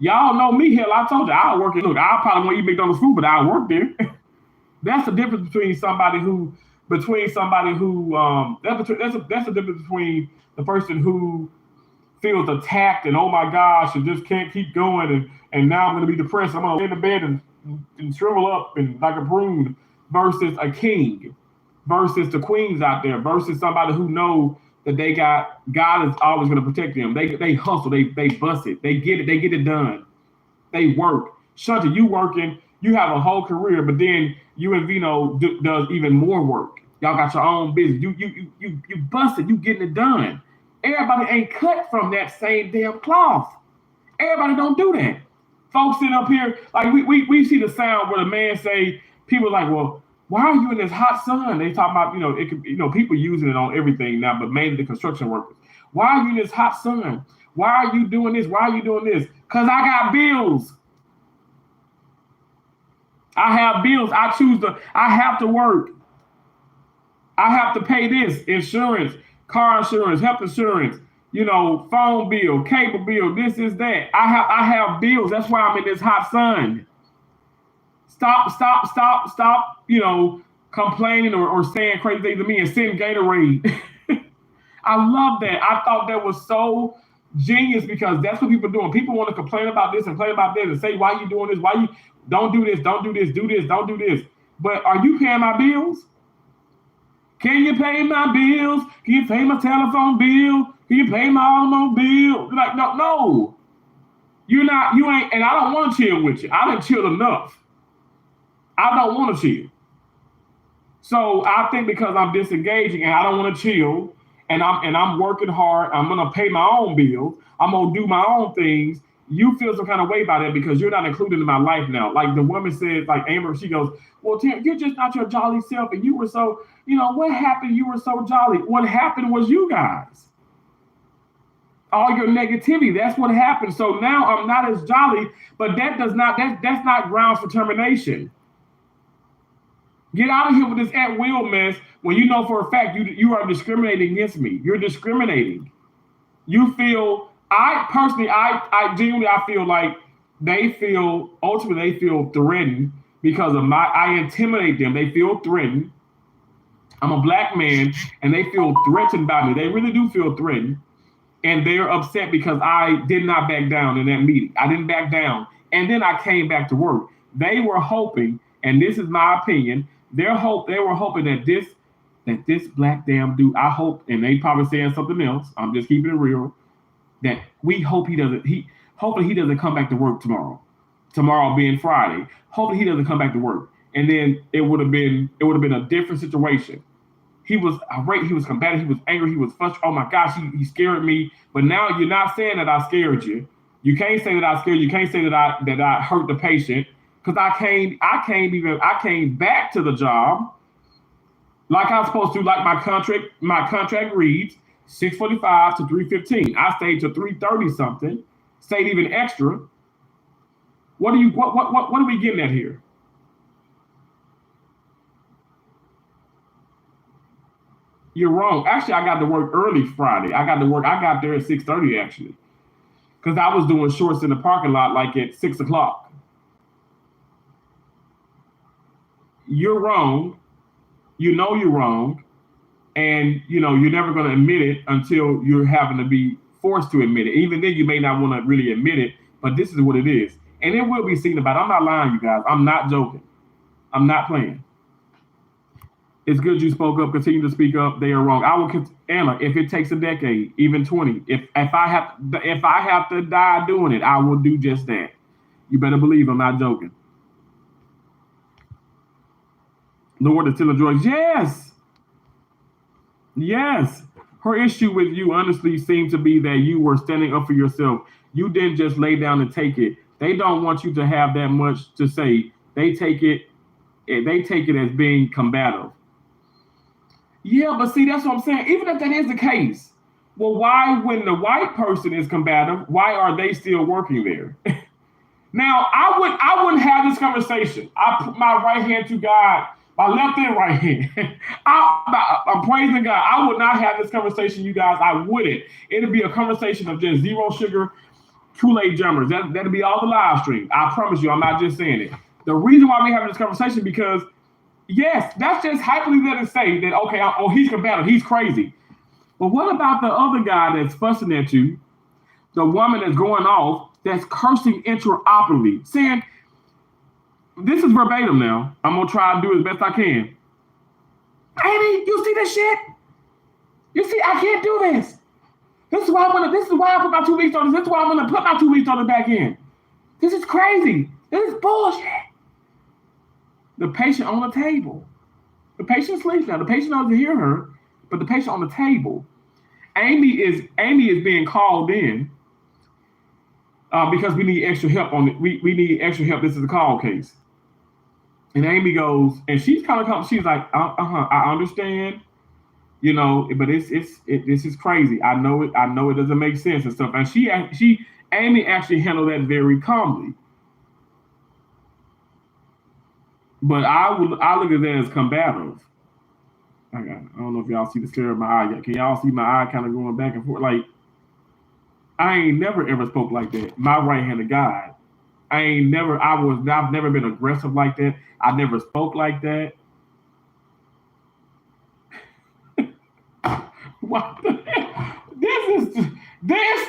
Y'all know me. Hell, I told you I'll work. Look, I probably won't eat McDonald's food, but I'll work there. That's the difference between somebody who that's the difference between the person who feels attacked and, oh my gosh, and just can't keep going, and now I'm going to be depressed. I'm going to lay in the bed and shrivel up and like a prune, versus a king, versus the queens out there, versus somebody who know that God is always going to protect them. They hustle, they bust it, they get it done, they work. Shanta, you working, you have a whole career, but then you and Vino does even more work. Y'all got your own business. You bust it, you getting it done. Everybody ain't cut from that same damn cloth. Everybody don't do that. Folks sitting up here, like we see the sound where the man say, people like, well, why are you in this hot sun? They talk about, it could, people using it on everything now, but mainly the construction workers. Why are you in this hot sun? Why are you doing this? Why are you doing this? Because I got bills. I have bills. I have to work. I have to pay this, insurance, car insurance, health insurance, phone bill, cable bill, this is that. I have bills. That's why I'm in this hot sun. Stop, complaining or saying crazy things to me and send Gatorade. I love that. I thought that was so genius because that's what people are doing. People want to complain about this and complain about that and say, why you doing this? Why you don't do this, don't do this, do this, don't do this. But are you paying my bills? Can you pay my bills? Can you pay my telephone bill? Can you pay my automobile bill? Like, no. You ain't, and I don't want to chill with you. I done chilled enough. I don't want to chill. So I think because I'm disengaging and I don't want to chill and I'm working hard, I'm gonna pay my own bills, I'm gonna do my own things. You feel some kind of way about it because you're not included in my life now. Like the woman said, like Amber, she goes, well, Tim, you're just not your jolly self. And you were so, what happened? You were so jolly. What happened was you guys. All your negativity, that's what happened. So now I'm not as jolly, but that's not grounds for termination. Get out of here with this at will mess when you know for a fact you are discriminating against me. You're discriminating. You feel, I genuinely feel like ultimately they feel threatened because of I intimidate them. They feel threatened. I'm a black man and they feel threatened by me. They really do feel threatened. And they're upset because I did not back down in that meeting. I didn't back down. and then I came back to work. They were hoping, and this is my opinion, they were hoping that this black damn dude, I hope, and they probably saying something else, I'm just keeping it real, that we hope hopefully he doesn't come back to work tomorrow being Friday. Hopefully he doesn't come back to work. And then it would have been a different situation. He was irate, he was combative, he was angry, he was frustrated. Oh my gosh, he scared me. But now you're not saying that I scared you. You can't say that I scared you. You can't say that I hurt the patient. Because I came back to the job like I was supposed to, like my contract reads, 6:45 to 3:15. I stayed to 3:30 something, stayed even extra. What are we getting at here? You're wrong. Actually, I got to work early Friday. I got there at 6:30 actually. Because I was doing shorts in the parking lot like at 6 o'clock. You're wrong. You know you're wrong. And you're never going to admit it until you're having to be forced to admit it. Even then, you may not want to really admit it, but this is what it is. And it will be seen about. I'm not lying, you guys. I'm not joking. I'm not playing. It's good you spoke up. Continue to speak up. They are wrong. I will, Anna. If it takes a decade, even 20, if I have to die doing it, I will do just that. You better believe I'm not joking. Lord is still a joy. Yes. Her issue with you honestly seemed to be that you were standing up for yourself. You didn't just lay down and take it. They don't want you to have that much to say. They take it as being combative. Yeah, but see, that's what I'm saying. Even if that is the case, well, why, when the white person is combative, why are they still working there? Now, I wouldn't have this conversation. I put my right hand to God, my left and right hand. I'm praising God. I would not have this conversation, you guys. I wouldn't. It'd be a conversation of just zero sugar Kool-Aid jumpers. That'd be all the live stream. I promise you, I'm not just saying it. The reason why we having this conversation because, yes, that's just hypothetically say that, okay, he's combative, he's crazy. But what about the other guy that's fussing at you, the woman that's going off, that's cursing intraoperably, saying, this is verbatim now, I'm going to try and do as best I can. Amy, you see this shit? You see, I can't do this. This is why I put my 2 weeks on this. This is why I'm going to put my 2 weeks on the back end. This is crazy. This is bullshit. The patient on the table. The patient sleeps now. The patient doesn't hear her, but the patient on the table. Amy is being called in because we need extra help on it. We need extra help. This is a call case. And Amy goes, and she's kind of she's like, I understand, but this is crazy. I know it doesn't make sense and stuff. And Amy actually handled that very calmly. But I look at that as combative. I don't know if y'all see the stare of my eye yet. Can y'all see my eye kind of going back and forth? Like, I ain't never ever spoke like that. My right-handed God. I've never been aggressive like that. I never spoke like that. What the heck? This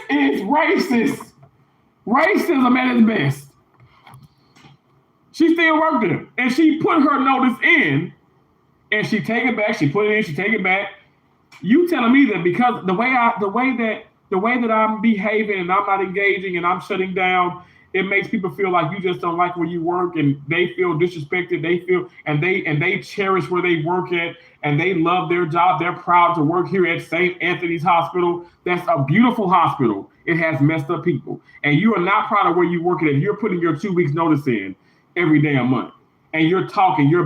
is racist. Racism at its best. She still worked there. And she put her notice in and she take it back. She put it in, she take it back. You telling me that because the way that I'm behaving and I'm not engaging and I'm shutting down, it makes people feel like you just don't like where you work and they feel disrespected. They cherish where they work at and they love their job. They're proud to work here at St. Anthony's Hospital. That's a beautiful hospital. It has messed up people. And you are not proud of where you work at. You're putting your 2 weeks notice in every damn month. And you're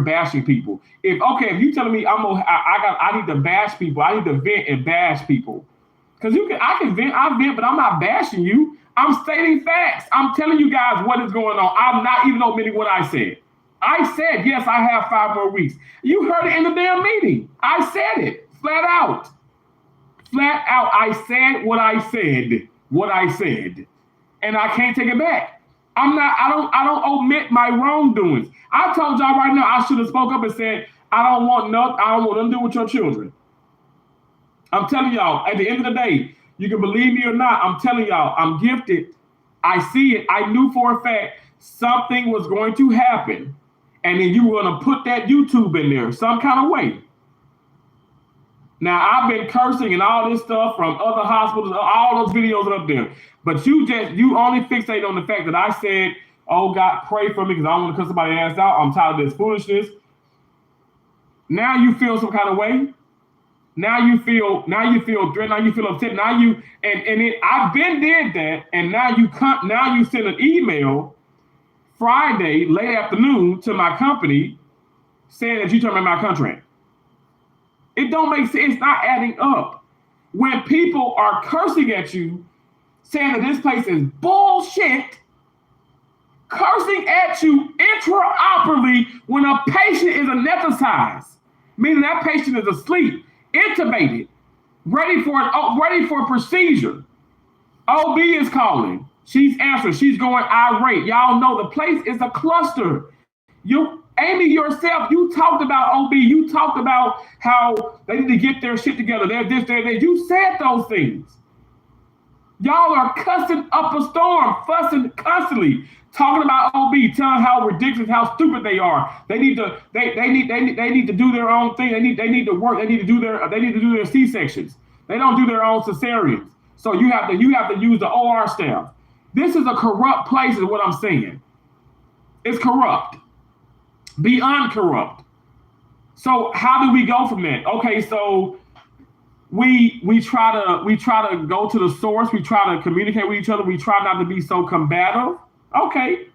bashing people. If you telling me I need to bash people, I need to vent and bash people. Because I can vent, but I'm not bashing you. I'm stating facts. I'm telling you guys what is going on. I'm not even omitting what I said. I said, yes, I have 5 more weeks. You heard it in the damn meeting. I said it flat out. Flat out, I said what I said. And I can't take it back. I don't omit my wrongdoings. I told y'all right now, I should have spoke up and said, I don't want nothing to do with your children. I'm telling y'all, at the end of the day, you can believe me or not, I'm telling y'all, I'm gifted. I see it. I knew for a fact something was going to happen, and then you were going to put that YouTube in there some kind of way. Now, I've been cursing and all this stuff from other hospitals, all those videos are up there. But you only fixate on the fact that I said, oh, God, pray for me because I don't want to cut somebody's ass out. I'm tired of this foolishness. Now you feel some kind of way. Now you feel threatened. Now you feel upset. Now you, I've been did that. And now you send an email Friday, late afternoon to my company saying that you terminated my contract. It don't make sense. It's not adding up. When people are cursing at you, saying that this place is bullshit, cursing at you intraoperatively when a patient is anesthetized, meaning that patient is asleep, intubated, ready for a procedure. OB is calling. She's answering. She's going irate. Y'all know the place is a cluster. Amy, yourself, you talked about OB. You talked about how they need to get their shit together. They're this, they're that. You said those things. Y'all are cussing up a storm, fussing constantly, talking about OB, telling how ridiculous, how stupid they are. They need to do their own thing. They need to work. They need to do their C-sections. They don't do their own cesareans. So you have to use the OR staff. This is a corrupt place, is what I'm saying. It's corrupt. Beyond corrupt. So how do we go from that? Okay, so we try to go to the source. We try to communicate with each other. We try not to be so combative. Okay,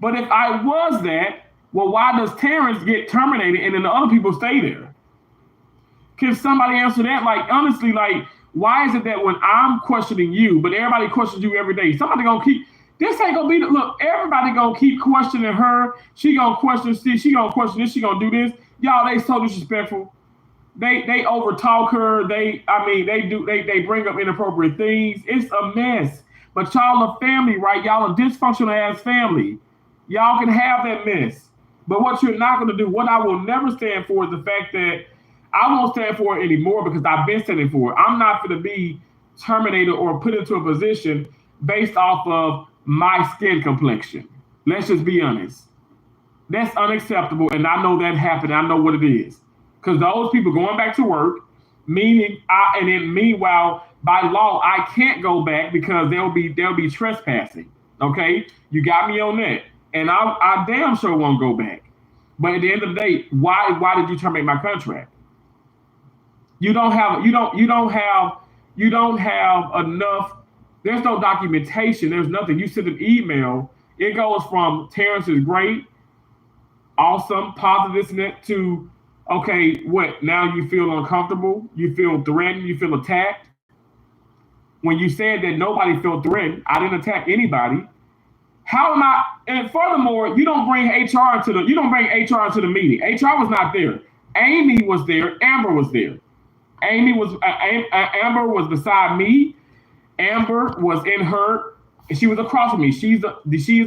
but if I was that, well, why does Terrence get terminated and then the other people stay there? Can somebody answer that? Like, honestly, like, why is it that when I'm questioning you, but everybody questions you every day, somebody gonna keep. This ain't gonna be look, everybody gonna keep questioning her. She gonna question this, she gonna question this, she gonna do this. Y'all, they so disrespectful. They overtalk her. They bring up inappropriate things. It's a mess. But y'all a family, right? Y'all a dysfunctional ass family. Y'all can have that mess. But what you're not gonna do, what I will never stand for is the fact that I won't stand for it anymore because I've been standing for it. I'm not gonna be terminated or put into a position based off of my skin complexion. Let's just be honest. That's unacceptable, and I know that happened. I know what it is. Because those people going back to work, meanwhile, by law, I can't go back because they'll be trespassing. Okay? You got me on that. And I damn sure won't go back. But at the end of the day, why did you terminate my contract? You don't have enough. There's no documentation. There's nothing. You send an email. It goes from Terrence is great, awesome, positive, to, okay, what? Now you feel uncomfortable. You feel threatened. You feel attacked. When you said that nobody felt threatened, I didn't attack anybody. How am I? And furthermore, you don't bring HR into the meeting. HR was not there. Amy was there. Amber was there. Amber was beside me. Amber was in her. She was across from me. She is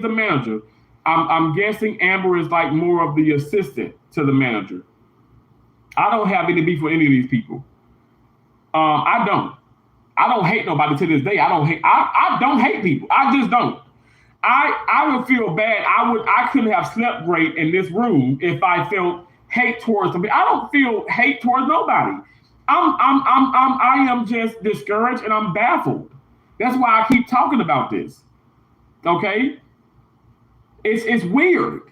the manager. I'm guessing Amber is like more of the assistant to the manager. I don't have any beef with any of these people. I don't hate nobody to this day. I don't hate people. I just don't. I would feel bad. I couldn't have slept great in this room if I felt hate towards somebody. I don't feel hate towards nobody. I am just discouraged and I'm baffled. That's why I keep talking about this. Okay? It's weird.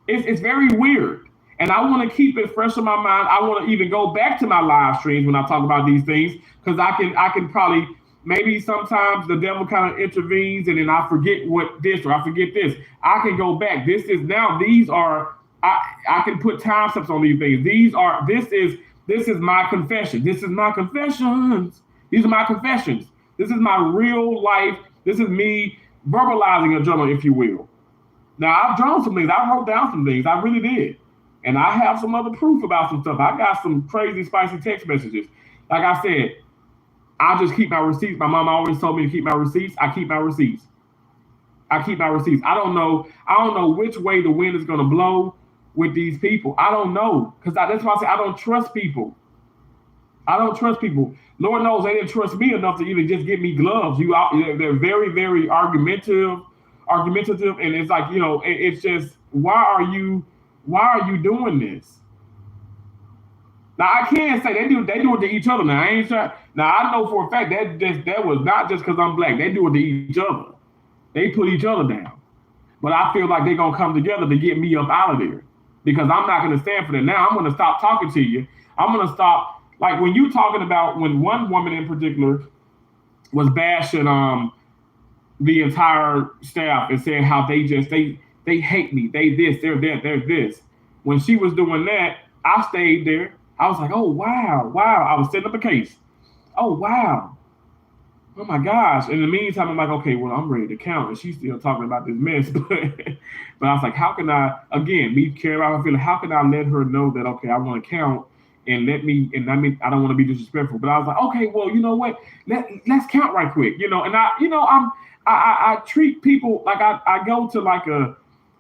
It's very weird. And I want to keep it fresh in my mind. I want to even go back to my live streams when I talk about these things, because I can probably, maybe sometimes the devil kind of intervenes and then I forget what this or I forget this. I can go back. These are, I can put time steps on these things. This is my confession. This is my confessions. These are my confessions. This is my real life. This is me verbalizing a journal, if you will. Now, I've drawn some things. I wrote down some things. I really did. And I have some other proof about some stuff. I got some crazy, spicy text messages. Like I said, I just keep my receipts. My mom always told me to keep my receipts. I keep my receipts. I don't know which way the wind is going to blow with these people. I don't know. Because that's why I say I don't trust people. Lord knows they didn't trust me enough to even just give me gloves. They're very, very argumentative. argumentative, and it's like, it's just, why are you doing this? Now I can't say they do it to each other. Now I ain't trying. Now I know for a fact that was not just because I'm black. They do it to each other. They put each other down. But I feel like they're gonna come together to get me up out of there, because I'm not gonna stand for that. Now I'm gonna stop talking to you. I'm gonna stop, like when you talking about, when one woman in particular was bashing the entire staff and saying how they hate me. They this, they're that, they're this. When she was doing that, I stayed there. I was like, oh wow. I was setting up a case. Oh wow. Oh my gosh. In the meantime, I'm like, okay, well, I'm ready to count. And she's still talking about this mess. But I was like, how can I, again, me care about her feeling, how can I let her know that, okay, I want to count, and I mean, I don't want to be disrespectful, but I was like, okay, well, you know what? Let's count right quick, and I treat people like I go to like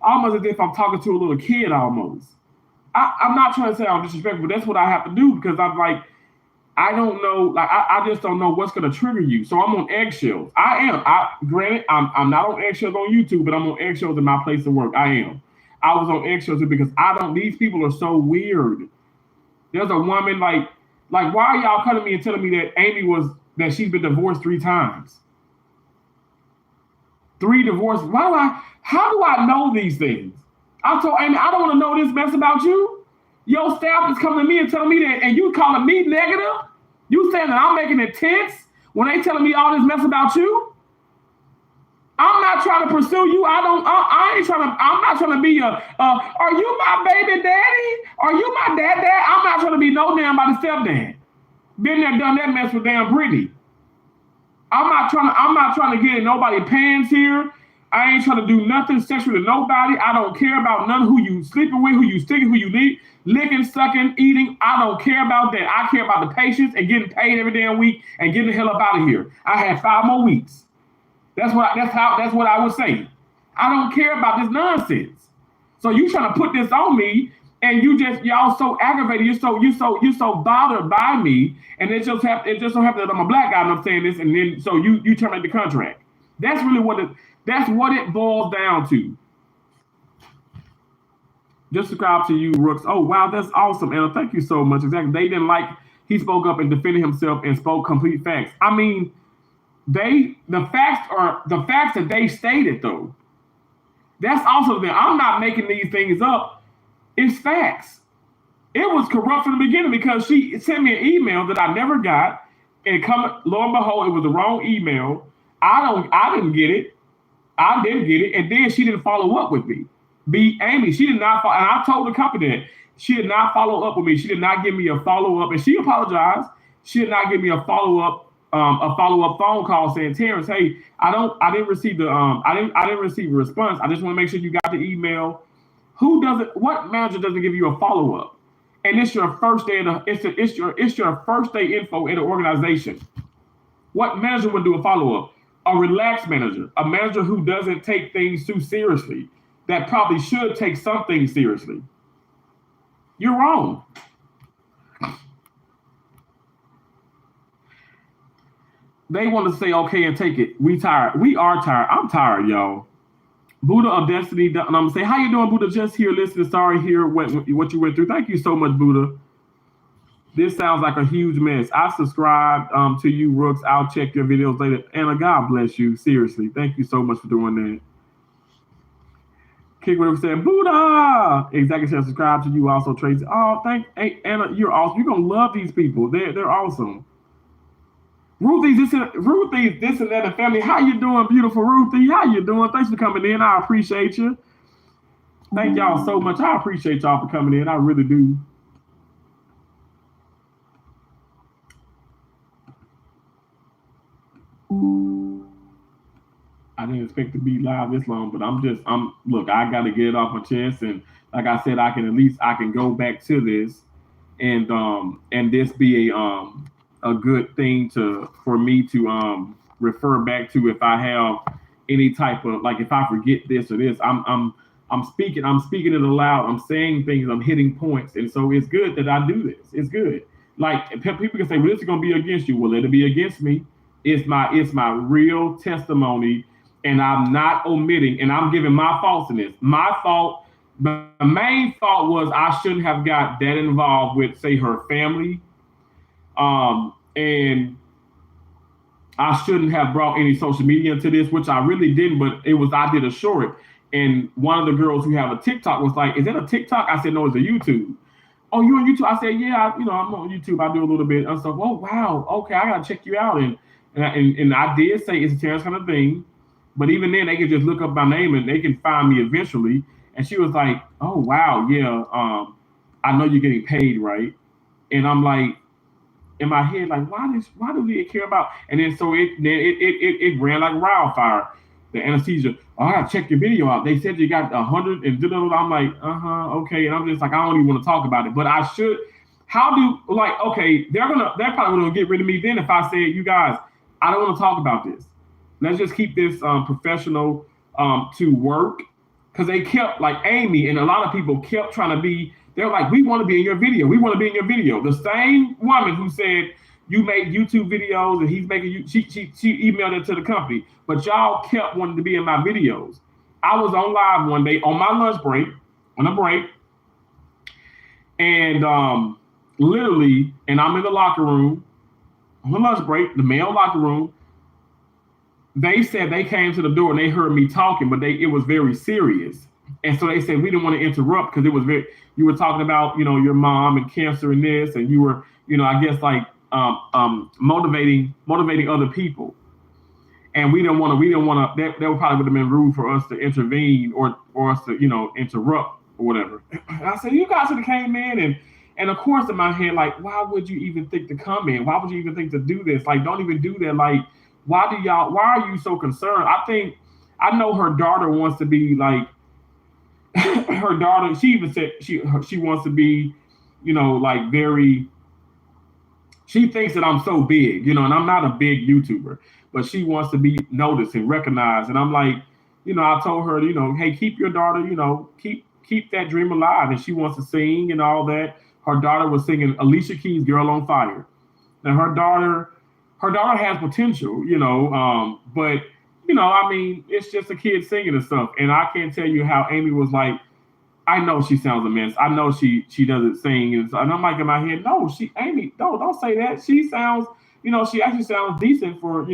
almost as if I'm talking to a little kid almost. I'm not trying to say I'm disrespectful, but that's what I have to do, because I'm like, I don't know, like I just don't know what's gonna trigger you. So I'm on eggshells. Granted, I'm not on eggshells on YouTube, but I'm on eggshells in my place of work. I am. I was on eggshells because these people are so weird. There's a woman like why are y'all coming to me and telling me that she's been divorced 3 times? 3 divorces. How do I know these things? I told Amy, I don't want to know this mess about you. Your staff is coming to me and telling me that, and you calling me negative? You saying that I'm making it tense when they telling me all this mess about you? I'm not trying to pursue you. I'm not trying to be are you my baby daddy? Are you my dad? I'm not trying to be no damn by the stepdad. Been there, done that mess with damn Brittany. I'm not trying to get in nobody's pants here. I ain't trying to do nothing sexual to nobody. I don't care about none of who you sleeping with, who you sticking, who you need, licking, sucking, eating. I don't care about that. I care about the patients and getting paid every damn week and getting the hell up out of here. I had 5 more weeks. That's what I would say. I don't care about this nonsense. So you trying to put this on me, and y'all so aggravated. You're so bothered by me, and it just so happens that I'm a black guy and I'm saying this, and then so you terminate the contract. That's really what it boils down to. Just subscribe to you, Rooks. Oh wow, that's awesome, Anna. Thank you so much. Exactly. They didn't like he spoke up and defended himself and spoke complete facts. I mean, the facts that they stated though. That's also the thing. I'm not making these things up. It's facts. It was corrupt from the beginning because she sent me an email that I never got, and lo and behold, it was the wrong email. I didn't get it. I didn't get it, and then she didn't follow up with me. Amy, she did not follow, and I told the company that she did not follow up with me. She did not give me a follow up, and she apologized. She did not give me a follow up phone call saying, Terrence, hey, I didn't receive a response. I just want to make sure you got the email. What manager doesn't give you a follow up? And it's your first day it's your first day info in the organization. What manager would do a follow up? A relaxed manager, a manager who doesn't take things too seriously, that probably should take some things seriously. You're wrong. They want to say okay and take it. We tired. We are tired. I'm tired, y'all. Buddha of Destiny, and I'm gonna say, how you doing, Buddha? Just here listening. Sorry, hear what you went through. Thank you so much, Buddha. This sounds like a huge mess. I subscribe to you, Rooks. I'll check your videos later. Anna, God bless you. Seriously, thank you so much for doing that. Kick whatever said, Buddha. Exactly said subscribe to you also, Tracy. Oh, hey, Anna, you're awesome. You're gonna love these people. They're awesome. Ruthie, this and that, and family. How you doing, beautiful Ruthie? How you doing? Thanks for coming in. I appreciate you. Thank y'all so much. I appreciate y'all for coming in. I really do. I didn't expect to be live this long, but look, I got to get it off my chest. And like I said, I can go back to this and this be a good thing for me to refer back to if I have any type of, like, if I forget this or this, I'm speaking it aloud. I'm saying things, I'm hitting points. And so it's good that I do this. It's good. Like, people can say, well, this is going to be against you. Well, let it be against me. It's my real testimony. and I'm not omitting, and I'm giving my faults in this. My fault, the main fault was I shouldn't have got that involved with, say, her family. And I shouldn't have brought any social media into this, which I really didn't, but I did a short. And one of the girls who have a TikTok was like, "Is that a TikTok?" I said, "No, it's a YouTube." "Oh, you on YouTube?" I said, "Yeah, I'm on YouTube. I do a little bit." I was like, "Oh, wow. Okay, I gotta check you out." And I did say it's a Terrence kind of thing, but even then they could just look up my name and they can find me eventually. And she was like, "Oh, wow, yeah. I know you're getting paid, right?" And I'm like, in my head, like, why do we care about? And then so it ran like wildfire. The anesthesia, "Oh, I gotta check your video out. They said you got 100 and I'm like, okay. And I'm just like, I don't even want to talk about it, but I should. How do, like, okay, they're probably gonna get rid of me then if I say, "You guys, I don't want to talk about this. Let's just keep this professional to work," because they kept, like, Amy and a lot of people kept trying to be. They're like, "We want to be in your video. We want to be in your video." The same woman who said you make YouTube videos and he's making you, she emailed it to the company, but y'all kept wanting to be in my videos. I was on live one day on my lunch break, and literally, and I'm in the locker room on the lunch break, the male locker room. They said they came to the door and they heard me talking, but it was very serious. And so they said we didn't want to interrupt because it was you were talking about, your mom and cancer and this, and you were, I guess, like motivating other people. And we didn't want to, that probably would have been rude for us to intervene or us to, interrupt or whatever. And I said, "You guys should have came in." And of course in my head, like, why would you even think to come in? Why would you even think to do this? Like, don't even do that. Like, why are you so concerned? I know her daughter wants to be like, her daughter, she even said she wants to be, like, very, she thinks that I'm so big, and I'm not a big YouTuber, but she wants to be noticed and recognized. And I'm like, I told her, hey, keep your daughter, keep that dream alive. And she wants to sing and all that. Her daughter was singing Alicia Keys' "Girl on Fire." Now her daughter has potential, but I mean, it's just a kid singing and stuff. And I can't tell you how Amy was like, "I know she sounds a mess. I know she doesn't sing." And I'm like in my head, "No, Amy, don't say that. She sounds, she actually sounds decent for,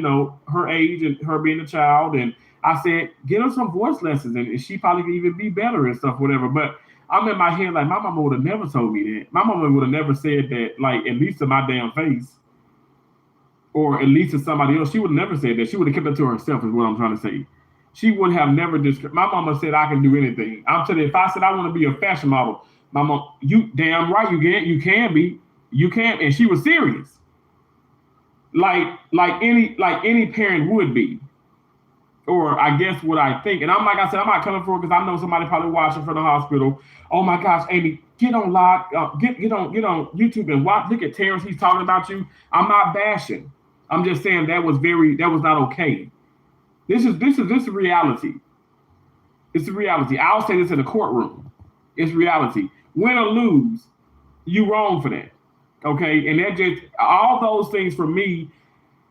her age and her being a child." And I said, "Get her some voice lessons and she probably could even be better and stuff, whatever." But I'm in my head like, my mama would have never told me that. My mama would have never said that, like, at least to my damn face. Or at least to somebody else. She would have never said that. She would have kept it to herself, is what I'm trying to say. She would have never my mama said I can do anything. I'm telling you, if I said I want to be a fashion model, my mom, "You damn right you can be. You can." And she was serious. Like any parent would be. Or I guess what I think. And I'm like I said, I'm not coming for it because I know somebody probably watching from the hospital. "Oh my gosh, Amy, get on live, get on YouTube and watch. Look at Terrence, he's talking about you." I'm not bashing. I'm just saying that was not okay. This is reality. It's a reality. I'll say this in the courtroom. It's reality. Win or lose, you wrong for that. Okay? And that just, all those things for me,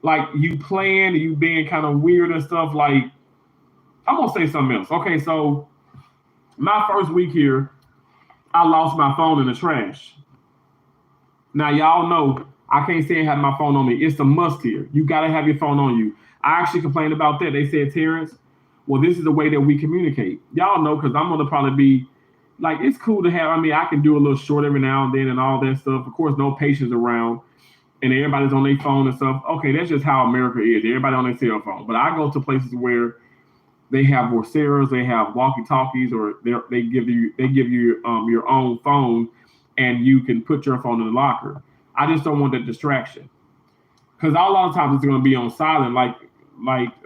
like you playing and you being kind of weird and stuff, like, I'm gonna say something else. Okay, so my first week here, I lost my phone in the trash. Now y'all know I can't say I have my phone on me. It's a must here. You gotta have your phone on you. I actually complained about that. They said, "Terrence, well, this is the way that we communicate." Y'all know, because I'm gonna probably be like, it's cool to have, I can do a little short every now and then and all that stuff. Of course, no patience around. And everybody's on their phone and stuff. Okay, that's just how America is. Everybody on their cell phone. But I go to places where they have Vorceras, they have walkie-talkies, or they give you your own phone, and you can put your phone in the locker. I just don't want that distraction, because a lot of times it's going to be on silent. Like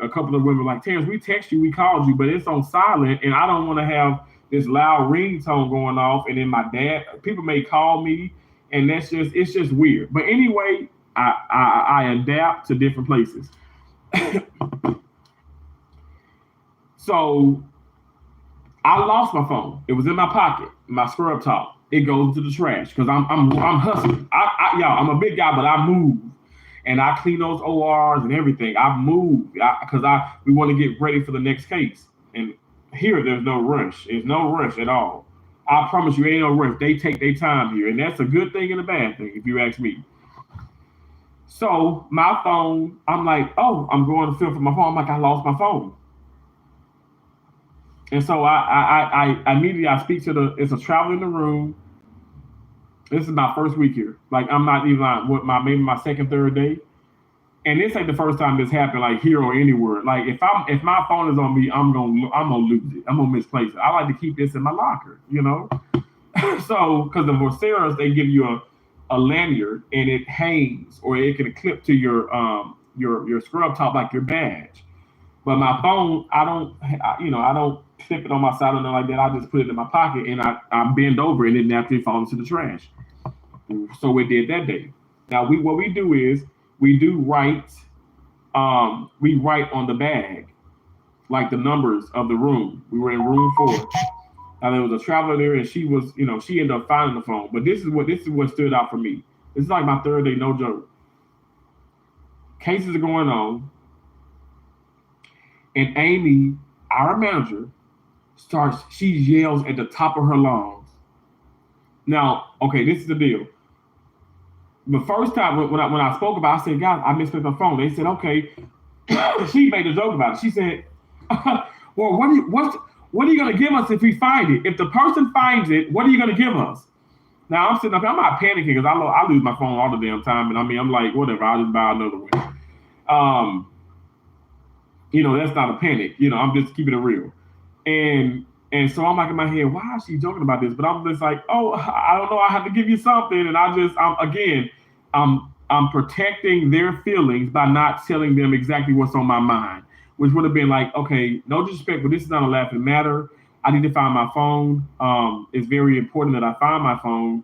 a couple of women like, "Terrence, we text you, we called you, but it's on silent, and I don't want to have this loud ringtone going off, and then people may call me." And it's just weird. But anyway, I adapt to different places. So I lost my phone. It was in my pocket, my scrub top. It goes into the trash because I'm hustling. Y'all, I'm a big guy, but I move. and I clean those ORs and everything. I move because we want to get ready for the next case. And here, there's no rush. There's no rush at all. I promise you, ain't no rush. They take their time here, and that's a good thing and a bad thing, if you ask me. So my phone, I'm like, oh, I'm going to fill for my phone. I'm like, I lost my phone. And so I immediately I speak to it's a traveler in the room. This is my first week here. Like I'm not even on maybe my second, third day. And this ain't the first time this happened, like here or anywhere. Like if my phone is on me, I'm gonna lose it. I'm gonna misplace it. I like to keep this in my locker, you know. So because the Vorceras, they give you a lanyard and it hangs or it can clip to your scrub top like your badge. But my phone, I don't clip it on my side or nothing like that. I just put it in my pocket and I bend over and it naturally falls into the trash. So we did that day. Now what we do is we write on the bag like the numbers of the room. We were in room 4. Now there was a traveler there and she was, she ended up finding the phone. But this is what stood out for me. This is like my third day, no joke. Cases are going on. And Amy, our manager, she yells at the top of her lungs. Now, okay, this is the deal. The first time when I spoke about it, I said, guys, I misplaced my phone. They said, okay. She made a joke about it. She said, well, what are you going to give us if we find it? If the person finds it, what are you going to give us? Now, I'm sitting up here, I'm not panicking because I lose my phone all the damn time. And I'm like, whatever, I'll just buy another one. That's not a panic. I'm just keeping it real. And so I'm like in my head, why is she joking about this? But I'm just like, oh, I don't know. I have to give you something. And I'm protecting their feelings by not telling them exactly what's on my mind, which would have been like, okay, no disrespect, but this is not a laughing matter. I need to find my phone. It's very important that I find my phone.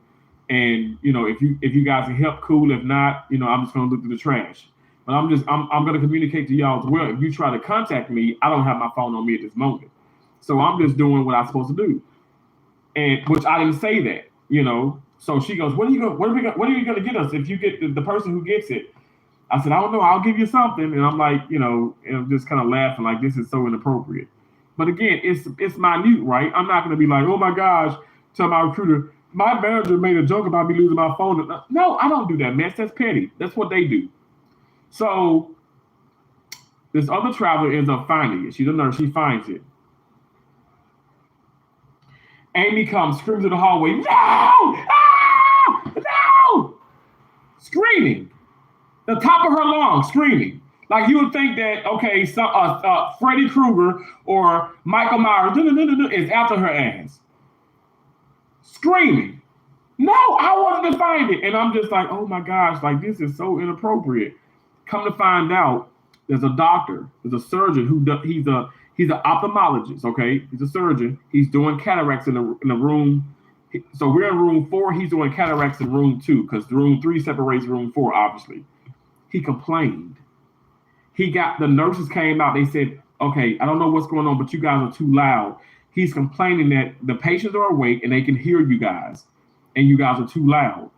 And, if you guys can help, cool. If not, I'm just going to look through the trash. But I'm going to communicate to y'all as well. If you try to contact me, I don't have my phone on me at this moment. So I'm just doing what I'm supposed to do. And which I didn't say that, So she goes, what are you going to get us if you get the person who gets it? I said, I don't know. I'll give you something. And I'm like, and I'm just kind of laughing like this is so inappropriate. But again, it's minute, right? I'm not going to be like, oh my gosh, tell my recruiter, my manager made a joke about me losing my phone. No, I don't do that, man. That's petty. That's what they do. So this other traveler ends up finding it. She's a nurse. She finds it. Amy comes, screams in the hallway, no! Ah! No! Screaming. The top of her lungs, screaming. Like you would think that, okay, Freddy Krueger or Michael Myers is after her ass. Screaming. No, I wanted to find it. And I'm just like, oh my gosh, like this is so inappropriate. Come to find out, there's a doctor, there's a surgeon he's an ophthalmologist, okay? He's a surgeon. He's doing cataracts in the room. So we're in room 4. He's doing cataracts in room 2 because room 3 separates room 4, obviously. He complained. The nurses came out. They said, okay, I don't know what's going on, but you guys are too loud. He's complaining that the patients are awake and they can hear you guys, and you guys are too loud.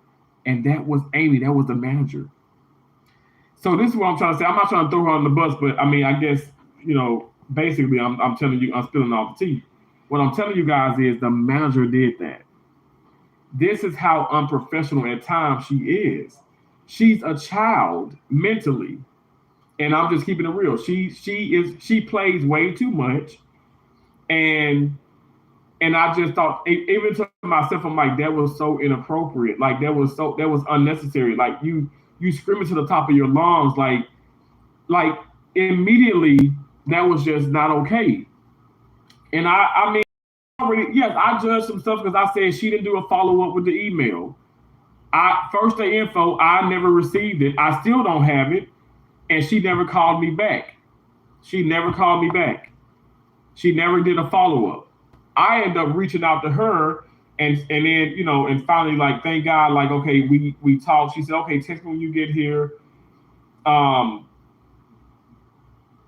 And that was Amy. That was the manager. So this is what I'm trying to say. I'm not trying to throw her on the bus, but I guess, basically, I'm telling you, I'm spilling off the tea. What I'm telling you guys is the manager did that. This is how unprofessional at times she is. She's a child mentally, and I'm just keeping it real. She plays way too much, and I just thought, even to myself, I'm like, that was so inappropriate. Like that was unnecessary. Like you screaming to the top of your lungs, like immediately. That was just not okay. And I judged some stuff because I said she didn't do a follow-up with the email. First day info, I never received it. I still don't have it. And she never called me back. She never did a follow-up. I ended up reaching out to her and then, and finally, like, thank God, like, okay, we talked. She said, okay, text me when you get here.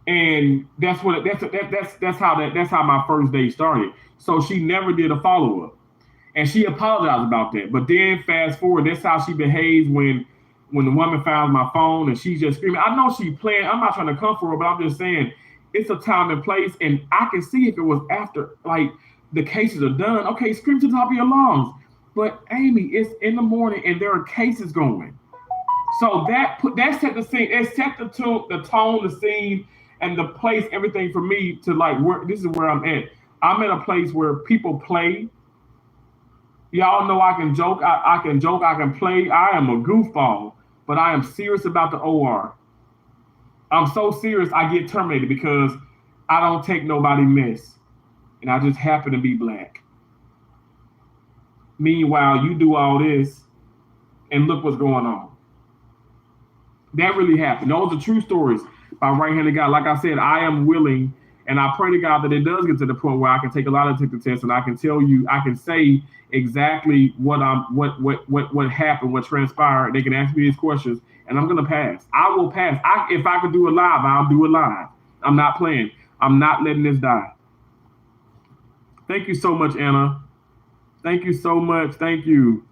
And that's how my first day started. So she never did a follow-up. And she apologized about that. But then fast forward, that's how she behaves when when the woman finds my phone and she's just screaming, I know she's playing. I'm not trying to comfort her, but I'm just saying it's a time and place. And I can see if it was after, like, the cases are done. Okay, scream to the top of your lungs. But Amy, it's in the morning and there are cases going. So that set the scene. It set the tone, the scene, and the place, everything for me to like where this is where I'm at. I'm at a place where people play. Y'all know I can joke. I can joke. I can play. I am a goofball, but I am serious about the OR. I'm so serious I get terminated because I don't take nobody mess, and I just happen to be black. Meanwhile, you do all this, and look what's going on. That really happened. Those are true stories by right-handed God. Like I said, I am willing, and I pray to God that it does get to the point where I can take a lot of the tests, and I can tell you, I can say exactly what happened, what transpired. They can ask me these questions, and I'm gonna pass. I will pass. If I could do it live, I'll do it live. I'm not playing. I'm not letting this die. Thank you so much, Anna. Thank you so much. Thank you.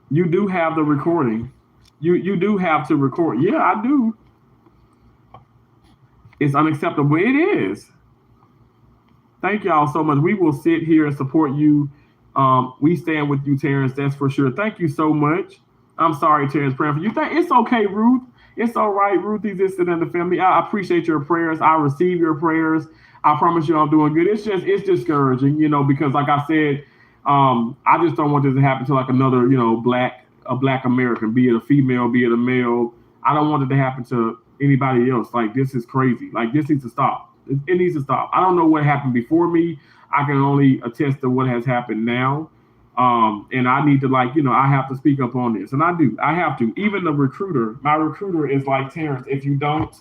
You do have the recording. You do have to record. Yeah, I do. It's unacceptable. It is. Thank y'all so much. We will sit here and support you. We stand with you, Terrence. That's for sure. Thank you so much. I'm sorry, Terrence, praying for you. It's okay, Ruth. It's all right. Ruth existed in the family. I appreciate your prayers. I receive your prayers. I promise you I'm doing good. It's discouraging, because like I said, I just don't want this to happen to like another, a black American, be it a female, be it a male. I don't want it to happen to anybody else. Like, this is crazy. Like, this needs to stop. It needs to stop. I don't know what happened before me. I can only attest to what has happened now. And I need to I have to speak up on this. And I do. I have to. Even my recruiter is like, Terrence, if you don't,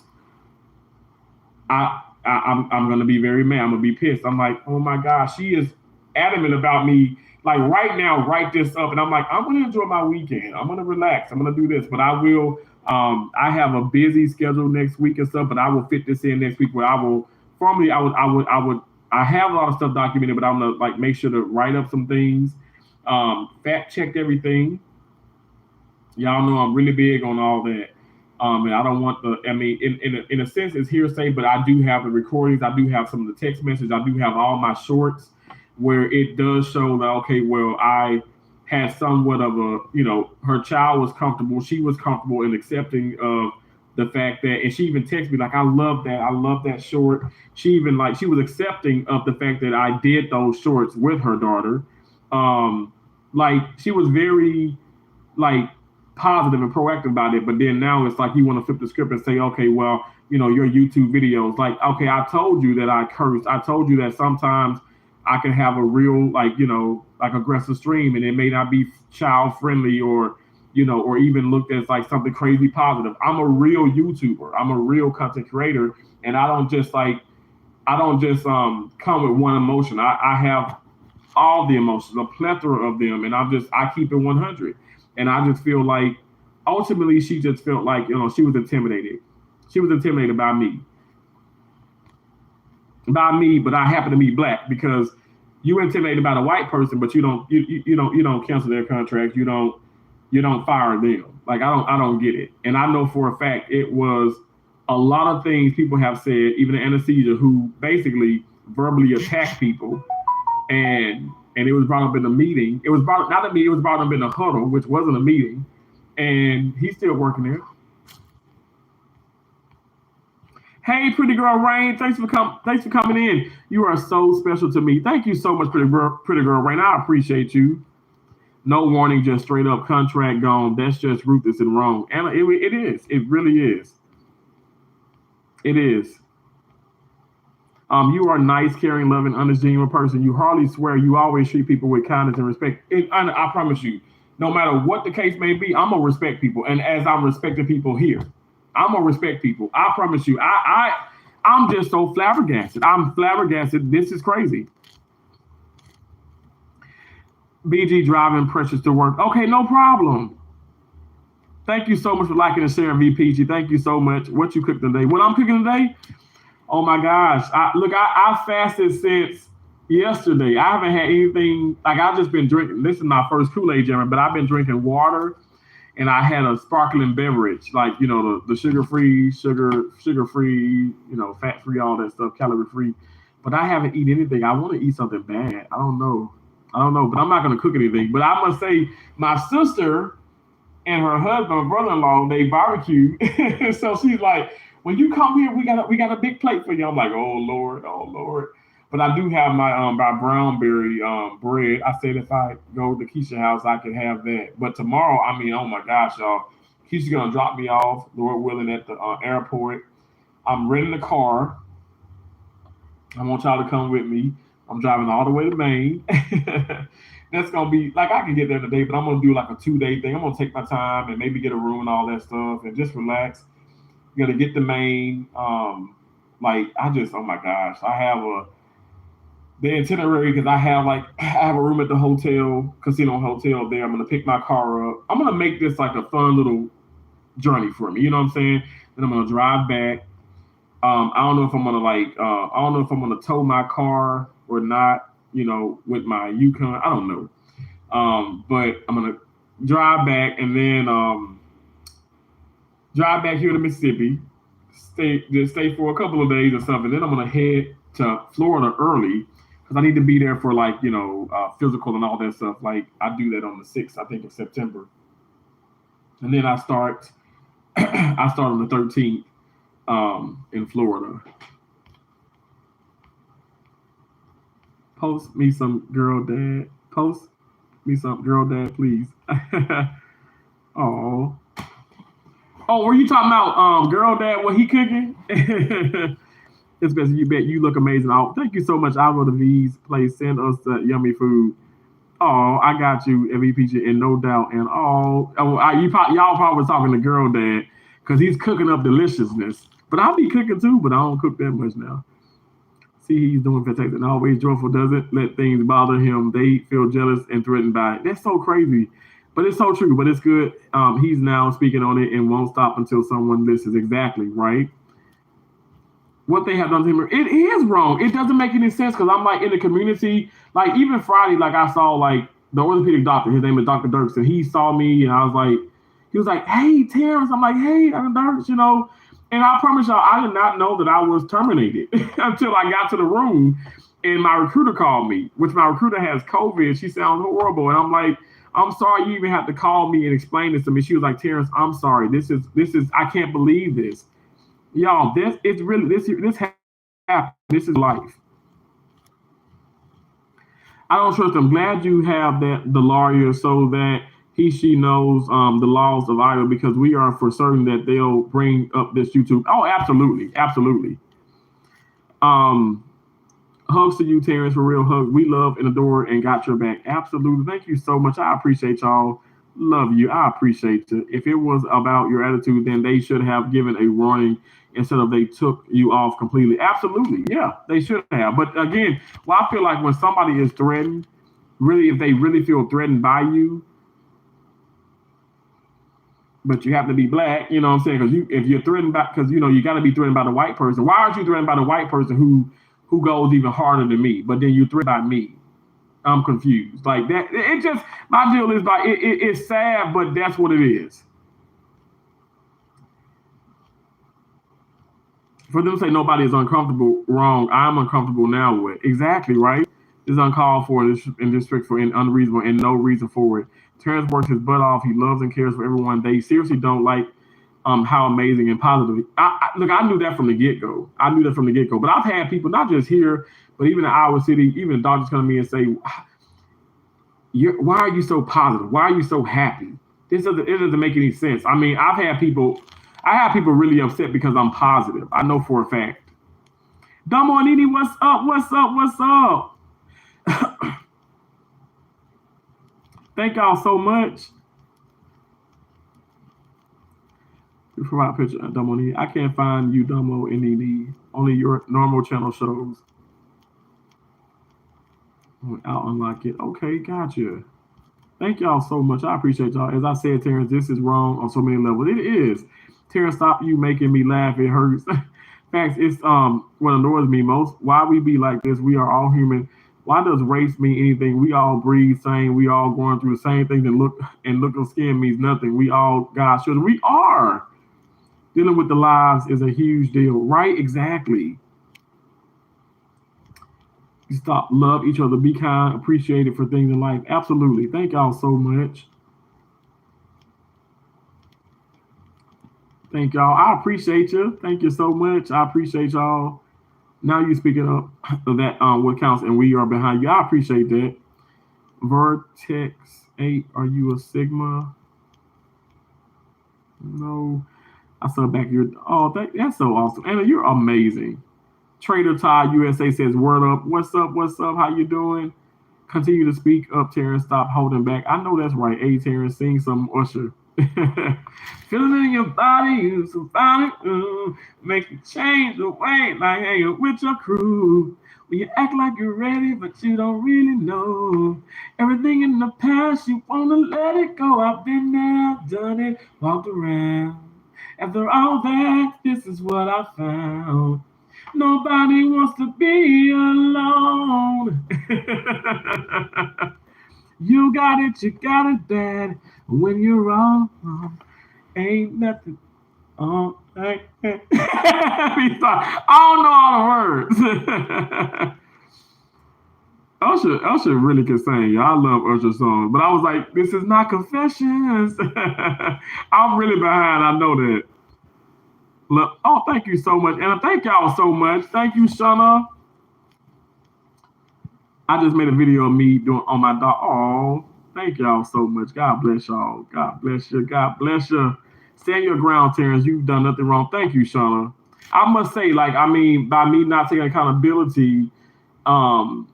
I'm going to be very mad. I'm going to be pissed. I'm like, oh my gosh, she is adamant about me. Like, right now, write this up. And I'm like, I'm going to enjoy my weekend. I'm going to relax. I'm going to do this. But I will, I have a busy schedule next week and stuff, but I will fit this in next week where I will, formally, I have a lot of stuff documented, but I'm going to make sure to write up some things, fact check everything. Y'all know I'm really big on all that. And I don't want in a sense it's hearsay, but I do have the recordings. I do have some of the text messages. I do have all my shorts where it does show that, okay, well, I had somewhat of a, her child was comfortable. She was comfortable in accepting of the fact that, and she even texted me like, I love that. I love that short. She even she was accepting of the fact that I did those shorts with her daughter. She was very positive and proactive about it. But then now it's like you want to flip the script and say, okay, well, your YouTube videos, okay, I told you that I cursed. I told you that sometimes I can have a real, aggressive stream, and it may not be child friendly or even looked as something crazy positive. I'm a real YouTuber. I'm a real content creator, and I don't just come with one emotion. I have all the emotions, a plethora of them, and I keep it 100. And I just feel like ultimately she just felt like, she was intimidated. She was intimidated by me. But I happen to be black, because you intimidated by a white person, but you don't cancel their contract. You don't fire them. I don't get it. And I know for a fact it was a lot of things people have said, even the anesthesia, who basically verbally attacked people, and it was brought up in a meeting. It was brought not a meeting. It was brought up in a huddle, which wasn't a meeting, and he's still working there. Hey, pretty girl Rain, thanks for coming in. You are so special to me. Thank you so much, pretty girl Rain. I appreciate you. No warning, just straight up contract gone. That's just ruthless and wrong. And it is. It really is. It is. You are a nice, caring, loving, honest, genuine person. You hardly swear. You always treat people with kindness and respect. I promise you, no matter what the case may be, I'm gonna respect people. And as I'm respecting people here, I'm gonna respect people. I promise you. I'm just so flabbergasted. I'm flabbergasted. This is crazy. BG driving Precious to work. Okay, no problem. Thank you so much for liking and sharing, VPG. Thank you so much. What you cooked today? What I'm cooking today? Oh my gosh. I fasted since yesterday. I haven't had anything, I've just been drinking. This is my first Kool-Aid journey, but I've been drinking water and I had a sparkling beverage, like the sugar free, fat free, all that stuff, calorie free. But I haven't eaten anything. I want to eat something bad. I don't know, but I'm not gonna cook anything. But I must say, my sister and her husband, brother-in-law, they barbecue. So she's like, when you come here, we got a big plate for you. I'm like, oh Lord, oh Lord. But I do have my brownberry bread. I said if I go to Keisha's house, I could have that. But tomorrow, I mean, oh my gosh, y'all, Keisha's gonna drop me off, Lord willing, at the airport. I'm renting a car. I want y'all to come with me. I'm driving all the way to Maine. That's gonna be like I can get there today, but I'm gonna do like a 2 day thing. I'm gonna take my time and maybe get a room and all that stuff and just relax. Gonna get to Maine. Like I just, oh my gosh, I have the itinerary because I have a room at the casino hotel there. I'm gonna pick my car up. I'm gonna make this like a fun little journey for me. You know what I'm saying? Then I'm gonna drive back. I don't know if I'm gonna I don't know if I'm gonna tow my car or not. With my Yukon, I don't know. But I'm gonna drive back and then drive back here to Mississippi. Stay for a couple of days or something. Then I'm gonna head to Florida early because I need to be there for physical and all that stuff. Like I do that on the 6th, I think, of September, and then I start. I start on the 13th. In Florida. Post me some girl dad. Post me some girl dad, please. Oh. Oh, were you talking about girl dad? What he cooking? It's best you bet you look amazing. Oh, thank you so much. I'll go to V's place. Send us the yummy food. Oh, I got you, MVP, and no doubt. And y'all probably was talking to girl dad because he's cooking up deliciousness. But I'll be cooking too, but I don't cook that much now. See, he's doing fantastic and always joyful, doesn't let things bother him. They feel jealous and threatened by it. That's so crazy, but it's so true. But it's good. He's now speaking on it and won't stop until someone listens. Exactly, right? What they have done to him, it is wrong. It doesn't make any sense because I'm like in the community. Like even Friday, like I saw like the orthopedic doctor. His name is Dr. Dirks, and he saw me, and he was like, "Hey, Terrence." I'm like, "Hey, Dr. Dirks," And I promise y'all, I did not know that I was terminated until I got to the room and my recruiter called me, which my recruiter has COVID. She sounds horrible. And I'm like, "I'm sorry you even have to call me and explain this to me." She was like, "Terrence, I'm sorry. This is, I can't believe this." Y'all, this happened. This is life. I don't trust them. Glad you have the lawyer so that she knows the laws of Iowa because we are for certain that they'll bring up this YouTube. Oh, absolutely. Absolutely. Hugs to you, Terrence, for real hugs. We love and adore and got your back. Absolutely. Thank you so much. I appreciate y'all. Love you. I appreciate you. If it was about your attitude, then they should have given a warning instead of they took you off completely. Absolutely. Yeah, they should have. But again, I feel like when somebody is threatened, really, if they really feel threatened by you, but you happen to be black, you know what I'm saying? Because if you're threatened by, because you got to be threatened by the white person. Why aren't you threatened by the white person who goes even harder than me? But then you threatened by me. I'm confused. Like that. It just, my deal is like it's sad, but that's what it is. For them to say nobody is uncomfortable, wrong. I'm uncomfortable now with exactly right. It's uncalled for in district for unreasonable and no reason for it. Terrence works his butt off. He loves and cares for everyone. They seriously don't like how amazing and positive. Look, I knew that from the get-go. But I've had people, not just here, but even in Iowa City, even doctors come to me and say, "Why are you so positive? Why are you so happy?" It doesn't make any sense. I mean, I have people really upset because I'm positive. I know for a fact. Damo and Nini, what's up? What's up? What's up? Thank y'all so much. You provide a picture of Damo and Nini. I can't find you, Damo and Nini. Only your normal channel shows. I'll unlock it. Okay, gotcha. Thank y'all so much. I appreciate y'all. As I said, Terrence, this is wrong on so many levels. It is. Terrence, stop you making me laugh. It hurts. Facts, it's what annoys me most. Why we be like this? We are all human. Why does race mean anything? We all breathe same. We all going through the same things, and look of skin means nothing. We all God's children. We are. Dealing with the lives is a huge deal, right? Exactly. Stop, love each other, be kind, appreciate it for things in life. Absolutely. Thank y'all so much. Thank y'all. I appreciate you. Thank you so much. I appreciate y'all. Now you speaking up of that what counts, and we are behind you. I appreciate that. Vertex 8, are you a Sigma? No. I saw back your that's so awesome. Anna, you're amazing. Trader Todd USA says, word up. What's up? What's up? How you doing? Continue to speak up, Terrence. Stop holding back. I know that's right. Hey, Terrence, sing some Usher. Feeling it in your body, you somebody, make you change the way, like hanging with your crew. When you act like you're ready, but you don't really know. Everything in the past, you wanna let it go. I've been there, done it, walked around. After all that, this is what I found. Nobody wants to be alone. You got it bad. When you're wrong, ain't nothing. Oh, I don't know all the words. Usher really can sing. I love Usher songs, but I was like, this is not Confessions. I'm really behind. I know that. Look, thank you so much, and thank y'all so much. Thank you, Shana. I just made a video of me doing on my dog. Oh, thank y'all so much. God bless y'all. God bless you. God bless you. Stand your ground, Terrence. You've done nothing wrong. Thank you, Shauna. I must say, by me not taking accountability, holding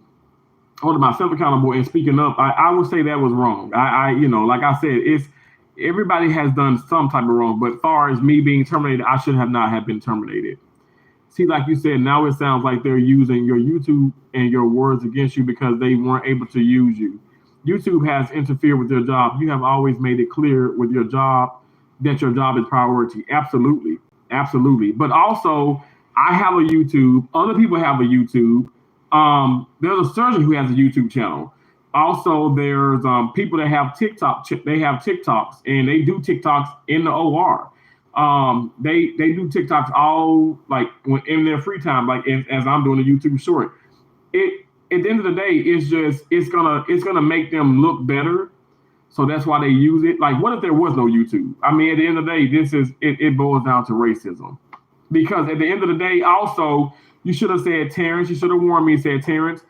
myself accountable and speaking up, I would say that was wrong. Like I said, it's everybody has done some type of wrong, but as far as me being terminated, I should not have been terminated. See, like you said, now it sounds like they're using your YouTube and your words against you because they weren't able to use you. YouTube has interfered with their job. You have always made it clear with your job that your job is priority. Absolutely. Absolutely. But also, I have a YouTube. Other people have a YouTube. There's a surgeon who has a YouTube channel. Also, there's people that have TikTok. They have TikToks, and they do TikToks in the OR. They do TikToks all when in their free time, as I'm doing a YouTube short. At the end of the day, it's gonna make them look better. So that's why they use it. Like, what if there was no YouTube? I mean, at the end of the day, it boils down to racism. Because at the end of the day, also, you should have said, Terrence, you should have warned me and said, Terrence,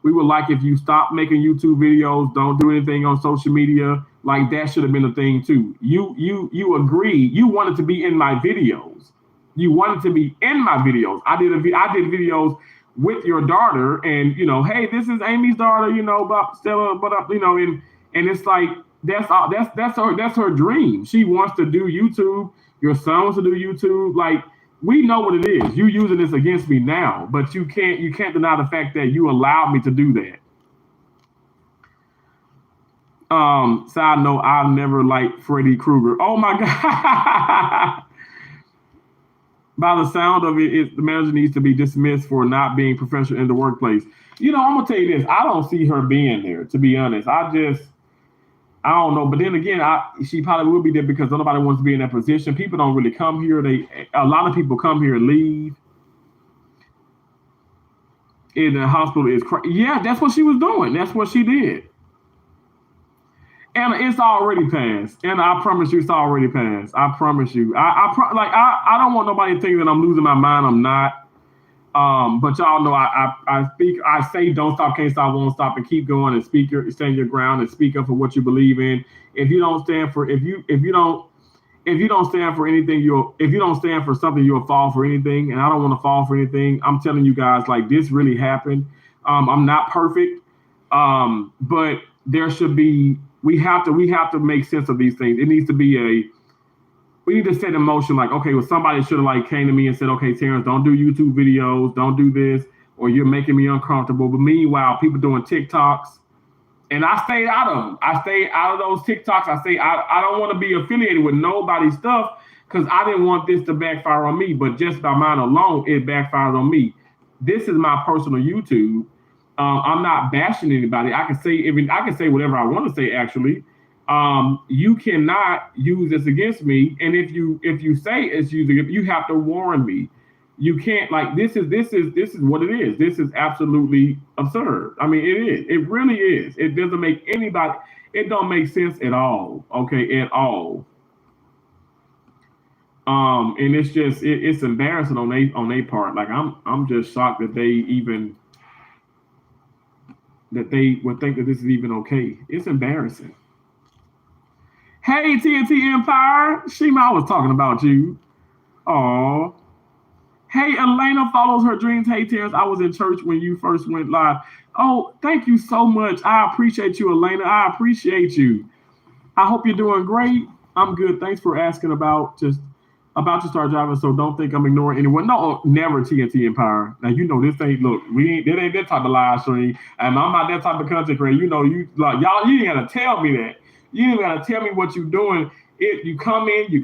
we would like if you stop making YouTube videos, don't do anything on social media. Like, that should have been a thing too. You agreed. You wanted to be in my videos. You wanted to be in my videos. I did videos with your daughter, and hey, this is Amy's daughter, about Stella, but and it's like that's her dream. She wants to do YouTube. Your son wants to do YouTube. Like, we know what it is. You using this against me now, but you can't deny the fact that you allowed me to do that. Side note, I never liked Freddy Krueger. Oh my God. By the sound of it, the manager needs to be dismissed for not being professional in the workplace. I'm gonna tell you this. I don't see her being there, to be honest. I don't know. But then again, she probably will be there because nobody wants to be in that position. People don't really come here. A lot of people come here and leave. In the hospital is yeah, that's what she was doing. That's what she did. And it's already passed. And I promise you, it's already passed. I promise you. I don't want nobody to think that I'm losing my mind. I'm not. But y'all know I say don't stop, can't stop, won't stop, and keep going and stand your ground and speak up for what you believe in. If you don't stand for if you don't stand for anything, if you don't stand for something, you'll fall for anything. And I don't want to fall for anything. I'm telling you guys, like, this really happened. I'm not perfect. But there should be we have to make sense of these things. It needs to be we need to set in motion, like, okay, well, somebody should have came to me and said, okay, Terrence, don't do YouTube videos, don't do this, or you're making me uncomfortable. But meanwhile, people doing TikToks, and I stayed out of them. I stayed out of those TikToks. I don't want to be affiliated with nobody's stuff because I didn't want this to backfire on me. But just by mine alone, it backfired on me. This is my personal YouTube. I'm not bashing anybody. I can say whatever I want to say. Actually, you cannot use this against me. And if you say it's using it, you have to warn me. You can't, like, this is what it is. This is absolutely absurd. I mean, it is. It really is. It doesn't make anybody. It don't make sense at all. Okay, at all. And it's just it's embarrassing on they part. Like I'm just shocked that they would think that this is even okay. It's embarrassing. Hey, TNT Empire. Shima, I was talking about you. Oh. Hey, Elena follows her dreams. Hey, Terrence, I was in church when you first went live. Oh, thank you so much. I appreciate you, Elena. I appreciate you. I hope you're doing great. I'm good. Thanks for asking about to start driving, so don't think I'm ignoring anyone. No, never, TNT Empire. Now you know this ain't that ain't that type of live stream, and I'm not that type of content creator. You know, you like y'all. You ain't gotta tell me that. You ain't gotta tell me what you're doing. You come in, you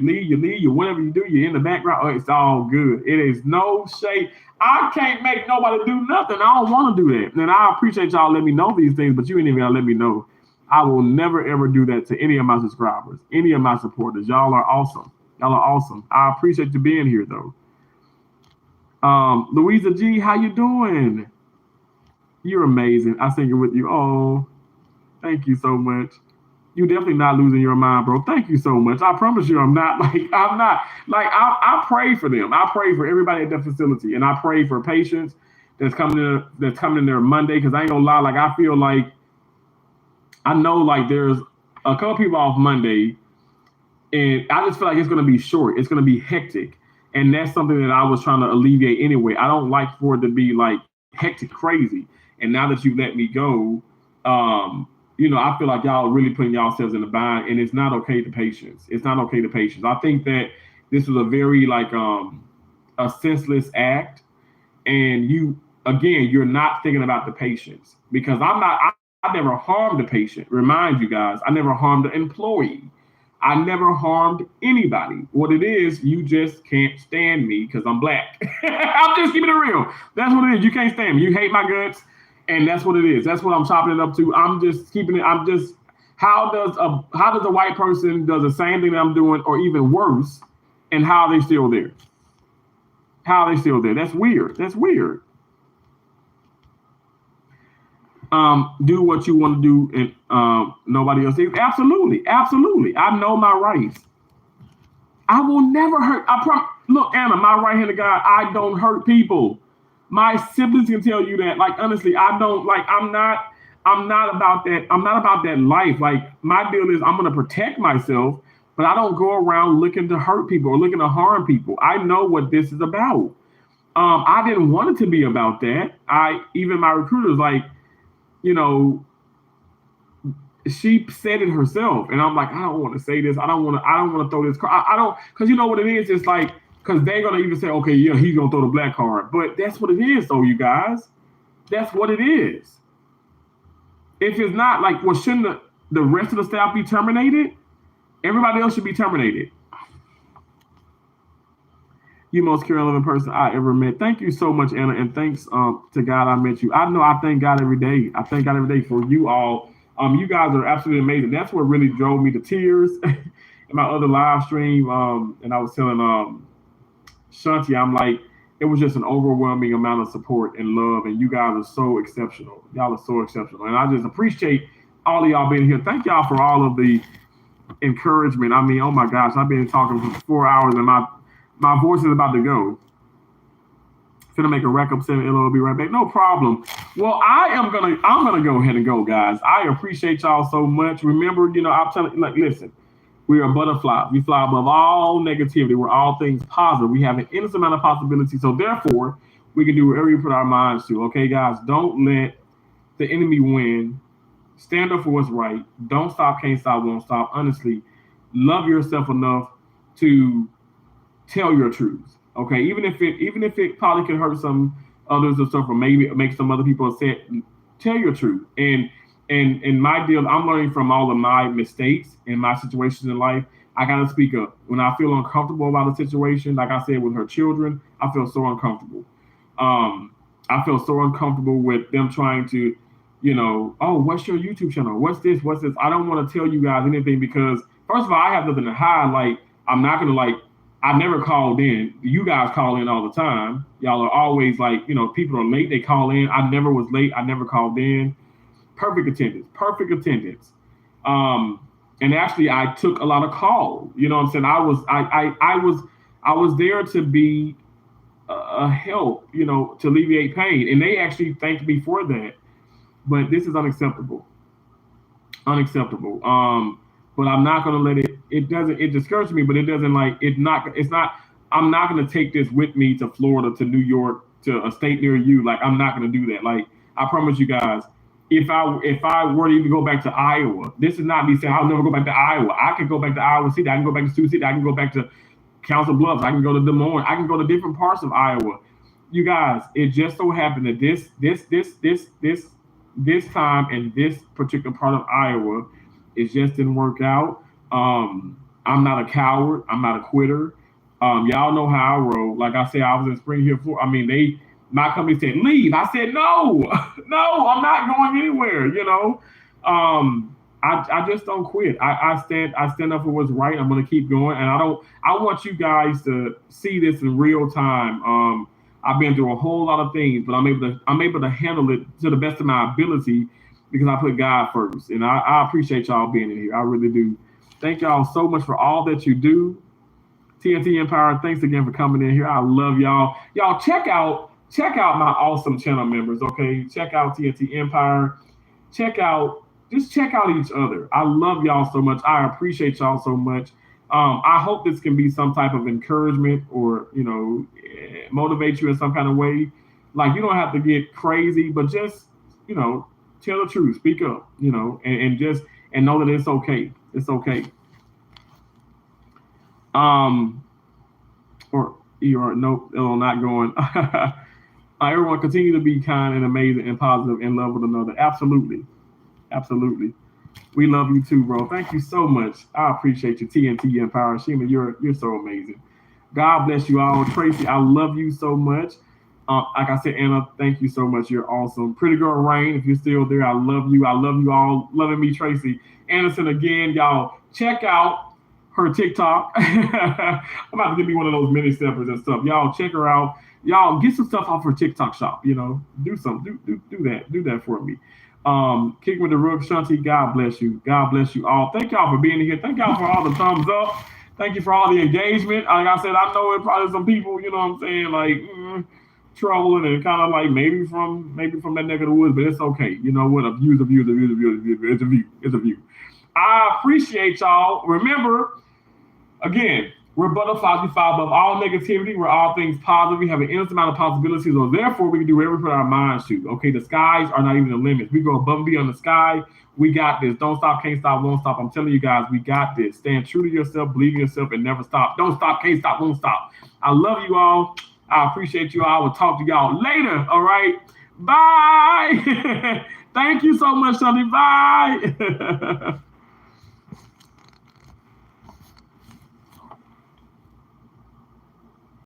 leave, you whatever you do, you're in the background. Oh, it's all good. It is no shade. I can't make nobody do nothing. I don't want to do that. And I appreciate y'all letting me know these things, but you ain't even gotta let me know. I will never ever do that to any of my subscribers, any of my supporters. Y'all are awesome. Y'all are awesome. I appreciate you being here though. Louisa G, how you doing? You're amazing. I sing it with you. Oh, thank you so much. You definitely not losing your mind, bro. Thank you so much. I promise you, I'm not. I pray for them. I pray for everybody at the facility, and I pray for patients that's coming in there Monday. Because I ain't gonna lie, like I feel like I know like there's a couple people off Monday, and I just feel like it's gonna be short. It's gonna be hectic, and that's something that I was trying to alleviate anyway. I don't like for it to be like hectic, crazy. And now that you let me go, I feel like y'all really putting yourselves in the bind, and it's not okay to patients. It's not okay to patients. I think that this was a very a senseless act, and you're not thinking about the patients because I never harmed a patient. Remind you guys, I never harmed an employee. I never harmed anybody. What it is, you just can't stand me because I'm black. I'm just keeping it real. That's what it is. You can't stand me. You hate my guts. And that's what it is. That's what I'm chopping it up to. I'm just keeping it. How does a white person does the same thing that I'm doing or even worse, and how are they still there? How are they still there? That's weird. That's weird. Do what you want to do and nobody else. Absolutely. Absolutely. I know my rights. I will never hurt. Look, Anna, my right-handed guy, I don't hurt people. My siblings can tell you that. Like, honestly, I don't I'm not about that. I'm not about that life. Like, my deal is I'm going to protect myself, but I don't go around looking to hurt people or looking to harm people. I know what this is about. I didn't want it to be about that. Even my recruiter's like, she said it herself, and I'm like, I don't want to say this. I don't want to throw this card. I don't, because you know what it is. It's like, because they're gonna even say, okay, yeah, he's gonna throw the black card, but that's what it is, though, you guys. That's what it is. If it's not like, well, shouldn't the rest of the staff be terminated? Everybody else should be terminated. You most caring person I ever met. Thank you so much, Anna, and thanks to God I met you. I know I thank God every day. I thank God every day for you all. You guys are absolutely amazing. That's what really drove me to tears in my other live stream. And I was telling Shanti, I'm like, it was just an overwhelming amount of support and love, and you guys are so exceptional. Y'all are so exceptional, and I just appreciate all of y'all being here. Thank y'all for all of the encouragement. I mean, oh my gosh, I've been talking for 4 hours, and my voice is about to go. Gonna make a rec up 7. It'll be right back. No problem. Well, I'm gonna go ahead and go, guys. I appreciate y'all so much. Remember, I'm telling you, like, listen, we are butterflies. We fly above all negativity. We're all things positive. We have an endless amount of possibilities. So therefore, we can do whatever we put our minds to. Okay, guys, don't let the enemy win. Stand up for what's right. Don't stop, can't stop, won't stop. Honestly, love yourself enough to tell your truth. Okay, even if it probably can hurt some others or stuff, or maybe make some other people upset, tell your truth. And my deal, I'm learning from all of my mistakes and my situations in life. I gotta speak up when I feel uncomfortable about a situation. Like I said with her children, I feel so uncomfortable. I feel so uncomfortable with them trying to, oh, what's your YouTube channel? What's this? What's this? I don't want to tell you guys anything because, first of all, I have nothing to hide. Like, I'm not going to, I never called in. You guys call in all the time. Y'all are always like, people are late. They call in. I never was late. I never called in. Perfect attendance. Perfect attendance. And actually, I took a lot of calls. You know what I'm saying? I was there to be a help, to alleviate pain. And they actually thanked me for that. But this is unacceptable. Unacceptable. But I'm not going to let it discourages me, but it doesn't I'm not going to take this with me to Florida, to New York, to a state near you. Like, I'm not going to do that. Like, I promise you guys, if I were to even go back to Iowa, this is not me saying I'll never go back to Iowa. I can go back to Iowa City. I can go back to Sioux City. I can go back to Council Bluffs. I can go to Des Moines. I can go to different parts of Iowa. You guys, it just so happened that this time in this particular part of Iowa, it just didn't work out. I'm not a coward. I'm not a quitter. Y'all know how I roll. Like I said, I was in Spring Hill. My company said, leave. I said, no, no, I'm not going anywhere. I just don't quit. I stand up for what's right. I'm going to keep going. And I want you guys to see this in real time. I've been through a whole lot of things, but I'm able to handle it to the best of my ability because I put God first. And I appreciate y'all being in here. I really do. Thank y'all so much for all that you do. TNT Empire, thanks again for coming in here. I love y'all. Y'all check out my awesome channel members, okay? Check out TNT Empire. Check out each other. I love y'all so much. I appreciate y'all so much. I hope this can be some type of encouragement or, motivate you in some kind of way. Like, you don't have to get crazy, but just, tell the truth, speak up, and know that it's okay. It's okay. Nope, not going. Everyone continue to be kind and amazing and positive and love one another. Absolutely. Absolutely. We love you too, bro. Thank you so much. I appreciate you, TNT Empire. Shima, you're so amazing. God bless you all. Tracy, I love you so much. Like I said, Anna, thank you so much. You're awesome. Pretty Girl Rain, if you're still there, I love you. I love you all. Loving me, Tracy. Anderson, again, y'all, check out her TikTok. I'm about to give me one of those mini steppers and stuff. Y'all check her out. Y'all get some stuff off her TikTok shop. Do that for me. Kick with the Rook, Shanti, God bless you. God bless you all. Thank y'all for being here. Thank y'all for all the thumbs up. Thank you for all the engagement. Like I said, I know it probably some people, trolling and kind of like maybe from that neck of the woods, but it's okay. You know what? A view's a view. It's a view. I appreciate y'all. Remember, again, we're butterflies. We fly above all negativity. We're all things positive. We have an endless amount of possibilities, so therefore we can do whatever we put our minds to. Okay, the skies are not even the limits. We go above and beyond the sky. We got this. Don't stop, can't stop, won't stop. I'm telling you guys, we got this. Stand true to yourself, believe in yourself, and never stop. Don't stop, can't stop, won't stop. I love you all. I appreciate you all. I will talk to y'all later. All right. Bye. Thank you so much, Sonny. Bye.